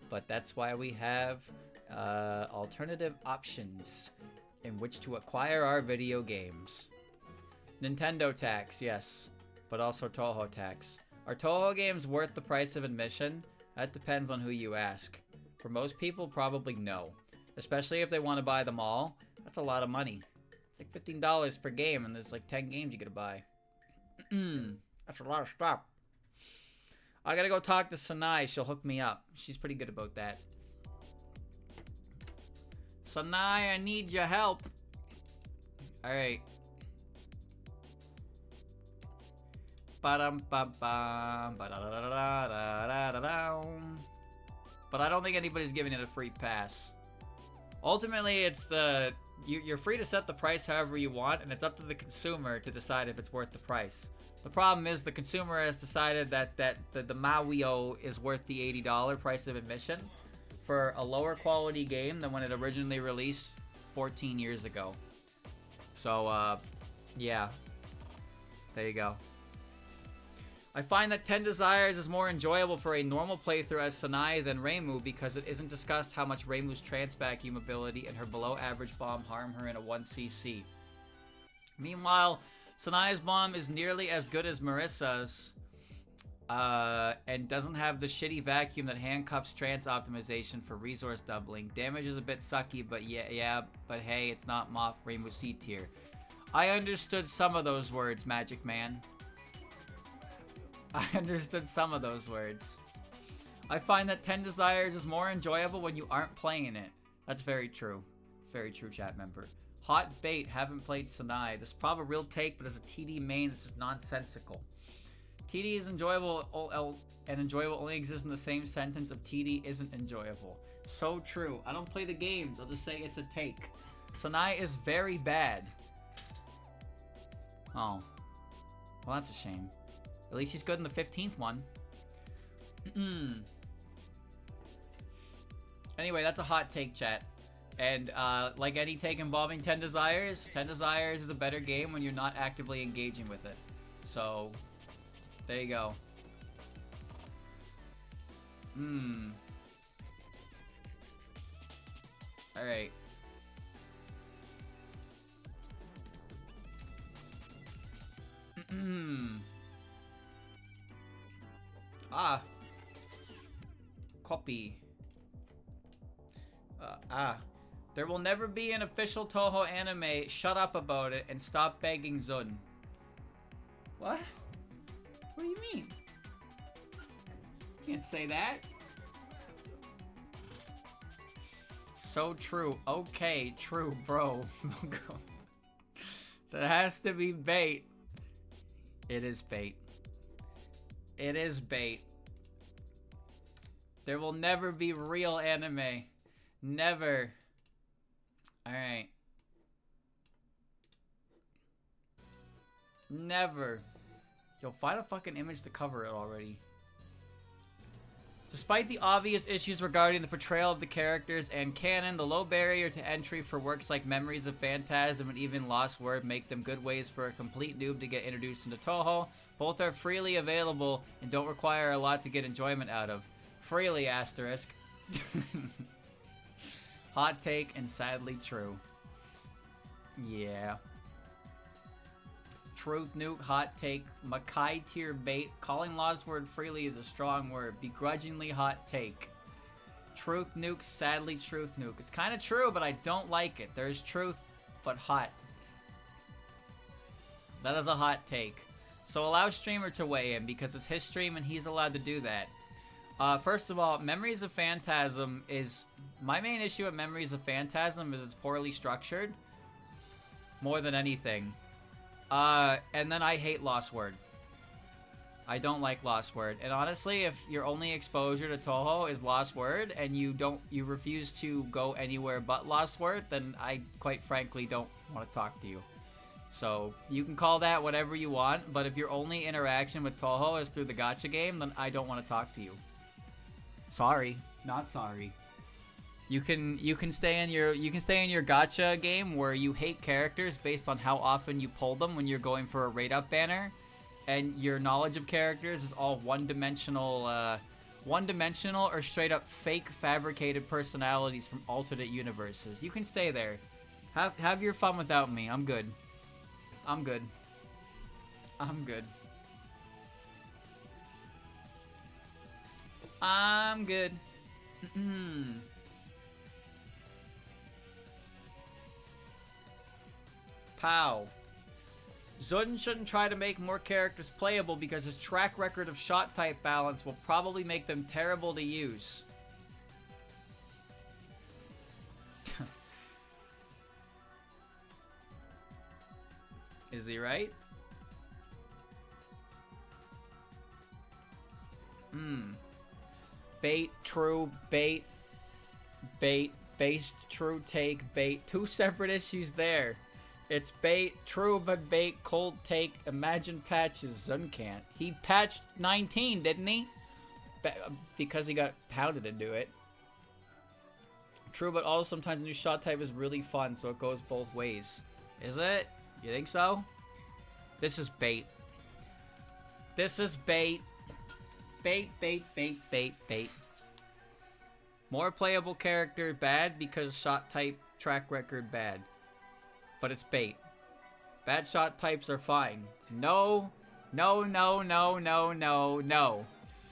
But that's why we have alternative options in which to acquire our video games. Nintendo tax, yes, but also Toho tax. Are Toho games worth the price of admission? That depends on who you ask. For most people, probably no. Especially if they want to buy them all. That's a lot of money. It's like $15 per game, and there's like 10 games you gotta buy. That's a lot of stuff. I gotta go talk to Sanai. She'll hook me up. She's pretty good about that. Sanai, I need your help. Alright. But I don't think anybody's giving it a free pass. Ultimately, it's you're free to set the price however you want, and it's up to the consumer to decide if it's worth the price. The problem is the consumer has decided that the Momoyo is worth the $80 price of admission for a lower quality game than when it originally released 14 years ago. So, yeah. There you go. I find that 10 Desires is more enjoyable for a normal playthrough as Sanai than Reimu because it isn't discussed how much Reimu's trance vacuum ability and her below average bomb harm her in a 1cc. Meanwhile, Sanai's bomb is nearly as good as Marisa's and doesn't have the shitty vacuum that handcuffs trance optimization for resource doubling. Damage is a bit sucky, but but hey, it's not Moth Reimu C tier. I understood some of those words, Magic Man. I understood some of those words. I find that 10 Desires is more enjoyable when you aren't playing it. That's very true. Very true, chat member. Hot bait, haven't played Sanai. This is probably a real take, but as a TD main, this is nonsensical. TD is enjoyable and enjoyable only exists in the same sentence of TD isn't enjoyable. So true. I don't play the games. I'll just say it's a take. Sanai is very bad. Oh. Well, that's a shame. At least he's good in the 15th one. Anyway, that's a hot take, chat. And like any take involving 10 Desires, 10 Desires is a better game when you're not actively engaging with it. So, there you go. Alright. Copy. There will never be an official Toho anime. Shut up about it and stop begging Zun. What? What do you mean? Can't say that. So true. Okay, true, bro. That has to be bait. It is bait. It is bait. There will never be real anime. Never. Alright. Never. Yo, find a fucking image to cover it already. Despite the obvious issues regarding the portrayal of the characters and canon, the low barrier to entry for works like Memories of Phantasm and even Lost Word make them good ways for a complete noob to get introduced into Toho. Both are freely available and don't require a lot to get enjoyment out of. Freely, asterisk. Hot take and sadly true. Yeah. Truth nuke, hot take, Makai tier bait. Calling Lost Word freely is a strong word. Begrudgingly hot take. Truth nuke, sadly truth nuke. It's kind of true, but I don't like it. There's truth, but hot. That is a hot take. So allow streamer to weigh in because it's his stream and he's allowed to do that. First of all, Memories of Phantasm is... My main issue with Memories of Phantasm is it's poorly structured. More than anything. And then I hate Lost Word. I don't like Lost Word. And honestly, if your only exposure to Toho is Lost Word and you refuse to go anywhere but Lost Word, then I quite frankly don't want to talk to you. So, you can call that whatever you want, but if your only interaction with Toho is through the gacha game, then I don't want to talk to you. Sorry. Not sorry. You can stay in your gacha game where you hate characters based on how often you pull them when you're going for a rate up banner, and your knowledge of characters is all one-dimensional or straight up fake fabricated personalities from alternate universes. You can stay there. Have your fun without me. I'm good. I'm good. I'm good. I'm good. Pow. Zun shouldn't try to make more characters playable because his track record of shot type balance will probably make them terrible to use. Is he right? Bait, true, bait, based, true, take, bait. Two separate issues there. It's bait, true, but bait, cold take, imagine patches, Zun can't. He patched 19, didn't he? Because he got pounded into it. True, but also sometimes the new shot type is really fun, so it goes both ways. Is it? You think so? This is bait. This is bait. Bait, bait, bait, bait, bait. More playable character, bad because shot type track record bad. But it's bait. Bad shot types are fine. No, no, no, no, no, no, no.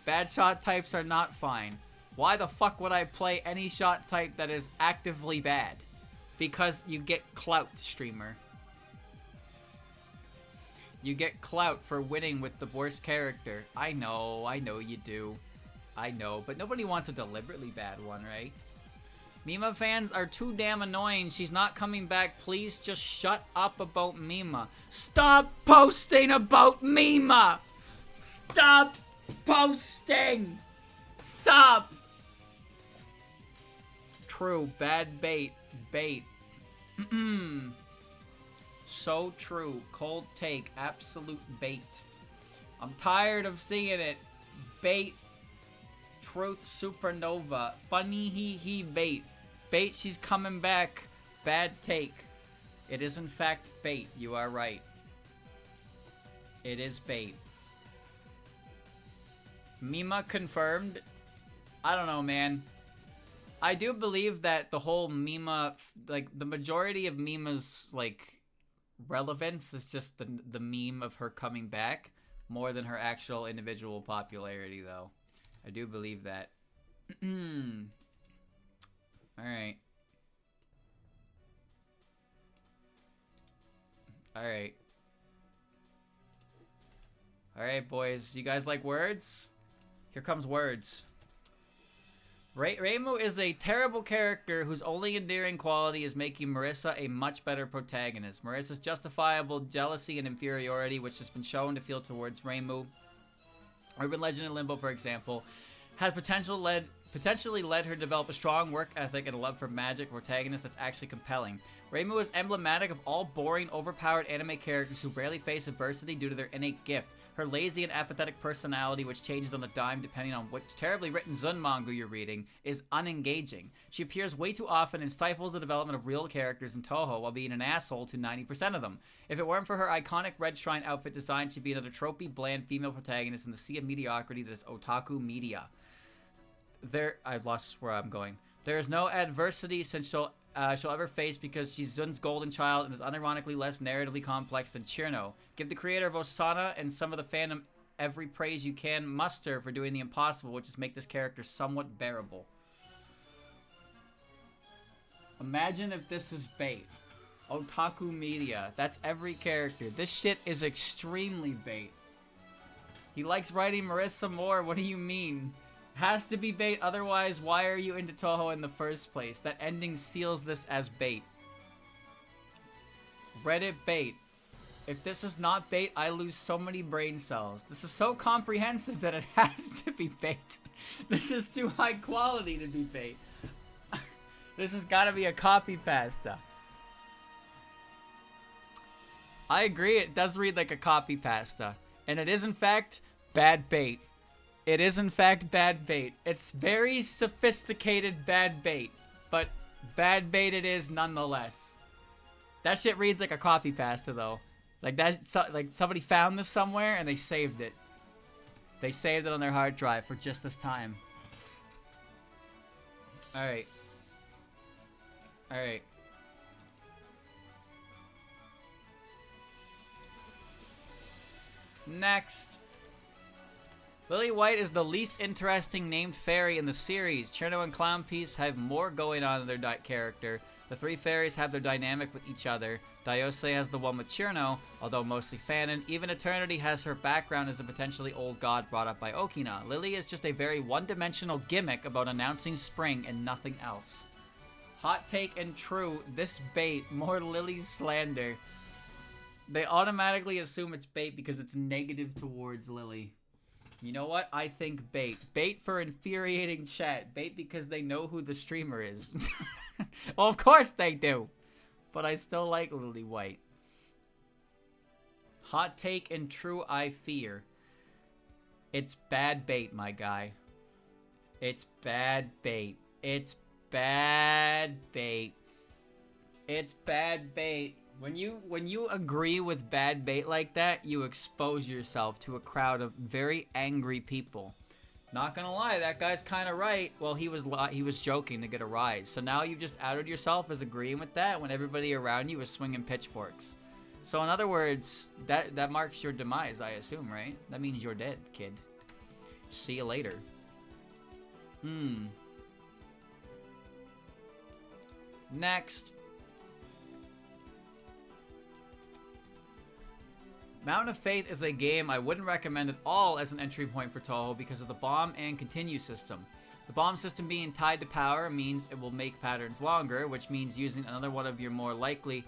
Bad shot types are not fine. Why the fuck would I play any shot type that is actively bad? Because you get clout, streamer. You get clout for winning with the worst character. I know you do. I know, but nobody wants a deliberately bad one, right? Mima fans are too damn annoying. She's not coming back. Please just shut up about Mima. Stop posting about Mima! Stop posting! Stop! True, bad bait. Bait. So true. Cold take. Absolute bait. I'm tired of seeing it. Bait. Truth supernova. Funny hee bait. Bait, she's coming back. Bad take. It is in fact bait. You are right. It is bait. Mima confirmed. I don't know, man. I do believe that the whole Mima, like, the majority of Mima's, like, relevance is just the meme of her coming back more than her actual individual popularity, though. I do believe that. Alright. Alright. Alright, boys. You guys like words? Here comes words. Reimu is a terrible character whose only endearing quality is making Marisa a much better protagonist. Marisa's justifiable jealousy and inferiority, which has been shown to feel towards Reimu, Urban Legend and Limbo, for example, had potentially led her to develop a strong work ethic and a love for magic protagonist that's actually compelling. Reimu is emblematic of all boring, overpowered anime characters who rarely face adversity due to their innate gift. Her lazy and apathetic personality, which changes on a dime depending on which terribly written Zun manga you're reading, is unengaging. She appears way too often and stifles the development of real characters in Toho while being an asshole to 90% of them. If it weren't for her iconic red shrine outfit design, she'd be another tropey, bland female protagonist in the sea of mediocrity that is otaku media. I've lost where I'm going. There is no adversity since she'll ever face because she's Zun's golden child and is unironically less narratively complex than Cirno. Give the creator of Osana and some of the fandom every praise you can muster for doing the impossible, which is make this character somewhat bearable. Imagine if this is bait. Otaku media. That's every character. This shit is extremely bait. He likes writing Marisa more. What do you mean? Has to be bait, otherwise why are you into Toho in the first place? That ending seals this as bait. Reddit bait. If this is not bait, I lose so many brain cells. This is so comprehensive that it has to be bait. This is too high quality to be bait. This has got to be a copy pasta. I agree, it does read like a copy pasta. And it is in fact bad bait. It is in fact bad bait. It's very sophisticated bad bait, but bad bait it is nonetheless. That shit reads like a copy pasta though. Like like somebody found this somewhere and they saved it. They saved it on their hard drive for just this time. All right. All right. Next. Lily White is the least interesting named fairy in the series. Cirno and Clownpiece have more going on in their character. The three fairies have their dynamic with each other. Daiyousei has the one with Cirno, although mostly fanon. Even Eternity has her background as a potentially old god brought up by Okina. Lily is just a very one-dimensional gimmick about announcing spring and nothing else. Hot take and true, this bait, more Lily slander. They automatically assume it's bait because it's negative towards Lily. You know what? I think bait. Bait for infuriating chat. Bait because they know who the streamer is. Well, of course they do. But I still like Lily White. Hot take and true, I fear. It's bad bait, my guy. It's bad bait. It's bad bait. It's bad bait. When you agree with bad bait like that, you expose yourself to a crowd of very angry people. Not gonna lie, that guy's kind of right. Well, he was joking to get a rise. So now you've just outed yourself as agreeing with that when everybody around you is swinging pitchforks. So in other words, that marks your demise, I assume, right? That means you're dead, kid. See you later. Next. Mountain of Faith is a game I wouldn't recommend at all as an entry point for Toho because of the bomb and continue system. The bomb system being tied to power means it will make patterns longer, which means using another one is more likely,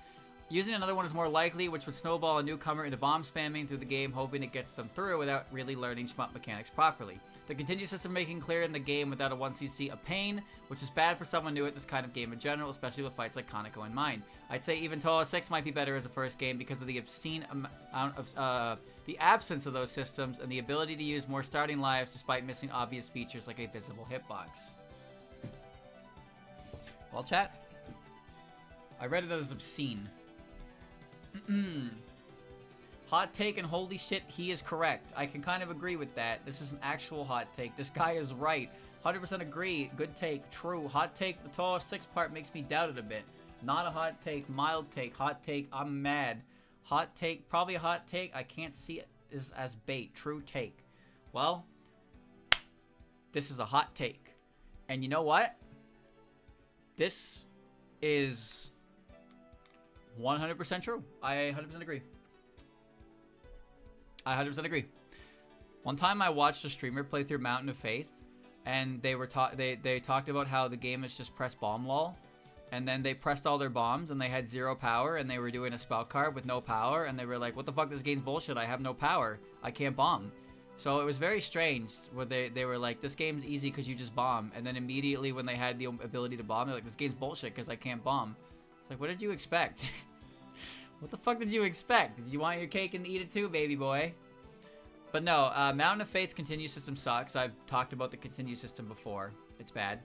which would snowball a newcomer into bomb spamming through the game, hoping it gets them through without really learning shmup mechanics properly. The continue system making clear in the game without a 1cc a pain, which is bad for someone new at this kind of game in general, especially with fights like Kaneko in mind. I'd say even Toho 6 might be better as a first game because of the obscene amount of the absence of those systems and the ability to use more starting lives despite missing obvious features like a visible hitbox. Well, chat, I read it as obscene. Hot take, and holy shit, he is correct. I can kind of agree with that. This is an actual hot take. This guy is right. 100% agree. Good take. True. Hot take. The Toho 6 part makes me doubt it a bit. Not a hot take. Mild take. Hot take. I'm mad. Hot take. Probably a hot take. I can't see it as bait. True take. Well, this is a hot take. And you know what? This is 100% true. I 100% agree. I 100% agree. One time I watched a streamer play through Mountain of Faith, and they talked about how the game is just press bomb lol, and then they pressed all their bombs and they had 0 power, and they were doing a spell card with no power, and they were like, what the fuck, this game's bullshit, I have no power, I can't bomb. So it was very strange where they were like, this game's easy because you just bomb, and then immediately when they had the ability to bomb, they're like, this game's bullshit because I can't bomb. It's like, what did you expect? What the fuck did you expect? Did you want your cake and eat it too, baby boy? But no, Mountain of Faith's continue system sucks. I've talked about the continue system before. It's bad.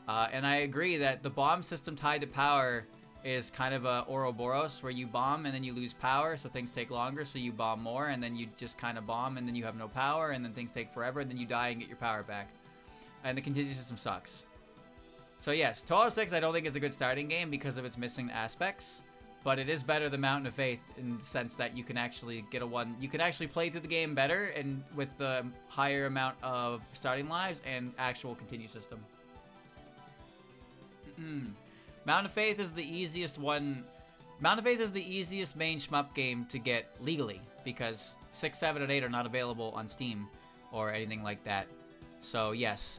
And I agree that the bomb system tied to power is kind of a Ouroboros, where you bomb and then you lose power, so things take longer, so you bomb more, and then you just kind of bomb, and then you have no power, and then things take forever, and then you die and get your power back. And the continue system sucks. So yes, Toho 6 I don't think is a good starting game because of its missing aspects. But it is better than Mountain of Faith in the sense that you can actually get you can actually play through the game better and with the higher amount of starting lives and actual continue system. Mountain of Faith is the easiest one. Mountain of Faith is the easiest main shmup game to get legally because 6, 7, and 8 are not available on Steam or anything like that. So yes.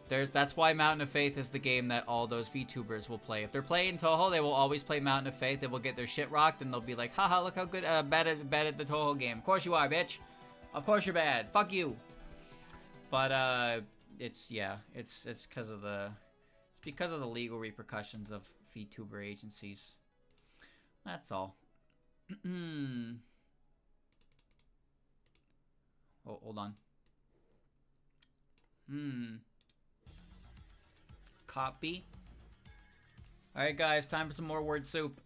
That's why Mountain of Faith is the game that all those VTubers will play. If they're playing Toho, they will always play Mountain of Faith. They will get their shit rocked, and they'll be like, haha, look how good, bad at the Toho game. Of course you are, bitch. Of course you're bad. Fuck you. But, it's because of the legal repercussions of VTuber agencies. That's all. Oh, hold on. Copy. Alright guys, time for some more word soup.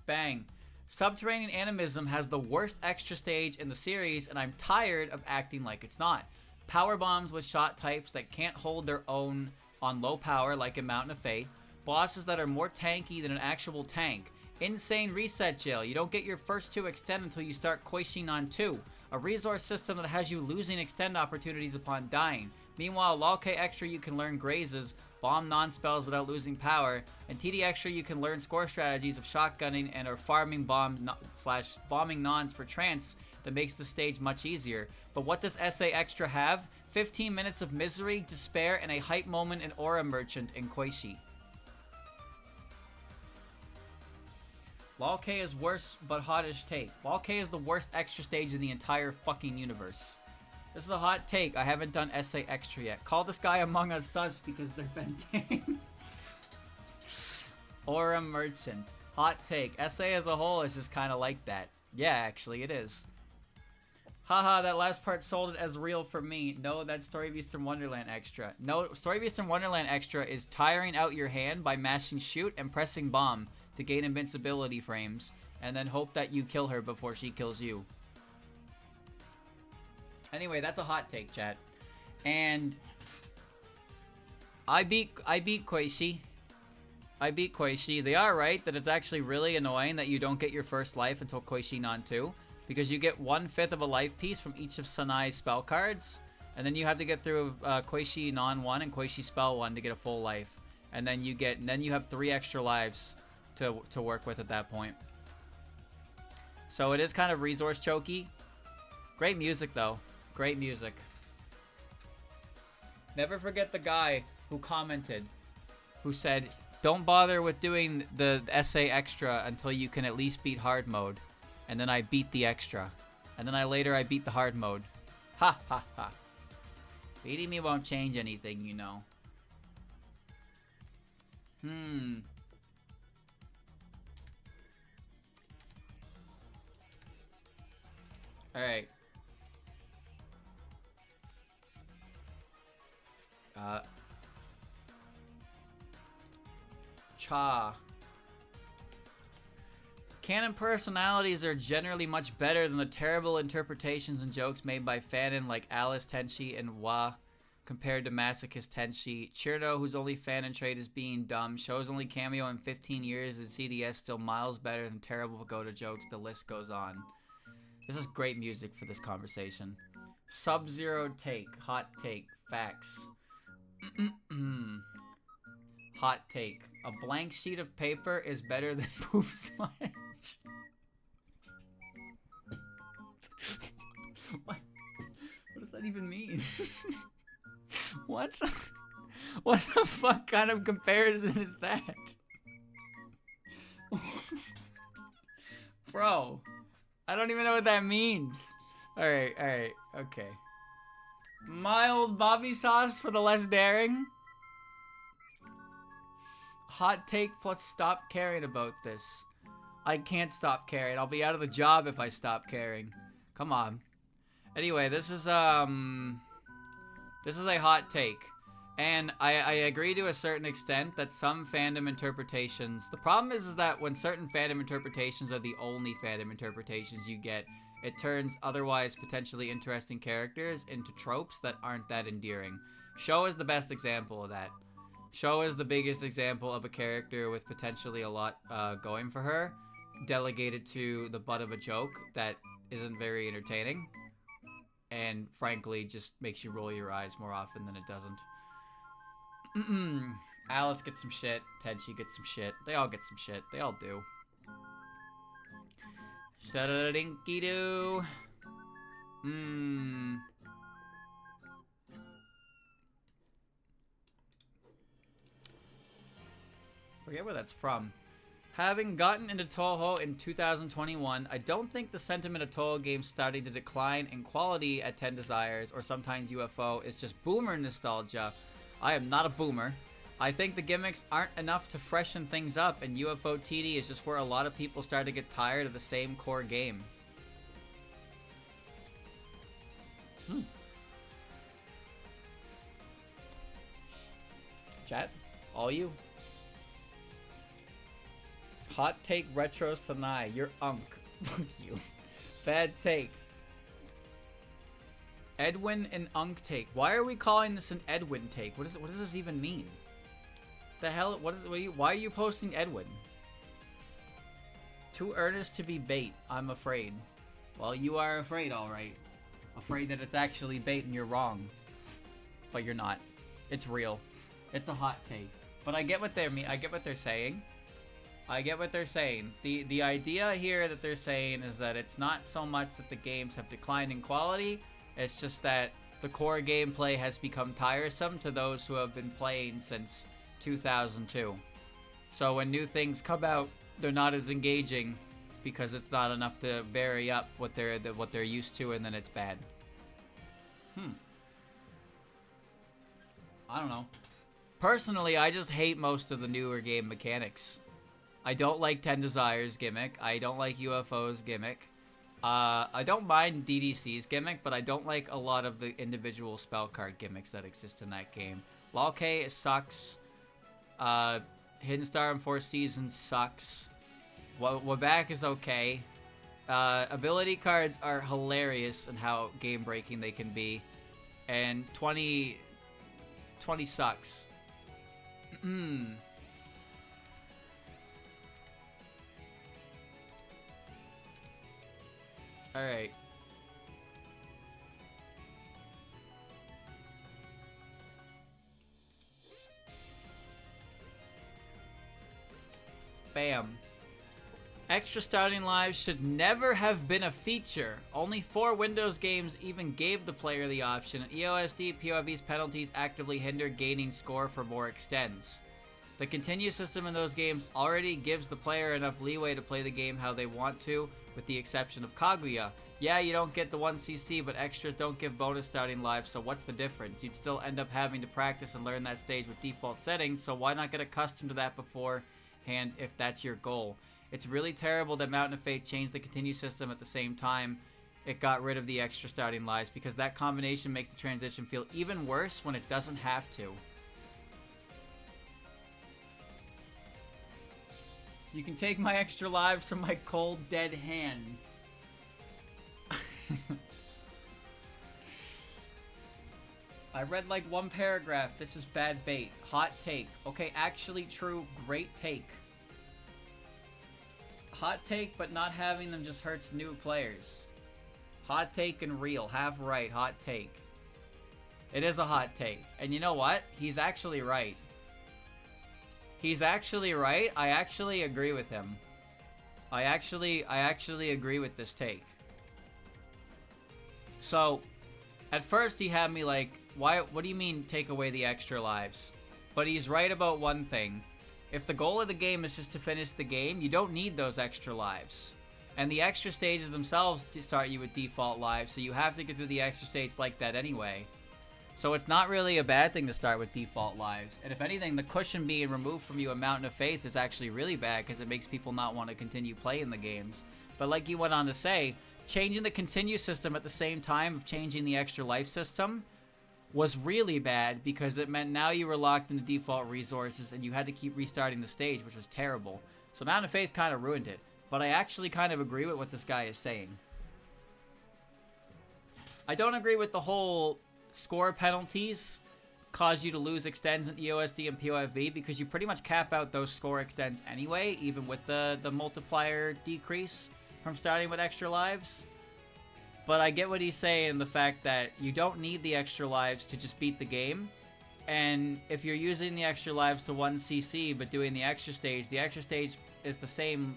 Bang. Subterranean Animism has the worst extra stage in the series, and I'm tired of acting like it's not. Power bombs with shot types that can't hold their own on low power like in Mountain of Faith. Bosses that are more tanky than an actual tank. Insane reset jail. You don't get your first 2 extend until you start Koishin on 2. A resource system that has you losing extend opportunities upon dying. Meanwhile, LOL-K Extra you can learn grazes, bomb non-spells without losing power, and TD Extra you can learn score strategies of shotgunning and or farming bombing nons for trance that makes the stage much easier. But what does SA Extra have? 15 minutes of misery, despair, and a hype moment in Aura Merchant in Koishi. LOL-K is worse, but hottish take. LOL-K is the worst extra stage in the entire fucking universe. This is a hot take. I haven't done SA Extra yet. Call this guy Among Us sus because they're venting. Aura Merchant. Hot take. SA as a whole is just kind of like that. Yeah, actually, it is. Haha, that last part sold it as real for me. No, that's Story Beast in Wonderland Extra. No, Story Beast in Wonderland Extra is tiring out your hand by mashing shoot and pressing bomb to gain invincibility frames. and then hope that you kill her before she kills you. Anyway, that's a hot take, chat. And I beat Koishi. I beat Koishi. They are right that it's actually really annoying that you don't get your first life until Koishi Non 2, because you get 1/5 of a life piece from each of Sanai's spell cards, and then you have to get through Koishi Non 1 and Koishi Spell 1 to get a full life. And then you have 3 extra lives to work with at that point. So it is kind of resource choky. Great music though. Great music. Never forget the guy who commented, who said, "Don't bother with doing the essay extra until you can at least beat hard mode." And then I beat the extra. And then I beat the hard mode. Ha ha ha. Beating me won't change anything, you know. Alright. Cha. Canon personalities are generally much better than the terrible interpretations and jokes made by fanon like Alice Tenshi and Wa, compared to Masochist Tenshi. Cirno, whose only fanon trait is being dumb, shows only cameo in 15 years, and CDS still miles better than terrible Pagoda jokes. The list goes on. This is great music for this conversation. Sub-Zero take. Hot take. Facts. Hot take. A blank sheet of paper is better than poof smudge. What does that even mean? What? What the fuck kind of comparison is that? Bro, I don't even know what that means. Alright, okay. Mild Bobby sauce for the less daring? Hot take plus stop caring about this. I can't stop caring. I'll be out of the job if I stop caring. Come on. Anyway, this is a hot take. And I agree to a certain extent that some fandom interpretations... The problem is that when certain fandom interpretations are the only fandom interpretations you get, it turns otherwise potentially interesting characters into tropes that aren't that endearing. Sho is the best example of that. Sho is the biggest example of a character with potentially a lot going for her, delegated to the butt of a joke that isn't very entertaining, and frankly just makes you roll your eyes more often than it doesn't. Alice gets some shit, Tenchi gets some shit, they all get some shit, they all do. Shada-dinky-doo. Forget where that's from. Having gotten into Toho in 2021, I don't think the sentiment of Toho games starting to decline in quality at 10 Desires or sometimes UFO is just boomer nostalgia. I am not a boomer. I think the gimmicks aren't enough to freshen things up, and UFO TD is just where a lot of people start to get tired of the same core game. Chat, all you. Hot take retro Sanai, you're unk. Fuck you. Bad take. Edwin and unk take. Why are we calling this an Edwin take? What does this even mean? The hell? Why are you posting Edwin? Too earnest to be bait, I'm afraid. Well, you are afraid, alright. Afraid that it's actually bait and you're wrong. But you're not. It's real. It's a hot take. But I get what they're saying. I get what they're saying. The idea here that they're saying is that it's not so much that the games have declined in quality, it's just that the core gameplay has become tiresome to those who have been playing since 2002. So when new things come out, they're not as engaging because it's not enough to vary up what they're used to, and then it's bad. I don't know. Personally, I just hate most of the newer game mechanics. I don't like 10 Desires gimmick. I don't like UFO's gimmick. I don't mind DDC's gimmick, but I don't like a lot of the individual spell card gimmicks that exist in that game. Lol-K sucks. Hidden Star in 4 Seasons sucks. Wabak is okay. Ability cards are hilarious and how game-breaking they can be. And 20 sucks. Alright. Bam. Extra starting lives should never have been a feature. Only 4 Windows games even gave the player the option. EOSD, PofV's penalties actively hinder gaining score for more extends. The continue system in those games already gives the player enough leeway to play the game how they want to, with the exception of Kaguya. Yeah, you don't get the 1cc, but extras don't give bonus starting lives, so what's the difference? You'd still end up having to practice and learn that stage with default settings, so why not get accustomed to that beforehand if that's your goal? It's really terrible that Mountain of Fate changed the continue system at the same time it got rid of the extra starting lives, because that combination makes the transition feel even worse when it doesn't have to. You can take my extra lives from my cold, dead hands. I read like one paragraph. This is bad bait. Hot take. Okay, actually true. Great take. Hot take, but not having them just hurts new players. Hot take and real. Half right. Hot take. It is a hot take. And you know what? He's actually right. He's actually right. I actually agree with him. I actually agree with this take. So, at first he had me like, what do you mean take away the extra lives? But he's right about one thing. If the goal of the game is just to finish the game, you don't need those extra lives. And the extra stages themselves start you with default lives, so you have to get through the extra stages like that anyway. So it's not really a bad thing to start with default lives. And if anything, the cushion being removed from you in Mountain of Faith is actually really bad, because it makes people not want to continue playing the games. But like you went on to say, changing the continue system at the same time of changing the extra life system was really bad, because it meant now you were locked into default resources and you had to keep restarting the stage, which was terrible. So Mountain of Faith kind of ruined it. But I actually kind of agree with what this guy is saying. I don't agree with the whole score penalties cause you to lose extends in EOSD and PofV, because you pretty much cap out those score extends anyway, even with the multiplier decrease from starting with extra lives. But I get what he's saying, the fact that you don't need the extra lives to just beat the game. And if you're using the extra lives to 1cc but doing the extra stage is the same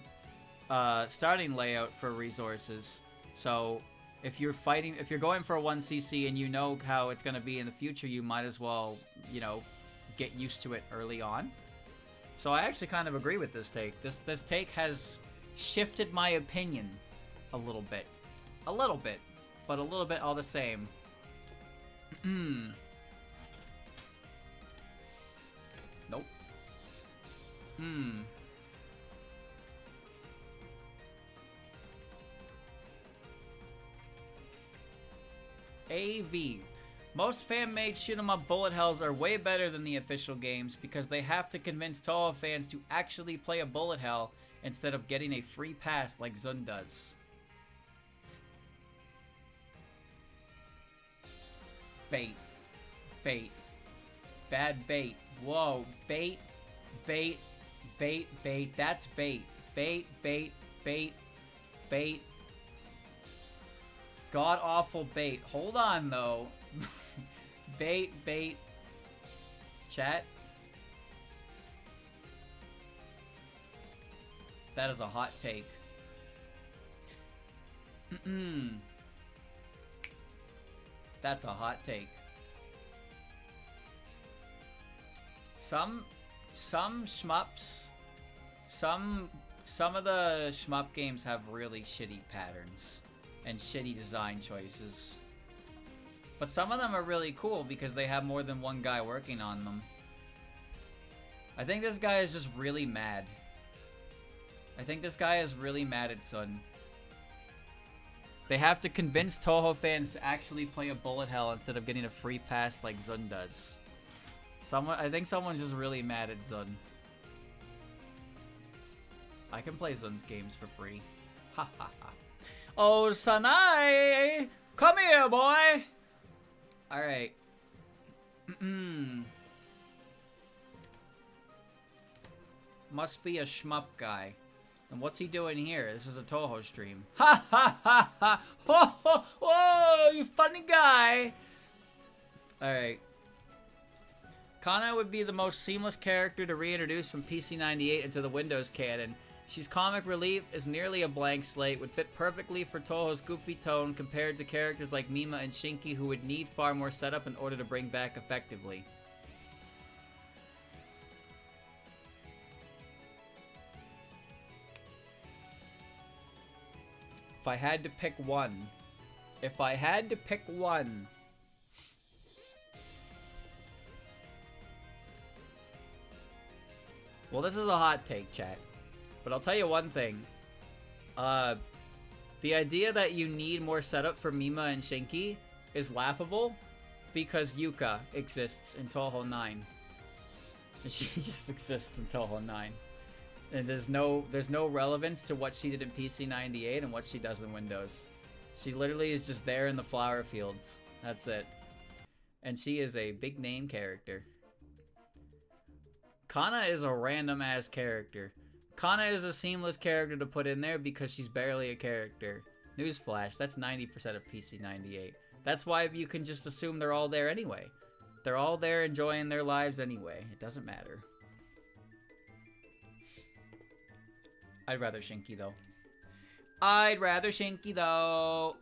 starting layout for resources. So if you're going for a 1cc and you know how it's going to be in the future, you might as well, you know, get used to it early on. So I actually kind of agree with this take. This take has shifted my opinion a little bit. A little bit, but a little bit all the same. Nope. AV. Most fan-made shoot-'em-up bullet hells are way better than the official games, because they have to convince Toho fans to actually play a bullet hell instead of getting a free pass like Zun does. Bait. Bait. Bad bait. Whoa. Bait. Bait. Bait. Bait. That's bait. Bait. Bait. Bait. Bait. God awful bait. Hold on though. Bait. Bait. Chat. That is a hot take. That's a hot take. Some shmups, some of the shmup games have really shitty patterns and shitty design choices. But some of them are really cool because they have more than one guy working on them. I think this guy is just really mad. I think this guy is really mad at Sun. They have to convince Toho fans to actually play a bullet hell instead of getting a free pass like Zun does. I think someone's just really mad at Zun. I can play Zun's games for free. Ha ha ha. Oh, Sanai! Come here, boy! Alright. Must be a shmup guy. And what's he doing here? This is a Toho stream. Ha ha ha ha! Ho ho! Whoa! You funny guy! Alright. Kana would be the most seamless character to reintroduce from PC98 into the Windows canon. She's comic relief, is nearly a blank slate, would fit perfectly for Toho's goofy tone compared to characters like Mima and Shinki who would need far more setup in order to bring back effectively. If I had to pick one. If I had to pick one. Well, this is a hot take, chat. But I'll tell you one thing. The idea that you need more setup for Mima and Shinki is laughable because Yuka exists in Toho 9. And she just exists in Toho 9. And there's no relevance to what she did in PC98 and what she does in Windows. She literally is just there in the flower fields. That's it. And she is a big name character. Kana is a random ass character. Kana is a seamless character to put in there because she's barely a character. Newsflash, that's 90% of PC98. That's why you can just assume they're all there anyway. They're all there enjoying their lives anyway. It doesn't matter. I'd rather Shinki though. I'd rather Shinki though.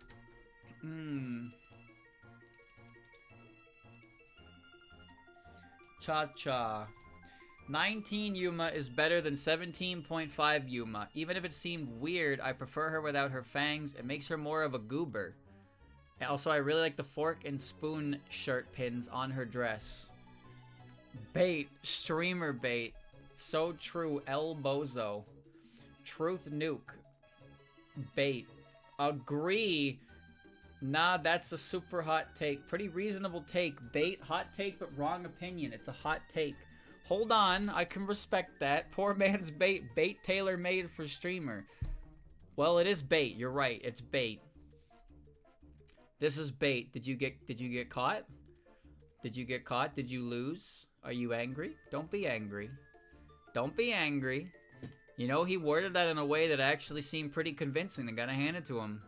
Cha-cha. 19 Yuma is better than 17.5 Yuma. Even if it seemed weird, I prefer her without her fangs. It makes her more of a goober. And also, I really like the fork and spoon shirt pins on her dress. Bait. Streamer bait. So true. El Bozo. Truth nuke. Bait. Agree. Nah, that's a super hot take. Pretty reasonable take. Bait. Hot take, but wrong opinion. It's a hot take. Hold on, I can respect that. Poor man's bait. Bait tailor-made for streamer. Well, it is bait. You're right. It's bait. This is bait. Did you get caught? Did you get caught? Did you lose? Are you angry? Don't be angry. Don't be angry. You know, he worded that in a way that actually seemed pretty convincing. I gotta hand it to him.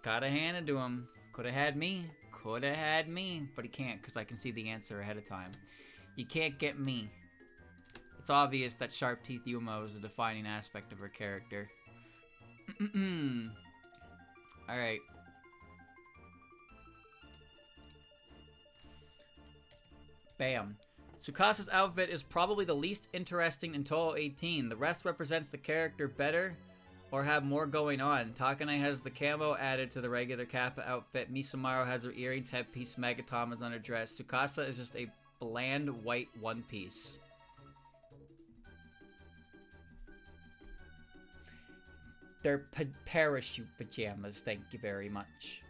Gotta hand it to him. Could have had me. Could have had me. But he can't because I can see the answer ahead of time. You can't get me. It's obvious that Sharp Teeth Yuma is a defining aspect of her character. Alright. Bam. Tsukasa's outfit is probably the least interesting in Toho 18. The rest represents the character better or have more going on. Takane has the camo added to the regular Kappa outfit. Misamaru has her earrings, headpiece, Magatamas on her dress. Tsukasa is just a bland white one piece. They're parachute pajamas, thank you very much.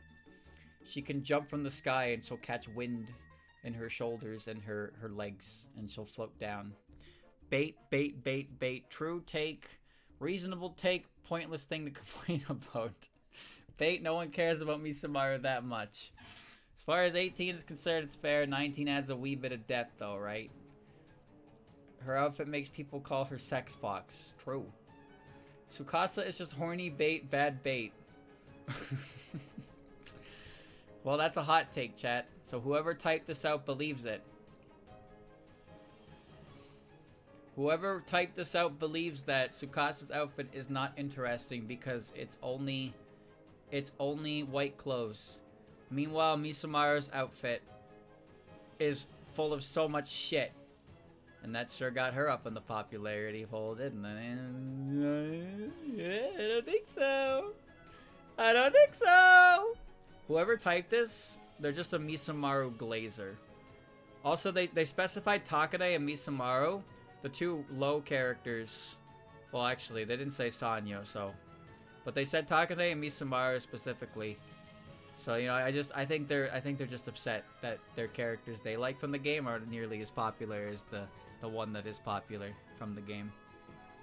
She can jump from the sky and she'll catch wind in her shoulders and her legs and she'll float down. Bait, bait, bait, bait. True take. Reasonable take. Pointless thing to complain about. Bait, no one cares about Misamaru that much. As far as 18 is concerned, it's fair. 19 adds a wee bit of depth, though, right? Her outfit makes people call her Sex Fox. True. Tsukasa is just horny bait, bad bait. Well, that's a hot take, chat. So whoever typed this out believes it. Whoever typed this out believes that Tsukasa's outfit is not interesting because it's only white clothes. Meanwhile, Misamaru's outfit is full of so much shit. And that sure got her up in the popularity poll, didn't it? I don't think so. I don't think so. Whoever typed this, they're just a Misamaru glazer. Also, they specified Takane and Misamaru, the two low characters. Well, actually, they didn't say Sanyo, so. But they said Takane and Misamaru specifically. So, you know, I think they're just upset that their characters they like from the game aren't nearly as popular as the one that is popular from the game.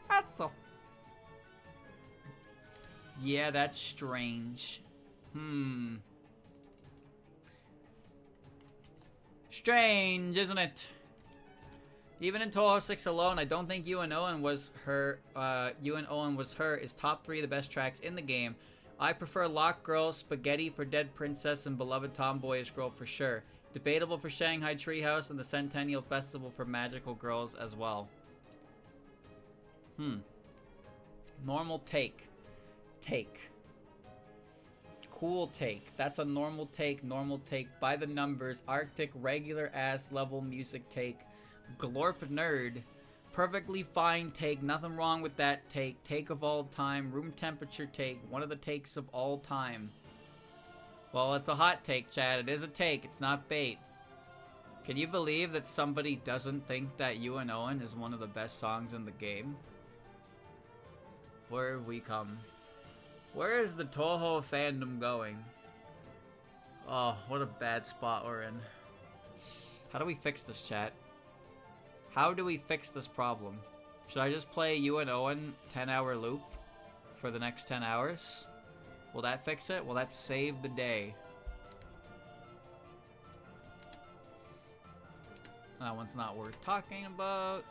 That's all. Yeah, that's strange. Strange, isn't it? Even in Toho 6 alone, I don't think You and Owen was her. You and Owen was her is top 3 of the best tracks in the game. I prefer Lock Girl, Spaghetti for Dead Princess, and Beloved Tomboyish Girl for sure. Debatable for Shanghai Treehouse and the Centennial Festival for Magical Girls as well. Normal take. Cool take. That's a normal take. By the numbers. Arctic, regular ass level music take. Glorp nerd. Perfectly fine take. Nothing wrong with that take. Take of all time. Room temperature take. One of the takes of all time. Well, it's a hot take, Chad. It is a take. It's not bait. Can you believe that somebody doesn't think that You and Owen is one of the best songs in the game? Where have we come? Where is the Toho fandom going? Oh, what a bad spot we're in. How do we fix this, chat? How do we fix this problem? Should I just play You and Owen 10-hour loop for the next 10 hours? Will that fix it? Will that save the day? That one's not worth talking about.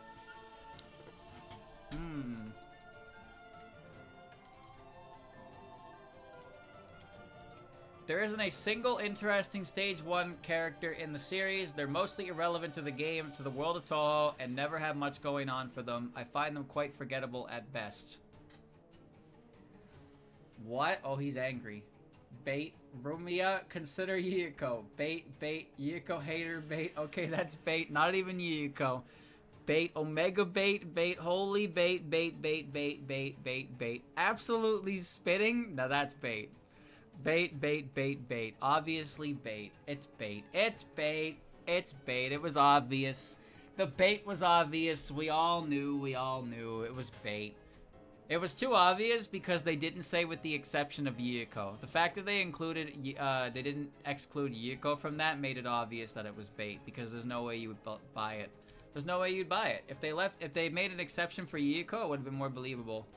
There isn't a single interesting Stage 1 character in the series. They're mostly irrelevant to the game, to the world of Toho, and never have much going on for them. I find them quite forgettable at best. What? Oh, he's angry. Bait. Rumia, consider Yuko. Bait. Yuko hater, bait. Okay, that's bait. Not even Yuko. Bait. Omega bait. Holy bait. Absolutely spitting? Now that's bait. Bait. Obviously bait. It's bait. It was obvious. The bait was obvious. We all knew. It was bait. It was too obvious because they didn't say with the exception of Yuko. The fact that they didn't exclude Yuko from that made it obvious that it was bait because there's no way you would buy it. There's no way you'd buy it. If they made an exception for Yuko, it would have been more believable.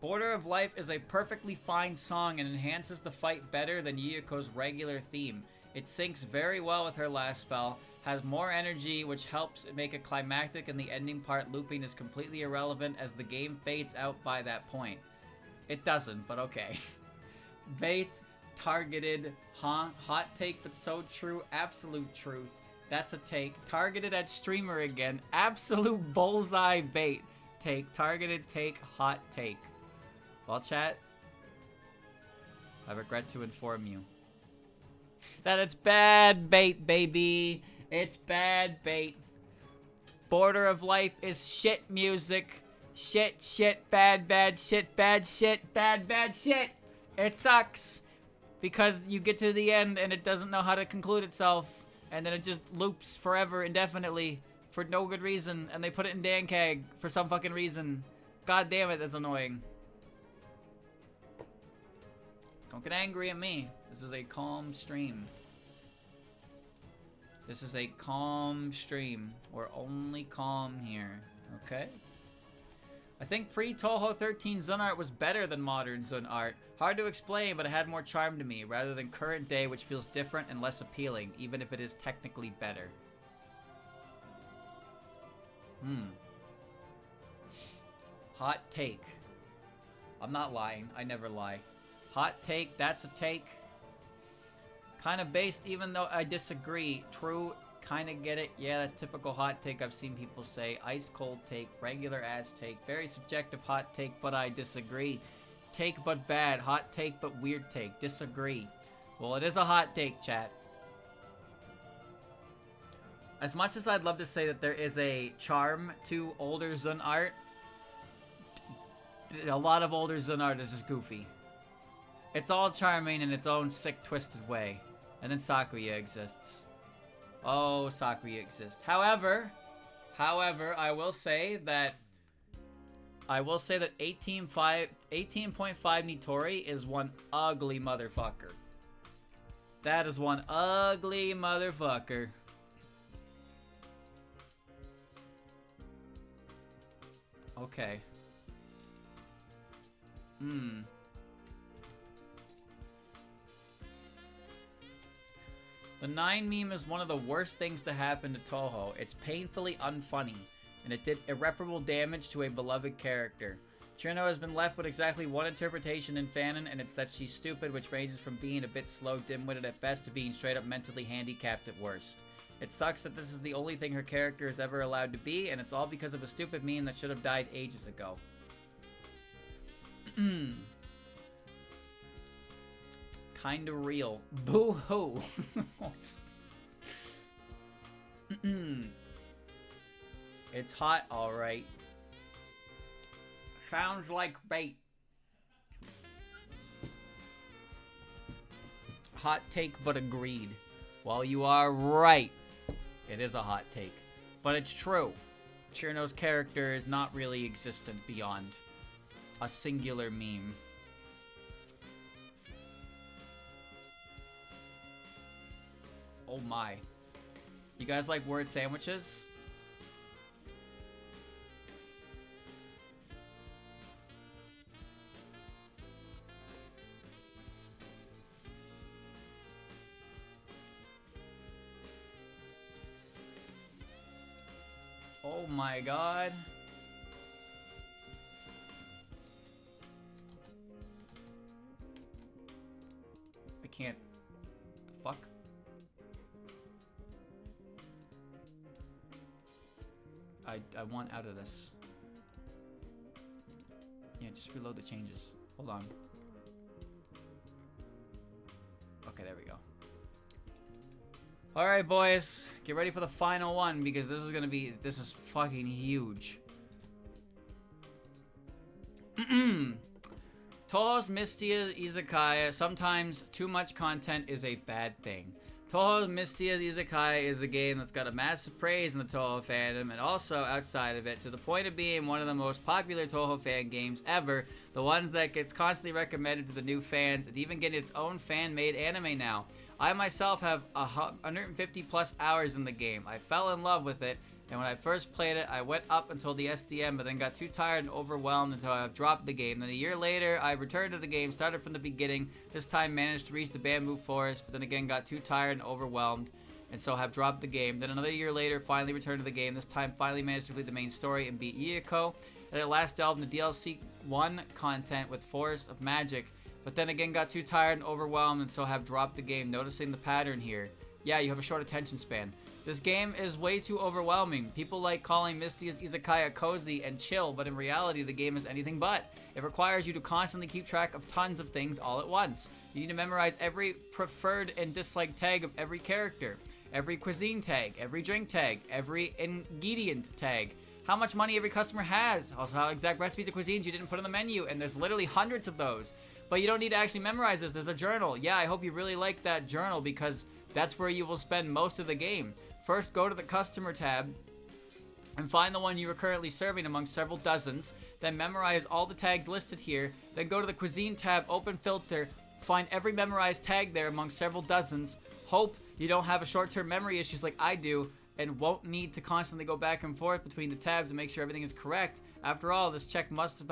Border of Life is a perfectly fine song and enhances the fight better than Yuko's regular theme. It syncs very well with her last spell, has more energy which helps it make it climactic, and the ending part looping is completely irrelevant as the game fades out by that point. It doesn't, but okay. Bait, targeted, hot take but so true, absolute truth. That's a take. Targeted at streamer again, absolute bullseye bait. Take, targeted take, hot take. Well, chat, I regret to inform you that it's bad bait, baby. It's bad bait. Border of Life is shit music. Shit, bad shit, bad shit. It sucks because you get to the end and it doesn't know how to conclude itself, and then it just loops forever, indefinitely, for no good reason, and they put it in Dankag for some fucking reason. God damn it, that's annoying. Don't get angry at me. This is a calm stream. We're only calm here, okay? I think pre-Toho 13 Zun art was better than modern Zun art. Hard to explain, but it had more charm to me, rather than current day, which feels different and less appealing, even if it is technically better. Hot take. I'm not lying. I never lie. Hot take, that's a take. Kind of based, even though I disagree. True, kind of get it. Yeah, that's typical hot take I've seen people say. Ice cold take, regular ass take. Very subjective hot take, but I disagree. Take but bad, hot take but weird take. Disagree. Well, it is a hot take, chat. As much as I'd love to say that there is a charm to older Zun art, a lot of older Zun art is just goofy. It's all charming in its own sick, twisted way. And then Sakuya exists. Oh, Sakuya exists. However, I will say that 18.5 Nitori is one ugly motherfucker. That is one ugly motherfucker. Okay. The 9 meme is one of the worst things to happen to Toho. It's painfully unfunny, and it did irreparable damage to a beloved character. Cirno has been left with exactly one interpretation in Fandom, and it's that she's stupid, which ranges from being a bit slow, dim-witted at best, to being straight up mentally handicapped at worst. It sucks that this is the only thing her character is ever allowed to be, and it's all because of a stupid meme that should have died ages ago. Kinda real. Boo-hoo. It's hot, alright. Sounds like bait. Hot take, but agreed. Well, you are right. It is a hot take. But it's true. Cirno's character is not really existent beyond a singular meme. Oh my. You guys like word sandwiches? Oh my god. I can't. The fuck? I want out of this. Yeah, just reload the changes. Hold on. Okay, there we go. Alright, boys. Get ready for the final one, because this is gonna be... This is fucking huge. Toho's Misty Izakaya. Sometimes too much content is a bad thing. Toho's Misty Izakaya is a game that's got a massive praise in the Toho fandom, and also outside of it, to the point of being one of the most popular Toho fan games ever, the ones that gets constantly recommended to the new fans, and even getting its own fan-made anime now. I myself have 150 plus hours in the game. I fell in love with it, and when I first played it, I went up until the SDM, but then got too tired and overwhelmed until I dropped the game. Then a year later, I returned to the game, started from the beginning, this time managed to reach the bamboo forest, but then again got too tired and overwhelmed, and so have dropped the game. Then another year later, finally returned to the game, this time finally managed to complete the main story and beat Kyouko, and at last delved into DLC 1 content with Forest of Magic, but then again got too tired and overwhelmed, and so have dropped the game, noticing the pattern here. Yeah, you have a short attention span. This game is way too overwhelming. People like calling Misty's Izakaya cozy and chill, but in reality, the game is anything but. It requires you to constantly keep track of tons of things all at once. You need to memorize every preferred and disliked tag of every character, every cuisine tag, every drink tag, every ingredient tag, how much money every customer has, also how exact recipes of cuisines you didn't put on the menu, and there's literally hundreds of those. But you don't need to actually memorize this. There's a journal. Yeah, I hope you really like that journal, because that's where you will spend most of the game. First, go to the customer tab and find the one you are currently serving among several dozens. Then memorize all the tags listed here. Then go to the cuisine tab, open filter, find every memorized tag there among several dozens. Hope you don't have a short-term memory issues like I do, and won't need to constantly go back and forth between the tabs to make sure everything is correct. After all, this check must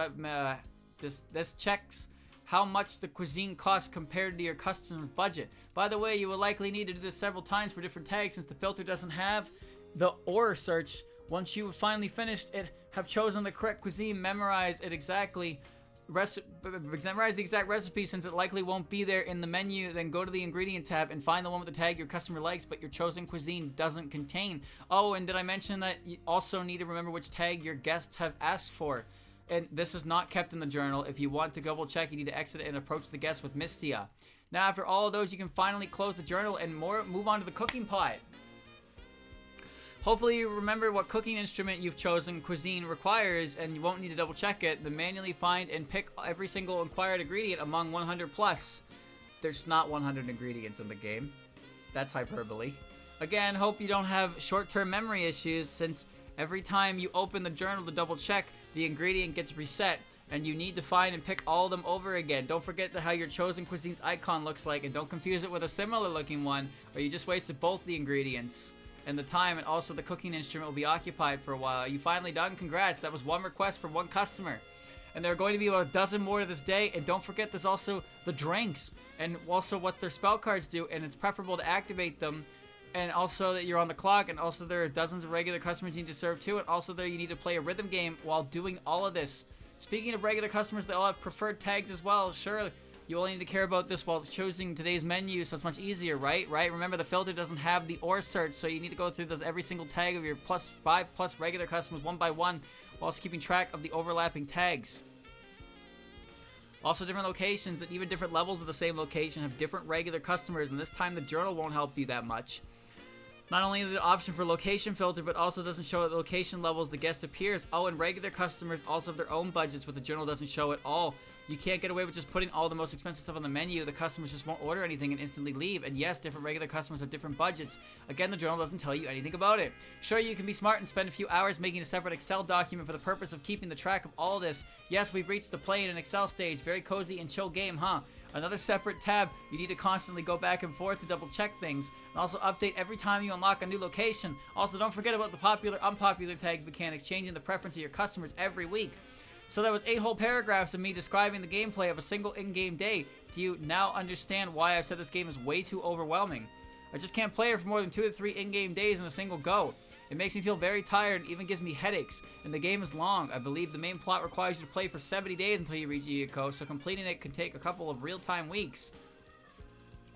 this checks how much the cuisine costs compared to your customer's budget. By the way, you will likely need to do this several times for different tags, since the filter doesn't have the or search. Once you have finally finished it, have chosen the correct cuisine, memorize it exactly, memorize the exact recipe, since it likely won't be there in the menu. Then go to the ingredient tab and find the one with the tag your customer likes but your chosen cuisine doesn't contain. Oh, and did I mention that you also need to remember which tag your guests have asked for? And this is not kept in the journal. If you want to double check, you need to exit it and approach the guest with Mistia. Now, after all of those, you can finally close the journal and move on to the cooking pot. Hopefully you remember what cooking instrument you've chosen cuisine requires, and you won't need to double check it. Then manually find and pick every single inquired ingredient among 100 plus. There's not 100 ingredients in the game. That's hyperbole. Again, hope you don't have short-term memory issues, since every time you open the journal to double check, the ingredient gets reset, and you need to find and pick all of them over again. Don't forget how your chosen cuisine's icon looks like, and don't confuse it with a similar looking one, or you just wasted both the ingredients. and the time, and also the cooking instrument will be occupied for a while. Are you finally done? Congrats. That was one request from one customer. And there are going to be about a dozen more to this day. And don't forget, there's also the drinks and also what their spell cards do. And it's preferable to activate them. And also that you're on the clock. And also there are dozens of regular customers you need to serve too. And also there you need to play a rhythm game while doing all of this. Speaking of regular customers, they all have preferred tags as well. Sure, you only need to care about this while choosing today's menu, so it's much easier, right? Remember, the filter doesn't have the OR search, so you need to go through every single tag of your +5+ regular customers one by one, whilst keeping track of the overlapping tags. Also, different locations and even different levels of the same location have different regular customers, and this time the journal won't help you that much. Not only the option for location filter, but also doesn't show at location levels the guest appears. Oh, and regular customers also have their own budgets, but the journal doesn't show at all. You can't get away with just putting all the most expensive stuff on the menu. The customers just won't order anything and instantly leave. And yes, different regular customers have different budgets. Again, the journal doesn't tell you anything about it. Sure, you can be smart and spend a few hours making a separate Excel document for the purpose of keeping the track of all this. Yes, we've reached the play in an Excel stage. Very cozy and chill game, huh? Another separate tab. You need to constantly go back and forth to double check things. And also update every time you unlock a new location. Also, don't forget about the popular, unpopular tags mechanics, changing the preference of your customers every week. So that was 8 whole paragraphs of me describing the gameplay of a single in-game day. Do you now understand why I've said this game is way too overwhelming? I just can't play it for more than 2 to 3 in-game days in a single go. It makes me feel very tired and even gives me headaches. And the game is long. I believe the main plot requires you to play for 70 days until you reach Kyouko, so completing it can take a couple of real-time weeks.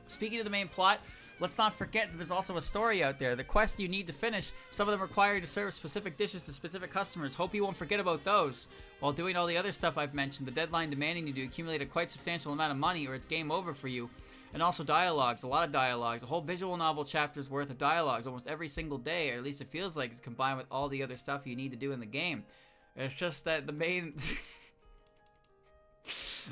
Speaking of the main plot, let's not forget that there's also a story out there. The quests you need to finish, some of them require you to serve specific dishes to specific customers. Hope you won't forget about those. While doing all the other stuff I've mentioned, the deadline demanding you to accumulate a quite substantial amount of money or it's game over for you. And also dialogues, a lot of dialogues, a whole visual novel chapter's worth of dialogues almost every single day, or at least it feels like it's combined with all the other stuff you need to do in the game. It's just that the main...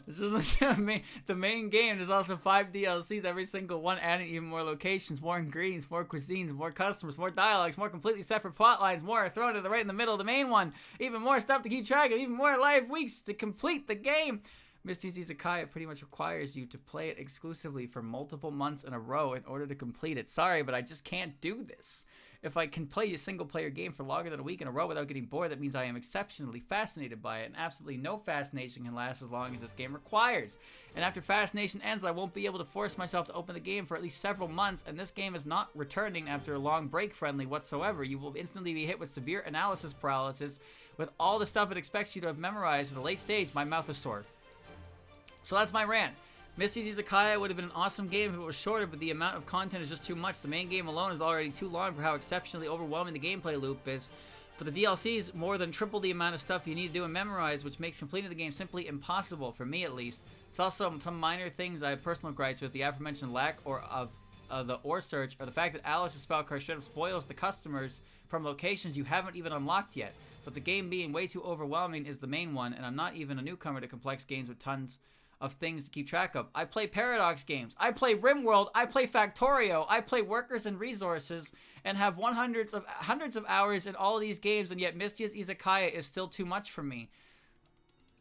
It's just like the main game, there's also 5 DLCs, every single one adding even more locations, more ingredients, more cuisines, more customers, more dialogues, more completely separate plot lines, more are thrown to the right in the middle of the main one, even more stuff to keep track of, even more live weeks to complete the game. Misty's Izakaya pretty much requires you to play it exclusively for multiple months in a row in order to complete it. Sorry, but I just can't do this. If I can play a single-player game for longer than a week in a row without getting bored, that means I am exceptionally fascinated by it, and absolutely no fascination can last as long as this game requires. And after fascination ends, I won't be able to force myself to open the game for at least several months, and this game is not returning after a long break friendly whatsoever. You will instantly be hit with severe analysis paralysis with all the stuff it expects you to have memorized. At a late stage, my mouth is sore. So that's my rant. Misty's Izakaya would have been an awesome game if it was shorter, but the amount of content is just too much. The main game alone is already too long for how exceptionally overwhelming the gameplay loop is. For the DLCs, more than triple the amount of stuff you need to do and memorize, which makes completing the game simply impossible, for me at least. It's also some minor things I have personal gripes with, the aforementioned lack of the OR search, or the fact that Alice's spell card straight up spoils the customers from locations you haven't even unlocked yet. But the game being way too overwhelming is the main one, and I'm not even a newcomer to complex games with tons of things to keep track of. I play Paradox games, I play RimWorld, I play Factorio, I play Workers and Resources, and have hundreds of hours in all of these games, and yet Misty's Izakaya is still too much for me.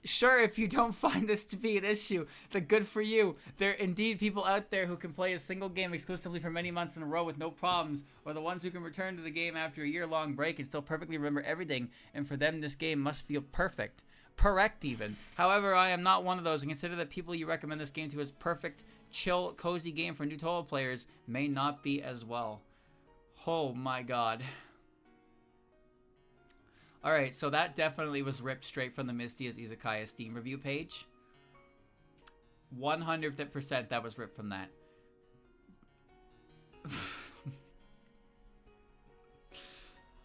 Sure, if you don't find this to be an issue, then good for you. There are indeed people out there who can play a single game exclusively for many months in a row with no problems, or the ones who can return to the game after a year-long break and still perfectly remember everything, and for them this game must feel perfect. Correct even. However, I am not one of those, and consider that people you recommend this game to as perfect, chill, cozy game for new Toho players may not be as well. Oh my god. Alright, so that definitely was ripped straight from the Misty's Izakaya Steam review page. 100% that was ripped from that.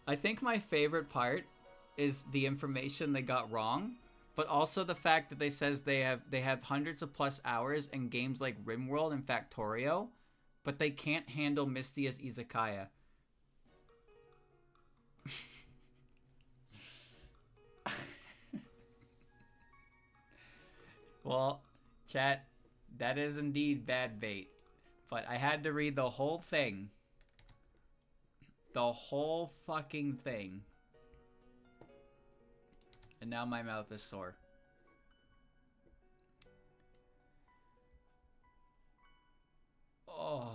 I think my favorite part is the information they got wrong, but also the fact that they says they have hundreds of plus hours in games like RimWorld and Factorio, but they can't handle Misty as Izakaya. Well, chat, that is indeed bad bait, but I had to read the whole thing. The whole fucking thing. And now my mouth is sore. Oh.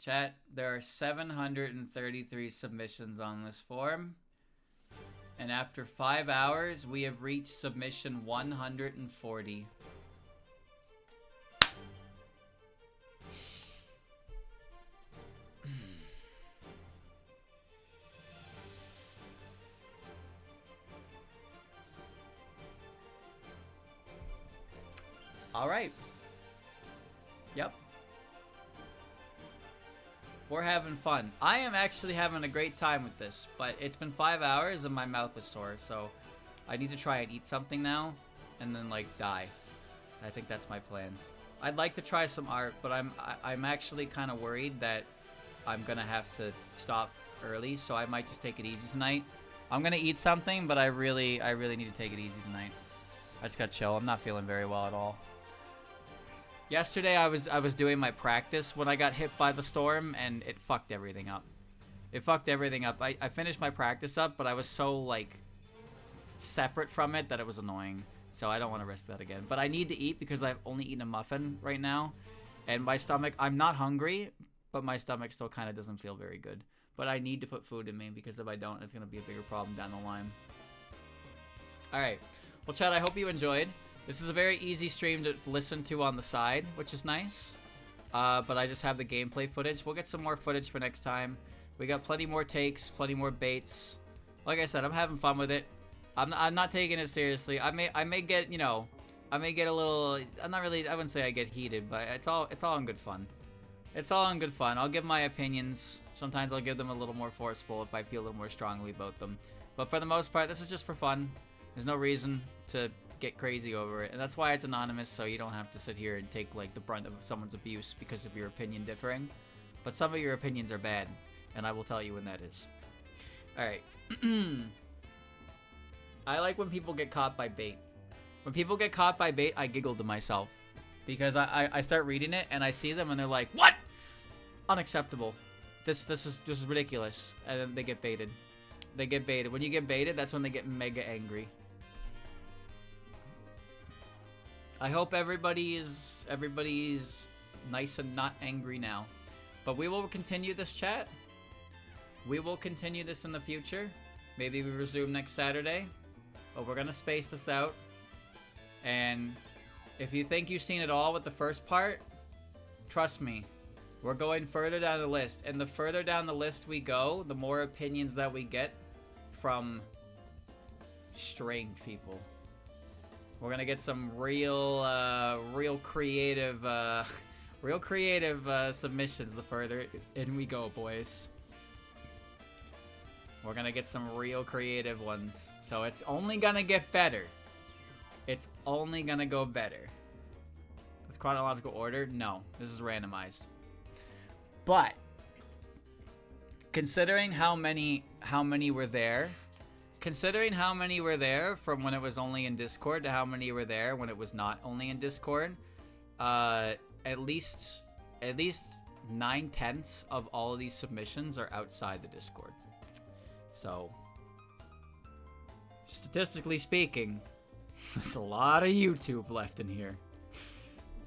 Chat, there are 733 submissions on this form. And after 5 hours, we have reached submission 140. All right. Yep. We're having fun. I am actually having a great time with this, but it's been 5 hours and my mouth is sore, so I need to try and eat something now and then like die. I think that's my plan. I'd like to try some art, but I'm actually kind of worried that I'm gonna have to stop early, so I might just take it easy tonight. I'm gonna eat something, but I really need to take it easy tonight. I just got chill. I'm not feeling very well at all. Yesterday I was doing my practice when I got hit by the storm, and it fucked everything up. It fucked everything up. I finished my practice up, but I was so like separate from it that it was annoying. So I don't want to risk that again. But I need to eat because I've only eaten a muffin right now, and my stomach, I'm not hungry, but my stomach still kind of doesn't feel very good. But I need to put food in me because if I don't, it's going to be a bigger problem down the line. Alright. Well, chat, I hope you enjoyed. This is a very easy stream to listen to on the side, which is nice. But I just have the gameplay footage. We'll get some more footage for next time. We got plenty more takes, plenty more baits. Like I said, I'm having fun with it. I'm not taking it seriously. I may get, you know, I may get a little, I wouldn't say I get heated, but it's all in good fun. It's all in good fun. I'll give my opinions. Sometimes I'll give them a little more forceful if I feel a little more strongly about them. But for the most part, this is just for fun. There's no reason to get crazy over it, and that's why it's anonymous, so you don't have to sit here and take like the brunt of someone's abuse because of your opinion differing. But some of your opinions are bad, and I will tell you when that is. Alright. I like when people get caught by bait. When people get caught by bait, I giggle to myself. Because I start reading it, and I see them, and they're like, what? Unacceptable. This is ridiculous. And then they get baited. They get baited. When you get baited, that's when they get mega angry. I hope everybody's nice and not angry now. But we will continue this chat. We will continue this in the future. Maybe we resume next Saturday. But we're going to space this out. And if you think you've seen it all with the first part, trust me, we're going further down the list. And the further down the list we go, the more opinions that we get from strange people. We're gonna get some real creative submissions the further in we go, boys. We're gonna get some real creative ones. So it's only gonna get better. It's only gonna go better. It's chronological order? No, this is randomized. But considering how many were there. Considering how many were there from when it was only in Discord to how many were there when it was not only in Discord, at least 9/10 of all of these submissions are outside the Discord. So, statistically speaking, there's a lot of YouTube left in here.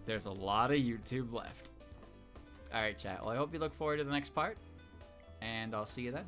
There's a lot of YouTube left. Alright, chat. Well, I hope you look forward to the next part, and I'll see you then.